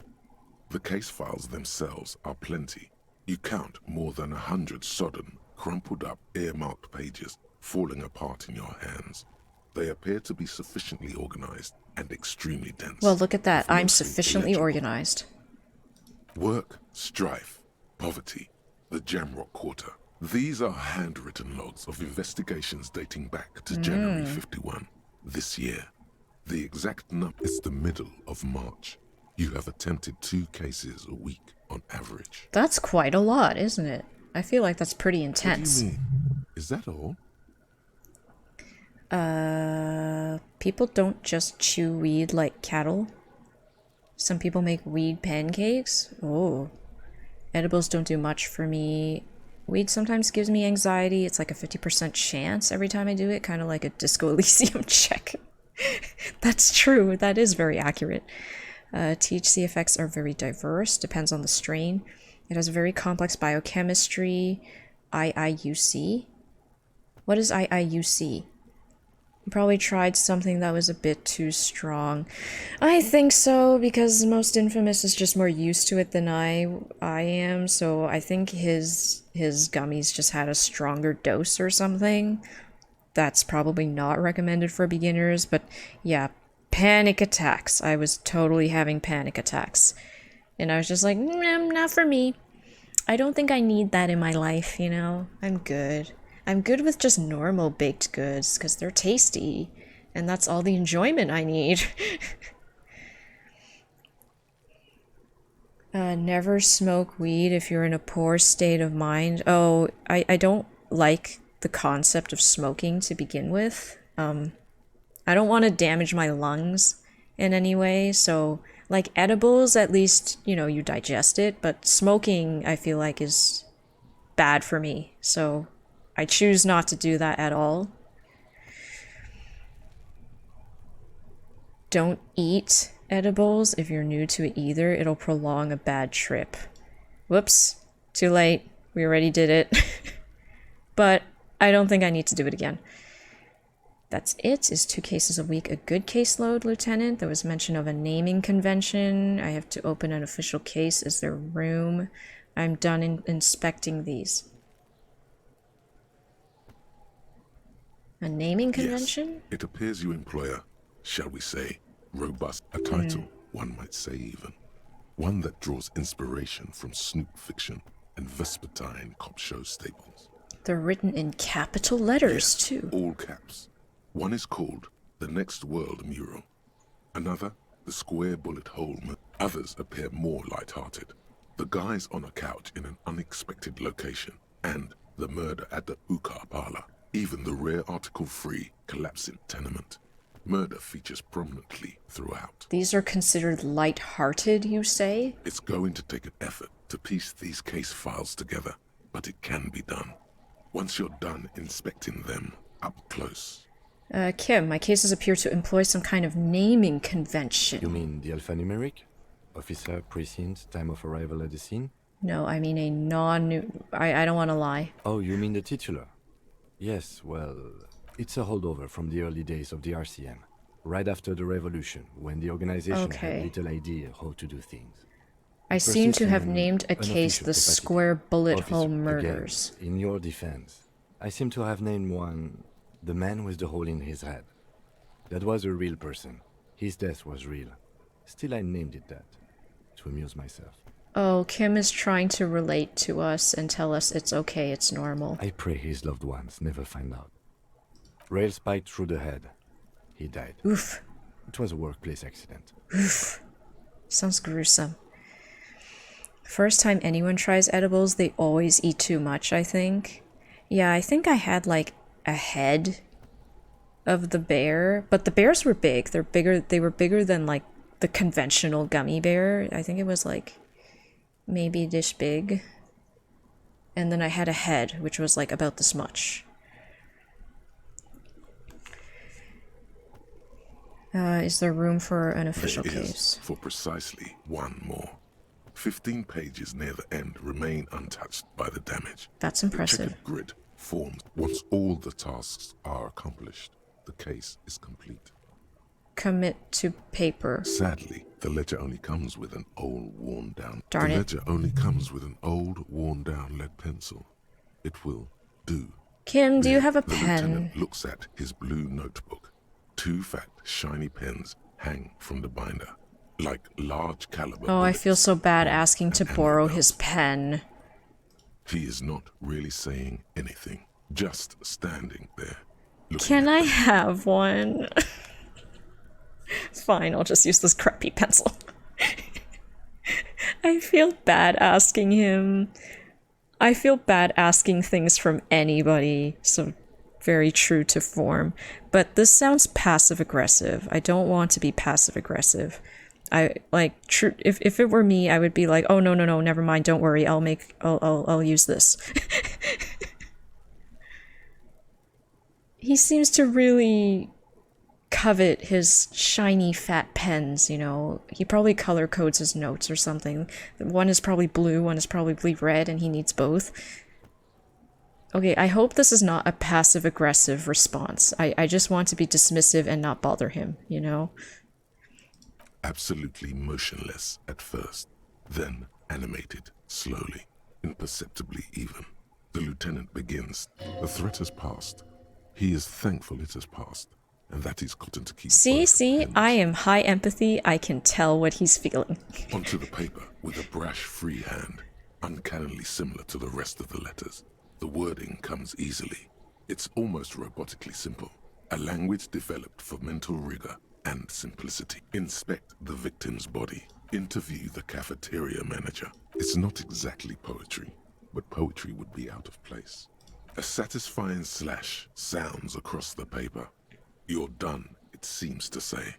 The case files themselves are plenty. You count more than 100 sodden, crumpled up, earmarked pages falling apart in your hands. They appear to be sufficiently organized and extremely dense. Well, look at that. I'm Mostly sufficiently illegible. organized. Work, strife, poverty, the Jamrock Quarter. These are handwritten logs of investigations dating back to January 51, this year. The exact number is the middle of March. You have attempted 2 cases a week on average. That's quite a lot, isn't it? I feel like that's pretty intense. What do you mean? Is that all? People don't just chew weed like cattle. Some people make weed pancakes. Oh. Edibles don't do much for me. Weed sometimes gives me anxiety. It's like a 50% chance every time I do it, kind of like a Disco Elysium check. That's true. That is very accurate. THC effects are very diverse, depends on the strain. It has a very complex biochemistry. IIUC? What is IIUC? You probably tried something that was a bit too strong. I think so, because Most Infamous is just more used to it than I am, so I think his gummies just had a stronger dose or something. That's probably not recommended for beginners, but yeah, panic attacks. I was totally having panic attacks. And I was just like, not for me. I don't think I need that in my life, you know? I'm good. I'm good with just normal baked goods, because they're tasty. And that's all the enjoyment I need. Never smoke weed if you're in a poor state of mind. Oh, I don't like the concept of smoking to begin with. I don't want to damage my lungs in any way, so like edibles, at least, you know, you digest it, but smoking I feel like is bad for me, so I choose not to do that at all. Don't eat edibles if you're new to it either. It'll prolong a bad trip. Whoops, too late. We already did it. But I don't think I need to do it again. That's it. Is 2 cases a week a good caseload, Lieutenant? There was mention of a naming convention. I have to open an official case. Is there room? I'm done inspecting these. A naming convention? Yes, it appears you employ a, shall we say, robust, a title, one might say even. One that draws inspiration from snoop fiction and vespertine cop show staples. They're written in capital letters, yes, too. All caps. One is called The Next World Mural. Another, The Square Bullet Hole. Others appear more light-hearted. The guys on a couch in an unexpected location. And the murder at the Ukar Parlor. Even the rare article-free collapsing tenement. Murder features prominently throughout. These are considered light-hearted, you say? It's going to take an effort to piece these case files together, but it can be done. Once you're done inspecting them up close. Kim, my cases appear to employ some kind of naming convention. You mean the alphanumeric? Officer, precinct, time of arrival at the scene? No, I mean a non-new... I don't want to lie. Oh, you mean the titular? Yes, well, it's a holdover from the early days of the RCM. Right after the revolution, when the organization had little idea how to do things. I seem to have named a case the Square Bullet Hole Murders. Again, in your defense, I seem to have named one... the man with the hole in his head. That was a real person. His death was real. Still, I named it that, to amuse myself. Oh, Kim is trying to relate to us and tell us it's okay, it's normal. I pray his loved ones never find out. Rail spiked through the head. He died. Oof. It was a workplace accident. Oof. Sounds gruesome. First time anyone tries edibles, they always eat too much, I think. Yeah, I think I had like a head of the bear, but the bears were big. They were bigger than like the conventional gummy bear. I think it was like maybe this big. And then I had a head, which was like about this much. Is there room for an official there case? Is for precisely one more. 15 pages near the end remain untouched by the damage. That's impressive. The checkered grid formed. Once all the tasks are accomplished, the case is complete. Commit to paper. Sadly, the ledger only comes with an old, worn-down... Darn the it. ledger only comes with an old, worn-down lead pencil. It will do. Kim, do you have a the pen? lieutenant looks at his blue notebook. 2 fat, shiny pens hang from the binder, like large caliber Oh, I bullets. feel so bad asking to borrow his pen. He is not really saying anything, just standing there. Can I have one? Fine, I'll just use this crappy pencil. I feel bad asking him. I feel bad asking things from anybody, so very true to form. But this sounds passive-aggressive. I don't want to be passive-aggressive. I like true. If it were me, I would be like, oh no, never mind. Don't worry. I'll use this. He seems to really covet his shiny fat pens, you know. He probably color codes his notes or something. One is probably blue, one is probably red, and he needs both. Okay, I hope this is not a passive-aggressive response. I just want to be dismissive and not bother him, you know? Absolutely motionless at first, then animated, slowly, imperceptibly even. The lieutenant begins. The threat has passed. He is thankful it has passed, and that he's gotten to keep. See, I am high empathy. I can tell what he's feeling. Onto the paper, with a brash free hand, uncannily similar to the rest of the letters. The wording comes easily. It's almost robotically simple. A language developed for mental rigor and simplicity. Inspect the victim's body. Interview the cafeteria manager. It's not exactly poetry, but poetry would be out of place. A satisfying slash sounds across the paper. You're done, it seems to say.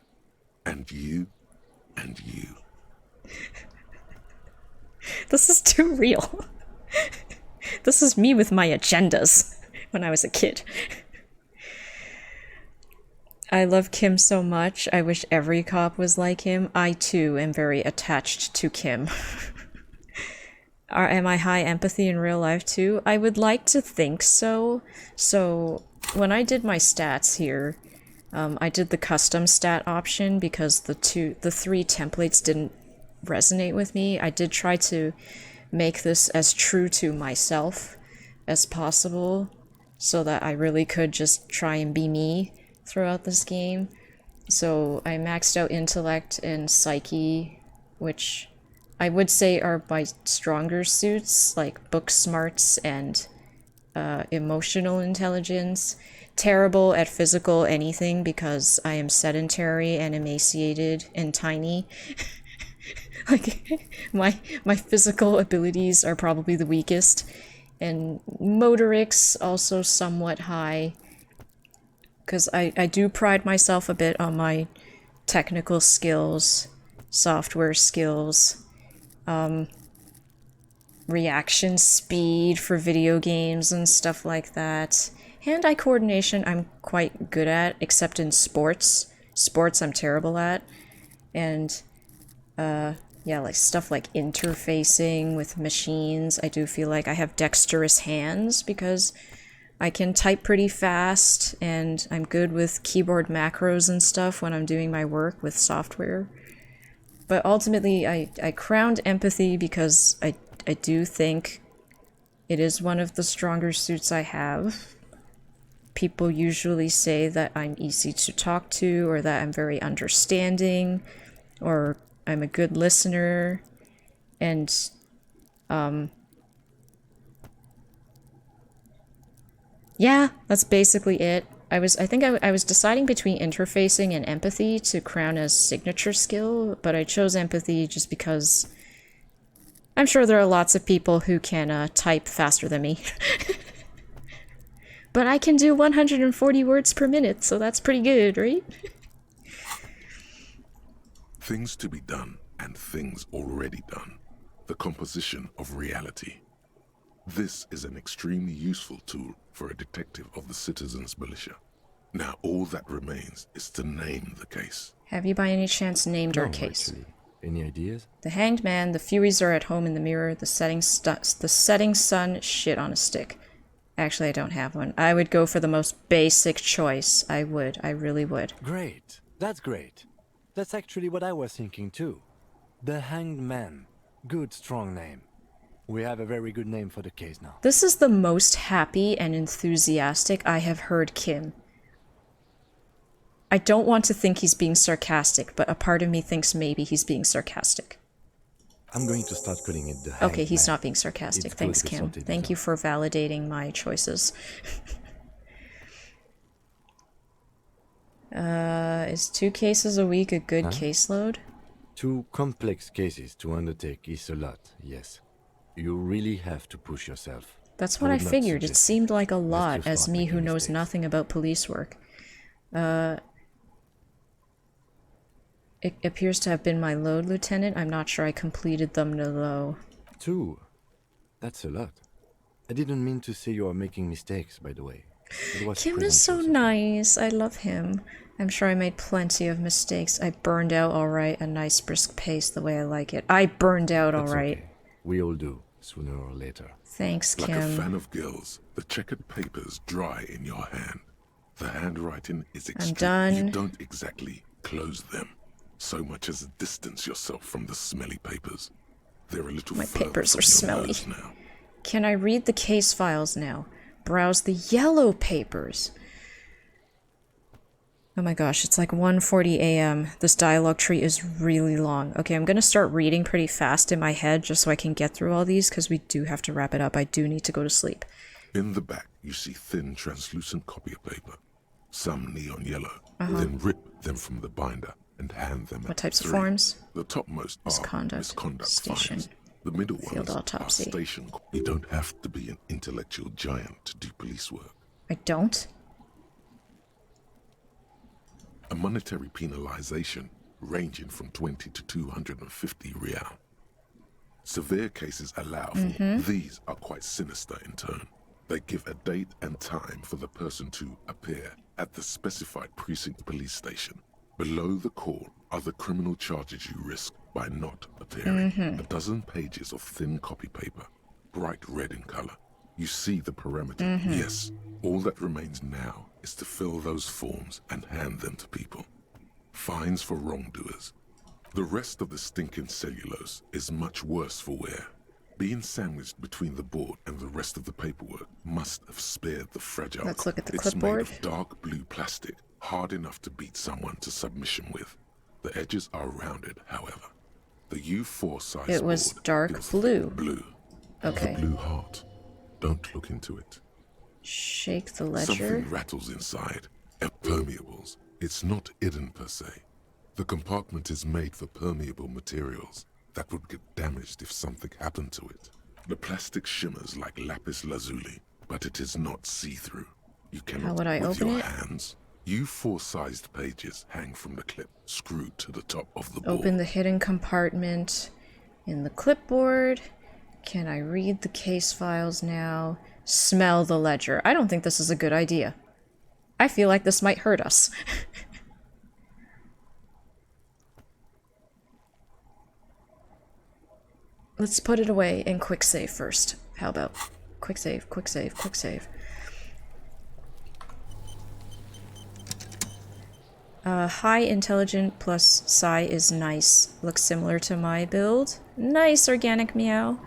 And you, and you. This is too real. This is me with my agendas when I was a kid. I love Kim so much. I wish every cop was like him. I too am very attached to Kim. Am I high empathy in real life too? I would like to think so. So when I did my stats here, I did the custom stat option because the 3 templates didn't resonate with me. I did try to make this as true to myself as possible so that I really could just try and be me throughout this game. So I maxed out intellect and psyche, which I would say are my stronger suits, like book smarts and emotional intelligence. Terrible at physical anything because I am sedentary and emaciated and tiny. Like, my physical abilities are probably the weakest, and motorics also somewhat high, because I do pride myself a bit on my technical skills, software skills, reaction speed for video games and stuff like that. Hand-eye coordination I'm quite good at, except in sports. Sports I'm terrible at. And, yeah, like stuff like interfacing with machines. I do feel like I have dexterous hands because I can type pretty fast and I'm good with keyboard macros and stuff when I'm doing my work with software. But ultimately, I crowned empathy because I do think it is one of the stronger suits I have. People usually say that I'm easy to talk to, or that I'm very understanding, or I'm a good listener, and yeah, that's basically it. I think I was deciding between interfacing and empathy to crown as signature skill, but I chose empathy just because I'm sure there are lots of people who can type faster than me. But I can do 140 words per minute, so that's pretty good, right? Things to be done and things already done. The composition of reality. This is an extremely useful tool for a detective of the citizens' militia. Now all that remains is to name the case. Have you by any chance named our No, case? actually. Any ideas? The Hanged Man, the Furies are at home in the mirror, the setting sun, shit on a stick. Actually, I don't have one. I would go for the most basic choice. I would. I really would. Great. That's great. That's actually what I was thinking too. The Hanged Man. Good, strong name. We have a very good name for the case now. This is the most happy and enthusiastic I have heard Kim. I don't want to think he's being sarcastic, but a part of me thinks maybe he's being sarcastic. I'm going to start calling it the Hanged Okay, he's Man. not being sarcastic. It's Thanks, good with Kim. something Thank you for validating my choices. Is 2 cases a week a good caseload? 2 complex cases to undertake is a lot, yes. You really have to push yourself. That's what I would not figured. It suggest seemed like a lot you as start me who making knows mistakes. nothing about police work. It appears to have been my load, Lieutenant. I'm not sure I completed them to low. 2? That's a lot. I didn't mean to say you are making mistakes, by the way. It was Kim is so nice. I love him. I'm sure I made plenty of mistakes. I burned out alright, a nice brisk pace the way I like it. I burned out That's alright. okay. We all do, sooner or later. Thanks, Like a Kim. fan of gills, the checkered papers dry in your hand. The handwriting is extreme. done. You don't exactly close them, so much as distance yourself from the smelly papers. They're a little My further papers from are your smelly. nose now. Can I read the case files now? Browse the yellow papers. Oh my gosh, it's like 1:40 a.m. This dialogue tree is really long. Okay, I'm gonna start reading pretty fast in my head just so I can get through all these, because we do have to wrap it up. I do need to go to sleep. In the back, you see thin, translucent copy paper, some neon yellow. Then rip them from the binder and hand them. What types of forms? The topmost are misconduct station, fines. The middle field ones autopsy. are station. You don't have to be an intellectual giant to do police work. I don't? A monetary penalization ranging from 20 to 250 real. Severe cases allow for these are quite sinister in turn. They give a date and time for the person to appear at the specified precinct police station. Below the call are the criminal charges you risk by not appearing. A dozen pages of thin copy paper, bright red in color. You see the parameter. Yes, all that remains now is to fill those forms and hand them to people. Fines for wrongdoers. The rest of the stinking cellulose is much worse for wear. Being sandwiched between the board and the rest of the paperwork must have spared the fragile. Let's look at the it's clipboard. Made of dark blue plastic, hard enough to beat someone to submission with. The edges are rounded, however. The U4 size It was board dark is blue. Blue. Okay. The blue heart. Don't look into it. Shake the ledger. Something rattles inside. Permeables. It's not hidden per se. The compartment is made for permeable materials that would get damaged if something happened to it. The plastic shimmers like lapis lazuli, but it is not see-through. You cannot, How would I with open your it? hands. U4-sized pages hang from the clip, screwed to the top of the board. Open the hidden compartment in the clipboard. Can I read the case files now? Smell the ledger. I don't think this is a good idea. I feel like this might hurt us. Let's put it away and quick save first. How about quick save, quick save, quick save. High intelligent plus psi is nice. Looks similar to my build. Nice organic meow.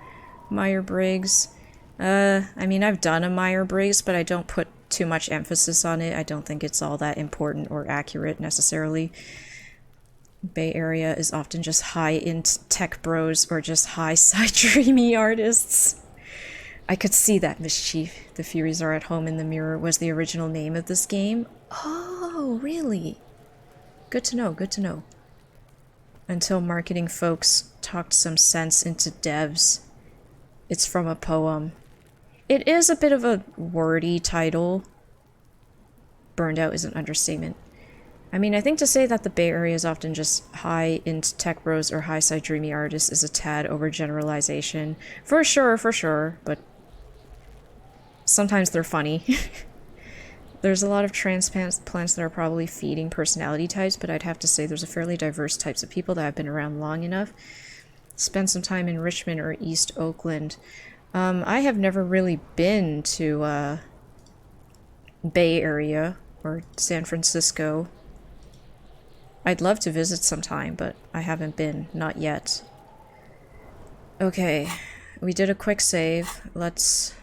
Myers-Briggs. I mean, I've done a Myers-Briggs, but I don't put too much emphasis on it. I don't think it's all that important or accurate necessarily. Bay Area is often just high-int tech bros or just high-side dreamy artists. I could see that mischief. The Furies Are at Home in the Mirror was the original name of this game. Oh, really? Good to know, good to know. Until marketing folks talked some sense into devs. It's from a poem. It is a bit of a wordy title. Burned out is an understatement. I mean, I think to say that the Bay Area is often just high-end tech bros or high-side dreamy artists is a tad overgeneralization. For sure, but sometimes they're funny. There's a lot of transplants that are probably feeding personality types, but I'd have to say there's a fairly diverse types of people that have been around long enough. Spend some time in Richmond or East Oakland. I have never really been to Bay Area or San Francisco. I'd love to visit sometime, but I haven't been, not yet. Okay, we did a quick save. Let's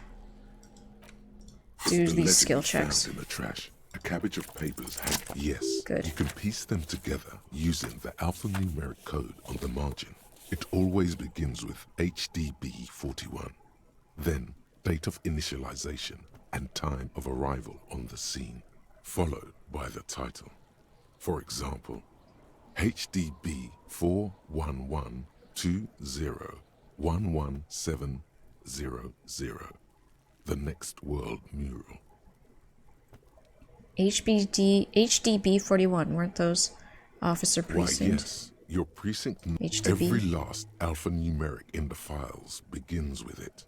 do these skill checks. Found in the trash. A cabbage of papers hang. Yes. Good. You can piece them together using the alphanumeric code on the margin. It always begins with HDB 41. Then date of initialization and time of arrival on the scene, followed by the title. For example, HDB 41120111700. The Next World Mural. HDB 41, weren't those Officer Precinct? Why, yes. Your precinct, HDB. every last alphanumeric in the files begins with it.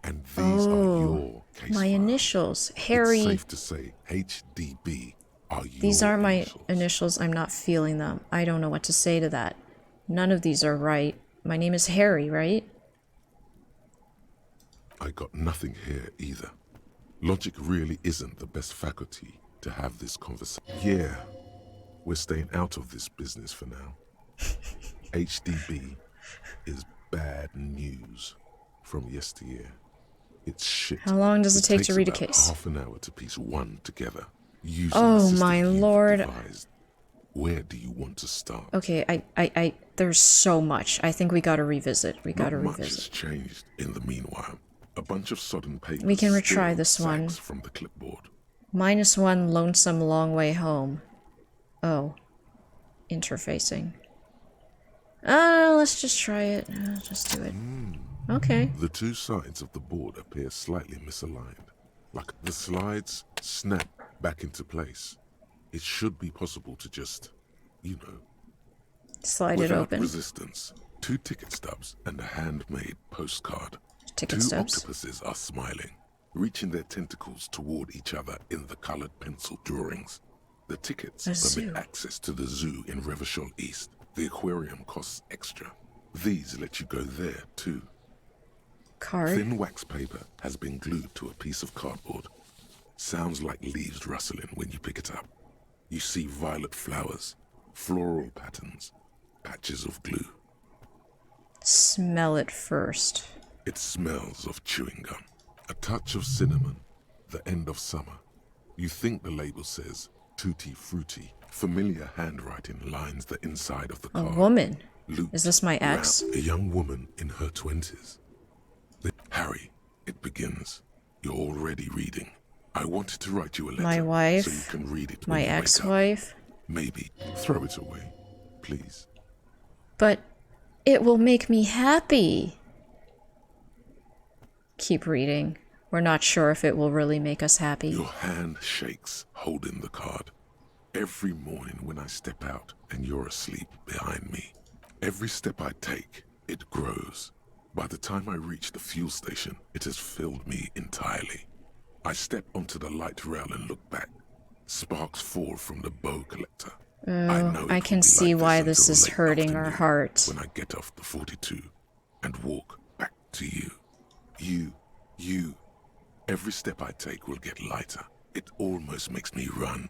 And these are your case my files. initials. Harry. It's safe to say HDB are your These aren't my initials. initials. I'm not feeling them. I don't know what to say to that. None of these are right. My name is Harry, right? I got nothing here either. Logic really isn't the best faculty to have this conversation. Yeah, we're staying out of this business for now. HDB is bad news from yesteryear. It's shit. How long does it take to read a about case? Half an hour to piece one together. Using Oh the system my you've lord. devised, where do you want to start? Okay, there's so much. I think we gotta revisit. We gotta Not much has revisit. changed in the meanwhile. A bunch of sodden papers We can retry still this one. sags from the clipboard. -1 lonesome long way home. Oh. Interfacing. Let's just try it. Just do it. Okay. The two sides of the board appear slightly misaligned. Like the slides snap back into place. It should be possible to just, you know, Slide it without open. resistance. 2 ticket stubs and a handmade postcard. Ticket 2 stubs. octopuses are smiling, reaching their tentacles toward each other in the colored pencil drawings. The tickets A permit zoo. access to the zoo in Revachol East. The aquarium costs extra. These let you go there too. Card. Thin wax paper has been glued to a piece of cardboard. Sounds like leaves rustling when you pick it up. You see violet flowers, floral patterns, patches of glue. Smell it first. It smells of chewing gum, a touch of cinnamon, the end of summer. You think the label says tutti frutti. Familiar handwriting lines the inside of the A card. woman. Looped Is this my ex? around a young woman in her 20s. Harry, it begins. You're already reading. I wanted to write you a letter My wife. so you can read it when My you wake up. ex-wife. Maybe throw it away, please. But it will make me happy. Keep reading. We're not sure if it will really make us happy. Your hand shakes, holding the card. Every morning when I step out and you're asleep behind me, every step I take, it grows. By the time I reach the fuel station, it has filled me entirely. I step onto the light rail and look back. Sparks fall from the bow collector. Oh, I can see why this is hurting our heart. When I get off the 42 and walk back to you. You. Every step I take will get lighter. It almost makes me run.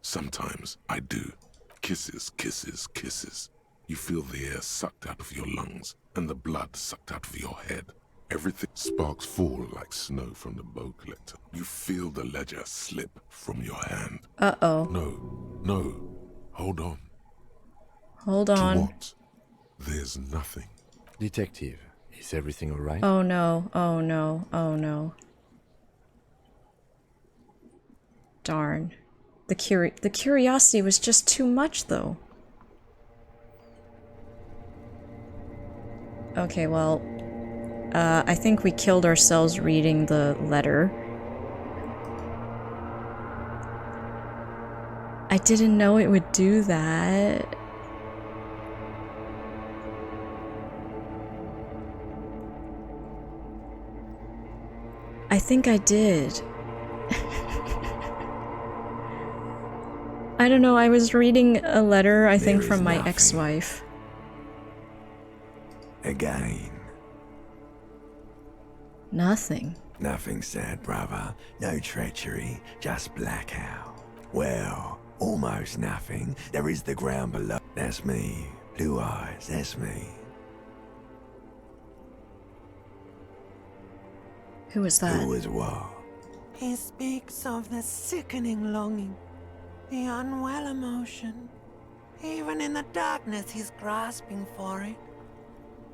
Sometimes I do. Kisses, kisses, kisses. You feel the air sucked out of your lungs and the blood sucked out of your head. Everything sparks fall like snow from the bow collector. You feel the ledger slip from your hand. Uh-oh. No. Hold on. Hold on. To what? There's nothing. Detective, is everything alright? Oh no, oh no, oh no. Darn. The curiosity was just too much, though. Okay, well, I think we killed ourselves reading the letter. I didn't know it would do that. I think I did. I don't know, I was reading a letter, I think, from my ex-wife. Again. Nothing. Nothing sad, brother. No treachery, just blackout. Well, almost nothing. There is the ground below. That's me. Blue eyes, that's me. Who was that? Who was what? He speaks of the sickening longing, the unwell emotion. Even in the darkness, he's grasping for it.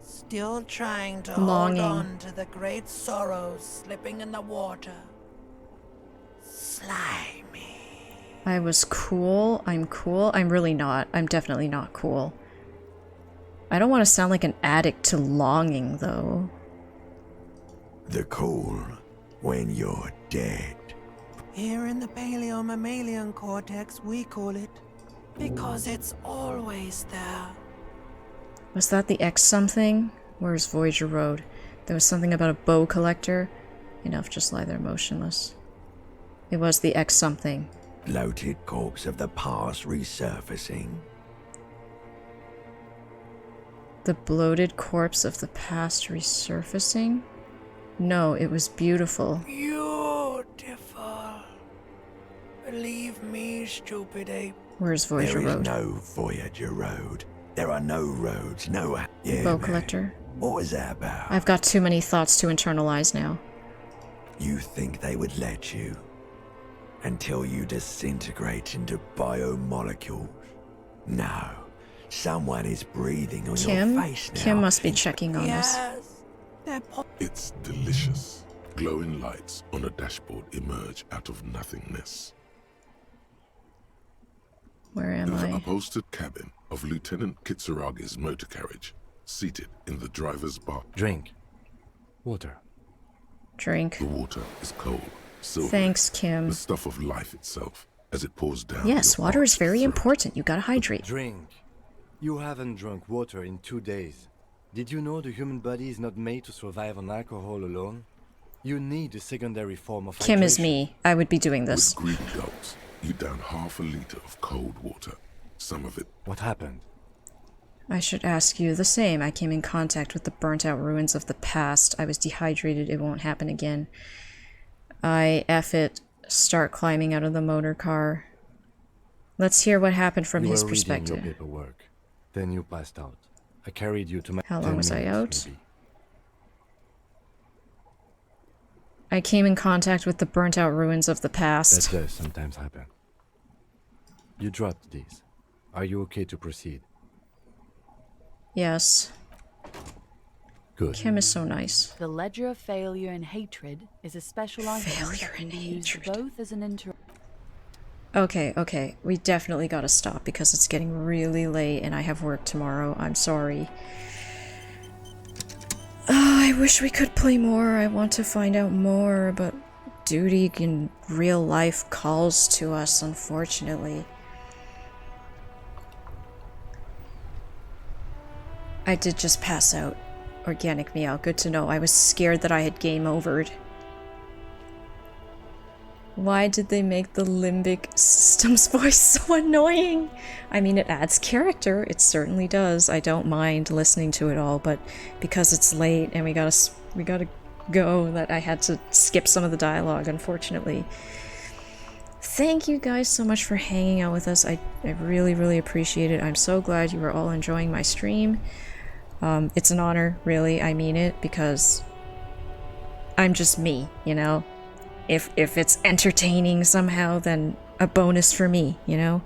Still trying to Longing. hold on to the great sorrows slipping in the water. Slimy. I was cool. I'm cool. I'm really not. I'm definitely not cool. I don't want to sound like an addict to longing, though. The cool when you're dead. Here in the paleo-mammalian cortex, we call it because it's always there. Was that the X something? Where's Voyager Road? There was something about a bow collector. Enough, just lie there motionless. It was the X something. Bloated corpse of the past resurfacing. The bloated corpse of the past resurfacing? No, it was beautiful. Beautiful. Believe me, stupid ape. Where's Voyager There is Road? no Voyager Road. There are no roads, no... Yeah, Bow man. collector? What was that about? I've got too many thoughts to internalize now. You think they would let you? until you disintegrate into biomolecules. No, someone is breathing on your face now. Kim must be checking on us. It's delicious. Glowing lights on a dashboard emerge out of nothingness. Where am The I? upholstered cabin of Lieutenant Kitsuragi's motor carriage, seated in the driver's bar. Drink. Water. Drink. The water is cold, silvery. Thanks, Kim. The stuff of life itself, as it pours down. Yes, your water is arched very throat. important. You gotta hydrate. Drink. You haven't drunk water in 2 days. Did you know the human body is not made to survive on alcohol alone? You need a secondary form of Kim is hydration. me. I would be doing this. With greedy gulps, you down half a liter of cold water. Some of it. What happened? I should ask you the same. I came in contact with the burnt-out ruins of the past. I was dehydrated. It won't happen again. I F it. Start climbing out of the motor car. Let's hear what happened from You his were reading perspective. your paperwork. Then you passed out. I carried you to my... How long 10 was I minutes, out? maybe. I came in contact with the burnt-out ruins of the past. That does sometimes happen. You dropped these. Are you okay to proceed? Yes. Good. Kim is so nice. The Ledger of Failure and Hatred is a special item that can be used both as an Okay. We definitely gotta stop because it's getting really late and I have work tomorrow. I'm sorry. I wish we could play more. I want to find out more, but duty in real life calls to us, unfortunately. I did just pass out. Organic meow, good to know. I was scared that I had game overed. Why did they make the limbic system's voice so annoying? I mean, it adds character. It certainly does. I don't mind listening to it all, but because it's late and we gotta go, that I had to skip some of the dialogue, unfortunately. Thank you guys so much for hanging out with us. I really, really appreciate it. I'm so glad you were all enjoying my stream. It's an honor, really. I mean it, because I'm just me, you know? If it's entertaining somehow, then a bonus for me, you know?